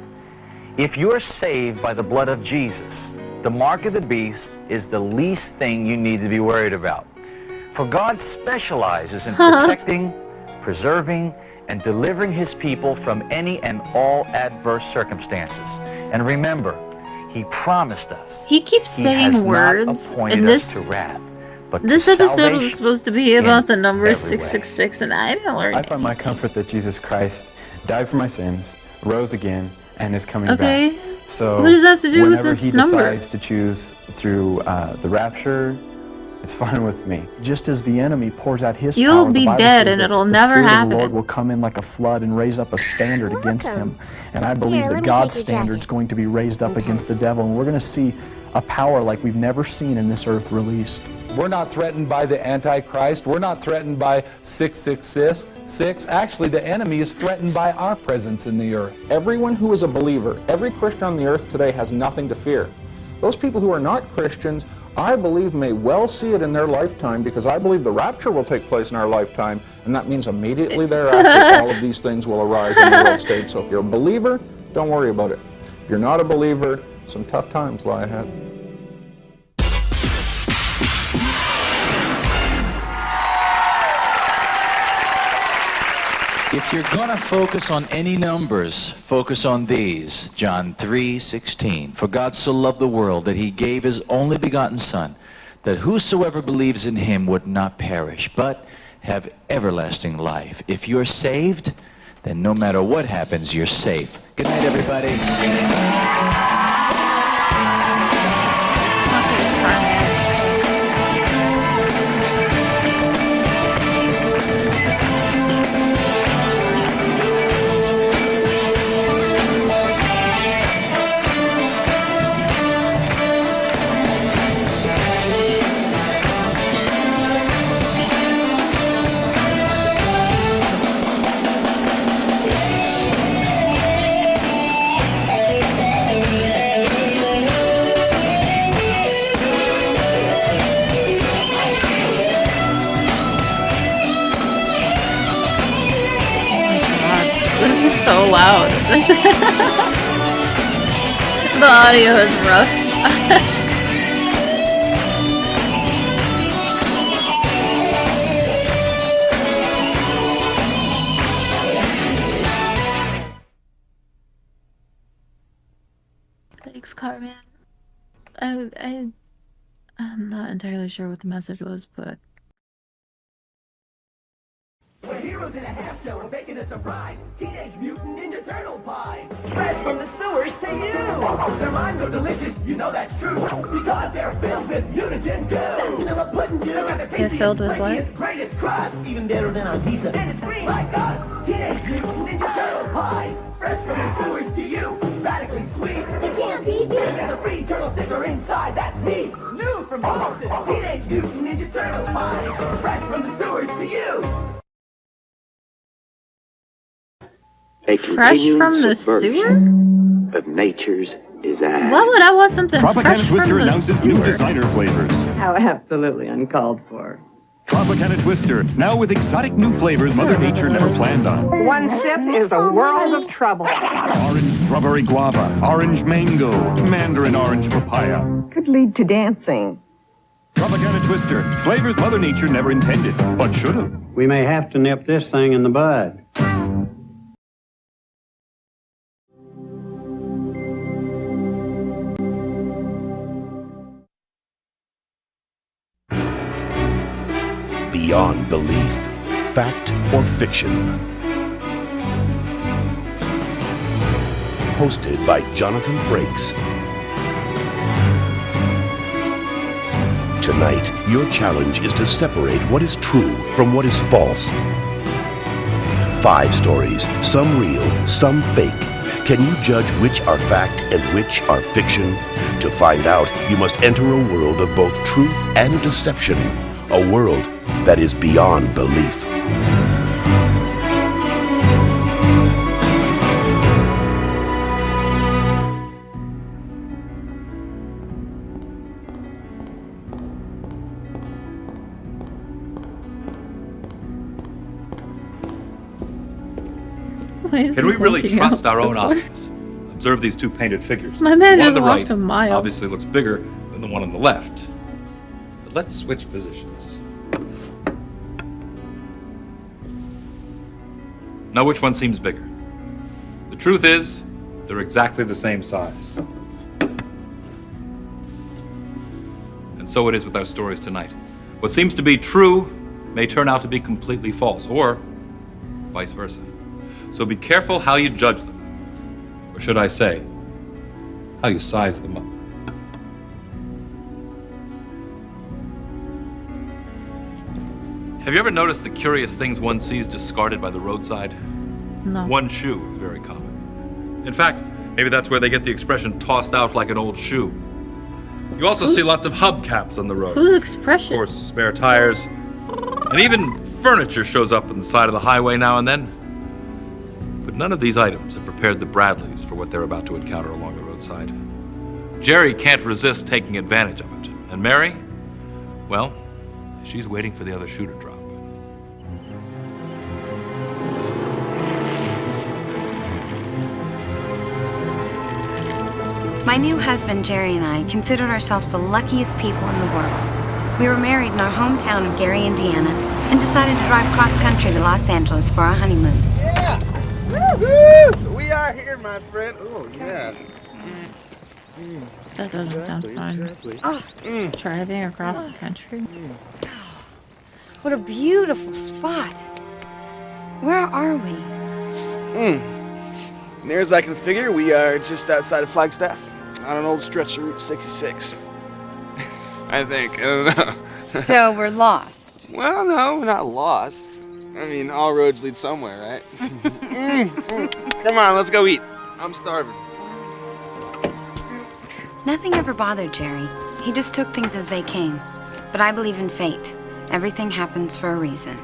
If you're saved by the blood of Jesus, the mark of the beast is the least thing you need to be worried about. For God specializes in protecting, preserving, and delivering his people from any and all adverse circumstances. And remember, he promised us. He keeps He saying has words, not appointed and us this to wrath, but this to episode was salvation supposed to be about the number every way. 666, and I didn't learn I it. find my comfort that Jesus Christ died for my sins, rose again, and is coming Okay. back. So What does that have to do with whenever this he number? decides to choose through the rapture, it's fine with me. Just as the enemy pours out his You'll power, be the Bible dead says and that it'll the never Spirit of the happen. Lord will come in like a flood and raise up a standard against him. And I believe Here, let that me God's take your standard is jacket. going to be raised up against the devil, and we're going to see a power like we've never seen in this earth released. We're not threatened by the Antichrist. We're not threatened by 666. Actually, the enemy is threatened by our presence in the earth. Everyone who is a believer, every Christian on the earth today has nothing to fear. Those people who are not Christians, I believe, may well see it in their lifetime, because I believe the rapture will take place in our lifetime, and that means immediately thereafter all of these things will arise in the world stage. So if you're a believer, don't worry about it. If you're not a believer, some tough times lie ahead. If you're going to focus on any numbers, focus on these. John 3:16. For God so loved the world that he gave his only begotten Son, that whosoever believes in him would not perish, but have everlasting life. If you're saved, then no matter what happens, you're safe. Good night, everybody. This is so loud. The audio is rough. Thanks, Carmen. I'm not entirely sure what the message was, but We're heroes in a half shell, we're making a surprise. Teenage Mutant Ninja Turtle pie. Fresh from the sewers to you. Their minds are delicious, you know that's true. Because they're filled with mutagen goo. Vanilla pudding goo. they're filled with what? Greatest crust. Even better than on pizza. And it's free. Like us. Teenage Mutant Ninja Turtle pie. Fresh from the sewers to you. Radically sweet. You can't beat it. And there's a free turtle sticker inside. That's me. New from Boston. Teenage Mutant Ninja Turtle pie. Fresh from the sewers to you. Fresh from the sewer? Of nature's design. Why would I want something fresh Tropicana from Twister the announces new sewer? designer flavors. How absolutely uncalled for. Tropicana Twister, now with exotic new flavors Mother Nature never planned on. One sip is a world of trouble. Orange strawberry guava, orange mango, mandarin orange papaya. Could lead to dancing. Tropicana Twister, flavors Mother Nature never intended, but should have. We may have to nip this thing in the bud. Beyond belief, fact or fiction. Hosted by Jonathan Frakes. Tonight, your challenge is to separate what is true from what is false. 5 stories, some real, some fake. Can you judge which are fact and which are fiction? To find out, you must enter a world of both truth and deception. A world that is beyond belief. Can we really trust our own eyes? Observe these 2 painted figures. My man The one just on the walked right a mile. obviously looks bigger than the one on the left. But let's switch positions. Now, which one seems bigger? The truth is, they're exactly the same size. And so it is with our stories tonight. What seems to be true may turn out to be completely false, or vice versa. So be careful how you judge them. Or should I say, how you size them up. Have you ever noticed the curious things one sees discarded by the roadside? No. One shoe is very common. In fact, maybe that's where they get the expression tossed out like an old shoe. You also see lots of hubcaps on the road. Whose expression? Of course, spare tires. And even furniture shows up on the side of the highway now and then. But none of these items have prepared the Bradleys for what they're about to encounter along the roadside. Jerry can't resist taking advantage of it. And Mary, well, she's waiting for the other shoe to drop. My new husband, Jerry, and I considered ourselves the luckiest people in the world. We were married in our hometown of Gary, Indiana, and decided to drive cross-country to Los Angeles for our honeymoon. Yeah! Woo-hoo! We are here, my friend. Oh, yeah. That doesn't sound fun. Exactly. Oh. Driving across the country. What a beautiful spot. Where are we? Near as I can figure, we are just outside of Flagstaff, on an old stretch of Route 66. I think. I don't know. So we're lost. Well, no, we're not lost. I mean, all roads lead somewhere, right? Come on, let's go eat. I'm starving. Nothing ever bothered Jerry. He just took things as they came. But I believe in fate. Everything happens for a reason.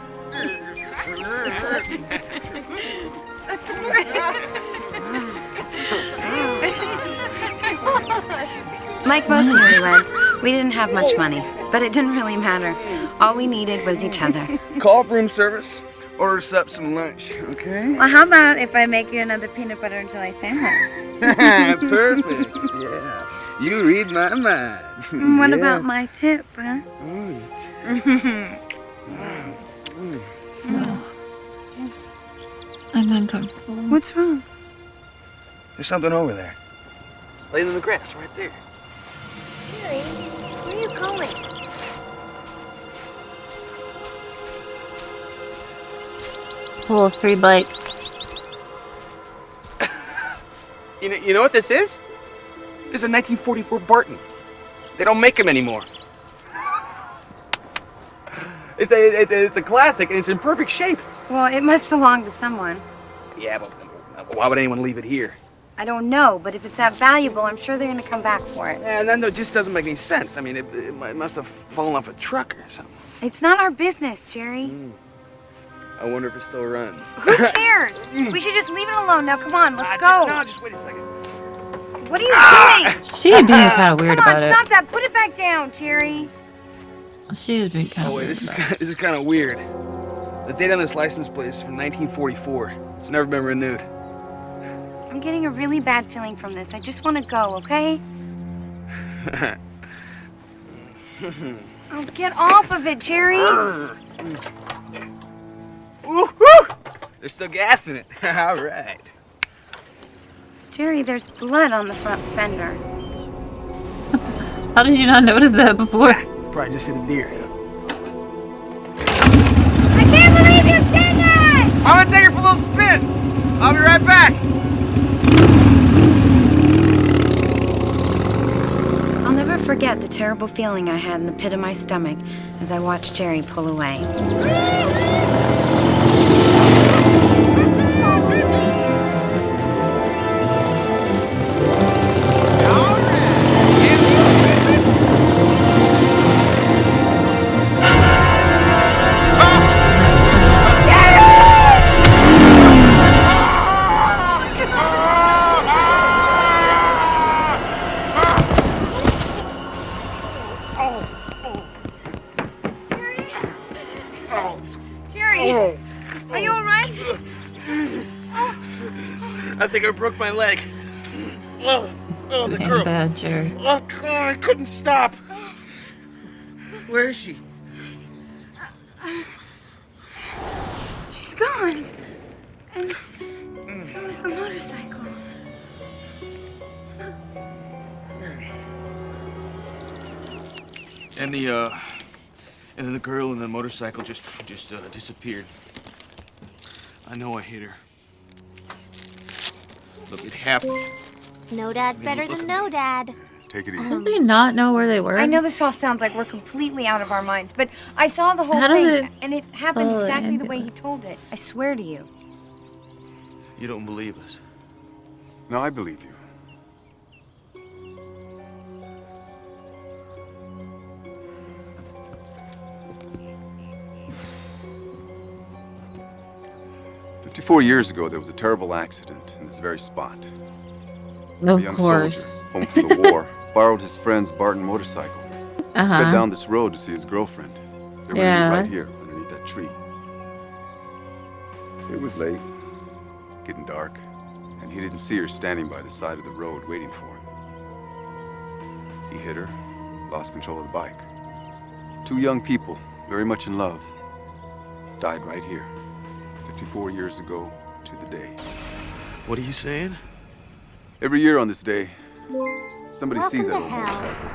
Like most newlyweds, we didn't have much money, but it didn't really matter. All we needed was each other. Call up room service, order us up some lunch, okay? Well, how about if I make you another peanut butter and jelly sandwich? Perfect, yeah. You read my mind. What Yeah. about my tip, huh? I'm uncomfortable. What's wrong? There's something over there. Laying in the grass, right there. Jerry, where are you going? Cool, free bike. You know what this is? This is a 1944 Barton. They don't make them anymore. It's a classic and it's in perfect shape. Well, it must belong to someone. Yeah, but why would anyone leave it here? I don't know, but if it's that valuable, I'm sure they're going to come back for it. And then it just doesn't make any sense. I mean, it must have fallen off a truck or something. It's not our business, Jerry. I wonder if it still runs. Who cares? We should just leave it alone. Now, come on, let's go. No, just wait a second. What are you doing? She being kind of weird Come on, about it. stop that. Put it back down, Jerry. She is being kind of wait, weird this is kind of weird. The date on this license plate is from 1944. It's never been renewed. I'm getting a really bad feeling from this. I just want to go, okay? Oh, get off of it, Jerry. There's still gas in it. All right. Jerry, there's blood on the front fender. How did you not notice that before? Probably just hit a deer. I can't believe you did that! I'm gonna take her for a little spin. I'll be right back. I'll never forget the terrible feeling I had in the pit of my stomach as I watched Jerry pull away. Are you all right? I think I broke my leg. Oh, the Damn girl. bad, Jerry. Oh, God, I couldn't stop. Where is she? She's gone. And so is the motorcycle. And then the girl and the motorcycle just disappeared. I know I hit her. Look, it happened. Snow Dad's better than no dad. Take it Don't they not know where they were? I know this all sounds like we're completely out of our minds, but I saw the whole How did thing, and it happened follow the exactly the way he ambulance? told it. I swear to you. You don't believe us. No, I believe you. "54 years ago, there was a terrible accident in this very spot. A Of young course. soldier, home from the war, borrowed his friend's Barton motorcycle. Sped down this road to see his girlfriend. They were gonna Yeah. meet right here, underneath that tree. It was late, getting dark, and he didn't see her standing by the side of the road waiting for him. He hit her, lost control of the bike. 2 young people, very much in love, died right here, 54 years ago to the day. What are you saying? Every year on this day, somebody Welcome sees that to old hell. motorcycle.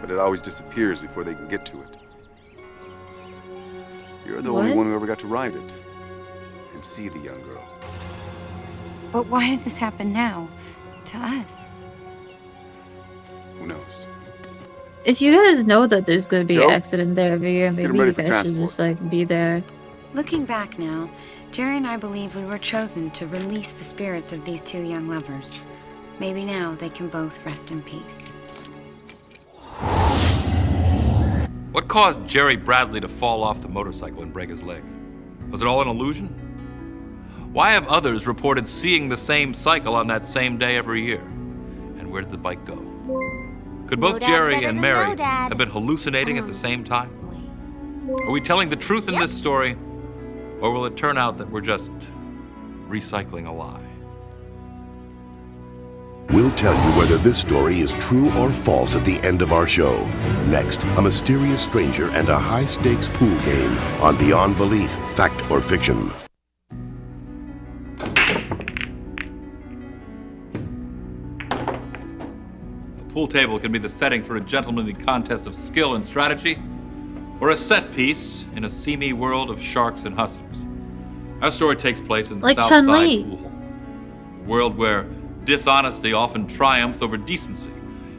But it always disappears before they can get to it. You're the only What? one who ever got to ride it and see the young girl. But why did this happen now? To us? Who knows? If you guys know that there's gonna be Joe? an accident there every year, Let's get maybe 'em ready you for guys should transport. just like be there. Looking back now, Jerry and I believe we were chosen to release the spirits of these 2 young lovers. Maybe now they can both rest in peace. What caused Jerry Bradley to fall off the motorcycle and break his leg? Was it all an illusion? Why have others reported seeing the same cycle on that same day every year? And where did the bike go? Could Snow both Dad's Jerry better and than Mary no dad. have been hallucinating at the same time? Are we telling the truth in this story, or will it turn out that we're just recycling a lie? We'll tell you whether this story is true or false at the end of our show. Next, a mysterious stranger and a high-stakes pool game on Beyond Belief, Fact or Fiction. The pool table can be the setting for a gentlemanly contest of skill and strategy, or a set piece in a seamy world of sharks and hustlers. Our story takes place in the Like South Chun-Li. Side Pool Hall, a world where dishonesty often triumphs over decency,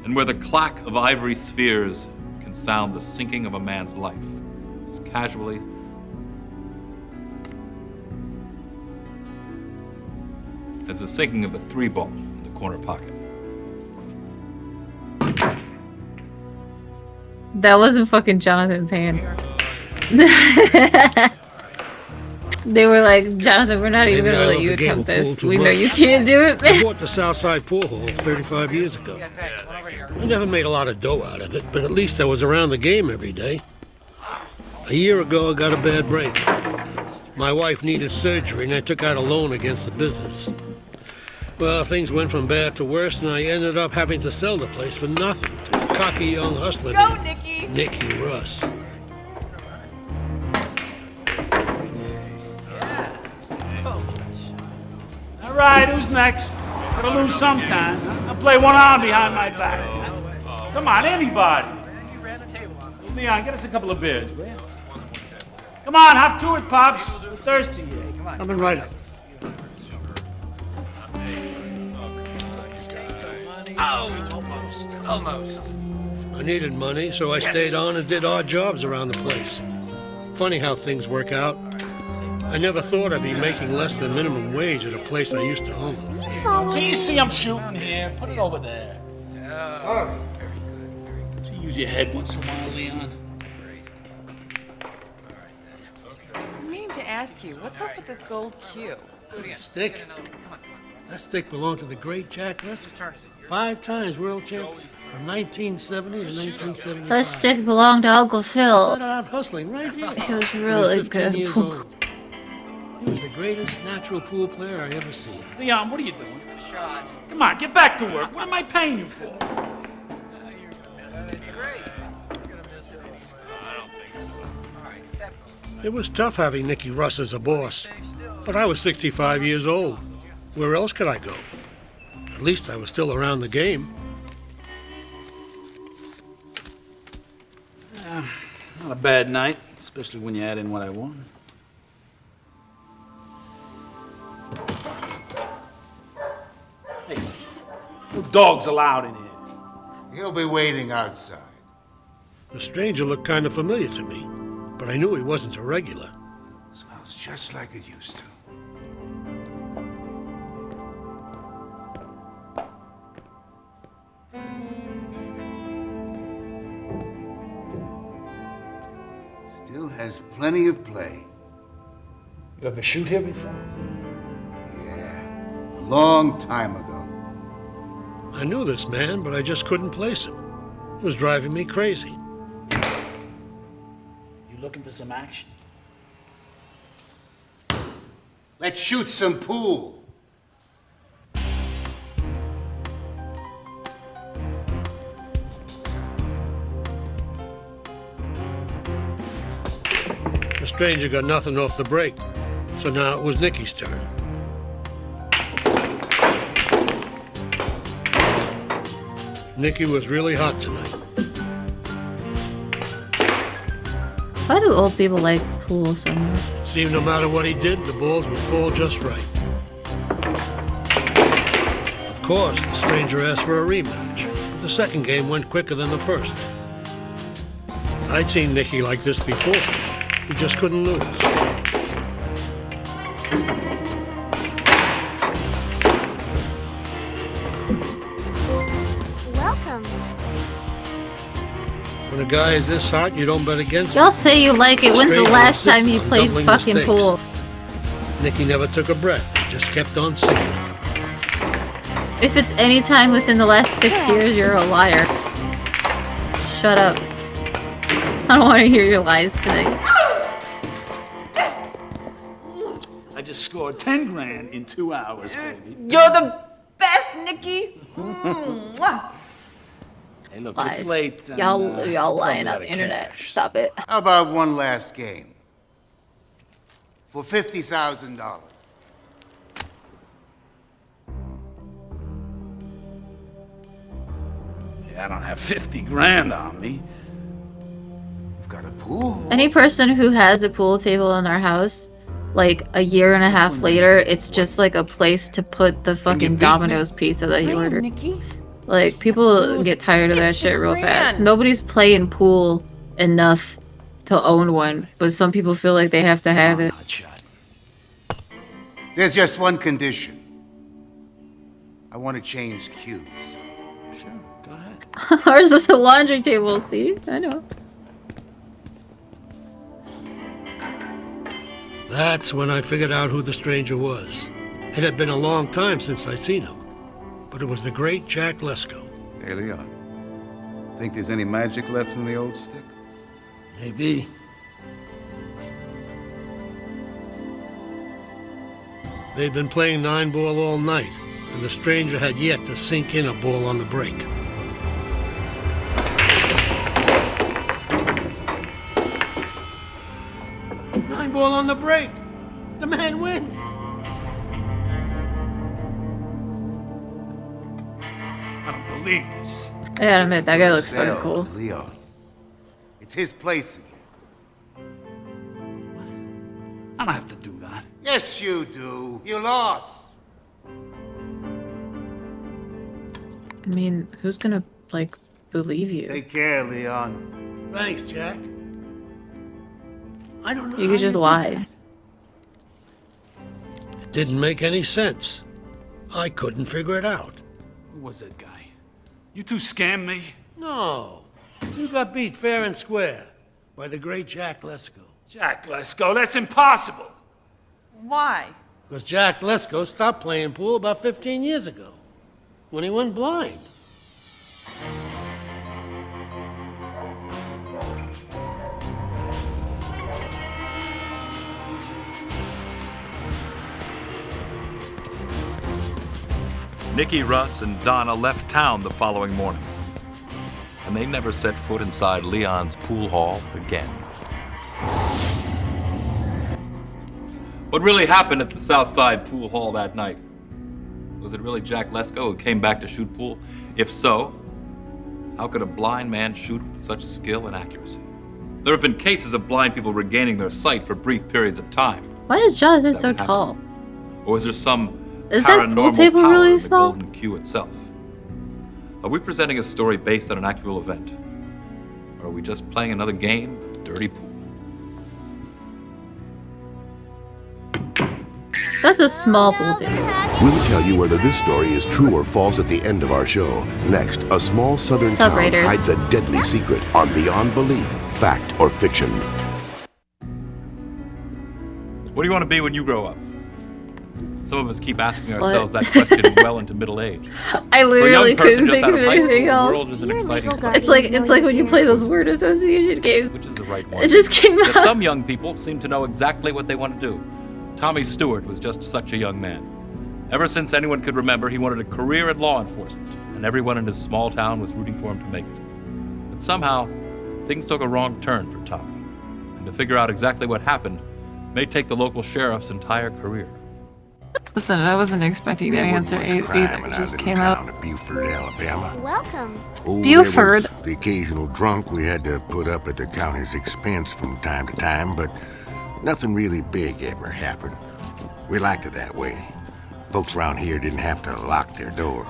and where the clack of ivory spheres can sound the sinking of a man's life as casually as the sinking of a 3-ball in the corner pocket. That wasn't fucking Jonathan's hand. They were like, Jonathan, we're not even Maybe gonna I let love you the game attempt of pool this. too We know much. you can't do it. I bought the Southside Pool Hall 35 years ago. I never made a lot of dough out of it, but at least I was around the game every day. A year ago, I got a bad break. My wife needed surgery, and I took out a loan against the business. Well, things went from bad to worse, and I ended up having to sell the place for nothing to a cocky young hustler named Nicky! Nicky Russ. All right, who's next? Gotta lose sometime. I'll play one arm behind my back. Come on, anybody. Leon, get us a couple of beers, will you? Come on, hop to it, Pops. We're thirsty here. Come on. Coming right up. Almost. I needed money, so I stayed on and did odd jobs around the place. Funny how things work out. I never thought I'd be making less than minimum wage at a place I used to own. Can you see I'm shooting here? Put it over there. All right. So use your head once in a while, Leon. I'm meaning to ask you, what's up with this gold Q? Stick? That stick belonged to the great Jack Lester. 5 times world champion from 1970 to 1975. That stick belonged to Uncle Phil. Started out hustling right here. He was He really 15 good. years old. He was the greatest natural pool player I ever seen. Leon, what are you doing? Come on, get back to work. What am I paying you for? It was tough having Nicky Russ as a boss, but I was 65 years old. Where else could I go? At least I was still around the game. Not a bad night, especially when you add in what I won. Hey, no dogs allowed in here. He'll be waiting outside. The stranger looked kind of familiar to me, but I knew he wasn't a regular. Smells just like it used to. Still has plenty of play. You ever shoot here before? Yeah, a long time ago. I knew this man, but I just couldn't place him. It was driving me crazy. You looking for some action? Let's shoot some pool. The stranger got nothing off the break, so now it was Nicky's turn. Nicky was really hot tonight. Why do old people like pool so much? It seemed no matter what he did, the balls would fall just right. Of course, the stranger asked for a rematch, but the second game went quicker than the first. I'd seen Nicky like this before. He just couldn't lose. Welcome. When a guy is this hot, you don't bet against him. Y'all say you like it. When's the Stranger last time you insists on played doubling fucking mistakes. pool? Nicky never took a breath. He just kept on singing. If it's any time within the last 6 years, you're a liar. Shut up. I don't want to hear your lies tonight. I just scored 10 grand in 2 hours, baby. You're the best, Nikki. Mwah. Hey, look, Lies. it's late. and, Y'all lying probably on the gotta internet. cash. Stop it. How about one last game? For $50,000. Yeah, I don't have 50 grand on me. You've got a pool? Any person who has a pool table in their house, like a year and a half later, it's just like a place to put the fucking Domino's pizza that you ordered. Like, people get tired of that shit real fast. Nobody's playing pool enough to own one, but some people feel like they have to have it. There's just one condition. I want to change cues. Sure, go ahead. Ours is a laundry table, see? I know. That's when I figured out who the stranger was. It had been a long time since I'd seen him, but it was the great Jack Lesko. Hey, Leon. Think there's any magic left in the old stick? Maybe. They'd been playing 9-ball all night, and the stranger had yet to sink in a ball on the break. Nine ball on the break. The man wins. I don't believe this. I gotta admit, that guy looks fucking Sell, cool. Leon. It's his place again. I don't have to do that. Yes, you do. You lost. I mean, who's gonna, like, believe you? Take care, Leon. Thanks, Jack. I don't know. You how could just did lie. that. It didn't make any sense. I couldn't figure it out. Who was that guy? You two scammed me? No. You got beat fair and square by the great Jack Lesko. Jack Lesko, that's impossible. Why? Because Jack Lesko stopped playing pool about 15 years ago, when he went blind. Nicky, Russ, and Donna left town the following morning, and they never set foot inside Leon's pool hall again. What really happened at the Southside Pool Hall that night? Was it really Jack Lesko who came back to shoot pool? If so, how could a blind man shoot with such skill and accuracy? There have been cases of blind people regaining their sight for brief periods of time. Why is Jonathan Is that so what happened? tall? Or is there some Is that pool paranormal table power really in the small? Golden Q itself? Are we presenting a story based on an actual event? Or are we just playing another game of dirty pool? That's a small pool table. We'll tell you whether this story is true or false at the end of our show. Next, a small southern What's up, town Raiders? hides a deadly secret on Beyond Belief, Fact or Fiction. What do you want to be when you grow up? Some of us keep asking Slut. ourselves that question well into middle age. I literally For a young couldn't person think just of out high anything school, else. The world is an exciting place. It's like when you play those word association games. Which is the right one? It just came Yet out. some young people seem to know exactly what they want to do. Tommy Stewart was just such a young man. Ever since anyone could remember, he wanted a career in law enforcement, and everyone in his small town was rooting for him to make it. But somehow, things took a wrong turn for Tommy. And to figure out exactly what happened may take the local sheriff's entire career. Listen, I wasn't expecting that answer either. It just came out. Buford, Alabama. Welcome. Oh, Buford. there was the occasional drunk we had to put up at the county's expense from time to time, but nothing really big ever happened. We liked it that way. Folks around here didn't have to lock their doors.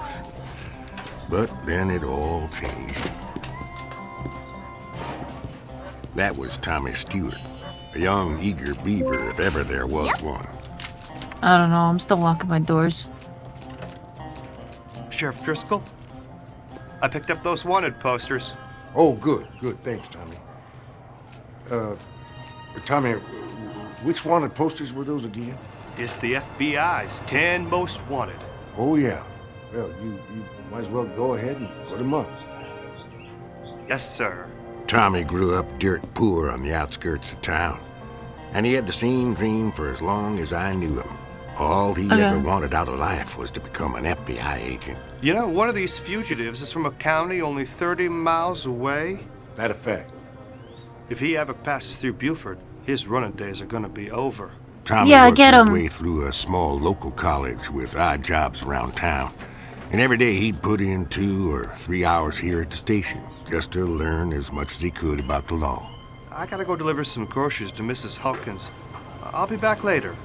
But then it all changed. That was Tommy Stewart, a young, eager beaver if ever there was one. I don't know. I'm still locking my doors. Sheriff Driscoll, I picked up those wanted posters. Oh, good, good. Thanks, Tommy. Tommy, which wanted posters were those again? It's the FBI's 10 most wanted. Oh, yeah. Well, you might as well go ahead and put them up. Yes, sir. Tommy grew up dirt poor on the outskirts of town. And he had the same dream for as long as I knew him. All he ever wanted out of life was to become an FBI agent. You know, one of these fugitives is from a county only 30 miles away. That a fact? If he ever passes through Buford, his running days are gonna be over. Tommy worked his way through a small local college with odd jobs around town. And every day he'd put in 2 or 3 hours here at the station, just to learn as much as he could about the law. I gotta go deliver some groceries to Mrs. Hawkins. I'll be back later.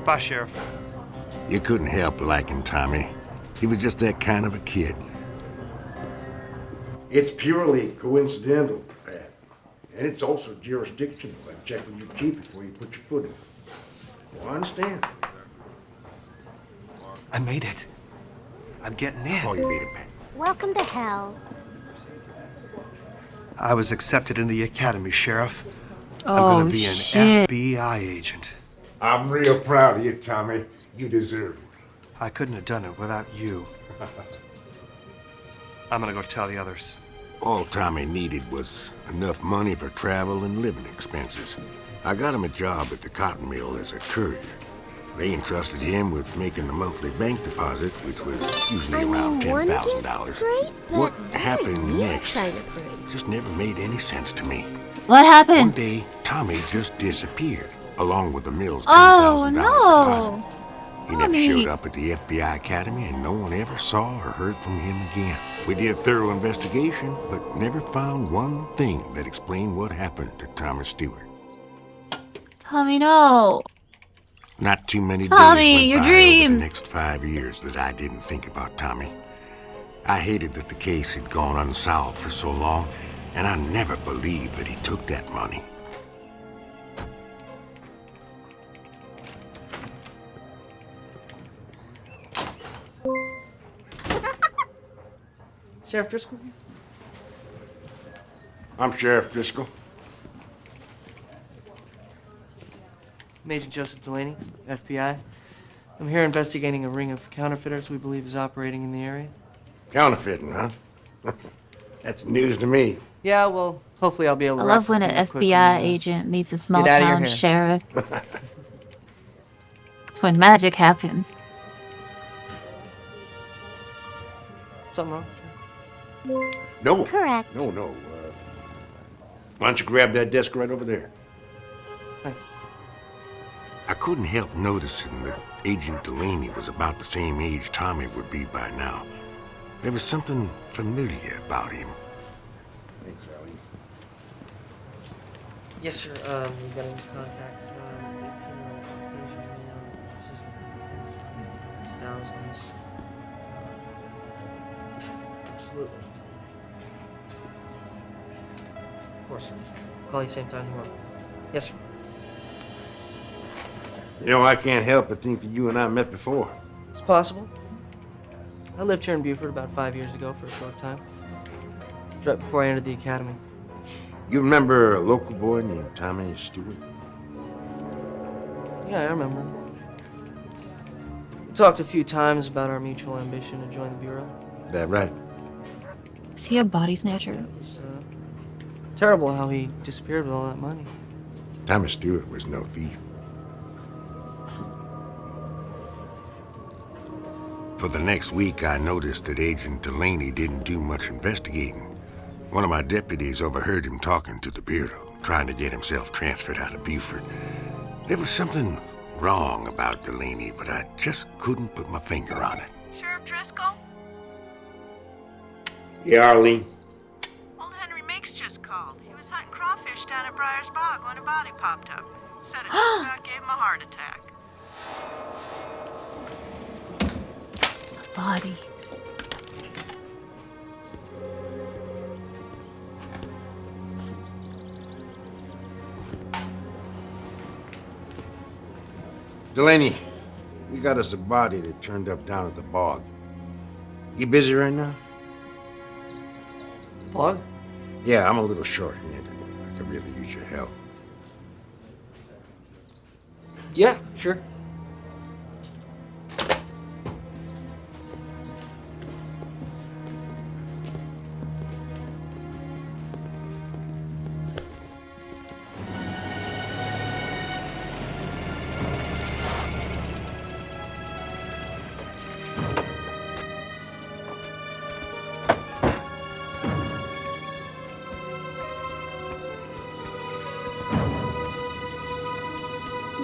Bye, Sheriff. You couldn't help liking Tommy. He was just that kind of a kid. It's purely coincidental, Pat. And it's also jurisdictional. Like checking your key before you put your foot in. Well, I understand. I made it. I'm getting in. Oh, you made it back. Welcome to hell. I was accepted in the academy, Sheriff. I'm Oh, gonna be an shit. FBI agent. I'm real proud of you, Tommy. You deserve it. I couldn't have done it without you. I'm gonna go tell the others. All Tommy needed was enough money for travel and living expenses. I got him a job at the cotton mill as a courier. They entrusted him with making the monthly bank deposit, which was usually around $10,000. What happened next just never made any sense to me. What happened? One day, Tommy just disappeared, along with the mill's $10,000 Oh deposit. no! He never showed up at the FBI Academy, and no one ever saw or heard from him again. We did a thorough investigation, but never found one thing that explained what happened to Thomas Stewart. Tommy, no! Not too many Tommy, days your went by over dreams. the next 5 years that I didn't think about Tommy. I hated that the case had gone unsolved for so long, and I never believed that he took that money. Sheriff Driscoll? I'm Sheriff Driscoll. Major Joseph Delaney, FBI. I'm here investigating a ring of counterfeiters we believe is operating in the area. Counterfeiting, huh? That's news to me. Yeah, well, hopefully I'll be able I to love when wrap an this thing up quickly FBI and, agent meets a small get outta your town hair. sheriff. It's when magic happens. Something wrong? No. Correct. No. Why don't you grab that desk right over there? Thanks. I couldn't help noticing that Agent Delaney was about the same age Tommy would be by now. There was something familiar about him. Thanks, Allie. Yes, sir. We got into contact. 18-year-old Caucasian male. This is 2000s. Absolutely. Of course, sir. Call you same time tomorrow. Yes, sir. You know, I can't help but think that you and I met before. It's possible. I lived here in Buford about 5 years ago for a short time. It was right before I entered the academy. You remember a local boy named Tommy Stewart? Yeah, I remember. We talked a few times about our mutual ambition to join the Bureau. That right? Is he a body snatcher? It was terrible how he disappeared with all that money. Tommy Stewart was no thief. For the next week, I noticed that Agent Delaney didn't do much investigating. One of my deputies overheard him talking to the Bureau, trying to get himself transferred out of Buford. There was something wrong about Delaney, but I just couldn't put my finger on it. Sheriff Driscoll? Yeah, Arlene? Old Henry Meeks just called. He was hunting crawfish down at Briar's Bog when a body popped up. Said it just about gave him a heart attack. Body. Delaney, we got us a body that turned up down at the bog. You busy right now? Bog? Yeah, I'm a little short-handed. I could really use your help. Yeah, sure.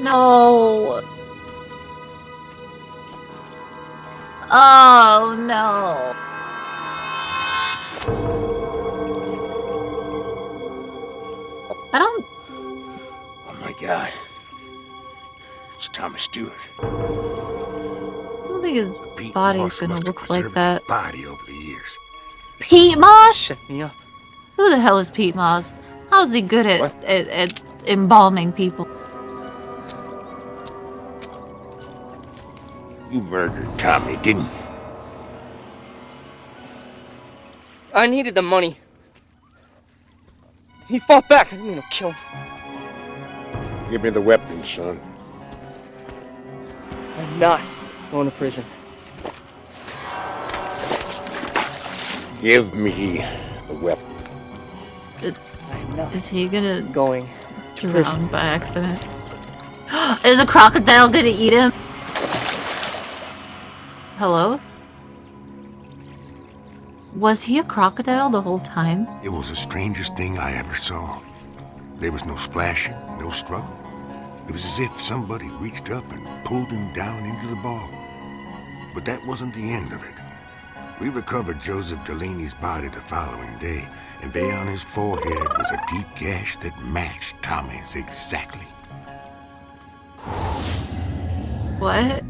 No. Oh no. I don't. Oh my God. It's Thomas Stewart. I don't think his body's gonna look like that. Body over the years. Pete Moss? Shut me up. Who the hell is Pete Moss? How's he good at embalming people? You murdered Tommy, didn't you? I needed the money. He fought back. I didn't mean to kill him. Give me the weapon, son. I'm not going to prison. Give me the weapon. I'm not. Is he gonna going to drown prison by accident? Is a crocodile gonna eat him? Hello? Was he a crocodile the whole time? It was the strangest thing I ever saw. There was no splashing, no struggle. It was as if somebody reached up and pulled him down into the bog. But that wasn't the end of it. We recovered Joseph Delaney's body the following day, and there on his forehead was a deep gash that matched Tommy's exactly. What?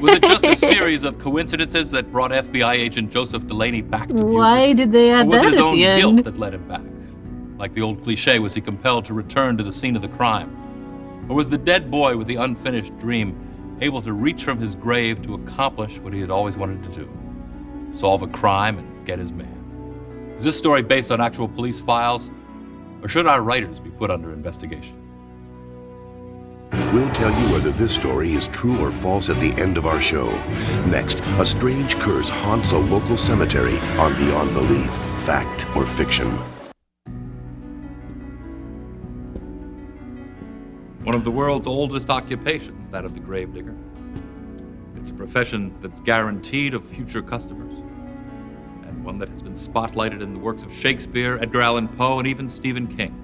Was it just a series of coincidences that brought FBI agent Joseph Delaney back to Buford? Why did they add Or was that it his at own the guilt end? that led him back? Like the old cliche, was he compelled to return to the scene of the crime? Or was the dead boy with the unfinished dream able to reach from his grave to accomplish what he had always wanted to do? Solve a crime and get his man. Is this story based on actual police files? Or should our writers be put under investigation? We'll tell you whether this story is true or false at the end of our show. Next, a strange curse haunts a local cemetery on Beyond Belief, Fact or Fiction. One of the world's oldest occupations, that of the gravedigger. It's a profession that's guaranteed of future customers, and one that has been spotlighted in the works of Shakespeare, Edgar Allan Poe, and even Stephen King.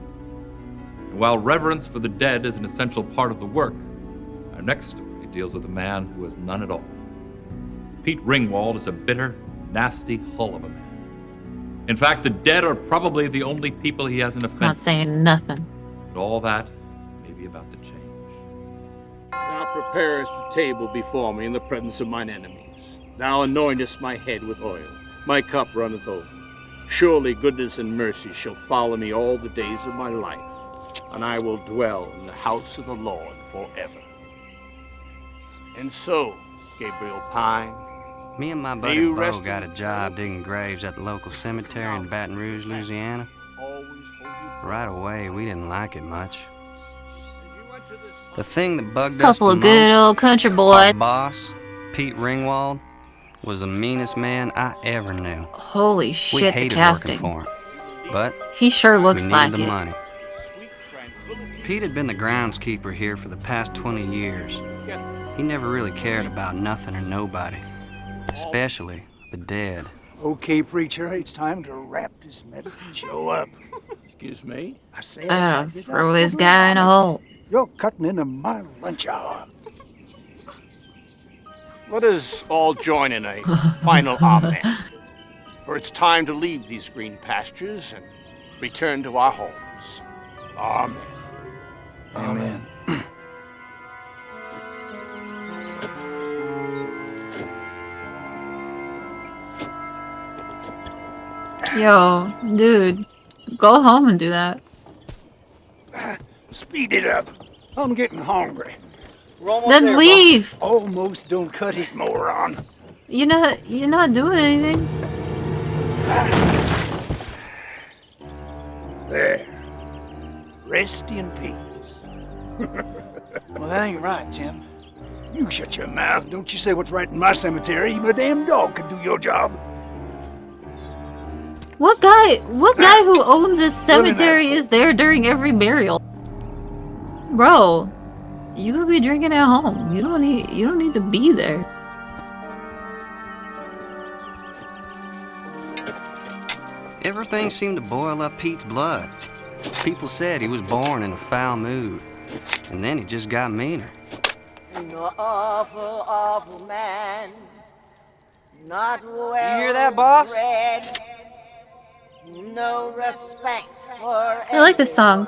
And while reverence for the dead is an essential part of the work, our next story deals with a man who has none at all. Pete Ringwald is a bitter, nasty hull of a man. In fact, the dead are probably the only people he hasn't offended. Not saying nothing. But all that may be about to change. Thou preparest a table before me in the presence of mine enemies. Thou anointest my head with oil, my cup runneth over. Surely goodness and mercy shall follow me all the days of my life, and I will dwell in the house of the Lord forever. And so, Gabriel Pine, Me and my may buddy you Bo rest got in a job digging graves at the local cemetery in Baton Rouge, Louisiana. Right away, we didn't like it much. The thing that bugged us Couple the of good most, old country our boys. boss, Pete Ringwald, was the meanest man I ever knew. Holy We shit, the hated casting. working for him, but He sure we looks needed like the it. money. Pete had been the groundskeeper here for the past 20 years. He never really cared about nothing or nobody, especially the dead. Okay, preacher, it's time to wrap this medicine show up. Excuse me? I said I gotta throw this guy in a hole. You're cutting into my lunch hour. let us all join in a final amen. For it's time to leave these green pastures and return to our homes. Amen. Amen. Yo, dude, go home and do that. Speed it up. I'm getting hungry. Then leave. Almost don't cut it, moron. You're not doing anything. There. Rest in peace. Well, that ain't right, Tim. You shut your mouth. Don't you say what's right in my cemetery. My damn dog could do your job. What guy who owns a cemetery is there during every burial? Bro, you could be drinking at home. You don't need to be there. Everything seemed to boil up Pete's blood. People said he was born in a foul mood, and then he just got meaner. An awful, awful man. Not well. You hear that, boss? Bred. No respect for I like this song.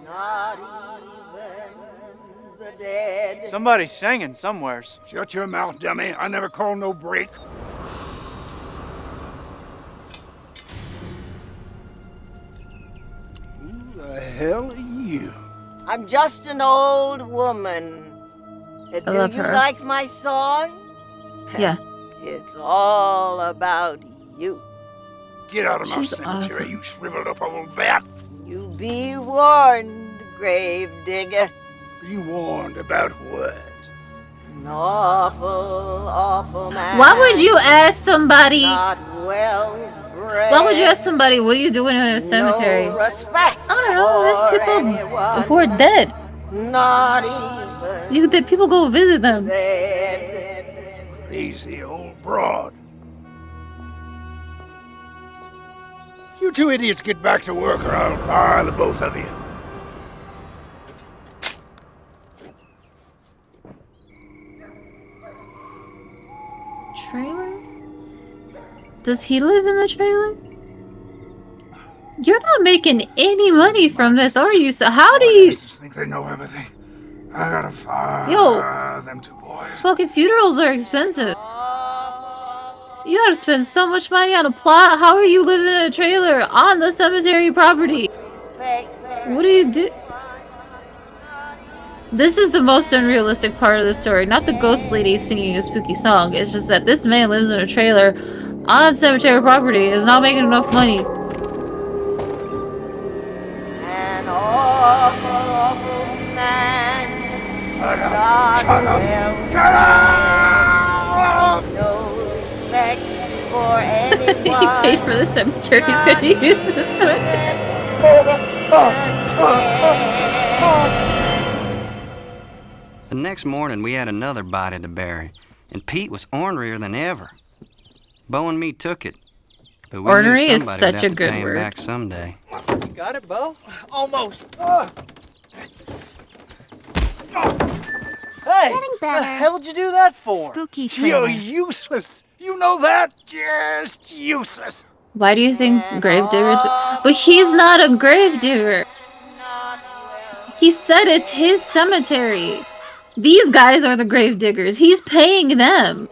not even the dead. Somebody's singing somewheres. Shut your mouth, dummy. I never call no break. Who the hell are you? I'm just an old woman. I Do love you her. like my song? Yeah. It's all about you. Get out of my She's cemetery, awesome. you shriveled up old bat. You be warned, grave digger. Be warned about what? An awful, awful man. Why would you ask somebody? Not well bred. Why would you ask somebody what are you doing in a cemetery? No respect I don't know. There's for people anyone. who are dead. Not even People go visit them. dead. Crazy old broad. You two idiots get back to work or I'll fire the both of you. Trailer? Does he live in the trailer? You're not making any money from this, are you? So how do you? Just think they know everything. I gotta fire Yo. them two boys. Fucking funerals are expensive. You gotta spend so much money on a plot. How are you living in a trailer on the cemetery property? What do you do? This is the most unrealistic part of the story. Not the ghost lady singing a spooky song. It's just that this man lives in a trailer on cemetery property. Is not making enough money. An awful, awful man. Shut up. Not Shut up. well Shut up. bred. No respect for He anyone. paid for the cemetery. He's gonna use the cemetery. The next morning, we had another body to bury, and Pete was ornerier than ever. Bo and me took it, but we Ornery knew is somebody such would have a to good pay him word. back someday. You got it, Bo? Almost. Hey, Getting better. the hell'd you do that for? Spooky You're trailer. useless. You know that? Just useless. Why do you think gravediggers? But he's not a gravedigger. He said it's his cemetery. These guys are the gravediggers. He's paying them.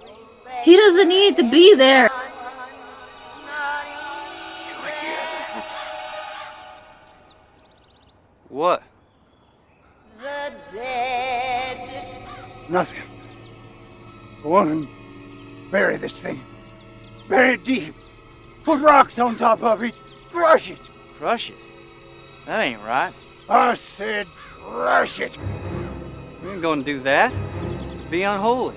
He doesn't need to be there. What? Nothing. Go on and bury this thing. Bury it deep. Put rocks on top of it. Crush it. Crush it? That ain't right. I said crush it. We ain't gonna do that. Be unholy.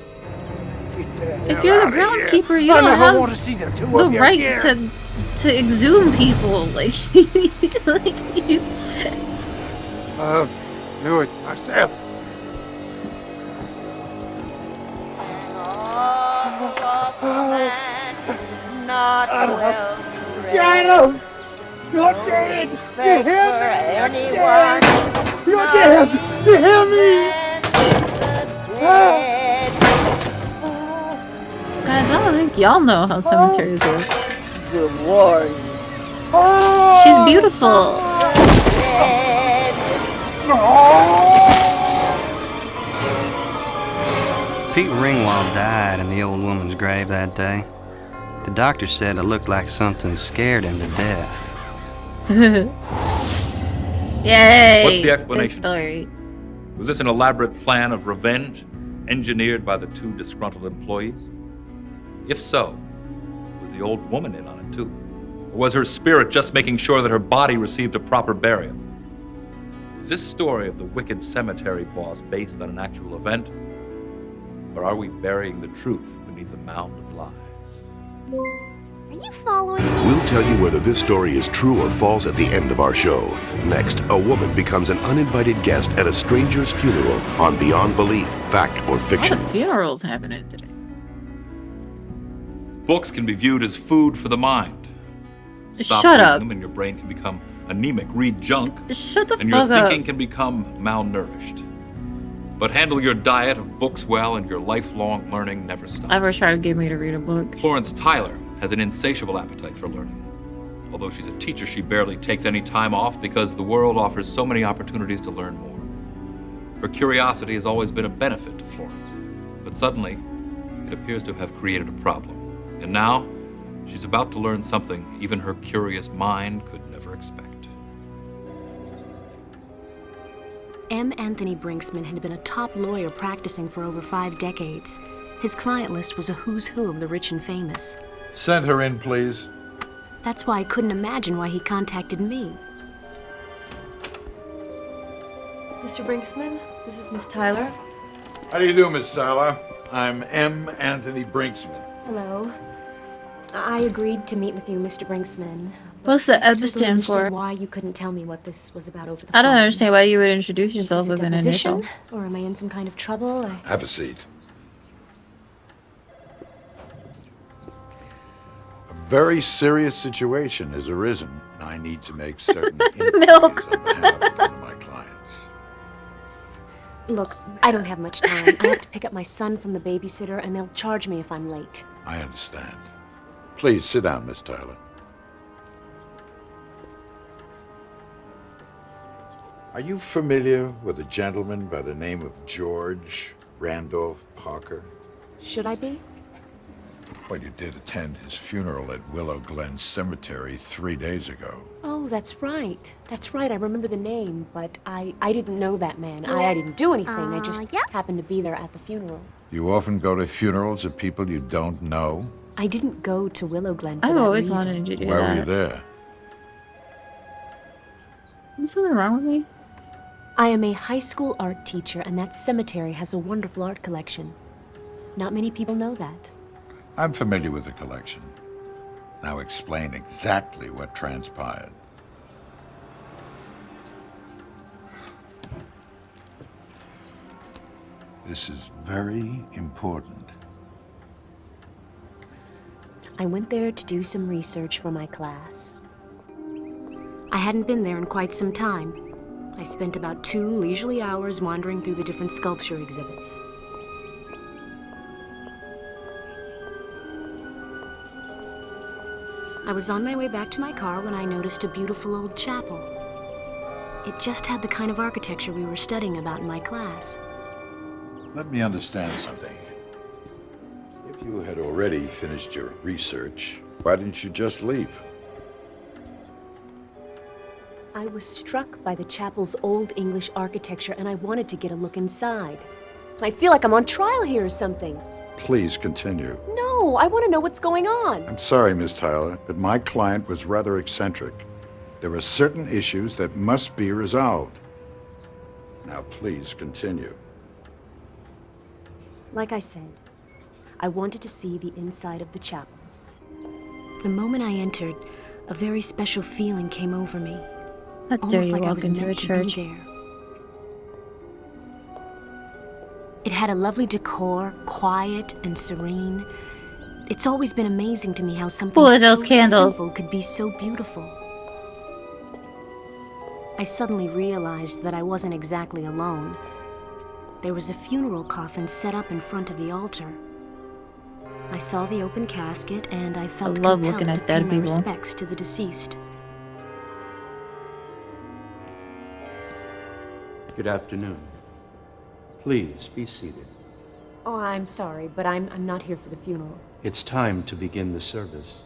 If you're the groundskeeper, you I don't never have want to see the two the of you right again. to exhume people. Like, like he's. I'll do it myself. China! You're dead! You hear me? You're dead! You hear me? Guys, I don't think y'all know how cemeteries work. Good Lord. She's beautiful. Pete Ringwald died in the old woman's grave that day. The doctor said it looked like something scared him to death. Yay! What's the Good explanation? story. Was this an elaborate plan of revenge, engineered by the two disgruntled employees? If so, was the old woman in on it too? Or was her spirit just making sure that her body received a proper burial? Is this story of the wicked cemetery boss based on an actual event? Or are we burying the truth beneath a mound of lies? Are you following me? We'll tell you whether this story is true or false at the end of our show. Next, a woman becomes an uninvited guest at a stranger's funeral on Beyond Belief, Fact or A lot Fiction. of funerals happening today. Books can be viewed as food for the mind. Stop Shut reading up. them and your brain can become anemic. Read junk, Shut the and your fuck up. thinking can become malnourished. But handle your diet of books well, and your lifelong learning never stops. Ever try to get me to read a book? Florence Tyler has an insatiable appetite for learning. Although she's a teacher, she barely takes any time off because the world offers so many opportunities to learn more. Her curiosity has always been a benefit to Florence, but suddenly, it appears to have created a problem. And now, she's about to learn something even her curious mind could never expect. M. Anthony Brinksman had been a top lawyer practicing for over 5 decades. His client list was a who's who of the rich and famous. Send her in, please. That's why I couldn't imagine why he contacted me. Mr. Brinksman, this is Miss Tyler. How do you do, Miss Tyler? I'm M. Anthony Brinksman. Hello. I agreed to meet with you, Mr. Brinksman. What's the I EB still don't stand for? understand why you couldn't tell me what this was about over the I don't phone. understand why you would introduce yourself Is this with a an deposition? initial. Or am I in some kind of trouble? Have a seat. A very serious situation has arisen, and I need to make certain inquiries on behalf of one of my clients. Look, I don't have much time. I have to pick up my son from the babysitter, and they'll charge me if I'm late. I understand. Please sit down, Miss Tyler. Are you familiar with a gentleman by the name of George Randolph Parker? Should I be? Well, you did attend his funeral at Willow Glen Cemetery 3 days ago. Oh, that's right. That's right. I remember the name, but I didn't know that man. I didn't do anything. I just happened to be there at the funeral. You often go to funerals of people you don't know? I didn't go to Willow Glen for I've that always reason. wanted to do Why were you that. there? Is something wrong with me? I am a high school art teacher, and that cemetery has a wonderful art collection. Not many people know that. I'm familiar with the collection. Now explain exactly what transpired. This is very important. I went there to do some research for my class. I hadn't been there in quite some time. I spent about 2 leisurely hours wandering through the different sculpture exhibits. I was on my way back to my car when I noticed a beautiful old chapel. It just had the kind of architecture we were studying about in my class. Let me understand something. If If you had already finished your research, why didn't you just leave? I was struck by the chapel's old English architecture, and I wanted to get a look inside. I feel like I'm on trial here or something. Please continue. No, I want to know what's going on. I'm sorry, Miss Tyler, but my client was rather eccentric. There are certain issues that must be resolved. Now, please continue. Like I said, I wanted to see the inside of the chapel. The moment I entered, a very special feeling came over me. How dare Almost you like I walk was into a meant to church? be there. It had a lovely decor, quiet and serene. It's always been amazing to me how something What are those so candles? simple could be so beautiful. I suddenly realized that I wasn't exactly alone. There was a funeral coffin set up in front of the altar. I saw the open casket and I felt love compelled looking to at pay dead my people. respects to the deceased. Good afternoon. Please be seated. Oh, I'm sorry, but I'm not here for the funeral. It's time to begin the service.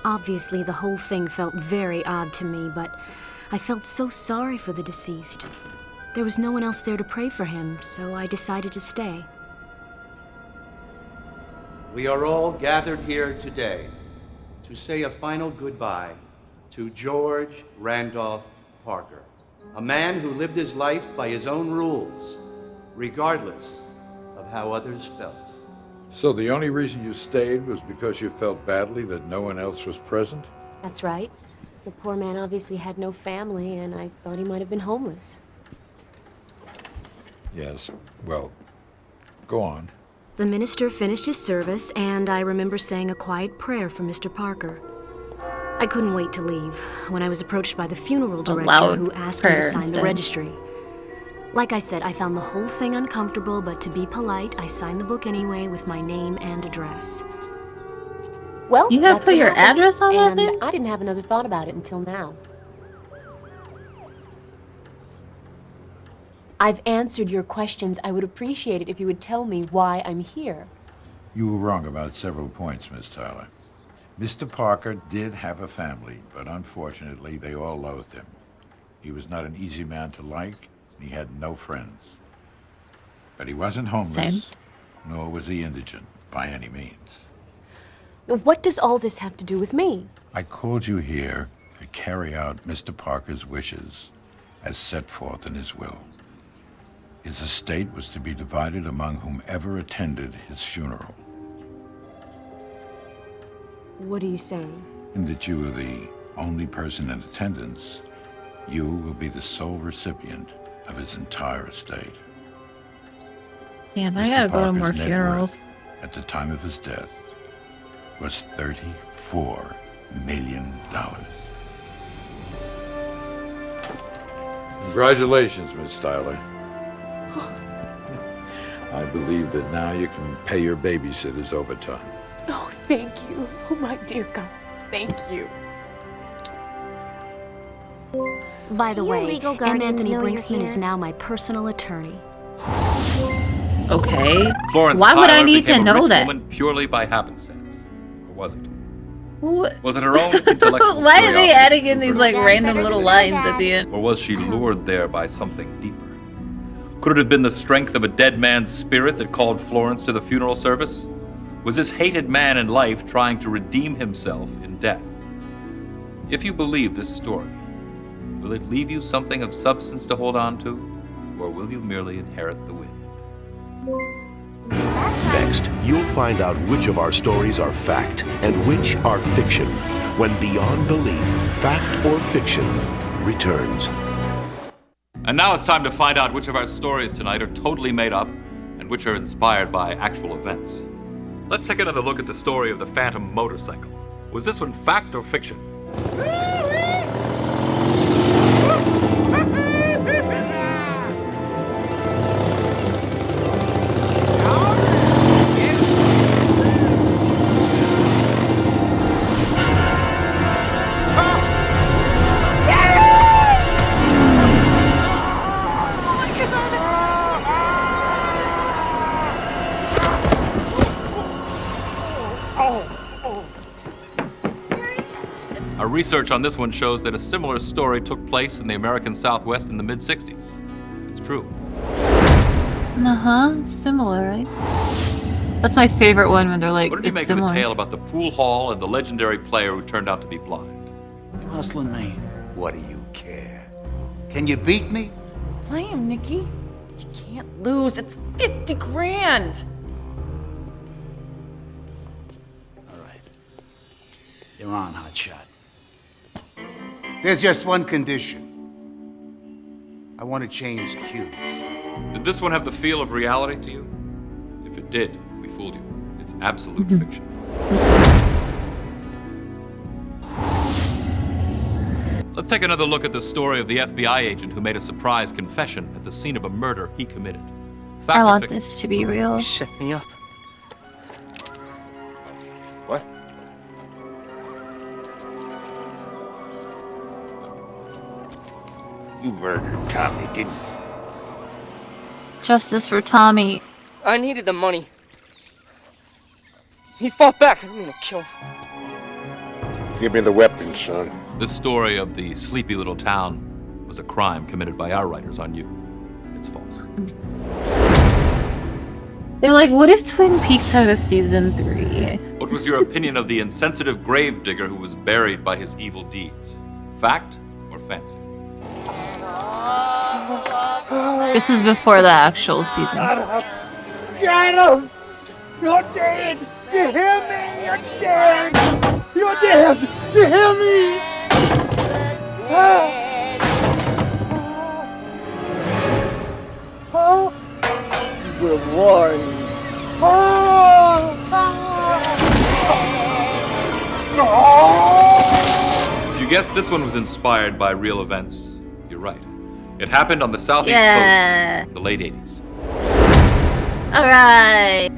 Obviously, the whole thing felt very odd to me, but I felt so sorry for the deceased. There was no one else there to pray for him, so I decided to stay. We are all gathered here today to say a final goodbye to George Randolph Parker, a man who lived his life by his own rules, regardless of how others felt. So the only reason you stayed was because you felt badly that no one else was present? That's right. The poor man obviously had no family, and I thought he might have been homeless. Yes, well, go on. The minister finished his service, and I remember saying a quiet prayer for Mr. Parker. I couldn't wait to leave when I was approached by the funeral director loud who asked me to prayer sign instead. the registry. Like I said, I found the whole thing uncomfortable, but to be polite, I signed the book anyway with my name and address. Well, You gotta that's put what your happened, address on that and thing? I didn't have another thought about it until now. I've answered your questions. I would appreciate it if you would tell me why I'm here. You were wrong about several points, Miss Tyler. Mr. Parker did have a family, but unfortunately, they all loathed him. He was not an easy man to like, and he had no friends. But he wasn't homeless, nor was he indigent, by any means. Now, what does all this have to do with me? I called you here to carry out Mr. Parker's wishes as set forth in his will. His estate was to be divided among whomever attended his funeral, What are you saying? and that you were the only person in attendance. You will be the sole recipient of his entire estate. Damn, I Mr. gotta go to Parker's more net funerals. worth at the time of his death was $34 million. Congratulations, Miss Tyler. I believe that now you can pay your babysitter's overtime. Oh, thank you. Oh, my dear God. Thank you. By the Do your way, legal M. guardians Anthony know you're Brinksman is here? now my personal attorney. Okay. Florence Why would I Tyler need to became a know rich that? woman purely by happenstance, or was it? What? Was it her own intellectual Why are they curiosity adding in that these moved like her? random little lines at the end? Or was she lured there by something deeper? Could it have been the strength of a dead man's spirit that called Florence to the funeral service? Was this hated man in life trying to redeem himself in death? If you believe this story, will it leave you something of substance to hold on to, or will you merely inherit the wind? Next, you'll find out which of our stories are fact and which are fiction when Beyond Belief, Fact or Fiction returns. And now it's time to find out which of our stories tonight are totally made up and which are inspired by actual events. Let's take another look at the story of the Phantom motorcycle. Was this one fact or fiction? Our research on this one shows that a similar story took place in the American Southwest in the mid-60s. It's true. Uh-huh, similar, right? That's my favorite one when they're like, What did you it's make similar. of the tale about the pool hall and the legendary player who turned out to be blind? You hustling me? What do you care? Can you beat me? Play him, Nikki. You can't lose. It's 50 grand. All right. You're on, hotshot. There's just one condition. I want to change cues. Did this one have the feel of reality to you? If it did, we fooled you. It's absolute fiction. Let's take another look at the story of the FBI agent who made a surprise confession at the scene of a murder he committed. Fact I or want fiction? this to be real. Shut me up. What? You murdered Tommy, didn't you? Justice for Tommy. I needed the money. He fought back. I didn't mean to kill him. Give me the weapon, son. The story of the sleepy little town was a crime committed by our writers on you. It's false. They're like, what if Twin Peaks had a season 3? What was your opinion of the insensitive gravedigger who was buried by his evil deeds? Fact or fancy? This was before the actual season. Janet! You're dead! You hear me? You're dead! You're dead! You hear me? Oh! You were warned. If you guessed this one was inspired by real events, you're right. It happened on the southeast coast, the late 80s. Alright.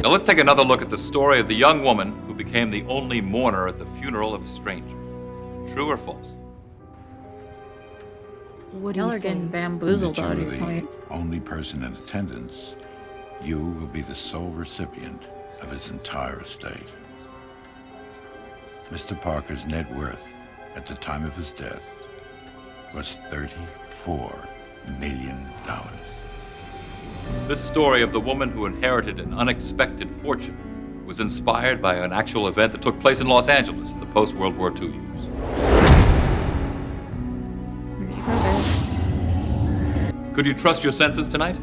Now let's take another look at the story of the young woman who became the only mourner at the funeral of a stranger. True or false? What do Y'all you are say? getting bamboozled That already. you're the Points. only person in attendance, you will be the sole recipient of his entire estate. Mr. Parker's net worth at the time of his death was $34 million. This story of the woman who inherited an unexpected fortune was inspired by an actual event that took place in Los Angeles in the post-World War II years. Could you trust your senses tonight?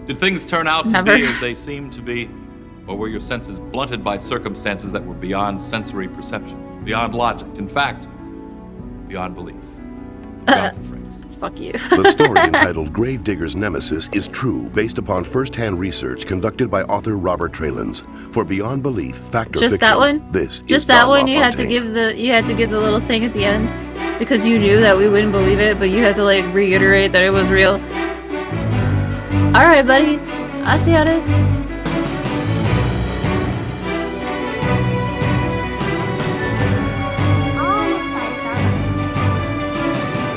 Did things turn out to Never. be as they seemed to be? Or were your senses blunted by circumstances that were beyond sensory perception, beyond logic, in fact, beyond belief? Fuck you. The story entitled Gravedigger's Nemesis is true based upon first-hand research conducted by author Robert Tralins. For Beyond Belief, Fact or Just Fiction, that one? this is Just that Don one. You had to LaFontaine. give the little thing at the end because you knew that we wouldn't believe it, but you had to like reiterate that it was real. All right, buddy. I see how it is. Almost by a Starbucks with this.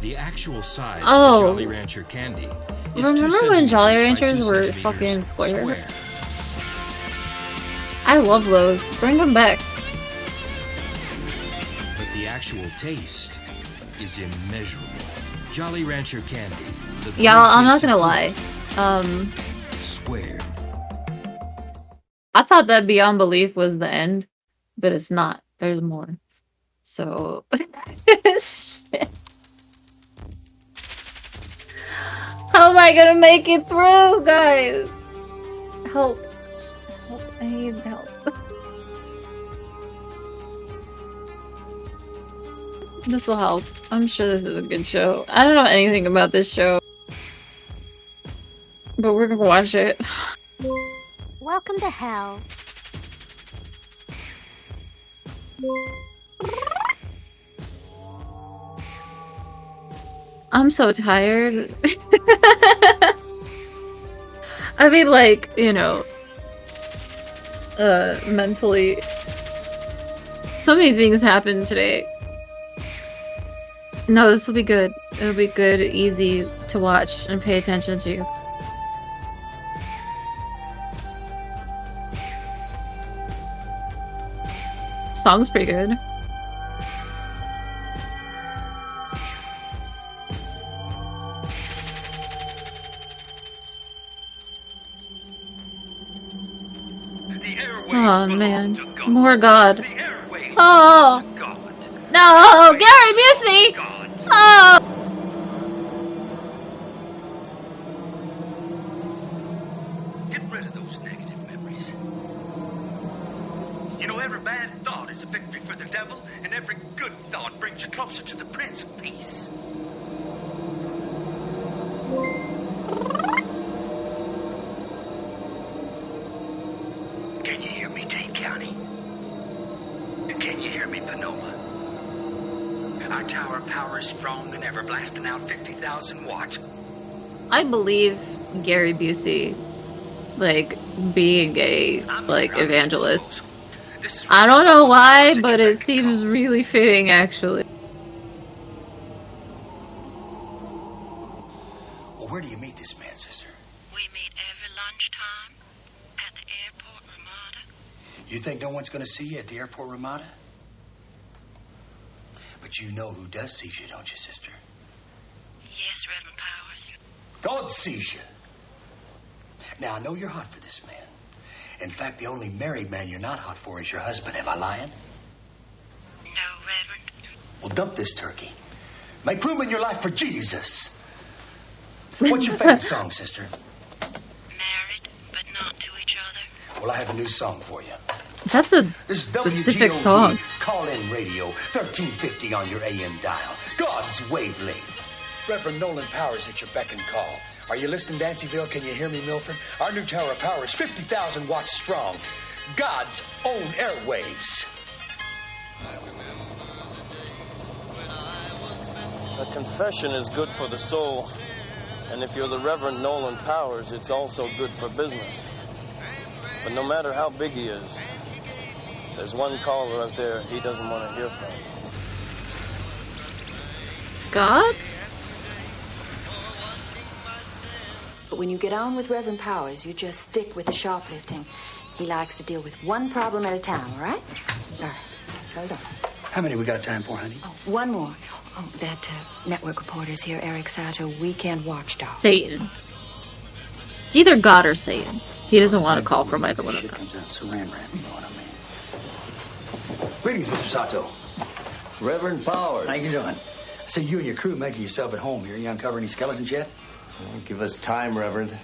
The actual size Oh. of the Jolly Rancher candy is 2 Remember when Jolly centimeters by Ranchers 2 were centimeters fucking square? square. I love those. Bring them back. But the actual taste is immeasurable. Jolly Rancher candy. The Y'all, I'm not taste of gonna fruit lie. Squared. I thought that Beyond Belief was the end, but it's not. There's more. So, shit. How am I gonna make it through, guys? Help. Help. I need help. This will help. I'm sure this is a good show. I don't know anything about this show, but we're gonna watch it. Welcome to hell. I'm so tired. I mean, like, you know, mentally. So many things happened today. No, this will be good. It'll be good, easy to watch and pay attention to. Song's pretty good. Oh man, more God. Oh no, Gary Busey. Oh. Get rid of those negative memories. You know, every bad thought is a victory for the devil, and every good thought brings you closer to the Prince of Peace. Can you hear me, Tate County? Can you hear me, Panola? Our tower of power is strong than ever, blasting out 50,000 watts. I believe Gary Busey, like, being a, like, evangelist. I don't know why, but it seems really fitting, actually. Well, where do you meet this man, sister? We meet every lunchtime at the airport Ramada. You think no one's going to see you at the airport Ramada? But you know who does see you, don't you, sister? Yes, Reverend Powers. God sees you. Now, I know you're hot for this man. In fact, the only married man you're not hot for is your husband. Am I lying? No, Reverend. Well, dump this turkey. Make room in your life for Jesus. What's your favorite song, sister? Married, but not to each other. Well, I have a new song for you. That's a This is specific WGOD, song. Call-in radio, 1350 on your AM dial. God's wavelength. Reverend Nolan Powers at your beck and call. Are you listening, Dancyville? Can you hear me, Milford? Our new tower of power is 50,000 watts strong. God's own airwaves. A confession is good for the soul. And if you're the Reverend Nolan Powers, it's also good for business. But no matter how big he is, there's one caller out there he doesn't want to hear from. God? But when you get on with Reverend Powers, you just stick with the shoplifting. He likes to deal with one problem at a time, all right? Hold on. How many we got time for, honey? Oh, one more. Oh, that network reporter's here, Eric Sato, weekend watchdog. Satan. It's either God or Satan. He doesn't want to call from either one of them. Comes out saran wrap, you know what I mean? Greetings, Mr. Sato. Reverend Powers. How you doing? I see you and your crew making yourself at home here. You uncover any skeletons yet? Well, give us time, Reverend.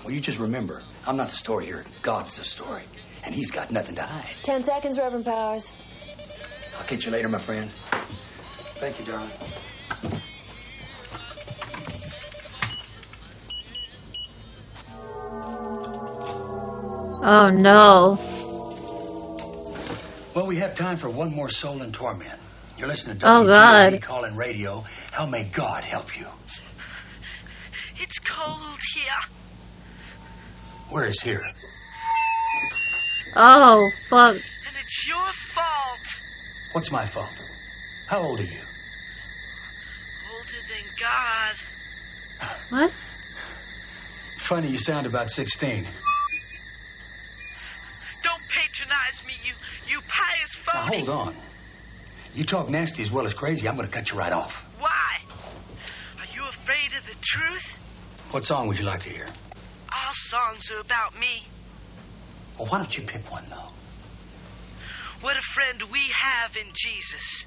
Well, you just remember, I'm not the story here. God's the story. And he's got nothing to hide. 10 seconds, Reverend Powers. I'll catch you later, my friend. Thank you, darling. Oh no. Well, we have time for one more soul in torment. You're listening to Oh, God. WGOD Call-in Radio. How may God help you? It's cold here. Where is here? Oh, fuck. And it's your fault. What's my fault? How old are you? Older than God. What? Funny, you sound about 16. Don't patronize me, you pious Now, phony. hold on. You talk nasty as well as crazy, I'm going to cut you right off. Why? Are you afraid of the truth? What song would you like to hear? All songs are about me. Well, why don't you pick one, though? What a friend we have in Jesus.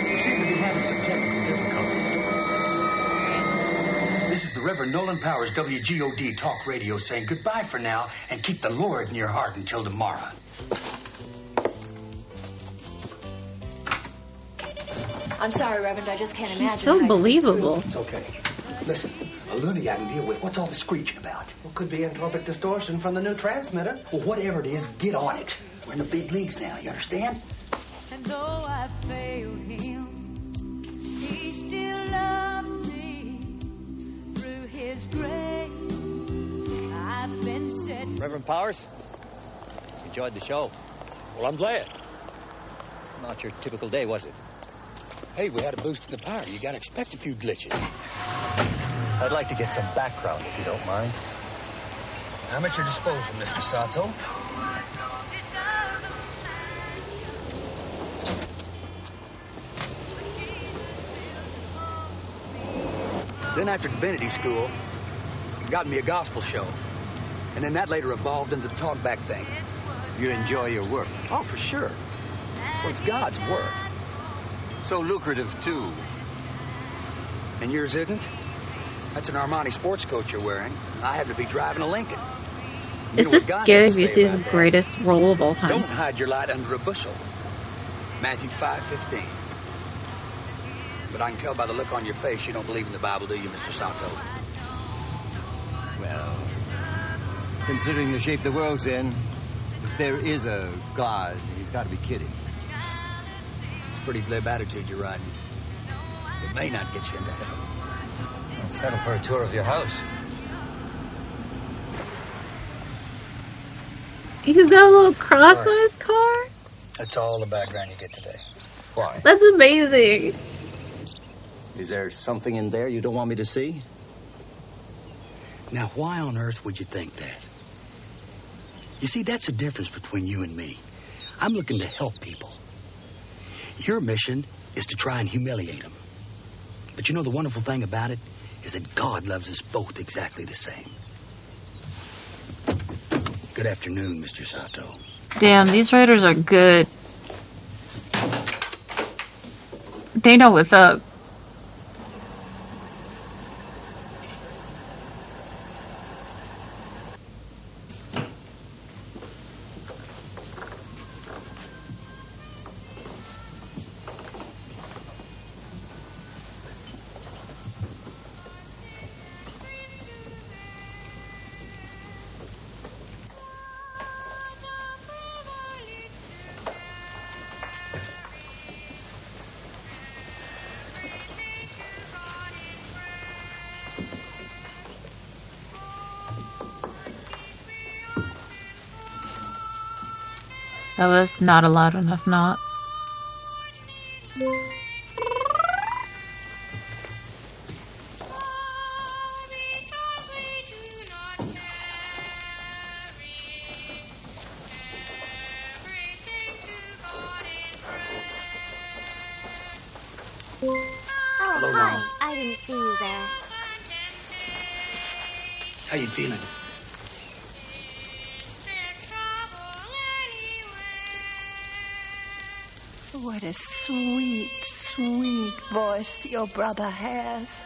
You seem to be having some technical difficulties. This is the Reverend Nolan Powers, WGOD Talk Radio, saying goodbye for now and keep the Lord in your heart until tomorrow. I'm sorry, Reverend, I just can't imagine. He's so believable. It's okay. Listen, a loony I can deal with. What's all the screeching about? Well, could be entropic distortion from the new transmitter. Well, whatever it is, get on it. We're in the big leagues now, you understand? And though I failed him, he still loves me. Through his grace, I've been set. Reverend Powers, enjoyed the show. Well, I'm glad. Not your typical day, was it? Hey, we had a boost in the power. You gotta expect a few glitches. I'd like to get some background, if you don't mind. I'm at your disposal, Mr. Sato. Then after divinity school, it got me a gospel show. And then that later evolved into the talkback thing. You enjoy your work? Oh, for sure. Well, it's God's work. So lucrative, too. And yours isn't? That's an Armani sports coat you're wearing. I happen to be driving a Lincoln. You Is know this what God Gary has to say Busey's about that. greatest role of all time? Don't hide your light under a bushel. Matthew 5:15. But I can tell by the look on your face you don't believe in the Bible, do you, Mr. Sato? Well, considering the shape the world's in, if there is a God, he's got to be kidding. It's a pretty glib attitude you're riding. It may not get you into heaven. I'll settle for a tour of your house. He's got a little cross on his car? That's all the background you get today. Why? That's amazing. Is there something in there you don't want me to see? Now, why on earth would you think that? You see, that's the difference between you and me. I'm looking to help people. Your mission is to try and humiliate them. But you know the wonderful thing about it is that God loves us both exactly the same. Good afternoon, Mr. Sato. Damn, these writers are good. They know what's up. That was not a loud enough knot. Oh, hi. I didn't see you there. How you feeling? What a sweet, sweet voice your brother has.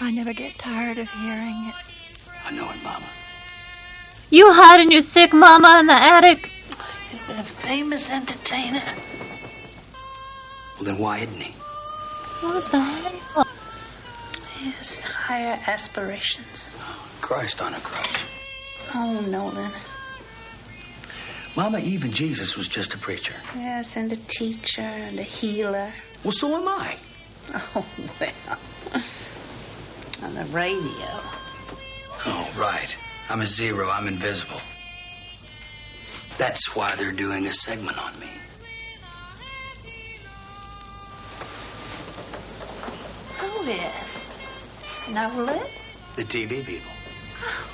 I never get tired of hearing it. I know it, Mama. You hiding your sick mama in the attic? He's been a famous entertainer. Well, then why isn't he? What the hell? He has higher aspirations. Christ on a cross. Oh, Nolan. Mama, even Jesus was just a preacher. Yes, and a teacher and a healer. Well, so am I. Oh, well. On the radio. Oh, right. I'm a zero. I'm invisible. That's why they're doing a segment on me. Who is? Nolan? The TV people.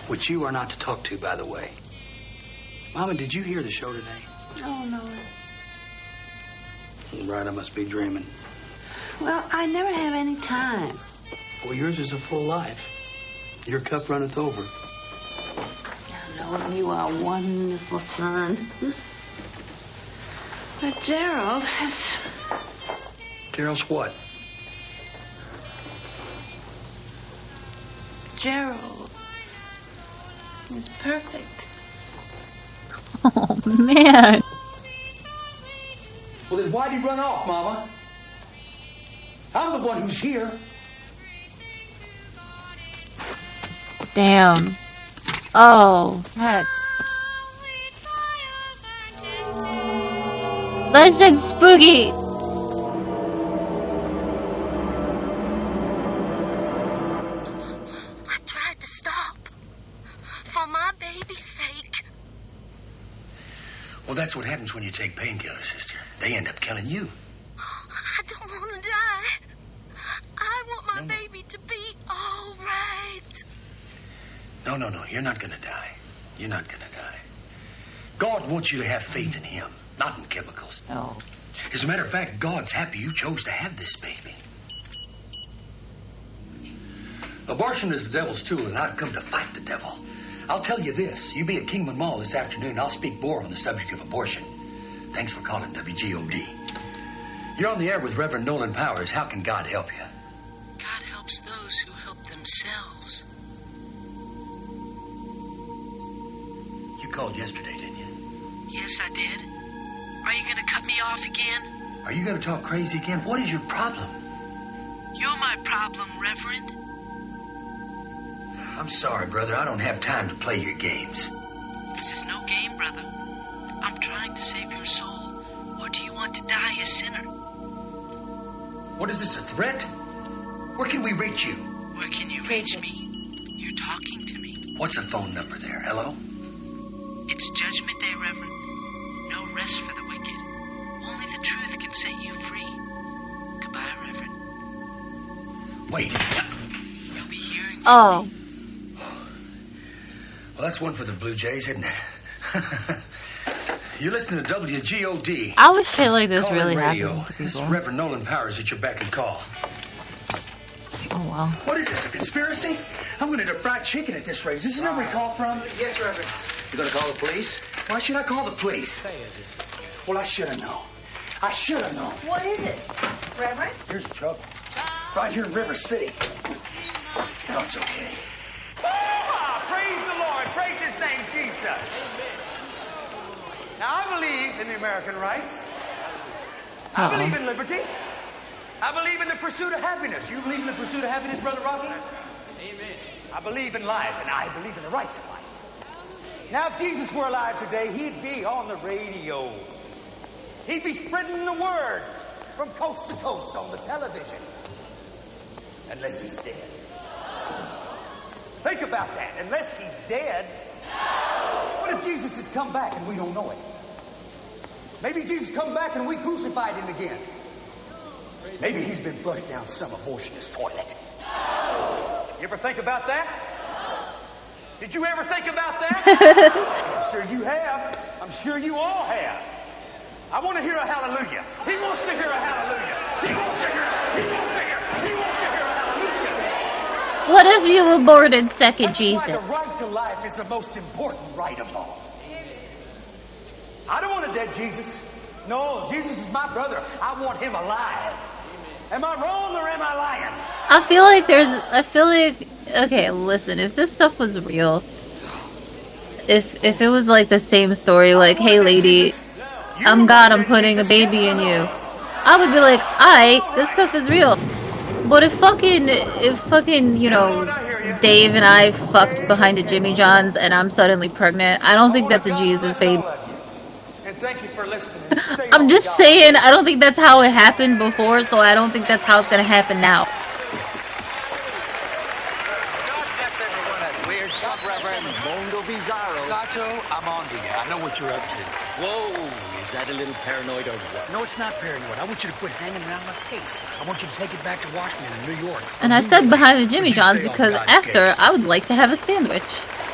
Which you are not to talk to, by the way. Mama, did you hear the show today? Oh, Nolan. Right, I must be dreaming. Well, I never have any time. Well, yours is a full life. Your cup runneth over. Nolan, you are a wonderful son. But Gerald is... Gerald's what? Gerald is perfect. Oh, man. Well, then why'd he run off, Mama? I'm the one who's here. Damn. Oh, heck. That shit's spooky. I tried to stop. For my baby's sake. Well, that's what happens when you take painkillers, sister. They end up killing you. I don't want to die. I want my baby to be all right. No, you're not gonna die. You're not gonna die. God wants you to have faith in Him, not in chemicals. No. As a matter of fact, God's happy you chose to have this baby. Abortion is the devil's tool, and I've come to fight the devil. I'll tell you this. You be at Kingman Mall this afternoon, I'll speak more on the subject of abortion. Thanks for calling WGOD. You're on the air with Reverend Nolan Powers. How can God help you? God helps those who help themselves. You called yesterday, didn't you? Yes, I did. Are you gonna cut me off again? Are you gonna talk crazy again? What is your problem? You're my problem, Reverend. I'm sorry, brother. I don't have time to play your games. This is no game, brother. I'm trying to save your soul. Or do you want to die a sinner? What is this, a threat? Where can we reach you? Where can you reach me? You're talking to me. What's a phone number there? Hello? It's Judgment Day, Reverend. No rest for the wicked. Only the truth can set you free. Goodbye, Reverend. Wait. You'll be hearing. Oh. Well, that's one for the Blue Jays, isn't it? You're listening to WGOD. I wish shit like this Call really radio. happened to This is people. Reverend Nolan Powers at your beck and call. Oh, wow. What is this, a conspiracy? I'm going to eat a fried chicken at this rate. Is this the number you call from? Yes, Reverend. You going to call the police? Why should I call the police? Well, I should have known. I should have known. What is it, Reverend? Here's the trouble. Right here in River City. No, it's okay. Praise the Lord. Praise His name, Jesus. Now, I believe in the American rights. I believe in liberty. I believe in the pursuit of happiness. You believe in the pursuit of happiness, Brother Rocky? Amen. I believe in life, and I believe in the right to life. Now, if Jesus were alive today, He'd be on the radio. He'd be spreading the word from coast to coast on the television. Unless He's dead. Think about that. Unless He's dead. What if Jesus has come back and we don't know it? Maybe Jesus come back and we crucified Him again. Maybe He's been flushed down some abortionist toilet. You ever think about that? Did you ever think about that? I'm sure you have. I'm sure you all have. I want to hear a hallelujah. He wants to hear a hallelujah. He wants to hear. He wants to hear. He wants to hear a hallelujah. What if you aborted second Jesus? That's why the right to life is the most important right of all. I don't want a dead Jesus. No, Jesus is my brother. I want Him alive. Am I wrong or am I lying? I feel like, okay, listen, if this stuff was real, if it was like the same story, like, hey lady, I'm God, I'm putting a baby in you, I would be like, alright, this stuff is real. But if fucking, you know, Dave and I fucked behind a Jimmy John's and I'm suddenly pregnant, I don't think that's a Jesus baby. And thank you for listening. I'm just saying, I don't think that's how it happened before, so I don't think that's how it's gonna happen now. Weird stuff, Reverend. Mondo Bizarro. Sato, I'm on to you. I know what you're up to. Whoa, is that a little paranoid or what? No, it's not paranoid. I want you to quit hanging around my face. I want you to take it back to Washington and New York. And I said behind the Jimmy John's because after, I would like to have a sandwich.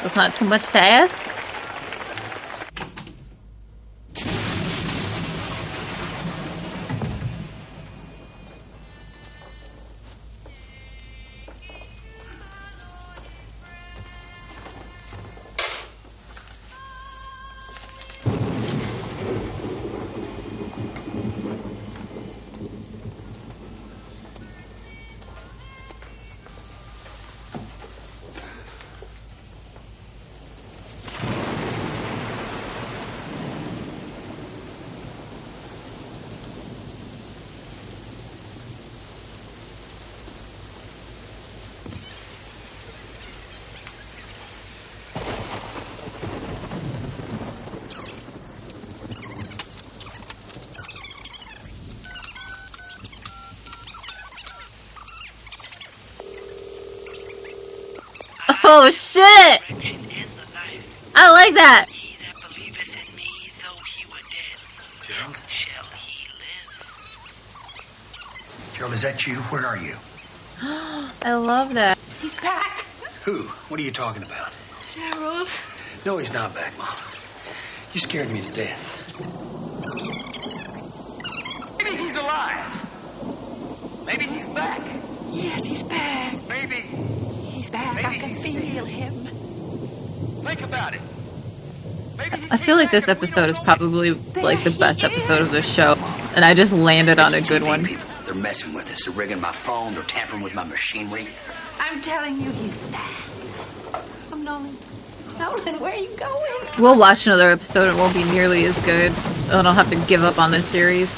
That's not too much to ask. Oh shit! I like that. Gerald? Gerald, is that you? Where are you? I love that. He's back. Who? What are you talking about? Gerald. No, he's not back, Mom. You scared me to death. Maybe he's alive. Maybe he's back. Yes, he's back. Maybe. He's back. I can feel him. Think about it. I feel like this episode is probably like the best episode of the show, and I just landed on a good one. They're messing with us. They're rigging my phone. They're tampering with my machinery. I'm telling you, he's back. Oh, Nolan. Nolan, where are you going? We'll watch another episode. It won't be nearly as good. Then I'll have to give up on this series.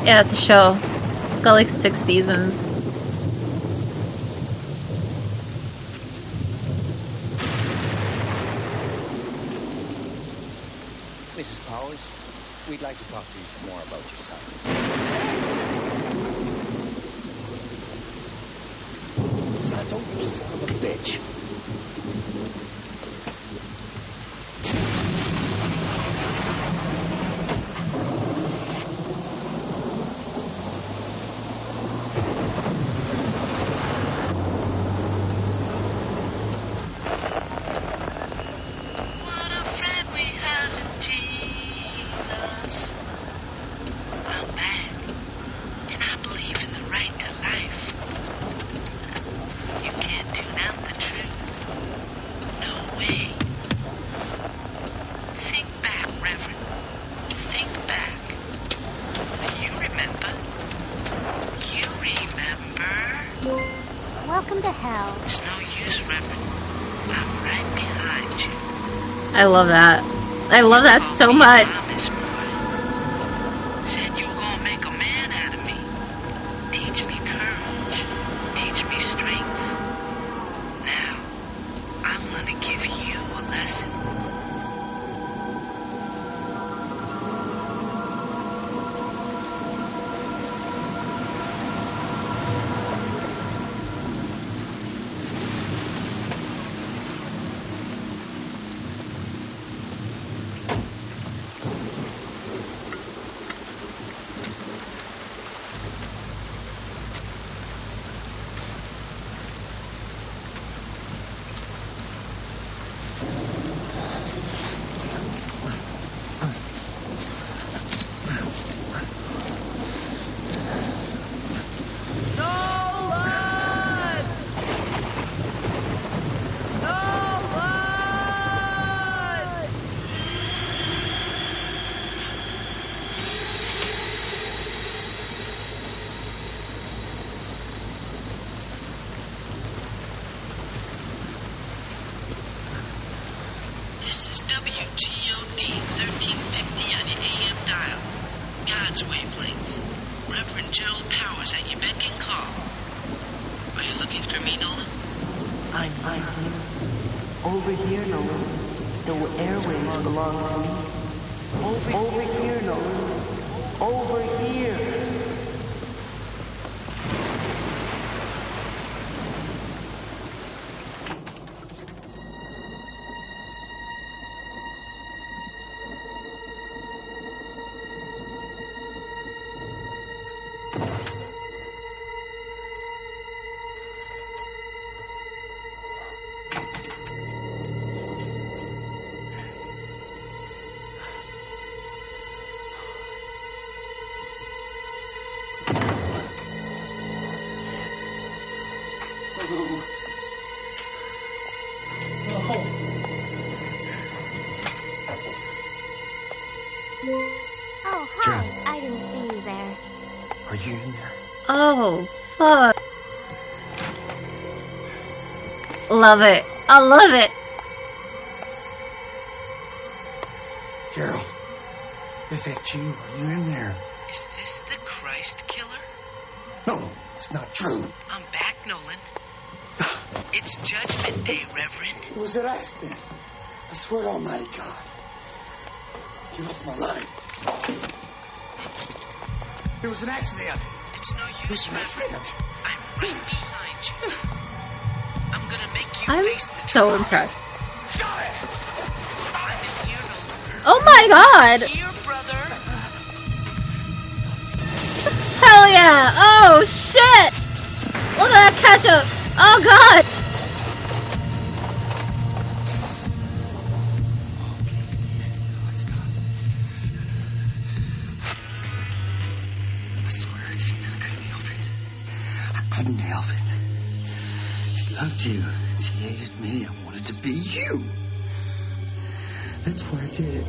Yeah, it's a show. It's got like 6 seasons. Mrs. Powers, we'd like to talk to you some more about your son. Sato, you son of a bitch. Welcome to hell. It's no use, Reverend. I'm right behind you. I love that. I love that so much. Said you were gonna make a man out of me. Teach me courage. Teach me strength. Now, I'm gonna give you a lesson. This is WGOD 1350 on your AM dial. God's wavelength. Reverend Gerald Powers at your beck and call. Are you looking for me, Nolan? I'm here. Over here, Nolan. The airways belong to me. Over here, Nolan. Over here. Oh, hi. I didn't see you there. Are you in there? Oh, fuck. Love it. I love it. Gerald, is that you? Are you in there? Is this the Christ killer? No, it's not true. I'm back, Nolan. It's Judgment Day, Reverend. It was an accident. I swear to Almighty God. Get off my line. It was an accident. It's no use, Reverend. I'm right behind you. I'm gonna make you I'm face the so truth. impressed. I'm in here no longer. Oh my god! Here, brother. Hell yeah! Oh shit! Look at that ketchup! Oh god! I swear I couldn't help it. I couldn't help it. She loved you. She hated me. I wanted to be you. That's why I did it.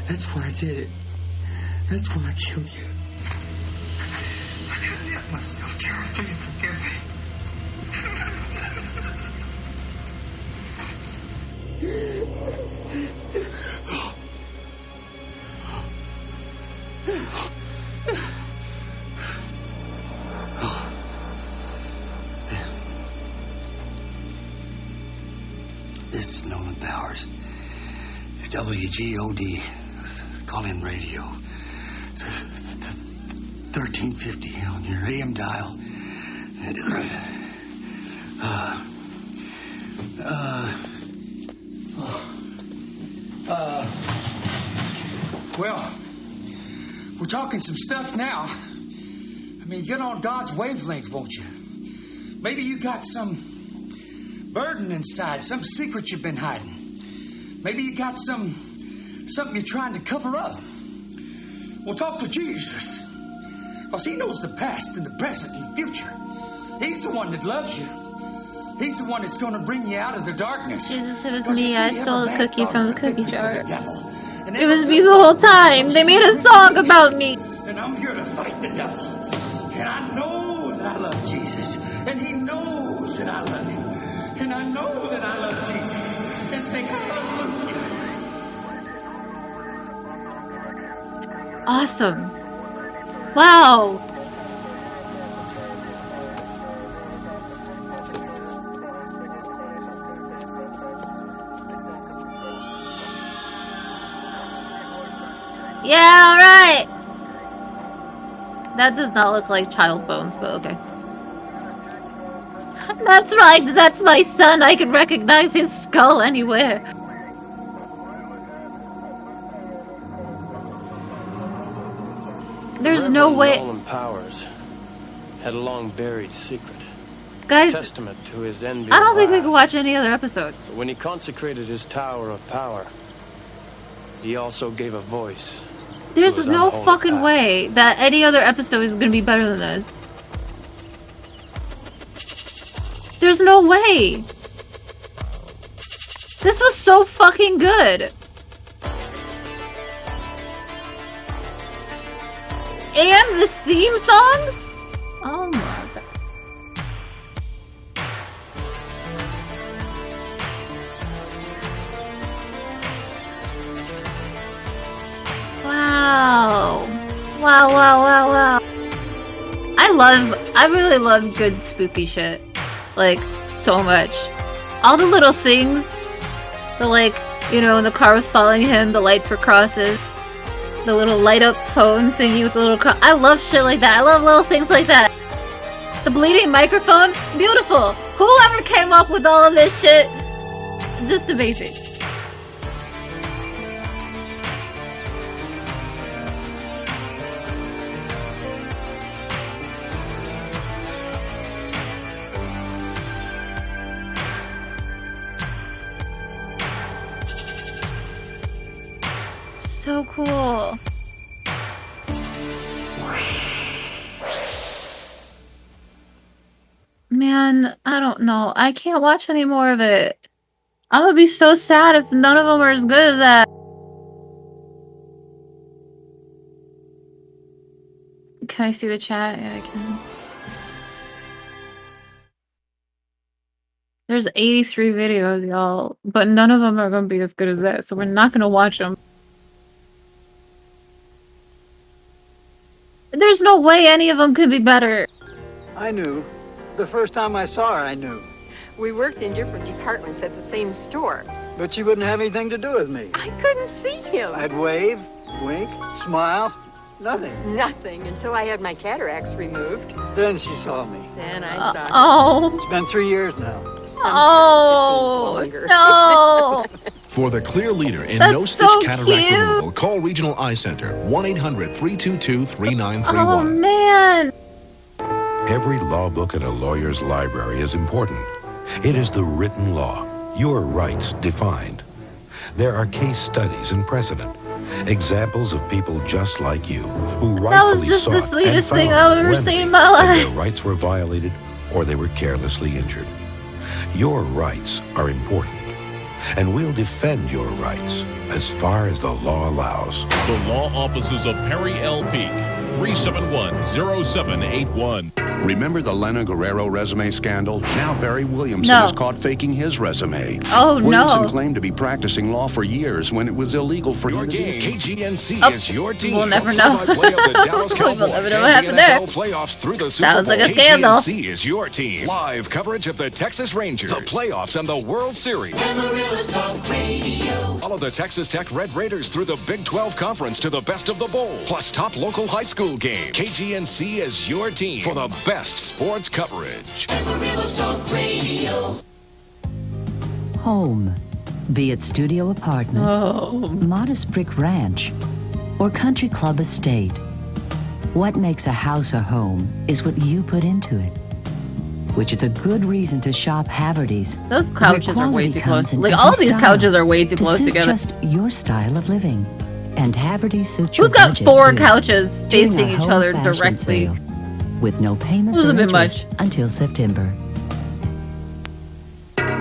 That's why I did it. That's why I killed you. I couldn't help myself, Tara. Please forgive me. This is Nolan Powers. WGOD. Call-in radio. 1350 on your AM dial. Well, we're talking some stuff now. I mean, get on God's wavelength, won't you? Maybe you got some burden inside, some secret you've been hiding. Maybe you got something you're trying to cover up. Well, talk to Jesus. Because he knows the past and the present and the future. He's the one that loves you. He's the one that's going to bring you out of the darkness. Jesus, it was 'Cause you me. see, I every stole a man cookie thought from it the was a cookie victory for jar. the devil. And It was every me the devil whole knows time. They made a song about me. And I'm here to fight the devil. And I know that I love Jesus. And he knows that I love him. And I know that I love Jesus. And sing hallelujah. Awesome. Wow. Yeah, alright. That does not look like child bones, but okay. That's right, that's my son. I can recognize his skull anywhere. There's no Reverend way. Nolan Powers had a long buried secret. Guys, Testament to his envy. I don't think we can watch any other episode. But when he consecrated his tower of power, he also gave a voice. There's to his no unholy fucking path. way that any other episode is gonna be better than this. There's no way. This was so fucking good. And this theme song? Oh my god. Wow. Wow, wow, wow, wow. I really love good spooky shit. Like, so much. All the little things. The like, you know, when the car was following him, the lights were crosses. The little light up phone thingy with the little I love shit like that. I love little things like that. The bleeding microphone, beautiful. Whoever came up with all of this shit, just amazing. So cool. Man, I don't know. I can't watch any more of it. I'm gonna be so sad if none of them are as good as that. Can I see the chat? Yeah, I can. There's 83 videos, y'all, but none of them are gonna be as good as that, so we're not gonna watch them. There's no way any of them could be better. I knew. The first time I saw her, I knew. We worked in different departments at the same store. But she wouldn't have anything to do with me. I couldn't see him. I'd wave, wink, smile, nothing. Nothing until I had my cataracts removed. Then she saw me. Then I saw Oh. It's been 3 years now. Oh, no. For the clear leader in That's no-stitch so cataract cute. removal, call Regional Eye Center, 1-800-322-3931. Oh, man. Every law book in a lawyer's library is important. It is the written law, your rights defined. There are case studies and precedent, examples of people just like you who rightfully That was just the sought sweetest and thing found I've ever seen in my remedy when life. their rights were violated or they were carelessly injured. Your rights are important, and we'll defend your rights as far as the law allows. The law offices of Perry L. Peak, 371-0781. Remember the Lena Guerrero resume scandal? Now Barry Williamson No. is caught faking his resume. Oh, Williamson no. claimed to be practicing law for years when it was illegal for him to do it. KGNC is your team. We'll never know. Play-by-play of the Dallas We'll Cowboys never know and what the happened there. NFL playoffs through the Super Sounds Bowl. like a scandal. KGNC is your team. Live coverage of the Texas Rangers, the playoffs, and the World Series. Follow the Texas Tech Red Raiders through the Big 12 Conference to the best of the bowl, plus top local high school games. KGNC is your team for the best sports coverage. Home, be it studio apartment, modest brick ranch, or country club estate. What makes a house a home is what you put into it, which is a good reason to shop Haverty's. Those couches where are way quality too close. comes in Like, every all of these style couches are way too to close suit together. just your style of living. And Haverty's suits your Who's got budget, 4 too. couches During facing our each home other fashion directly? sale, with no payments This is a or bit interest until September.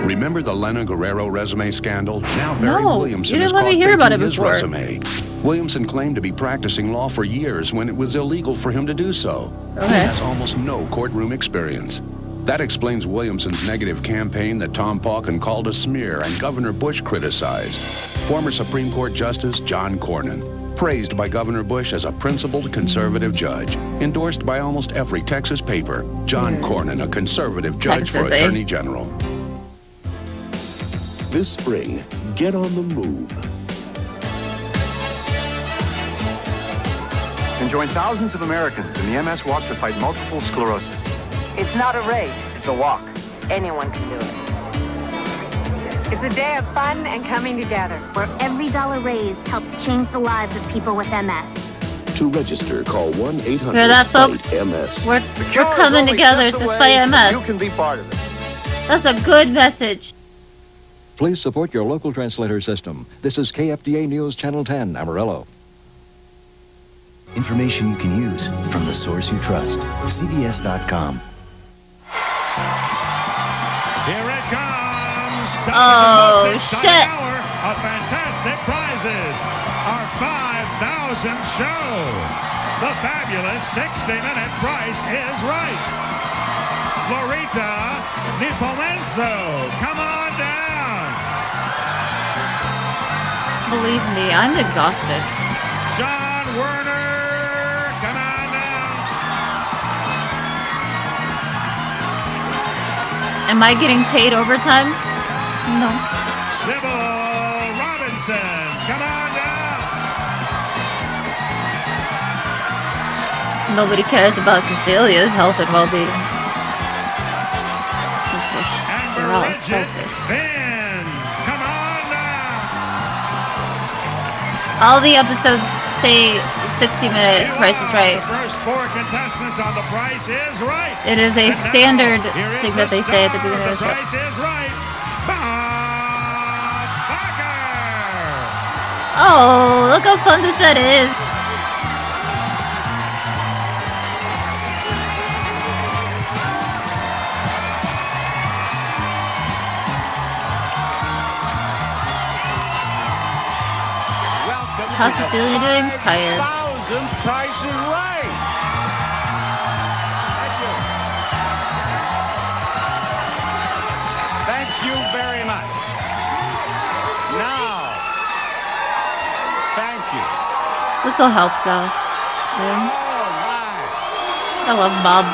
Remember the Lena Guerrero resume scandal? Now Barry No, Williamson you is didn't let caught me hear about faking it his before. resume. Williamson claimed to be practicing law for years when it was illegal for him to do so. He Okay. has almost no courtroom experience. That explains Williamson's negative campaign that Tom Pauken called a smear and Governor Bush criticized. Former Supreme Court Justice John Cornyn, praised by Governor Bush as a principled conservative judge, endorsed by almost every Texas paper. John Cornyn, a conservative judge Texas, for eh? Attorney General. This spring, get on the move. And join thousands of Americans in the MS Walk to fight multiple sclerosis. It's not a race. It's a walk. Anyone can do it. It's a day of fun and coming together. Where every dollar raised helps change the lives of people with MS. To register, call 1-800-FIGHT-MS. Hear that, folks? We're coming together to fight You MS. can be part of it. That's a good message. Please support your local translator system. This is KFDA News Channel 10, Amarillo. Information you can use from the source you trust. CBS.com. Here it comes. Oh, shit. Hour of fantastic prizes. Our 5,000th show. The fabulous 60-minute Price is Right. Florita Nipolenzo, come on down. Believe me, I'm exhausted. John Werner, come on down. Am I getting paid overtime? No. Sybil Robinson, come on down. Nobody cares about Cecilia's health and well-being. Selfish. They're all selfish. Finn, come on down. All the episodes say 60-minute Price is Right. The first 4 contestants on The Price is Right. It is a And now, standard here is thing that they say at the beginning of the The show. Price is Right. Bob Barker. Oh, look how fun this set is. How's Cecilia doing? Tired. 1000th Price is Right. That's it. Thank you very much. Now, thank you. This will help though. Oh, my. I love Bob.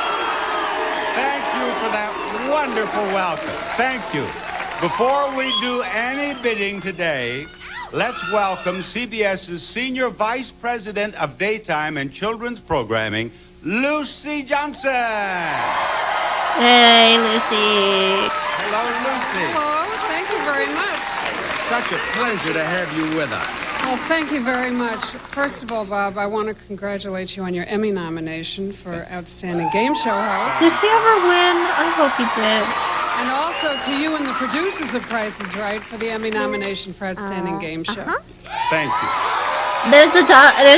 Thank you for that wonderful welcome. Thank you. Before we do any bidding today, let's welcome CBS's Senior Vice President of Daytime and Children's Programming, Lucy Johnson. Hey, Lucy. Hello, Lucy. Hello, thank you very much. Such a pleasure to have you with us. Well, thank you very much. First of all, Bob, I want to congratulate you on your Emmy nomination for Outstanding Game Show Host. Did he ever win? I hope he did. And also to you and the producers of Price is Right for the Emmy nomination for Outstanding Game Show. Thank you. There's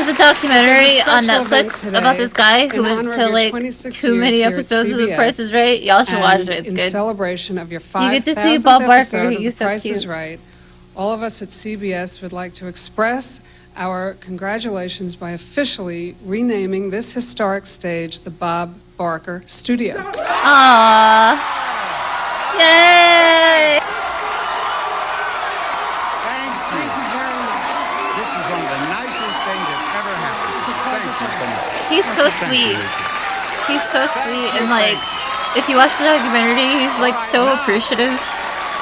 a documentary on Netflix about this guy who went to like too many episodes of The Price is Right. Y'all should watch it. It's in good. celebration of your 5,000th You get to see Bob Barker. He's so Price cute. is Right. All of us at CBS would like to express our congratulations by officially renaming this historic stage the Bob Barker Studio. Aww. Yay! Thank you very much. This is one of the nicest things that's ever happened. Thank you so much. He's so sweet. He's so sweet, and like, if you watch the documentary, he's like so appreciative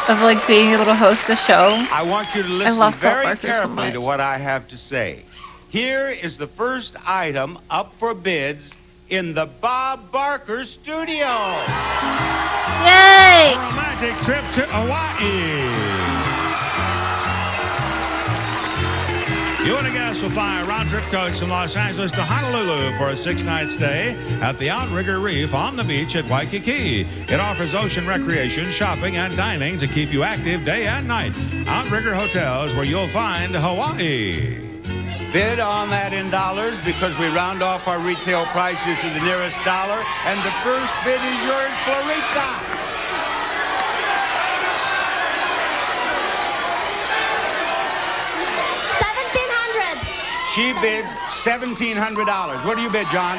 of like being able to host the show. I want you to listen very carefully to what I have to say. Here is the first item up for bids in the Bob Barker Studio. Yay! A romantic trip to Hawaii. You and a guest will fly a round-trip coach from Los Angeles to Honolulu for a 6-night stay at the Outrigger Reef on the beach at Waikiki. It offers ocean recreation, shopping, and dining to keep you active day and night. Outrigger Hotels, where you'll find Hawaii. Bid on that in dollars because we round off our retail prices to the nearest dollar. And the first bid is yours, Florita. She bids $1,700. What do you bid, John?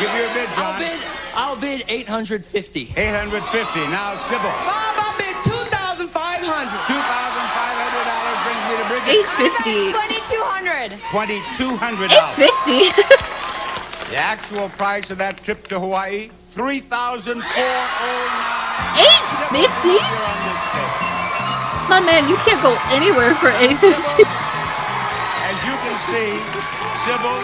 Give your bid, John. I'll bid $850. $850. Now, Sybil. Bob, I'll bid $2,500. $2,500 brings me to Bridget. $850. $2,200. $2,200. $850. The actual price of that trip to Hawaii, $3,409. $850? My man, you can't go anywhere for $850. As you can see, Sybil,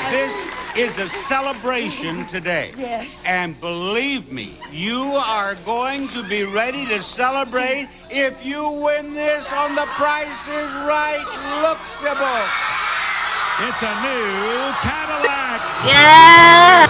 this is a celebration today. Yes. And believe me, you are going to be ready to celebrate if you win this on The Price is Right. Look, Sybil. It's a new Cadillac. Yeah!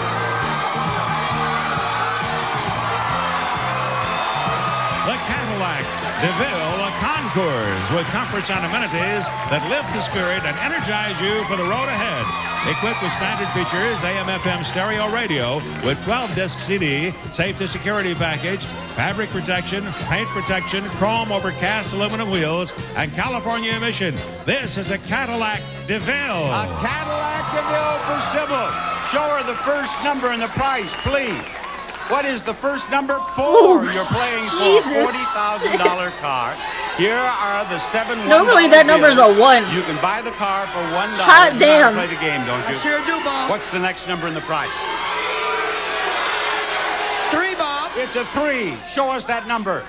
The Cadillac DeVille Concours with comforts and amenities that lift the spirit and energize you for the road ahead. Equipped with standard features, AM/FM stereo radio with 12-disc CD, safe-to-security package, fabric protection, paint protection, chrome over cast aluminum wheels, and California emission. This is a Cadillac DeVille. A Cadillac DeVille for Sybil. Show her the first number in the price, please. What is the first number? 4. Ooh, You're playing for Jesus. a $40,000 car. Here are the 7 Normally that number's a 1. You can buy the car for $1. Hot damn. You play the game, don't you? I sure do, Bob. What's the next number in the price? 3, Bob. It's a 3. Show us that number.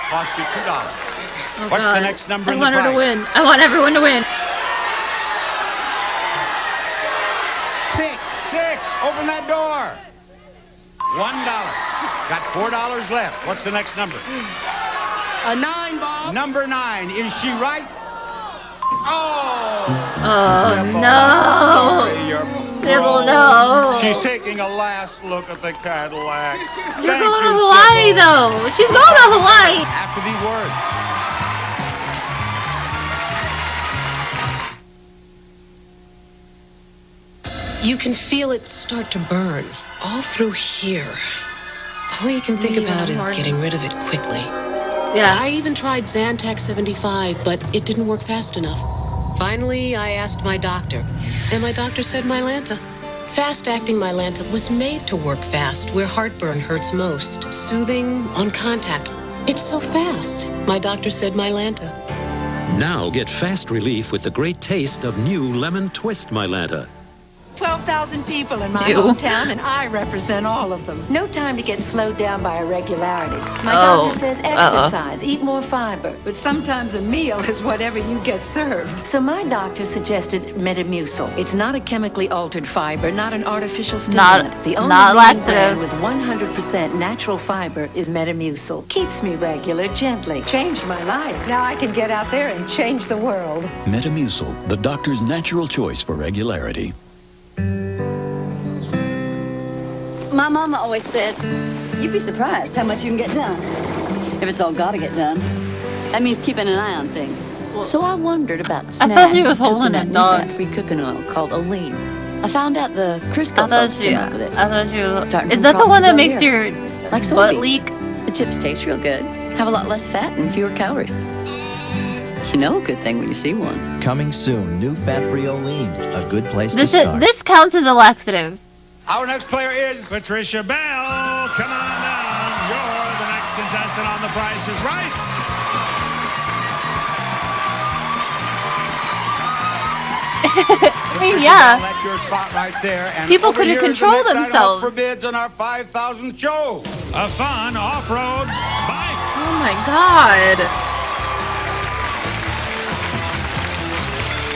Cost you $2. Oh, What's God. the next number I in the want price? her to win. I want everyone to win. 6. 6. Open that door. $1. Got $4 left. What's the next number? A 9, Bob. Number 9. Is she right? Oh! Oh, Sybil, no. I'm sorry, you're Sybil, broke. no. She's taking a last look at the Cadillac. You're Thank going you, to Hawaii, Sybil. though. She's going to Hawaii. After these words. You can feel it start to burn all through here. All you can think about is getting rid of it quickly. Yeah. I even tried Zantac 75, but it didn't work fast enough. Finally, I asked my doctor, and my doctor said Mylanta. Fast-acting Mylanta was made to work fast where heartburn hurts most. Soothing, on contact. It's so fast. My doctor said Mylanta. Now get fast relief with the great taste of new lemon twist Mylanta. 12,000 people in my Ew. hometown, and I represent all of them. No time to get slowed down by irregularity. My Oh. doctor says exercise, eat more fiber. But sometimes a meal is whatever you get served. So my doctor suggested Metamucil. It's not a chemically altered fiber, not an artificial stimulant. The only not leading laxative. brand with 100% natural fiber is Metamucil. Keeps me regular, gently. Changed my life. Now I can get out there and change the world. Metamucil, the doctor's natural choice for regularity. My mama always said, you'd be surprised how much you can get done. If it's all gotta get done. That means keeping an eye on things. So I wondered about snacks. I thought she was holding a dog. Free cooking oil called Olean. I found out the Crisco folks came up with it. Is that the one that makes your like butt soybeans. leak? The chips taste real good. Have a lot less fat and fewer calories. You know a good thing when you see one. Coming soon, new fat-free Olean. A good place This to is start. this counts as a laxative. Our next player is Patricia Bell. Come on down. You're the next contestant on The Price is Right. I mean, yeah. That's your spot right there. And People over couldn't here is the control next item up themselves. for bids on our 5,000th show. A fun off-road bike. Oh my god.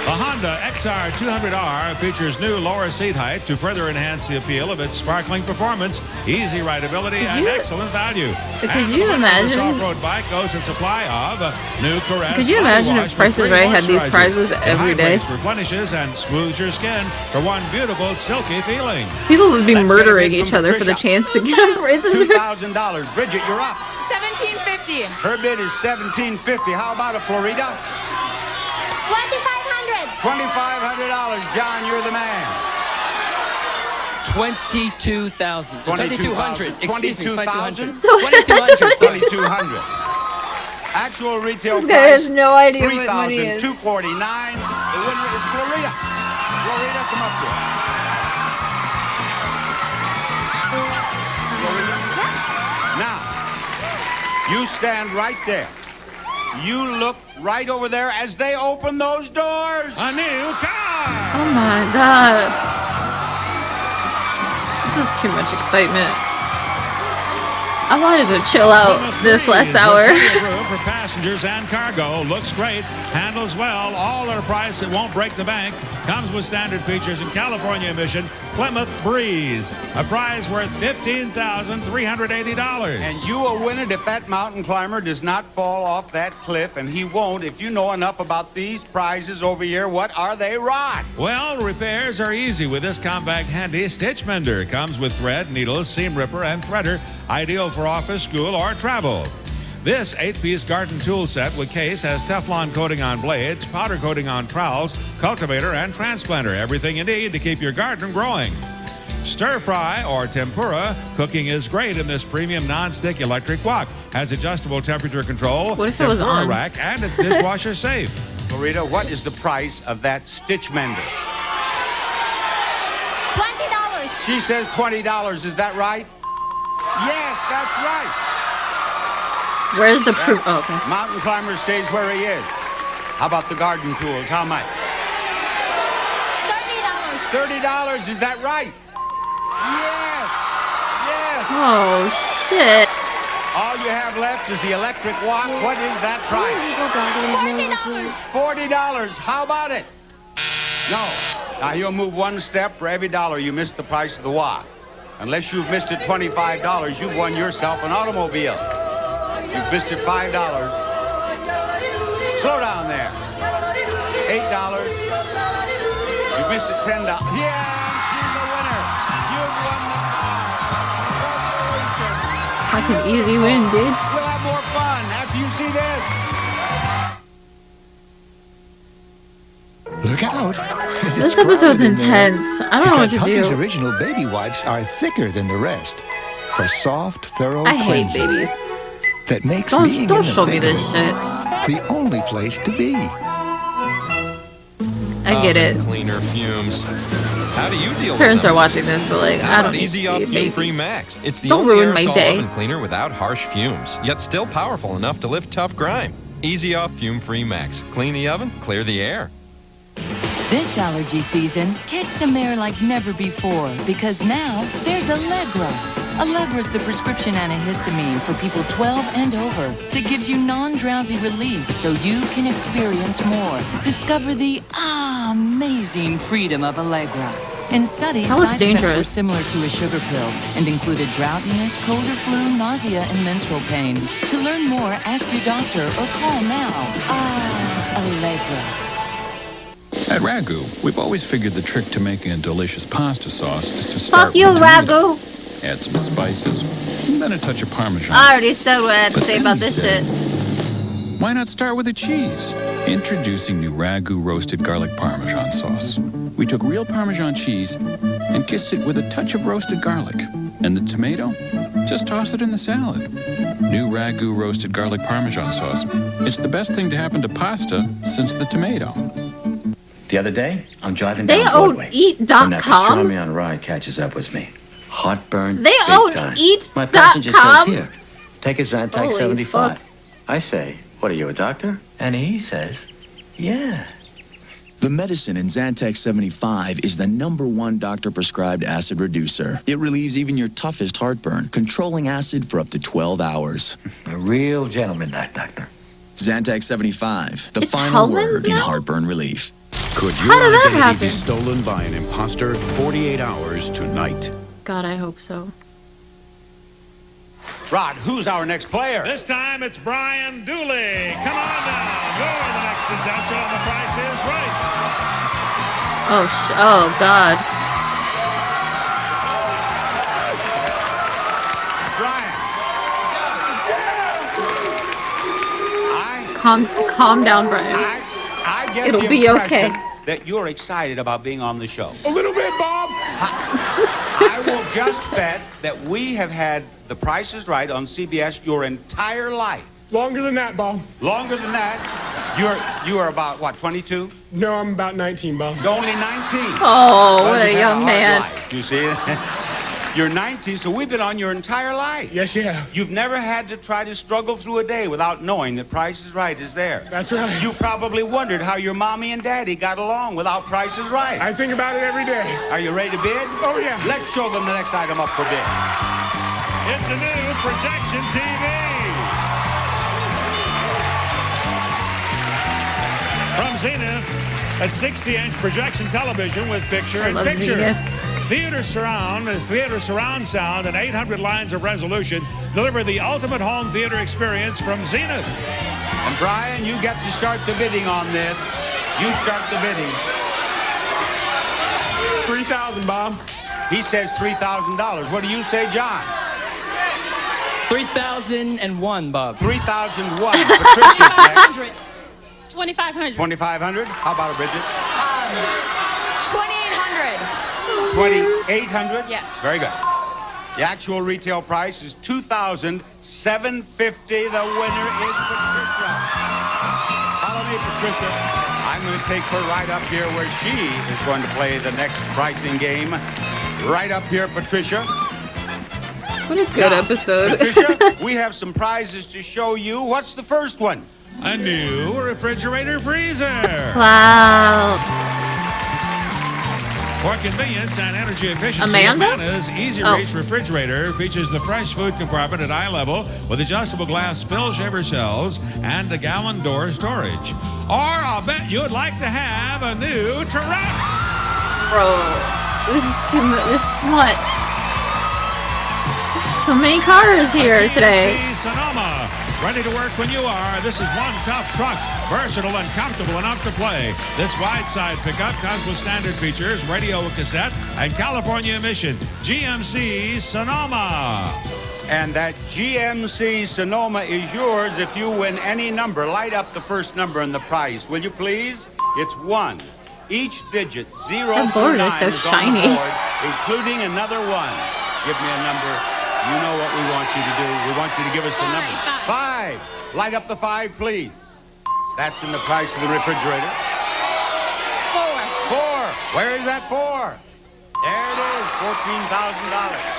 The Honda XR 200R features new lower seat height to further enhance the appeal of its sparkling performance, easy rideability, and excellent value. Could you imagine? This off-road bike goes a supply of new Caress. Could you imagine if Price is Right had these prizes every day? Replenishes and smooths your skin for one beautiful silky feeling. People would be murdering each other for the chance to get prizes. $2,000. Bridget, you're up. $1,750. Her bid is $1,750. How about it, Florida? $2,500. John, you're the man. 22,000. 2,200. Excuse me, 22,000? 2,200. 2,200. Actual retail This guy price, has no idea what money is. $3,249. The winner is Florida. Florida, come up here. Now, you stand right there. You look right over there as they open those doors. A new car. Oh my god. This is too much excitement. I wanted to chill out this last hour. Room for passengers and cargo. Looks great. Handles well. All at a price that won't break the bank. Comes with standard features and California emission Plymouth Breeze. A prize worth $15,380. And you will win it if that mountain climber does not fall off that cliff, and he won't if you know enough about these prizes over here. What are they, Rod? Well, repairs are easy with this compact handy stitch mender. Comes with thread, needles, seam ripper, and threader. Ideal for office, school, or travel. This 8-piece garden tool set with case has Teflon coating on blades, powder coating on trowels, cultivator, and transplanter. Everything you need to keep your garden growing. Stir fry or tempura, cooking is great in this premium non-stick electric wok. Has adjustable temperature control, What if it was tempura on? rack, and it's dishwasher safe. Florida, what is the price of that stitch mender? $20. She says $20. Is that right? Yes, that's right. Where's the proof? Oh, okay. Mountain climber stays where he is. How about the garden tools? How much? $30. Is that right? Yes. Yes. Oh shit. All you have left is the electric wok. What is that price? $40. How about it? No. Now you'll move one step for every dollar you missed the price of the wok. Unless you've missed it $25, you've won yourself an automobile. You've missed it $5. Slow down there. $8. You've missed it $10. Yeah, she's the winner. You've won the car. Fucking easy win, dude. We'll have more fun after you see this. Look out. This episode's intense. I don't know what to Huggies do. original baby wipes are thicker than the rest. For soft, thorough I hate cleansing babies. that makes Don't being in the show me this bedroom shit. the only place to be. I get it. Cleaner fumes. How do you deal Parents with are them? watching this, but like, How I don't about need to Easy see Off it, baby. Fume-Free Max. It's the Don't only ruin my aerosol day. oven cleaner without harsh fumes, yet still powerful enough to lift tough grime. Easy Off Fume-Free Max. Clean the oven, clear the air. This allergy season, catch some air like never before, because now there's Allegra. Allegra's the prescription antihistamine for people 12 and over that gives you non-drowsy relief so you can experience more. Discover the amazing freedom of Allegra. In studies, That looks side effects were dangerous. similar to a sugar pill and included drowsiness, cold or flu, nausea, and menstrual pain. To learn more, ask your doctor or call now. Allegra. At Ragu, we've always figured the trick to making a delicious pasta sauce is to start Fuck you, with tomato, Ragu. add some spices, and then a touch of Parmesan. I already said what I had to But say then about he this said, shit. Why not start with the cheese? Introducing new Ragu roasted garlic Parmesan sauce. We took real Parmesan cheese and kissed it with a touch of roasted garlic. And the tomato? Just toss it in the salad. New Ragu roasted garlic Parmesan sauce. It's the best thing to happen to pasta since the tomato. The other day, I'm driving They down own Broadway. Eat.com? And that pastrami on ride catches up with me. Heartburn. They big own time. Eat.com? My passenger says, here, take a Zantac Holy 75. fuck. I say, what are you, a doctor? And he says, yeah. The medicine in Zantac 75 is the #1 doctor-prescribed acid reducer. It relieves even your toughest heartburn, controlling acid for up to 12 hours. A real gentleman, that doctor. Zantac 75, the It's final Hellman's word in now? heartburn relief. Could How your did that identity happen? be stolen by an imposter 48 hours tonight? God, I hope so. Rod, who's our next player? This time it's Brian Dooley. Come on down. You're the next contestant on The Price is Right. Oh, God. Brian. Calm down, Brian. I get It'll the be impression okay. that you're excited about being on the show. A little bit, Bob. I will just bet that we have had The Price is Right on CBS your entire life. Longer than that, Bob. Longer than that? You are about, what, 22? No, I'm about 19, Bob. You're only 19. Oh, Well, what a you've had young hard man. life, you see? You're 19, so we've been on your entire life. Yes, you have. You've never had to try to struggle through a day without knowing that Price is Right is there. That's right. You probably wondered how your mommy and daddy got along without Price is Right. I think about it every day. Are you ready to bid? Oh, yeah. Let's show them the next item up for bid. It's a new projection TV. From Zenith, a 60-inch projection television with picture-in-picture. Theater surround sound, and 800 lines of resolution deliver the ultimate home theater experience from Zenith. And Brian, you get to start the bidding on this. You start the bidding. 3,000, Bob. He says $3,000. What do you say, John? 3,001, Bob. 3,001. Patricia's next. 2,500. 2,500. How about it, Bridget? 2,800. 2,800. Yes. Very good. The actual retail price is $2,750. The winner is Patricia. Follow me, Patricia. I'm going to take her right up here where she is going to play the next pricing game. Right up here, Patricia. What a good episode. Patricia, we have some prizes to show you. What's the first one? A new refrigerator freezer. Wow. For convenience and energy efficiency, Amanda? Amanda's Easy Reach refrigerator features the fresh food compartment at eye level with adjustable glass spill shaver shelves and a gallon door storage. Or I'll bet you'd like to have a new terrain. Bro, this is too much. There's too many cars here today. Sonoma. Ready to work when you are. This is one tough truck. Versatile and comfortable enough to play. This wide side pickup comes with standard features, radio cassette, and California emission. GMC Sonoma. And that GMC Sonoma is yours if you win any number. Light up the first number in the price, will you please? It's 1. Each digit, 0 That through board 9 is so on the shiny. board, including another 1. Give me a number. You know what we want you to do. We want you to give us the number. 5. Light up the 5, please. That's in the price of the refrigerator. 4. Where is that 4? There it is, $14,000.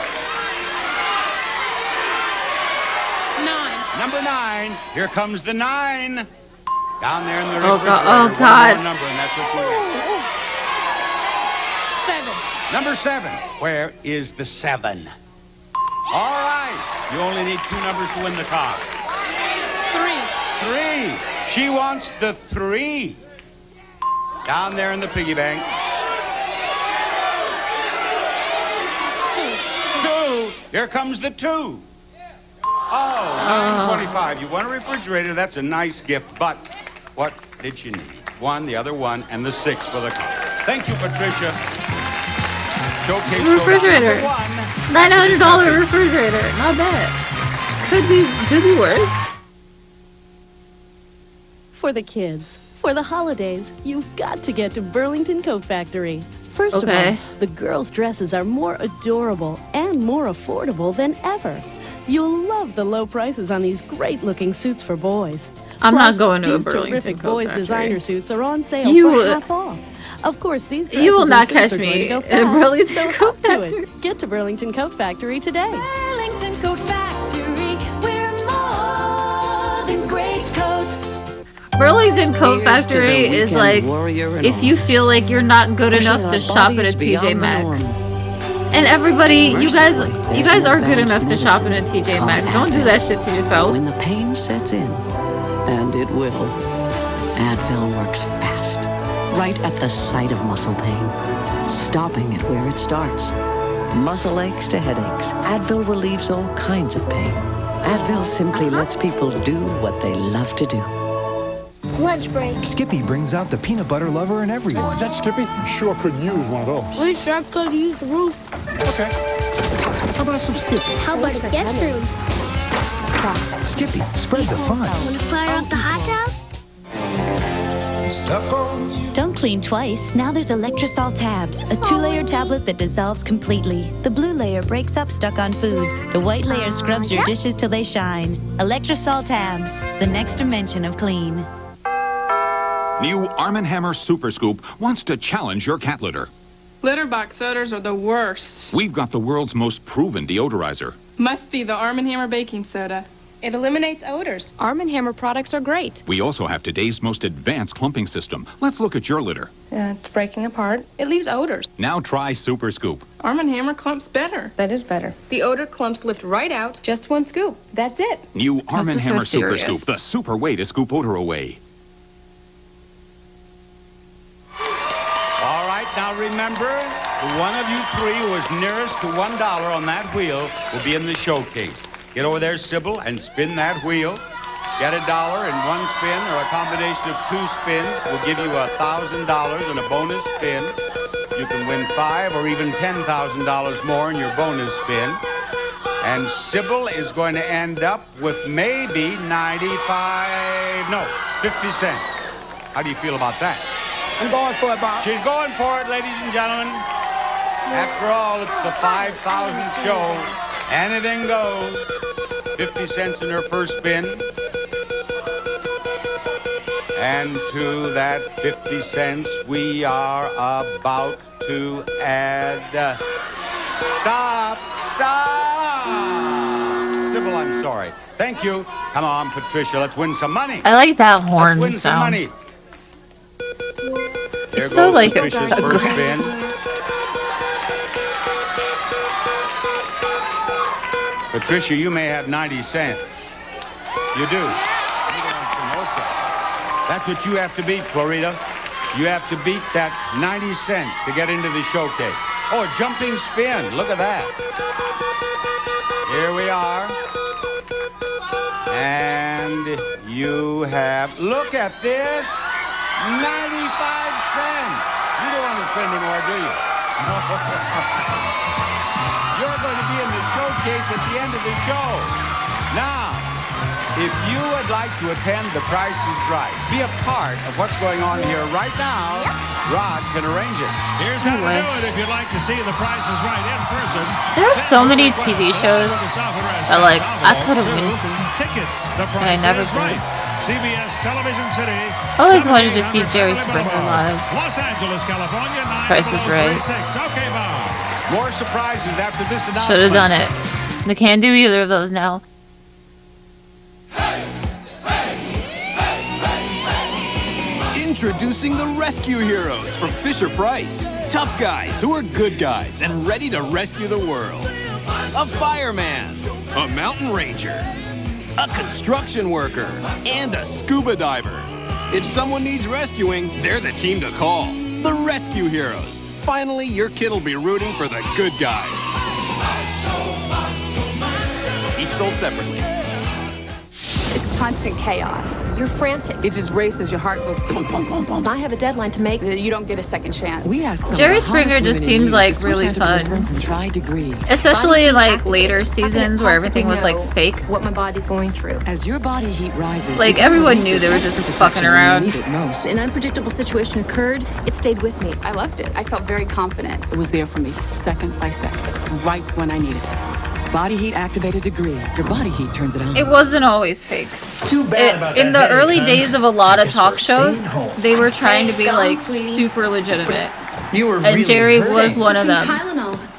9. Number 9. Here comes the 9. Down there in the Oh, refrigerator. God. Oh, One God. more number, and that's what you get. 7. Number 7. Where is the 7? All right. You only need 2 numbers to win the car. 3. 3. She wants the 3. Down there in the piggy bank. 2. Here comes the 2. Oh, 9.25. You want a refrigerator? That's a nice gift. But what did you need? 1, the other 1, and the 6 for the car. Thank you, Patricia. Showcase Refrigerator. $900 refrigerator. Not bad. Could be worse. For the kids, for the holidays, you've got to get to Burlington Coat Factory. First of all, the girls' dresses are more adorable and more affordable than ever. You'll love the low prices on these great-looking suits for boys. I'm Plus, not going to a these Burlington terrific Coat boys' Factory. designer suits are on sale You for will- half off. Of course, these dresses You will not and suits catch are going me to go at a fast, Burlington so Coat up to it. Get to Burlington Coat Factory today. Burlington Coat Factory, we're more than great coats. Burlington Coat Here's to Factory the is weekend like warrior in if you feel like you're not good Pushing enough our to shop at a bodies TJ beyond the Maxx. norm. And everybody, you guys Mercifully, are there's good no enough to shop at a TJ Maxx. Don't do that shit to yourself. When the pain sets in, and it will, Advil works fast, right at the site of muscle pain, stopping it where it starts. Muscle aches to headaches, Advil relieves all kinds of pain. Advil simply lets people do what they love to do. Lunch break. Skippy brings out the peanut butter lover in everyone. Is that Skippy? Sure could use one of those. We sure could use the roof. Okay. How about some Skippy? How about a guest room? Skippy, spread the fun. Want to fire up the hot tub? Don't clean twice. Now there's Electrosol tabs, a 2-layer tablet that dissolves completely. The blue layer breaks up stuck-on foods. The white layer scrubs your dishes till they shine. Electrosol tabs, the next dimension of clean. New Arm & Hammer Super Scoop wants to challenge your cat litter. Litter box odors are the worst. We've got the world's most proven deodorizer. Must be the Arm & Hammer baking soda. It eliminates odors. Arm & Hammer products are great. We also have today's most advanced clumping system. Let's look at your litter. It's breaking apart. It leaves odors. Now try Super Scoop. Arm & Hammer clumps better. That is better. The odor clumps lift right out. Just 1 scoop. That's it. New Arm & This is Hammer so Super serious. Scoop, the super way to scoop odor away. All right, now remember, the one of you 3 who is nearest to $1 on that wheel will be in the showcase. Get over there, Sybil, and spin that wheel. Get $1 in 1 spin or a combination of 2 spins will give you $1,000 in a bonus spin. You can win 5 or even $10,000 more in your bonus spin. And Sybil is going to end up with maybe 50 cents. How do you feel about that? I'm going for it, Bob. She's going for it, ladies and gentlemen. After all, it's the 5,000 show. Anything goes. 50 cents in her first spin. And to that 50 cents, we are about to add... Stop! Sybil, I'm sorry. Thank you. Come on, Patricia, let's win some money. I like that horn Let's win some sound. money. There It's so goes like Patricia's first aggressive. spin. Patricia, you may have 90 cents. You do. That's what you have to beat, Florida. You have to beat that 90 cents to get into the showcase. Oh, a jumping spin. Look at that. Here we are. And you have, look at this, 95 cents. You don't want to spend any more, do you? You're going to be in the showcase at the end of the show. Now, if you would like to attend The Price is Right, be a part of what's going on here right now, Rod can arrange it. Here's how to do it if you'd like to see The Price is Right in person. There are so many TV shows that like I could have been to, Tickets, The and I Price never is did. Right. CBS Television City. I always wanted to see Jerry Springer live. Los Angeles, California. Price is Right. 90036. Okay, Bob. More surprises after this announcement. Should have done it. They can't do either of those now. Introducing the Rescue Heroes from Fisher-Price. Tough guys who are good guys and ready to rescue the world. A fireman, a mountain ranger, a construction worker, and a scuba diver. If someone needs rescuing, they're the team to call. The Rescue Heroes. Finally, your kid will be rooting for the good guys. Each sold separately. It's constant chaos. You're frantic. It just races. Your heart goes boom, boom, boom, boom. I have a deadline to make. You don't get a second chance. We asked Jerry Springer just seems like really fun. Especially like later seasons where everything was like fake. What my body's going through. As your body heat rises, like everyone knew they were just fucking around. An unpredictable situation occurred. It stayed with me. I loved it. I felt very confident. It was there for me, second by second, right when I needed it. Body heat activated degree. Your body heat turns it on. It wasn't always fake. Too bad about in that the early headache, days of a lot of talk shows, they were trying to be like super legitimate. And Jerry was one of them.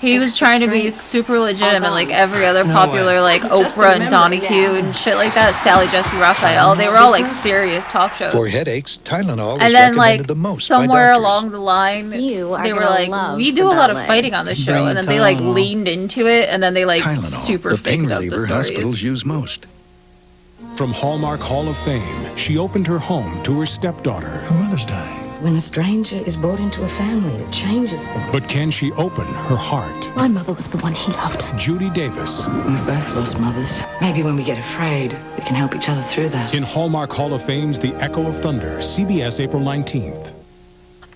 He was trying to be super legitimate, like every other popular, like Oprah and Donahue and shit like that. Sally Jesse Raphael, they were all like serious talk shows. For headaches, Tylenol is and then like recommended the most somewhere by doctors. along the line, they were like, "We do a lot of fighting on the show," Bring and then they like Tylenol. leaned into it, and then they like Tylenol, super the pain faked up the reliever stories. hospitals use most. From Hallmark Hall of Fame, she opened her home to her stepdaughter. Her mother's dying. When a stranger is brought into a family, it changes things. But can she open her heart? My mother was the one he loved. Judy Davis. We've both lost mothers. Maybe when we get afraid, we can help each other through that. In Hallmark Hall of Fame's The Echo of Thunder, CBS, April 19th.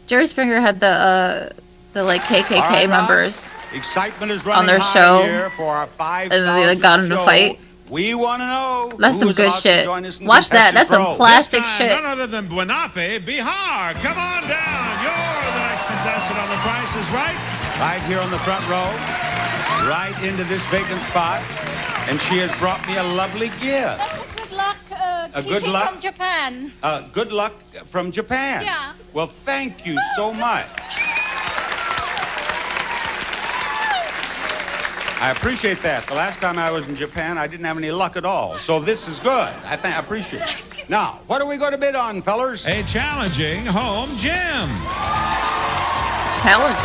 Jerry Springer had the like KKK All right, Rob. members Excitement is running on their high show, here for our and then they like got him to fight. We want to know. That's some who is good about to shit. join us in Watch the that. That's some Pro. plastic This time, shit. None other than Buenafe Bihar. Come on down. You're the next contestant on The Price is Right. Right here on the front row, right into this vacant spot, and she has brought me a lovely gift. Good luck. Good luck from Japan. Good luck from Japan. Yeah. Well, thank you so much. I appreciate that. The last time I was in Japan, I didn't have any luck at all. So this is good. I appreciate it. Now, what are we going to bid on, fellers? A challenging home gym. Challenging.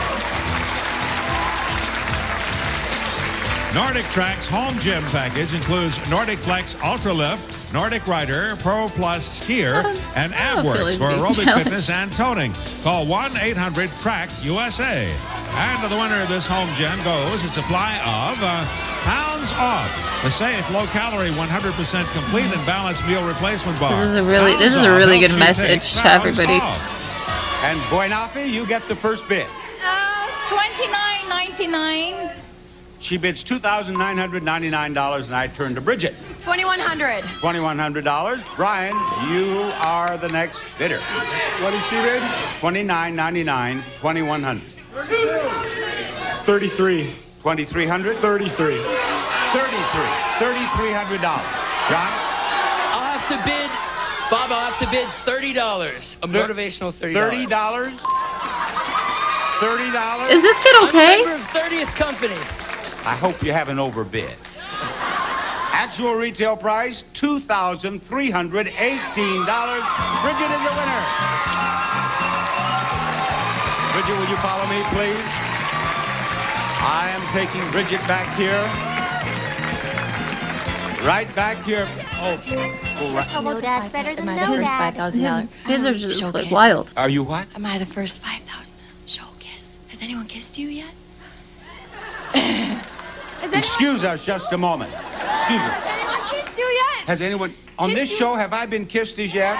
Nordic Track's home gym package includes Nordic Flex Ultra Lift, Nordic Rider, Pro Plus Skier, and AbWorks for aerobic fitness and toning. Call 1-800-TRACK-USA. And to the winner of this home gym goes a supply of Pounds Off, the safe, low-calorie, 100% complete and balanced meal replacement bar. This is a really good message to everybody. And Buenafe, you get the first bid. $29.99. She bids $2,999, and I turn to Bridget. $2,100. $2,100. Brian, you are the next bidder. What did she bid? $29.99, $2,100. 33. $2,300? 33. $3,300. John? I'll have to bid, Bob, I'll have to bid $30. A motivational $30. $30? $30? Is this kid okay? I'm a member of 30th Company. I hope you haven't overbid. Actual retail price, $2,318. Bridget is the winner. Bridget, will you follow me, please? I am taking Bridget back here. Right back here. Oh, right. No dad's better than no First dad. $5,000. Kids are just like wild. Are you what? Am I the first 5,000 show kiss? Has anyone kissed you yet? Excuse us just a moment. Excuse us. Has anyone kissed you yet? Has anyone, on this show, have I been kissed as yet?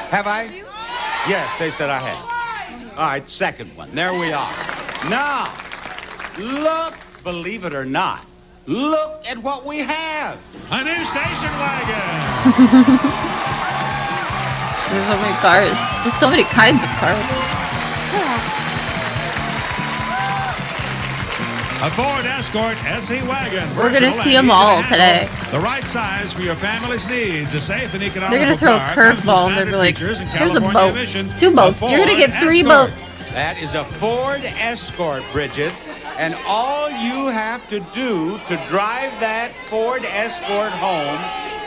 Have I? Yes, they said I had. All right, second one. There we are. Now, look, believe it or not, look at what we have. A new station wagon. There's so many cars. There's so many kinds of cars. A Ford Escort SE wagon. We're gonna Versatile see and them easy to all handle. today. The right size for your family's needs. A safe and economical They're gonna throw a car comes with curveball and they're standard like, features and here's a California boat. emission. 2 boats. A You're gonna Ford get 3 Escort. boats. That is a Ford Escort, Bridget. And all you have to do to drive that Ford Escort home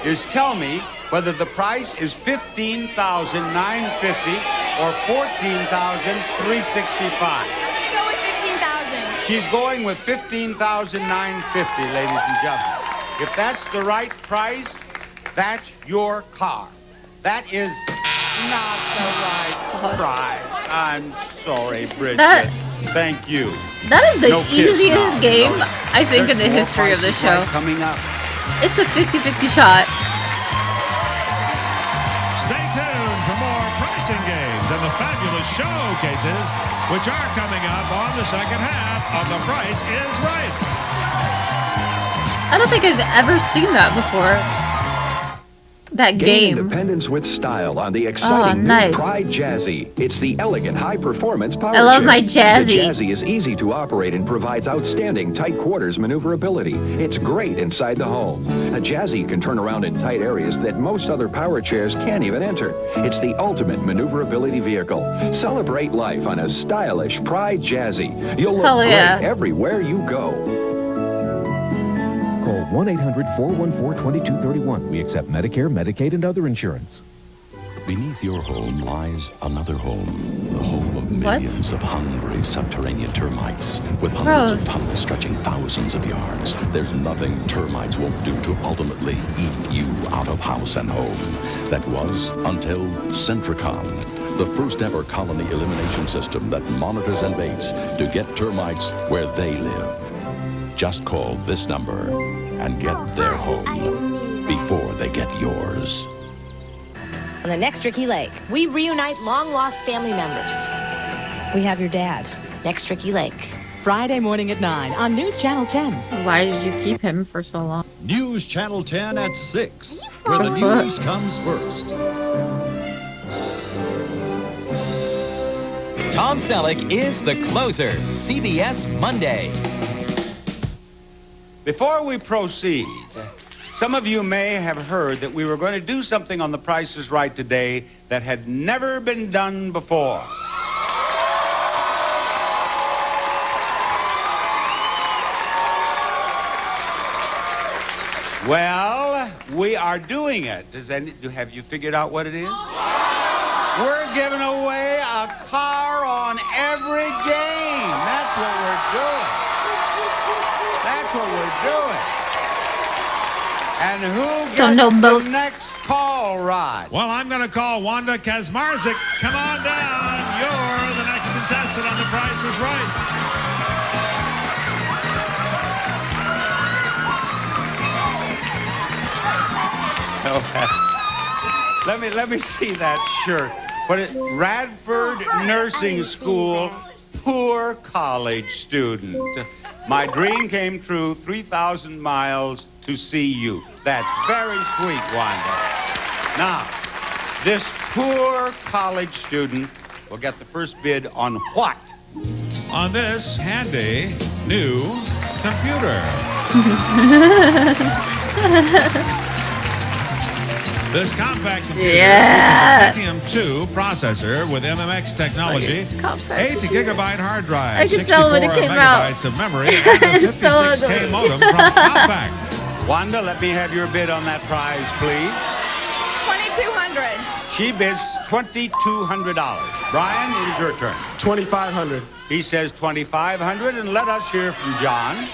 is tell me whether the price is $15,950 or $14,365. Go with 15,000. She's going with $15,950, ladies and gentlemen. If that's the right price, that's your car. That is not the right price. I'm sorry, Bridget. Thank you. That is the easiest game, I think, in the There's history of more the Price show. Right coming up. It's a 50-50 shot. Stay tuned for more pricing games and the fabulous showcases, which are coming up on the second half of The Price is Right. I don't think I've ever seen that before. That Gain game. independence with style on the exciting nice. new Pride Jazzy. It's the elegant, high-performance power I love chair. my Jazzy. The Jazzy is easy to operate and provides outstanding tight quarters maneuverability. It's great inside the home. A Jazzy can turn around in tight areas that most other power chairs can't even enter. It's the ultimate maneuverability vehicle. Celebrate life on a stylish Pride Jazzy. You'll look great everywhere you go. Call 1-800-414-2231. We accept Medicare, Medicaid, and other insurance. Beneath your home lies another home. The home of millions of hungry subterranean termites with hundreds of tunnels stretching thousands of yards. There's nothing termites won't do to ultimately eat you out of house and home. That was until Centricon, the first ever colony elimination system that monitors and baits to get termites where they live. Just call this number and get their home before they get yours. On the next Ricky Lake, we reunite long-lost family members. We have your dad. Next Ricky Lake. Friday morning at 9 on News Channel 10. Why did you keep him for so long? News Channel 10 at 6, where the news comes first. Tom Selleck is the closer. CBS Monday. Before we proceed, some of you may have heard that we were going to do something on The Price is Right today that had never been done before. Well, we are doing it. Have you figured out what it is? We're giving away a car on every game. That's what we're doing. That's what we're doing. And who gets the next call, Rod? Well, I'm going to call Wanda Kazmarzik. Come on down. You're the next contestant on The Price is Right. Let me see that shirt. What it? Radford Nursing School, poor college student. My dream came true, 3,000 miles to see you. That's very sweet, Wanda. Now, this poor college student will get the first bid on what? On this handy new computer. This compact computer is a Pentium 2 processor with MMX technology, 8-gigabyte hard drive, 64 megabytes of memory, and a 56K modem from Compact. Wanda, let me have your bid on that prize, please. $2,200. She bids $2,200. Brian, it is your turn. $2,500. He says $2,500, and let us hear from John.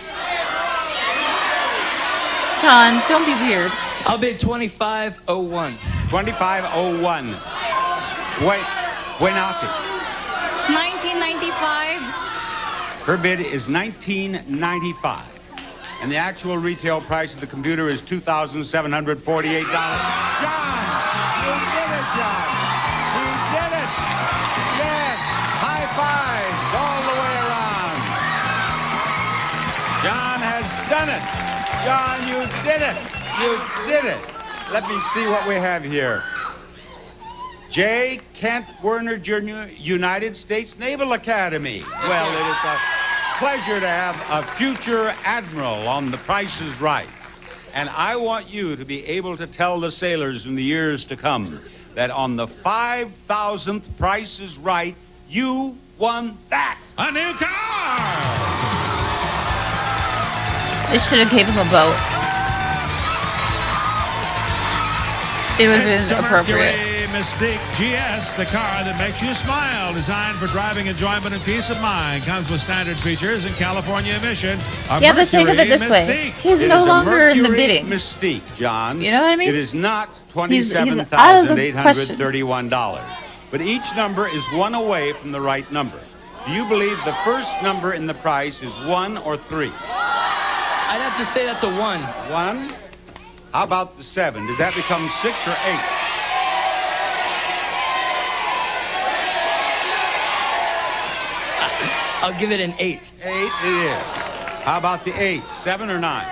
John, don't be weird. I'll bid $2,501. $2,501. Wait, Wenaki. $19.95. Her bid is $19.95. And the actual retail price of the computer is $2,748. John! You did it, John! You did it! Yes! High fives all the way around. John has done it! John, you did it! You did it! Let me see what we have here. J. Kent Werner Jr., United States Naval Academy. Well, it is a pleasure to have a future admiral on The Price is Right. And I want you to be able to tell the sailors in the years to come that on the 5,000th Price is Right, you won that. A new car! They should have gave him a boat. It would have It's been a appropriate. Mercury Mystique GS, the car that makes you smile. Designed for driving enjoyment and peace of mind. Comes with standard features and California emission. Yeah, but think of it this way. He's no longer in the bidding. Mystique, John. You know what I mean? It is not He's out of the $27,831. But each number is one away from the right number. Do you believe the first number in the price is 1 or 3? I'd have to say that's a 1. 1? How about the 7? Does that become 6 or 8? I'll give it an 8. 8 it is. How about the 8? 7 or 9?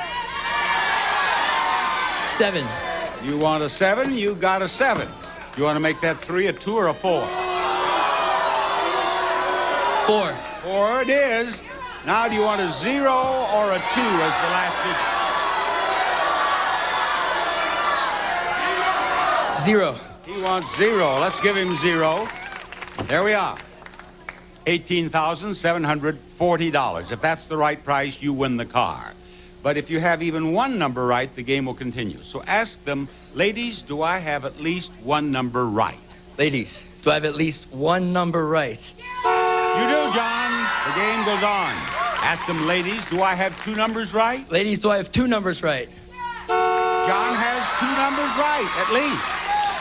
7. You want a 7? You got a 7. You want to make that 3, a 2, or a 4? 4. 4 it is. Now, do you want a 0 or a 2 as the last digit? 0. He wants 0. Let's give him 0. There we are. $18,740. If that's the right price, you win the car. But if you have even one number right, the game will continue. So ask them, ladies, do I have at least one number right? Ladies, do I have at least one number right? You do, John. The game goes on. Ask them, ladies, do I have 2 numbers right? Ladies, do I have 2 numbers right? John has 2 numbers right, at least.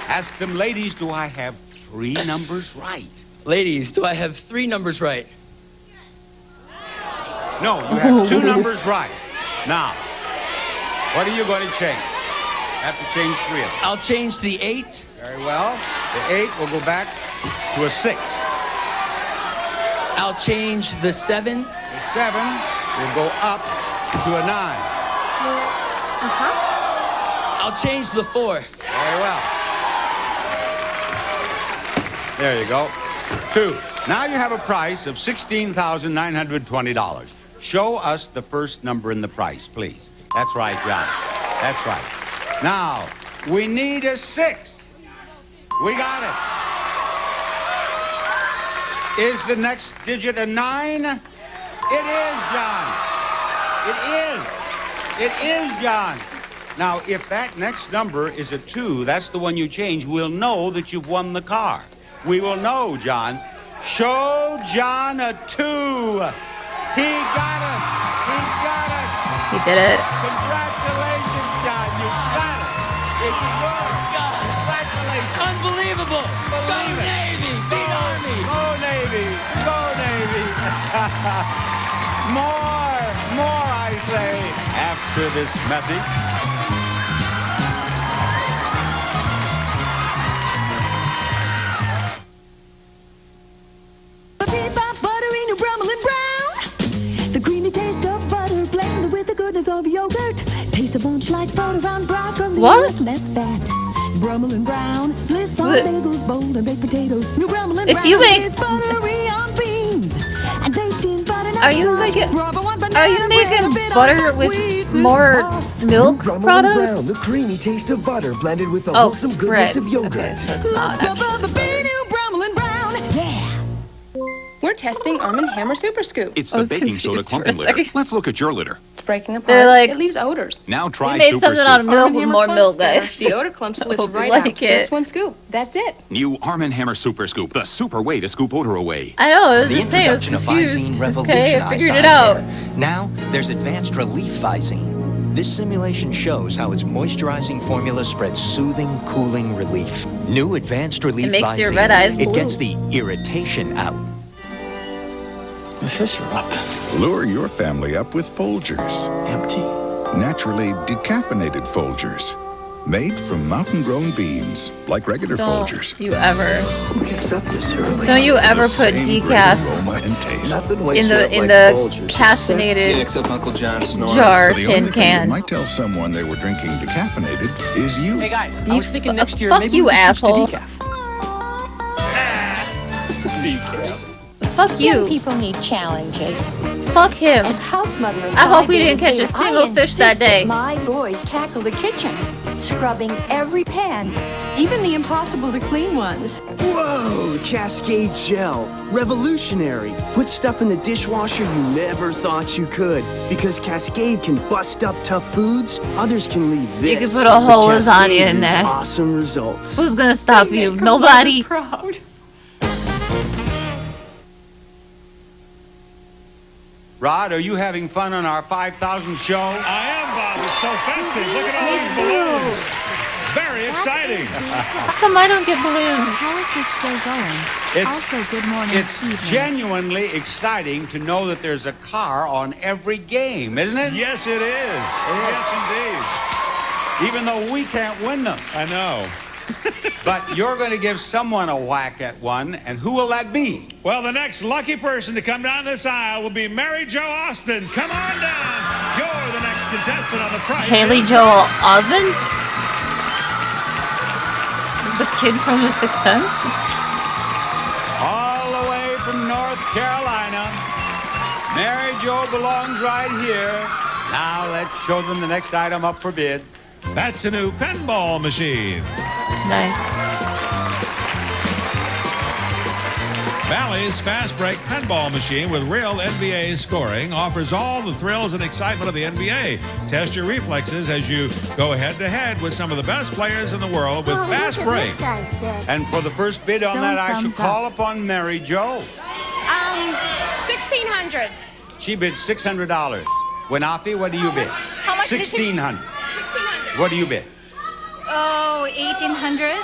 Ask them, ladies, do I have 3 numbers right? Ladies, do I have 3 numbers right? No, you have 2 numbers right. Now, what are you going to change? Have to change 3 of them. I'll change the 8. Very well. The 8 will go back to a 6. I'll change the 7. The 7 will go up to a 9. I'll change the 4. Very well. There you go. 2. Now you have a price of $16,920. Show us the first number in the price, please. That's right, John. That's right. Now, we need a 6. We got it. Is the next digit a 9? It is, John. It is. It is, John. Now, if that next number is a 2, that's the one you change, we'll know that you've won the car. We will know, John. Show John a 2. He got it. He got it. He did it. Congratulations, John. You got it. It's yours. Congratulations. Unbelievable. Go Navy. Beat Army. Go Navy. Go Navy. More, I say, after this message. Of yogurt, taste a bunch like butter on broccoli. What? Less fat. Brummel and Brown, bliss on bagels, bold and baked potatoes. New Brummel and If Brown, you make, is buttery on beans and baked in butter. are you making butter with more milk products? Brown, the creamy taste of butter blended with the Oh, wholesome spread. goodness of yogurt. Okay, so it's not actually. New Brummel and Brown, yeah. We're testing Arm & Hammer Super Scoop. It's the baking soda clumping litter. Let's look at your litter. Breaking apart, They're like, it leaves odors. Now try we made Super something Scoop. out of milk Arm & with Hammer more clumps milk, that guys. The odor clumps slip Hope you right like out. it. Just one scoop. That's it. New Arm & Hammer Super Scoop, the super way to scoop odor away. I know, it was The the same. I was introduction of confused. Visine Okay, I revolutionized figured it eye out. care. Now, there's advanced relief Visine. This simulation shows how its moisturizing formula spreads soothing, cooling relief. New advanced relief It makes Visine. your red eyes It blue. gets the irritation out. Fish are up. Lure your family up with Folgers. Empty. Naturally decaffeinated Folgers. Made from mountain-grown beans, like regular Folgers. You ever? Who gets up this early? Don't you ever put Same decaf great aroma and taste. in the caffeinated jar The tin only thing that can? might tell someone they were drinking decaffeinated is you. Hey guys, I You was thinking next year fuck maybe you, we could switch to asshole. decaf. Fuck Young you. people need challenges. fuck him. As house mother, I hope we didn't catch a single fish that day. My boys tackle the kitchen, scrubbing every pan, even the impossible to clean ones. Whoa, Cascade Gel. Revolutionary. Put stuff in the dishwasher you never thought you could. Because Cascade can bust up tough foods, others can leave this. You can put a whole lasagna in there. Awesome results. Who's gonna stop you? Nobody. Proud. Rod, are you having fun on our 5,000 show? I am, Bob. It's so festive. Look at all these balloons. Very exciting. How come I don't get balloons? How is this show going? Also, good morning. It's genuinely exciting to know that there's a car on every game, isn't it? Yes, it is. Yes, indeed. Even though we can't win them. I know. But you're going to give someone a whack at one, and who will that be? Well, the next lucky person to come down this aisle will be Mary Jo Austin. Come on down. You're the next contestant on the prize. Haley Joel Osment? The kid from The Sixth Sense? All the way from North Carolina. Mary Jo belongs right here. Now let's show them the next item up for bid. That's a new pinball machine. Nice. Bally's Fast Break Pinball Machine with real NBA scoring offers all the thrills and excitement of the NBA. Test your reflexes as you go head-to-head with some of the best players in the world with Fast Break. And for the first bid on that, I shall call upon Mary Jo. $1,600. She bid $600. Winafi, what do you bid? How much did she- $1,600. What do you bid? Oh, 1,800.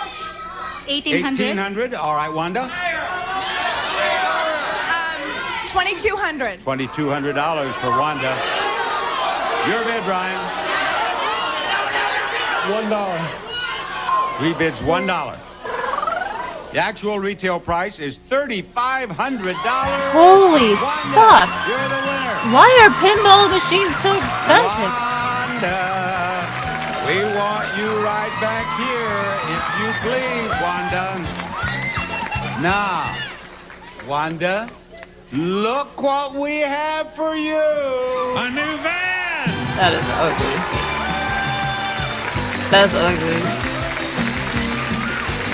1,800. All right, Wanda. 2,200. $2,200 for Wanda. Your bid, Brian. $1. Three bids, $1. The actual retail price is $3,500. Holy fuck. You're the winner. Why are pinball machines so expensive? Wanda, we want you right back here, if you please, Wanda. Now, Wanda, look what we have for you. A new van. That is ugly. That's ugly.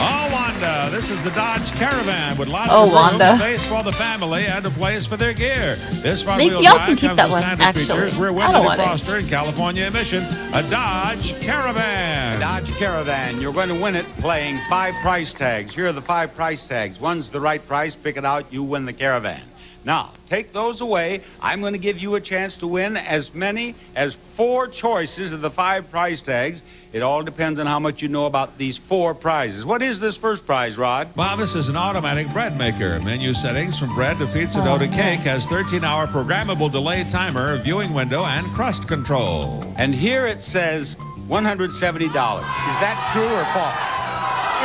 Oh, Wanda, this is the Dodge Caravan with lots Oh, of room, Wanda. space for the family, and a place for their gear. This Maybe front-wheel y'all drive can keep comes that with one, standard actually. features, rear I window don't want it. defroster, and California emission. A Dodge Caravan. Dodge Caravan. You're going to win it playing 5 price tags. Here are the 5 price tags. One's the right price. Pick it out. You win the Caravan. Now, take those away. I'm going to give you a chance to win as many as 4 choices of the 5 price tags. It all depends on how much you know about these 4 prizes. What is this first prize, Rod? Well, this is an automatic bread maker. Menu settings from bread to pizza dough to cake. Has 13-hour programmable delay timer, viewing window, and crust control. And here it says $170. Is that true or false?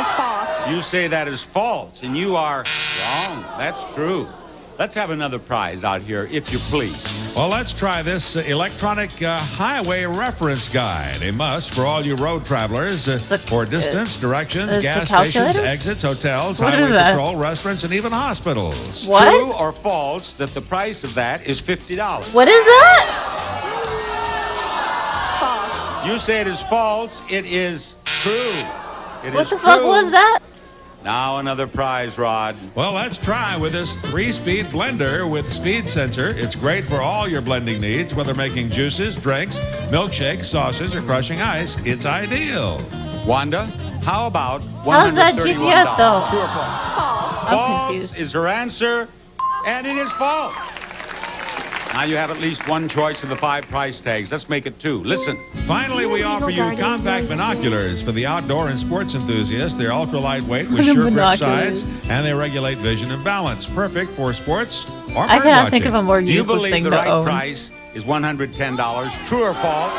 It's false. You say that is false, and you are wrong. That's true. Let's have another prize out here, if you please. Well, let's try this electronic highway reference guide. A must for all you road travelers for distance, directions, gas stations, exits, hotels, highway patrol, restaurants, and even hospitals. What? True or false that the price of that is $50? What is that? False. You say it is false. It is true. What the fuck was that? Now another prize, Rod. Well, let's try with this 3-speed blender with speed sensor. It's great for all your blending needs, whether making juices, drinks, milkshakes, sauces, or crushing ice. It's ideal. Wanda, how about $131? How's that GPS though? True or false? False. False confused. is her answer, and it is false. Now you have at least one choice of the 5 price tags. Let's make it 2. Listen. Finally, we offer you compact binoculars for the outdoor and sports enthusiasts. They're ultra lightweight with sure grip sides, and they regulate vision and balance. Perfect for sports or I cannot watching. think of a more Do you useless believe thing the to right own. price is $110? True or false?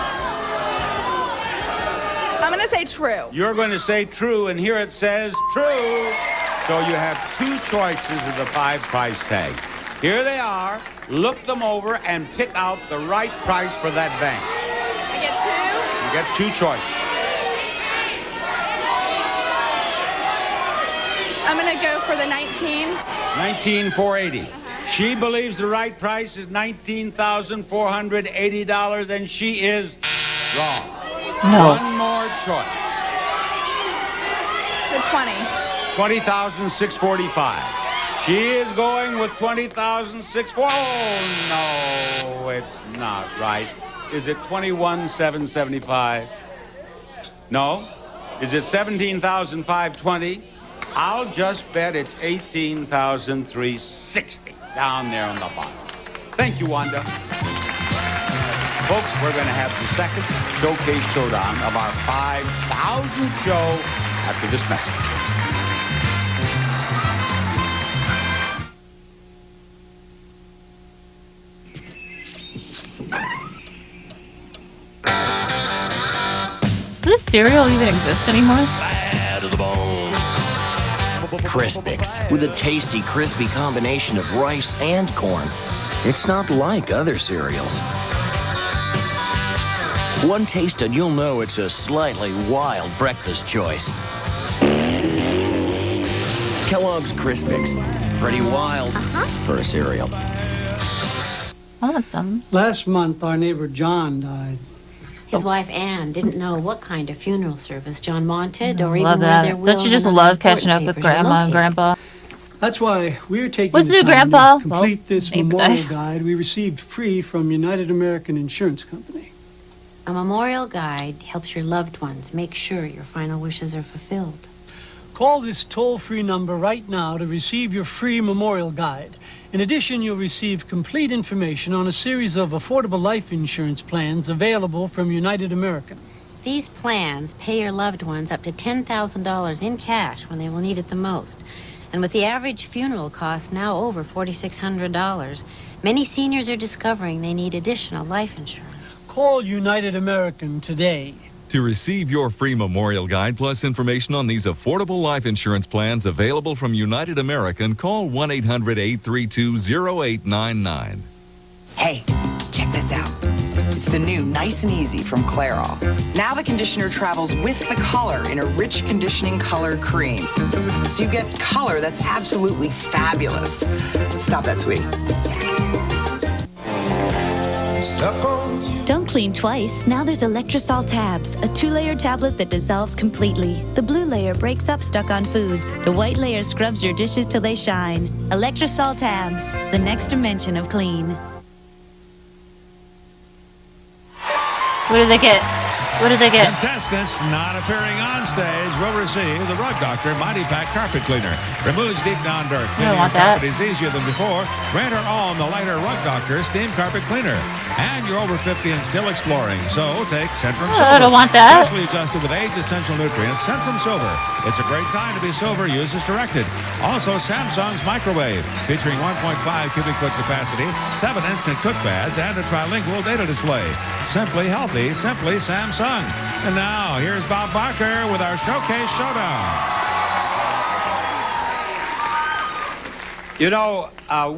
I'm going to say true. You're going to say true, and here it says true. So you have 2 choices of the 5 price tags. Here they are. Look them over and pick out the right price for that van. I get 2? You get 2 choices. I'm going to go for the 19. 19,480. She believes the right price is $19,480, and she is wrong. No. One more choice. The 20. $20,645. She is going with $20,640. Oh, no, it's not right. Is it $21,775? No. Is it $17,520? I'll just bet it's $18,360 down there on the bottom. Thank you, Wanda. Folks, we're going to have the second showcase showdown of our 5,000th show after this message. Does this cereal even exist anymore? Bad to the bone. Crispix, with a tasty, crispy combination of rice and corn. It's not like other cereals. One taste and you'll know it's a slightly wild breakfast choice. Kellogg's Crispix, pretty wild for a cereal. I want some. Last month, our neighbor John died. His wife Anne didn't know what kind of funeral service John wanted, or even Love where that. their Don't wills you just and love other catching up important with papers were Grandma and located. Grandpa? That's why we're taking What's the new, time Grandpa? to complete this maybe memorial that. guide we received free from United American Insurance Company. A memorial guide helps your loved ones make sure your final wishes are fulfilled. Call this toll-free number right now to receive your free memorial guide. In addition, you'll receive complete information on a series of affordable life insurance plans available from United American. These plans pay your loved ones up to $10,000 in cash when they will need it the most. And with the average funeral cost now over $4,600, many seniors are discovering they need additional life insurance. Call United American today. To receive your free memorial guide plus information on these affordable life insurance plans available from United American, call 1-800-832-0899. Hey, check this out. It's the new Nice and Easy from Clairol. Now the conditioner travels with the color in a rich conditioning color cream. So you get color that's absolutely fabulous. Stop that, sweetie. Don't clean twice. Now there's Electrosol Tabs, a 2-layer tablet that dissolves completely. The blue layer breaks up stuck-on foods. The white layer scrubs your dishes till they shine. Electrosol Tabs, the next dimension of clean. What did they get? What did they get? Contestants not appearing on stage will receive the Rug Doctor Mighty Pack Carpet Cleaner. Removes deep down dirt. I don't want Cleaning your that. carpet is easier than before. Rent or own the lighter Rug Doctor Steam Carpet Cleaner. And you're over 50 and still exploring. So take Centrum Silver. I don't want that. Specially adjusted with 8 essential nutrients. Centrum Silver. It's a great time to be sober. Use as directed. Also Samsung's Microwave, featuring 1.5 cubic foot capacity, 7 instant cook pads, and a trilingual data display. Simply healthy. Simply Samsung. And now, here's Bob Barker with our Showcase Showdown. You know,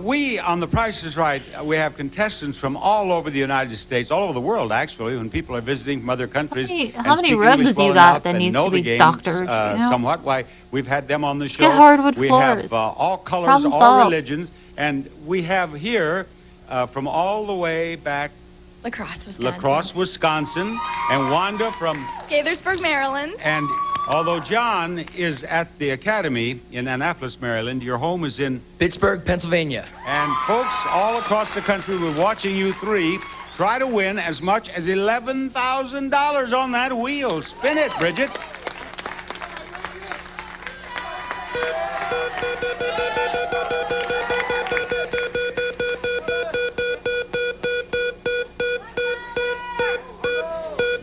we on The Price is Right, we have contestants from all over the United States, all over the world, actually, when people are visiting from other countries. How many rugs you got that needs to be doctored? Somewhat. Why, we've had them on the Let's show. get hardwood we floors. have all colors, Problem all solved. religions, and we have here from all the way back La Crosse, Wisconsin. and Wanda from Gaithersburg, Maryland. And although John is at the Academy in Annapolis, Maryland, your home is in Pittsburgh, Pennsylvania. And folks all across the country, we're watching you three try to win as much as $11,000 on that wheel. Spin it, Bridget.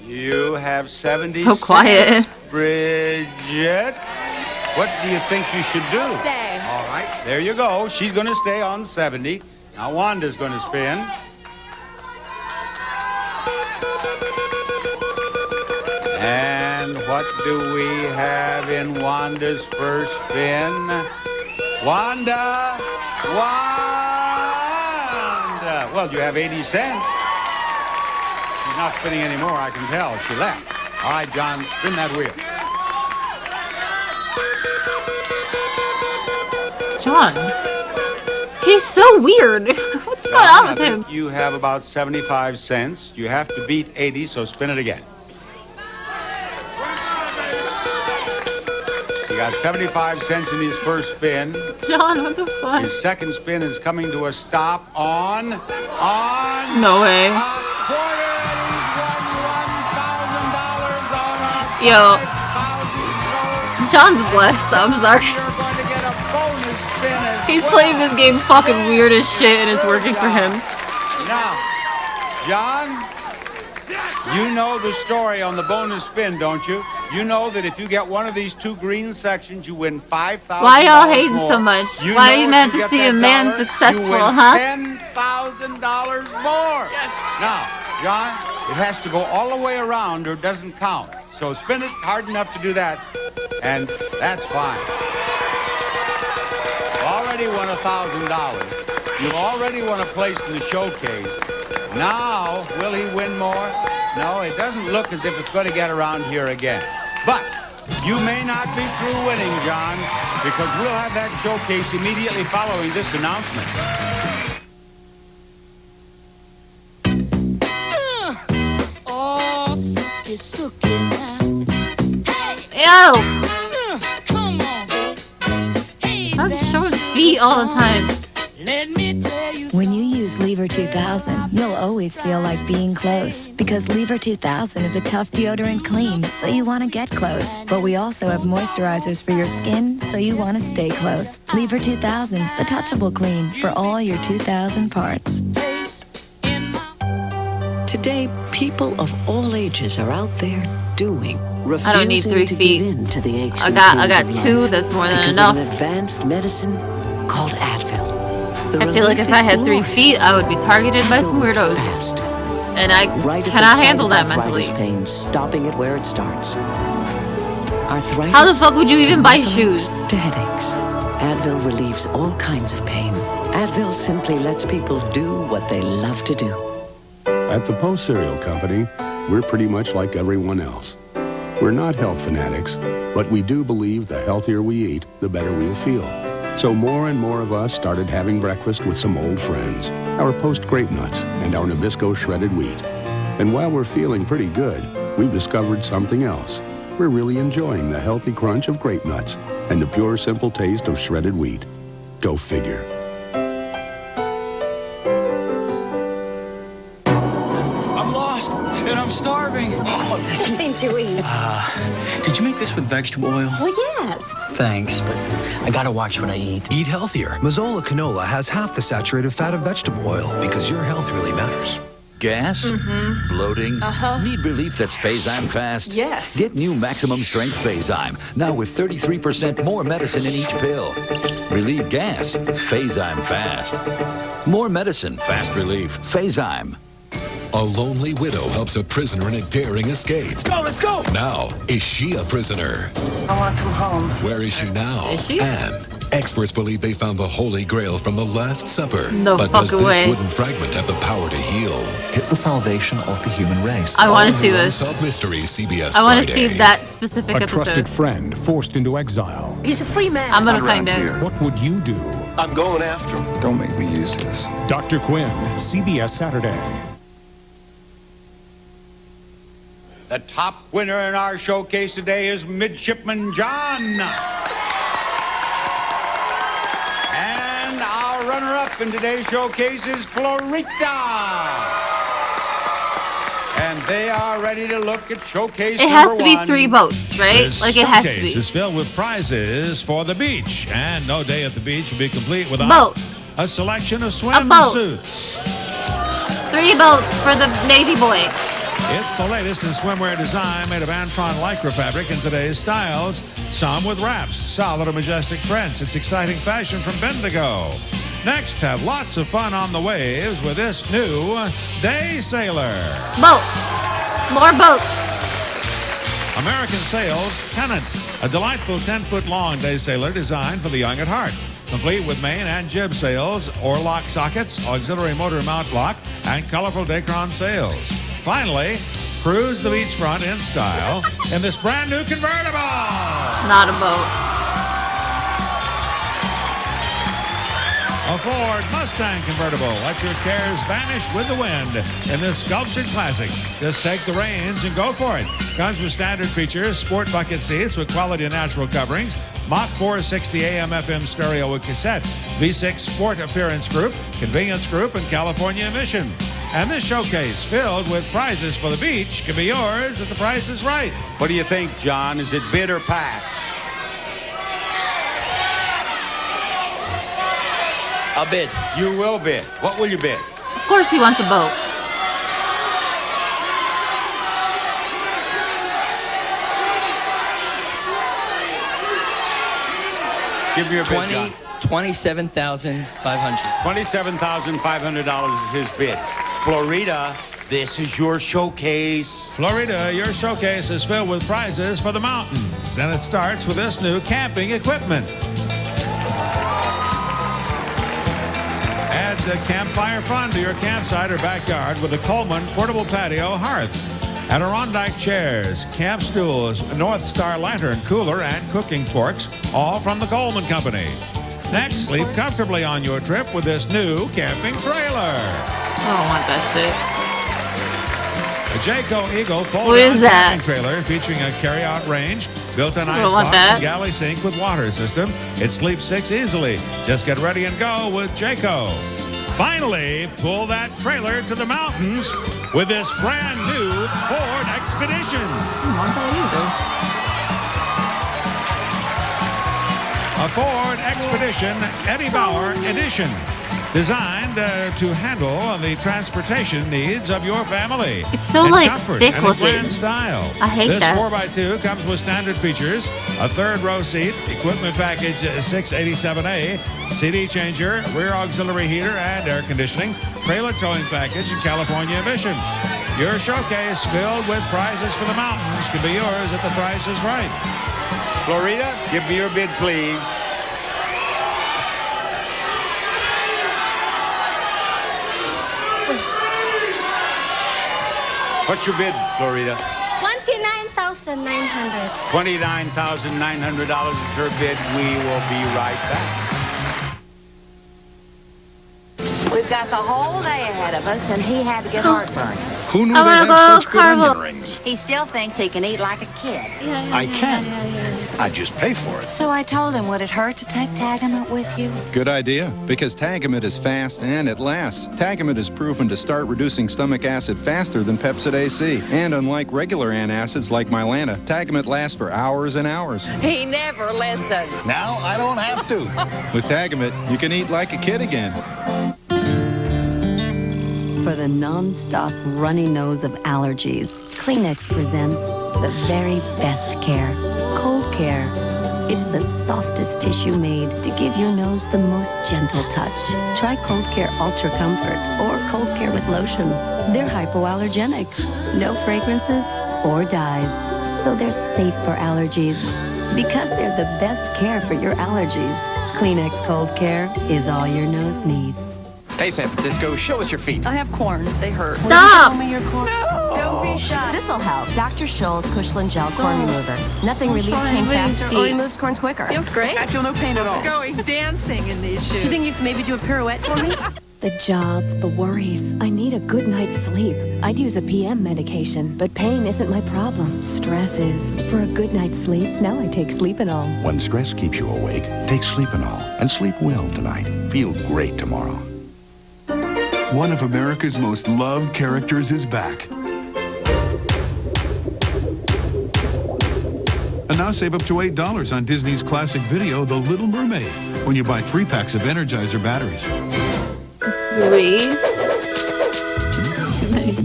You have 70 So quiet. cents, Bridget. What do you think you should do? Stay. All right, there you go. She's going to stay on 70. Now Wanda's going to spin. And what do we have in Wanda's first spin? Wanda! Wanda! Well, you have 80 cents. She's not spinning anymore, I can tell. She left. All right, John, spin that wheel. John, He's so weird. What's going on with him? You have about 75 cents. You have to beat 80, so spin it again. He got 75 cents in his first spin. John, what the fuck? His second spin is coming to a stop on... No way. $1,000 Yo. John's blessed, I'm sorry. He's playing this game fucking weird as shit and it's working for him. Now, John, you know the story on the bonus spin, don't you? You know that if you get one of these two green sections, you win $5,000. Why y'all hating more. so much? Why are you mad to see a man successful, huh? $10,000 more. Yes. Now, John, it has to go all the way around or it doesn't count. So spin it hard enough to do that, and that's fine. You've already won $1,000. You've already won a place in the showcase. Now, will he win more? No, it doesn't look as if it's going to get around here again. But you may not be through winning, John, because we'll have that showcase immediately following this announcement. Ew! I'm showing feet all the time. When you use Lever 2000, you'll always feel like being close. Because Lever 2000 is a tough deodorant clean, so you want to get close. But we also have moisturizers for your skin, so you want to stay close. Lever 2000, the touchable clean for all your 2000 parts. Today, people of all ages are out there doing. I don't need 3 feet. I got 2. That's more than enough. An advanced medicine called Advil. I feel like if I had 3 feet, I would be targeted by some weirdos. And I cannot handle that mentally. Pain, stopping it where it starts. Arthritis. How the fuck would you even buy shoes? To headaches. Advil relieves all kinds of pain. Advil simply lets people do what they love to do. At the Post Cereal Company, we're pretty much like everyone else. We're not health fanatics, but we do believe the healthier we eat, the better we'll feel. So more and more of us started having breakfast with some old friends, our Post Grape Nuts and our Nabisco shredded wheat. And while we're feeling pretty good, we've discovered something else. We're really enjoying the healthy crunch of grape nuts and the pure, simple taste of shredded wheat. Go figure. And I'm starving. Nothing to eat. Did you make this with vegetable oil? Well, yes. Thanks, but I gotta watch what I eat. Eat healthier. Mazola canola has half the saturated fat of vegetable oil because your health really matters. Gas? Mm-hmm. Bloating? Need relief that's Phase-Zyme Fast? Yes. Get new maximum strength Phase-Zyme, now with 33% more medicine in each pill. Relieve gas, Phase-Zyme Fast. More medicine, fast relief, Phase-Zyme. A lonely widow helps a prisoner in a daring escape. Let's go! Now, is she a prisoner? I want to come home. Where is she now? Is she? And experts believe they found the Holy Grail from the Last Supper. No but does fucking way. this wooden fragment have the power to heal? It's the salvation of the human race. I want to see this. Unsolved Mysteries, CBS I want to Friday. see that specific A episode. trusted friend forced into exile. He's a free man. I'm gonna find out. What would you do? I'm going after him. Don't make me use this. Dr. Quinn, CBS Saturday. The top winner in our showcase today is Midshipman John. And our runner-up in today's showcase is Florita. And they are ready to look at showcase It has number to be 1. 3 boats, right? This Like it has to showcase be. is filled with prizes for the beach, and no day at the beach will be complete without Boat. a selection of boat. swimsuits. 3 boats for the Navy boy. It's the latest in swimwear design made of Antron Lycra fabric in today's styles. Some with wraps, solid or majestic prints. It's exciting fashion from Bendigo. Next, have lots of fun on the waves with this new Day Sailor. Boat. More boats. American Sails Pennant, a delightful 10-foot long day sailor designed for the young at heart. Complete with main and jib sails, oar-lock sockets, auxiliary motor mount block, and colorful Dacron sails. Finally, cruise the beachfront in style in this brand new convertible. Not a boat. A Ford Mustang convertible. Let your cares vanish with the wind in this sculptured classic. Just take the reins and go for it. Comes with standard features, sport bucket seats with quality natural coverings, Mach 460 AM/FM stereo with cassette, V6 Sport Appearance Group, Convenience Group, and California Emission. And this showcase filled with prizes for the beach can be yours if the price is right. What do you think, John? Is it bid or pass? I'll bid. You will bid. What will you bid? Of course he wants a boat. Give me your bid, John. $27,500. $27,500 is his bid. Florida, this is your showcase. Florida, your showcase is filled with prizes for the mountains, and it starts with this new camping equipment. Add the campfire fun to your campsite or backyard with the Coleman portable patio hearth. Adirondack chairs, camp stools, North Star lantern, cooler, and cooking forks, all from the Coleman Company. Next, sleep comfortably on your trip with this new camping trailer. I don't want that shit. A Jayco Eagle fold-down camping trailer featuring a carry-out range, built-in ice box, and galley sink with water system. It sleeps 6 easily. Just get ready and go with Jayco. Finally, pull that trailer to the mountains with this brand new Ford Expedition. A Ford Expedition Eddie Bauer Edition, designed to handle the transportation needs of your family. It's so in like comfort thick and looking. grand style. I hate this that. 4x2 comes with standard features: a third row seat, equipment package 687A, CD changer, rear auxiliary heater and air conditioning, trailer towing package, and California emission. Your showcase filled with prizes for the mountains can be yours if the price is right. Florida, give me your bid, please. What's your bid, Florida? $29,900. $29,900 is her bid. We will be right back. We've got the whole day ahead of us, and he had to get heartburn. Who knew I they wanna had go such good Carvel. onion rings? He still thinks he can eat like a kid. I can. I just pay for it. So I told him, would it hurt to take Tagamet with you? Good idea, because Tagamet is fast and it lasts. Tagamet is proven to start reducing stomach acid faster than Pepsid AC. And unlike regular antacids like Mylanta, Tagamet lasts for hours and hours. He never listens. Now I don't have to. With Tagamet, you can eat like a kid again. For the non-stop runny nose of allergies, Kleenex presents the very best care, Cold Care. It's the softest tissue made to give your nose the most gentle touch. Try Cold Care Ultra Comfort or Cold Care with lotion. They're hypoallergenic, no fragrances or dyes, so they're safe for allergies because they're the best care for your allergies. Kleenex Cold Care is all your nose needs. Hey, San Francisco, show us your feet. I have corns. They hurt. Stop! Show me your corn. No! Don't be shy. This'll help. Dr. Scholl's Cushland Gel Corn Remover. Nothing relieves pain faster or removes corns quicker. Feels great. I feel no pain at all. Going dancing in these shoes. You think you can maybe do a pirouette for me? The job, the worries. I need a good night's sleep. I'd use a PM medication, but pain isn't my problem. Stress is. For a good night's sleep, now I take Sleepinol. When stress keeps you awake, take Sleepinol and sleep well tonight. Feel great tomorrow. One of America's most loved characters is back. And now save up to $8 on Disney's classic video, The Little Mermaid, when you buy 3 packs of Energizer batteries. 3?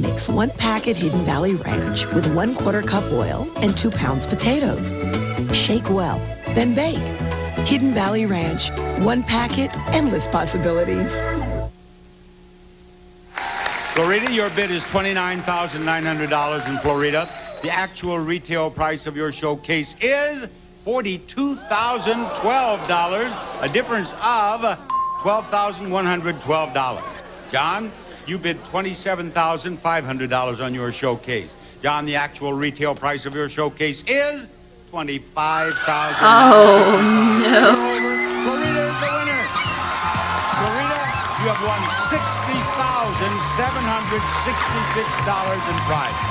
Mix 1 packet Hidden Valley Ranch with 1/4 cup oil and 2 pounds potatoes. Shake well, then bake. Hidden Valley Ranch, 1 packet, endless possibilities. Florida, your bid is $29,900 in Florida. The actual retail price of your showcase is $42,012, a difference of $12,112. John, you bid $27,500 on your showcase. John, the actual retail price of your showcase is $25,000. Oh, no. Florida is the winner. Florida won $60,766 in prizes.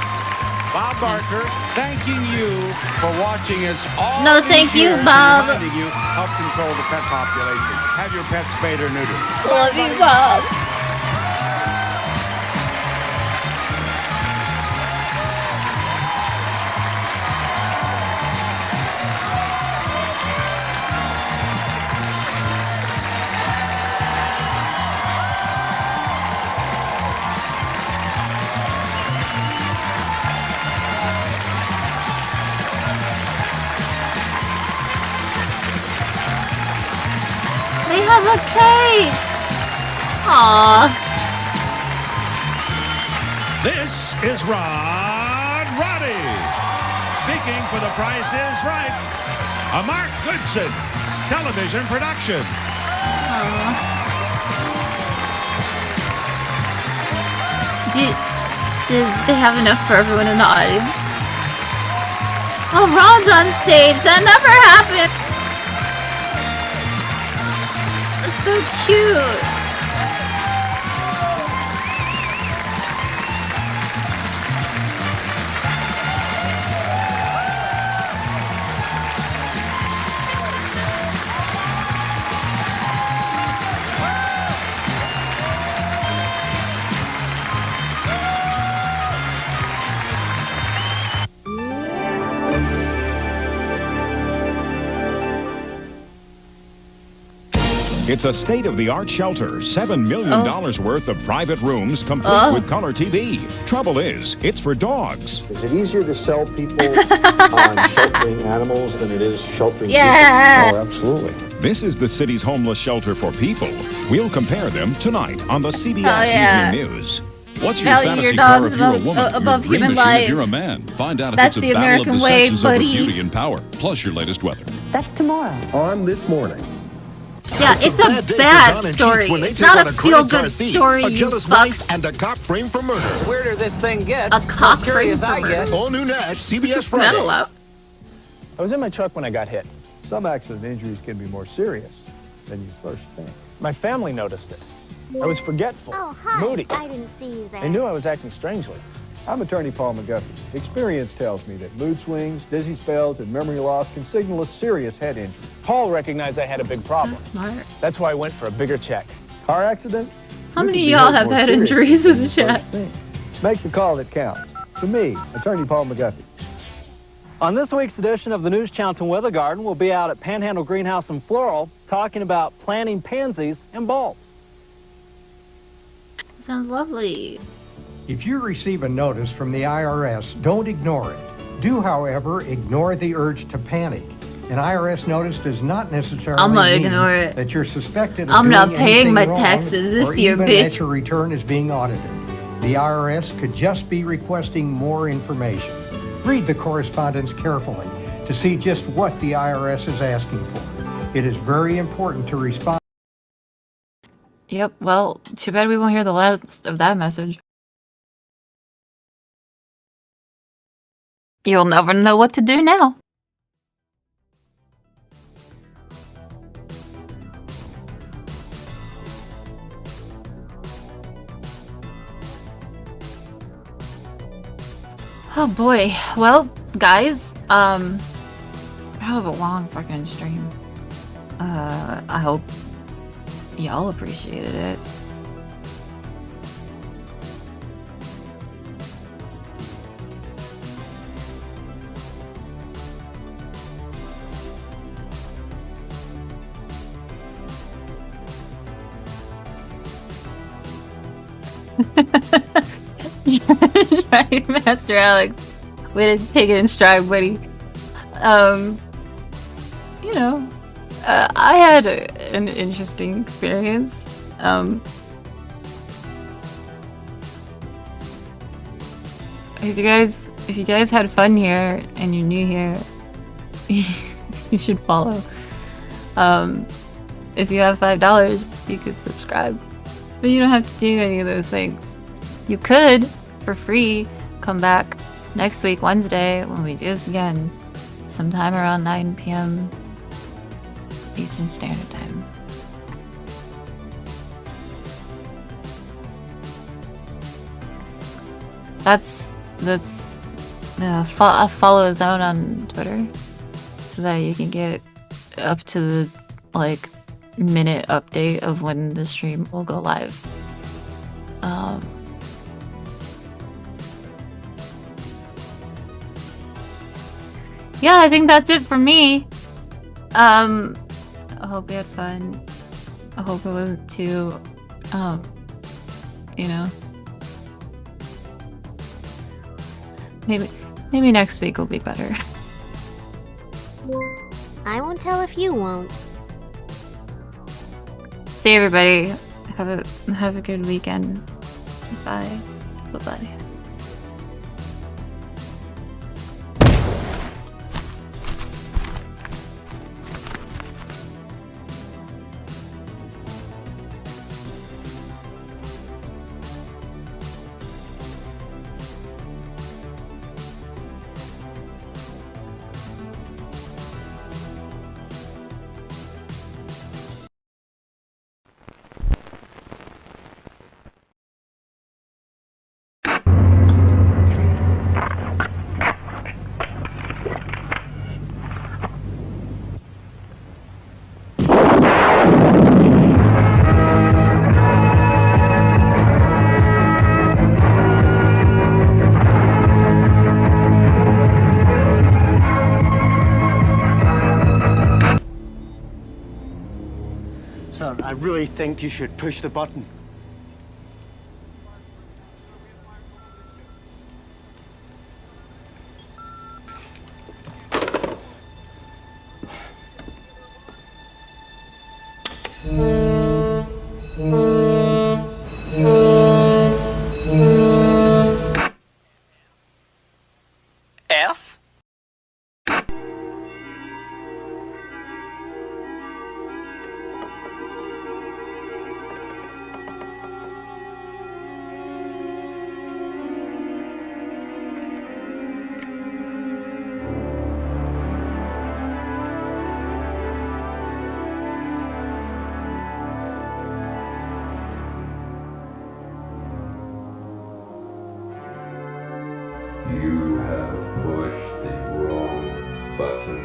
Bob Barker, thanking you for watching us all No, these thank you, years Bob. and reminding you, help control the pet population. Have your pets spayed or neutered. Love you, Bob. They have a cake! Aww. This is Rod Roddy. Speaking for The Price is Right. A Mark Goodson television production. Did they have enough for everyone in the audience? Oh, Ron's on stage. That never happened. That's so cute. It's a state-of-the-art shelter, $7 million worth of private rooms, complete with color TV. Trouble is, it's for dogs. Is it easier to sell people on sheltering animals than it is sheltering people? Oh, absolutely. This is the city's homeless shelter for people. We'll compare them tonight on the CBS Evening News. What's your Value fantasy your car dogs if you're a above- woman? above your dream human machine life. if you're a man. Find out That's if the it's a battle American of the way, sexes over buddy. beauty and power, plus your latest weather. That's tomorrow. On This Morning. Yeah, it's a bad story. It's not a feel-good story, you fuck. And a cop framed for murder. The weirder this thing gets, A cock the more curious framed I for get. murder. All new Nash, CBS Not Friday. allowed. I was in my truck when I got hit. Some accident injuries can be more serious than you first think. My family noticed it. I was forgetful, moody. I didn't see you there. They knew I was acting strangely. I'm attorney Paul McGuffey. Experience tells me that mood swings, dizzy spells, and memory loss can signal a serious head injury. Paul recognized I had a big problem. So smart. That's why I went for a bigger check. Car accident? How You many could of be y'all hurt have more had seriously injuries than in the you chat? first think. Make the call that counts. To me, attorney Paul McGuffey. On this week's edition of the News Channel Weather Garden, we'll be out at Panhandle Greenhouse and Floral talking about planting pansies and bulbs. Sounds lovely. If you receive a notice from the IRS, don't ignore it. Do, however, ignore the urge to panic. An IRS notice does not necessarily I'm not mean ignore it. that you're suspected of I'm doing not paying anything my wrong, taxes this or year, even bitch. that your return is being audited. The IRS could just be requesting more information. Read the correspondence carefully to see just what the IRS is asking for. It is very important to respond. Yep, well, too bad we won't hear the last of that message. You'll never know what to do now. Oh boy. Well, guys, that was a long fucking stream. I hope y'all appreciated it. Right, Master Alex. Way to take it in stride, buddy. You know, I had an interesting experience. If you guys had fun here and you're new here, you should follow. If you have $5, you could subscribe. But you don't have to do any of those things. You could, for free, come back next week, Wednesday, when we do this again, sometime around 9 p.m. Eastern Standard Time. That's follow zone on Twitter, so that you can get up to the like minute update of when the stream will go live. Yeah, I think that's it for me. I hope you had fun. I hope it wasn't too, you know. Maybe next week will be better. I won't tell if you won't. See you, everybody. Have a good weekend. Bye. Bye-bye. Son, I really think you should push the button. F? You have pushed the wrong button.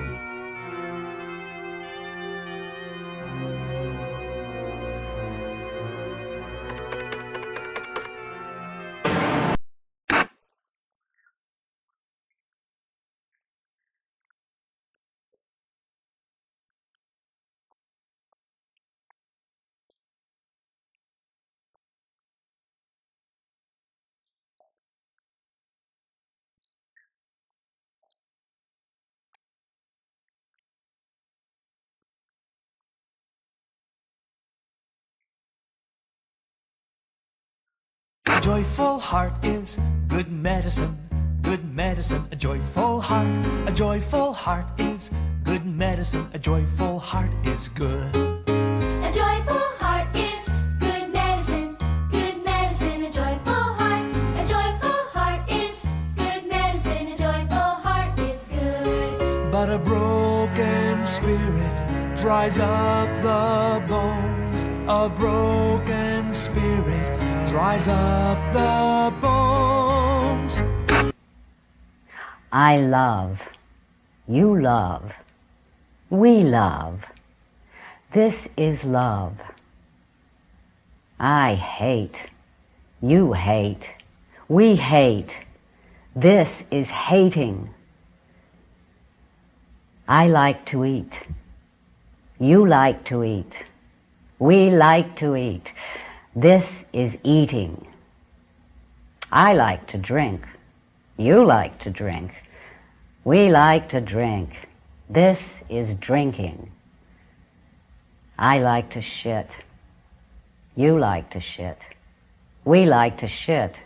A joyful heart is good medicine, good medicine. A joyful heart is good medicine. A joyful heart is good. A joyful heart is good medicine, good medicine. A joyful heart is good medicine. A joyful heart is good. But a broken spirit dries up the bones. A broken spirit dries up the bones. I love. You love. We love. This is love. I hate. You hate. We hate. This is hating. I like to eat. You like to eat. We like to eat. This is eating. I like to drink. You like to drink. We like to drink. This is drinking. I like to shit. You like to shit. We like to shit.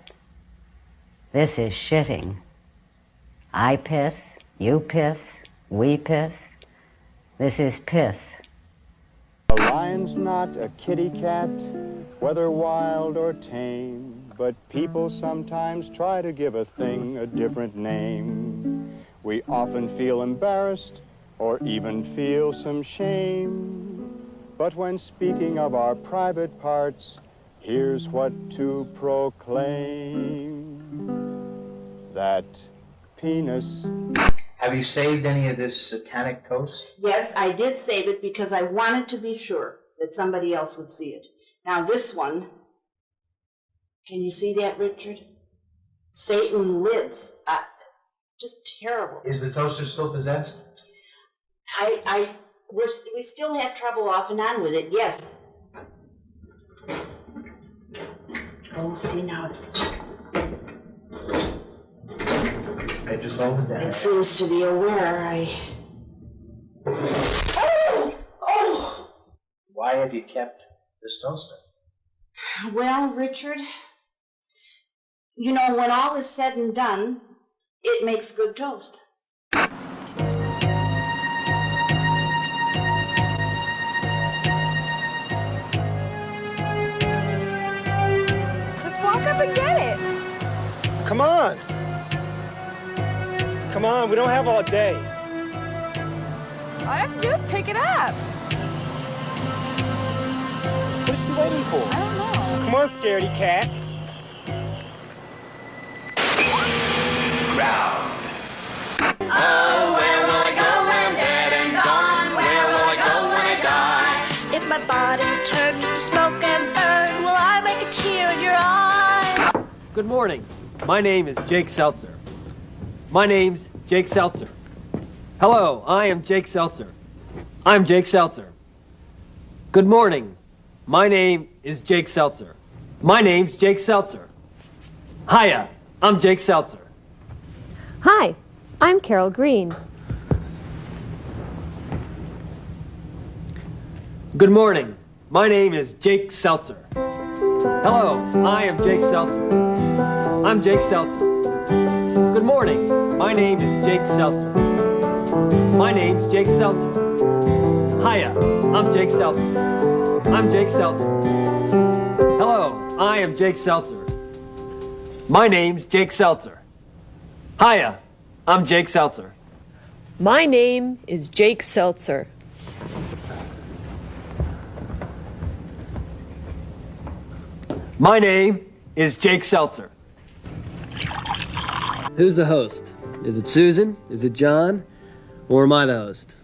This is shitting. I piss. You piss. We piss. This is piss. A lion's not a kitty cat, whether wild or tame, but people sometimes try to give a thing a different name. We often feel embarrassed or even feel some shame. But when speaking of our private parts, here's what to proclaim. that penis. Have you saved any of this satanic toast? Yes, I did save it because I wanted to be sure that somebody else would see it. Now this one, can you see that, Richard? Satan lives. Just terrible. Is the toaster still possessed? We still have trouble off and on with it, yes. Oh, see now it's... I just opened that. It seems to be aware. Oh! Why have you kept this toaster? Well, Richard, you know, when all is said and done, it makes good toast. Just walk up and get it. Come on. Come on, we don't have all day. All I have to do is pick it up. What is she waiting for? I don't know. Come on, scaredy cat. Oh, where will I go when I'm dead and gone? Where will I go when I die? If my body's turned to smoke and burn, will I make a tear in your eye? Good morning. My name is Jake Seltzer. My name's Jake Seltzer. Hello, I am Jake Seltzer. I'm Jake Seltzer. Good morning. My name is Jake Seltzer. My name's Jake Seltzer. Hiya, I'm Jake Seltzer. Hi, I'm Carol Green. Good morning. My name is Jake Seltzer. Hello, I am Jake Seltzer. I'm Jake Seltzer. Good morning. My name is Jake Seltzer. My name's Jake Seltzer. Hiya, I'm Jake Seltzer. I'm Jake Seltzer. Hello, I am Jake Seltzer. My name's Jake Seltzer. Hiya, I'm Jake Seltzer. My name is Jake Seltzer. My name is Jake Seltzer. Who's the host? Is it Susan? Is it John? Or am I the host?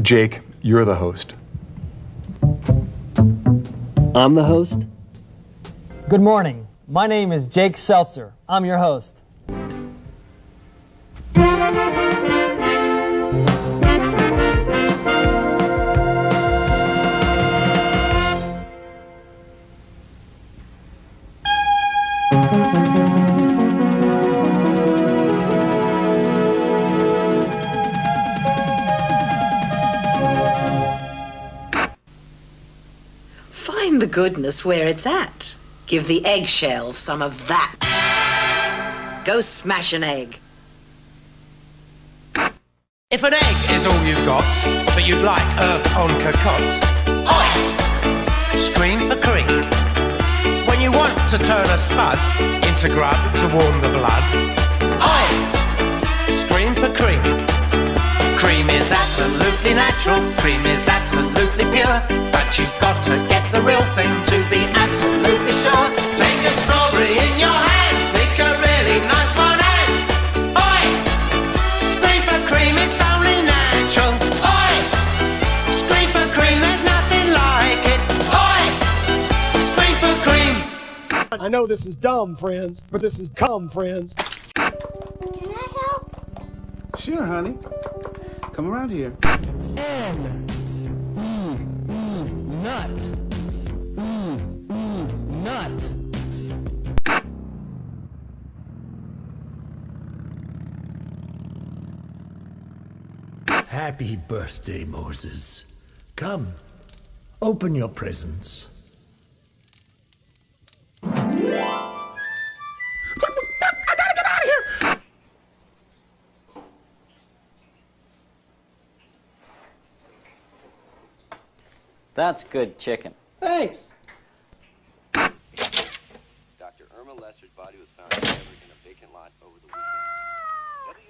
Jake, you're the host. I'm the host? Good morning. My name is Jake Seltzer. I'm your host. Find the goodness where it's at. Give the eggshells some of that. Go smash an egg. If an egg is all you've got, but you'd like earth on cocotte, oi! Scream for cream. When you want to turn a spud into grub to warm the blood, oi! Scream for cream. Cream is absolutely natural, cream is absolutely pure, but you've got to get the real thing to be absolutely sure. Take a strawberry in your hand, pick a really nice one and, oi! Scream for cream, it's only natural, oi! Scream for cream, there's nothing like it, oi! Scream for cream. I know this is dumb, friends, but this is cum, friends. Can I help? Sure, honey. Come around here. Nut. Nut. Happy birthday, Moses. Come, open your presents. That's good chicken. Thanks. Dr. Irma Lester's body was found discovered in a vacant lot over the weekend.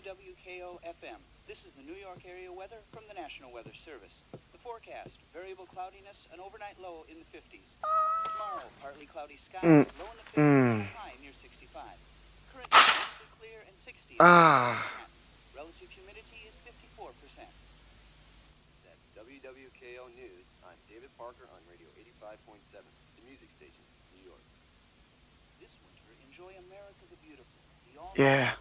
WWKO-FM. This is the New York area weather from the National Weather Service. The forecast. Variable cloudiness, an overnight low in the 50s. Tomorrow, partly cloudy skies, low in the 50s, and a high near 65. Currently, mostly clear and 60. Relative humidity is 54%. That's WWKO News. I'm David Parker on Radio 85.7, the music station, New York. This winter, enjoy America the Beautiful. Yeah.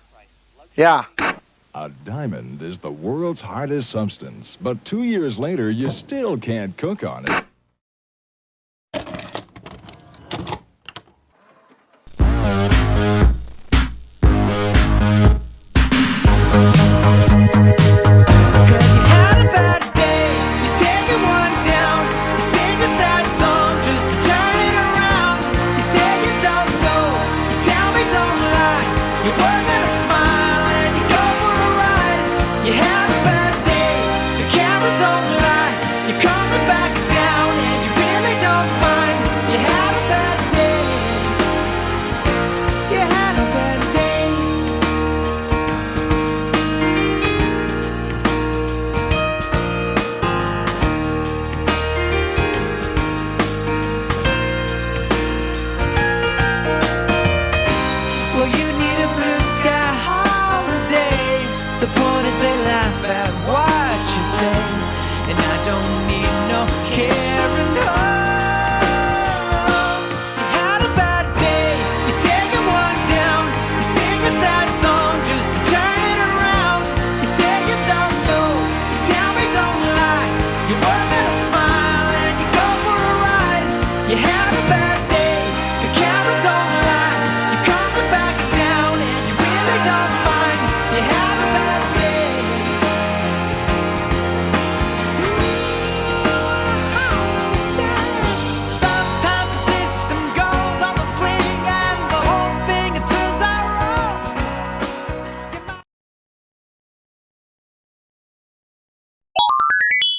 Yeah. A diamond is the world's hardest substance, but 2 years later, you still can't cook on it.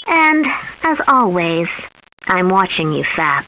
And, as always, I'm watching you, Fap.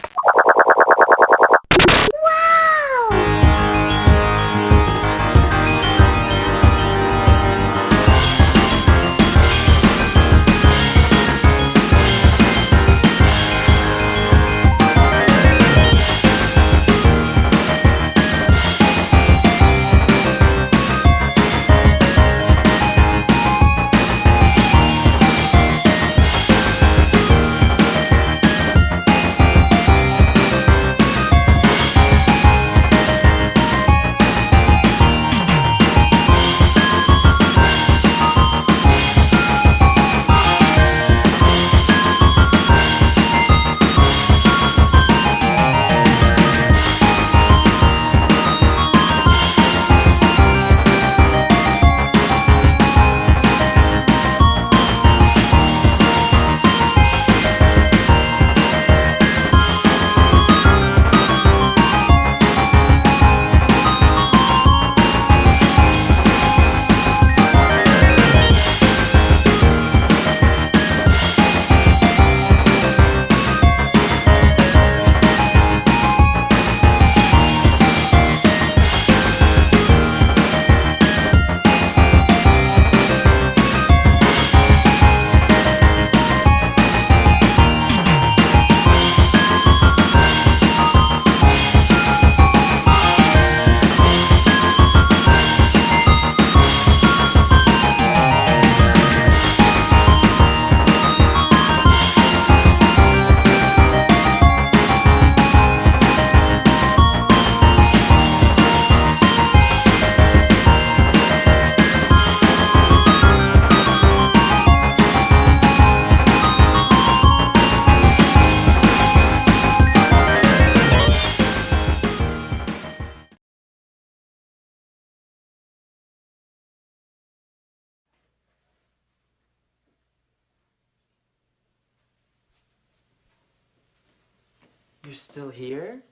You're still here?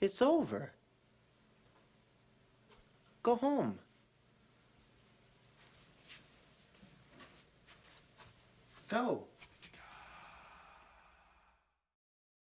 It's over. Go home. Go.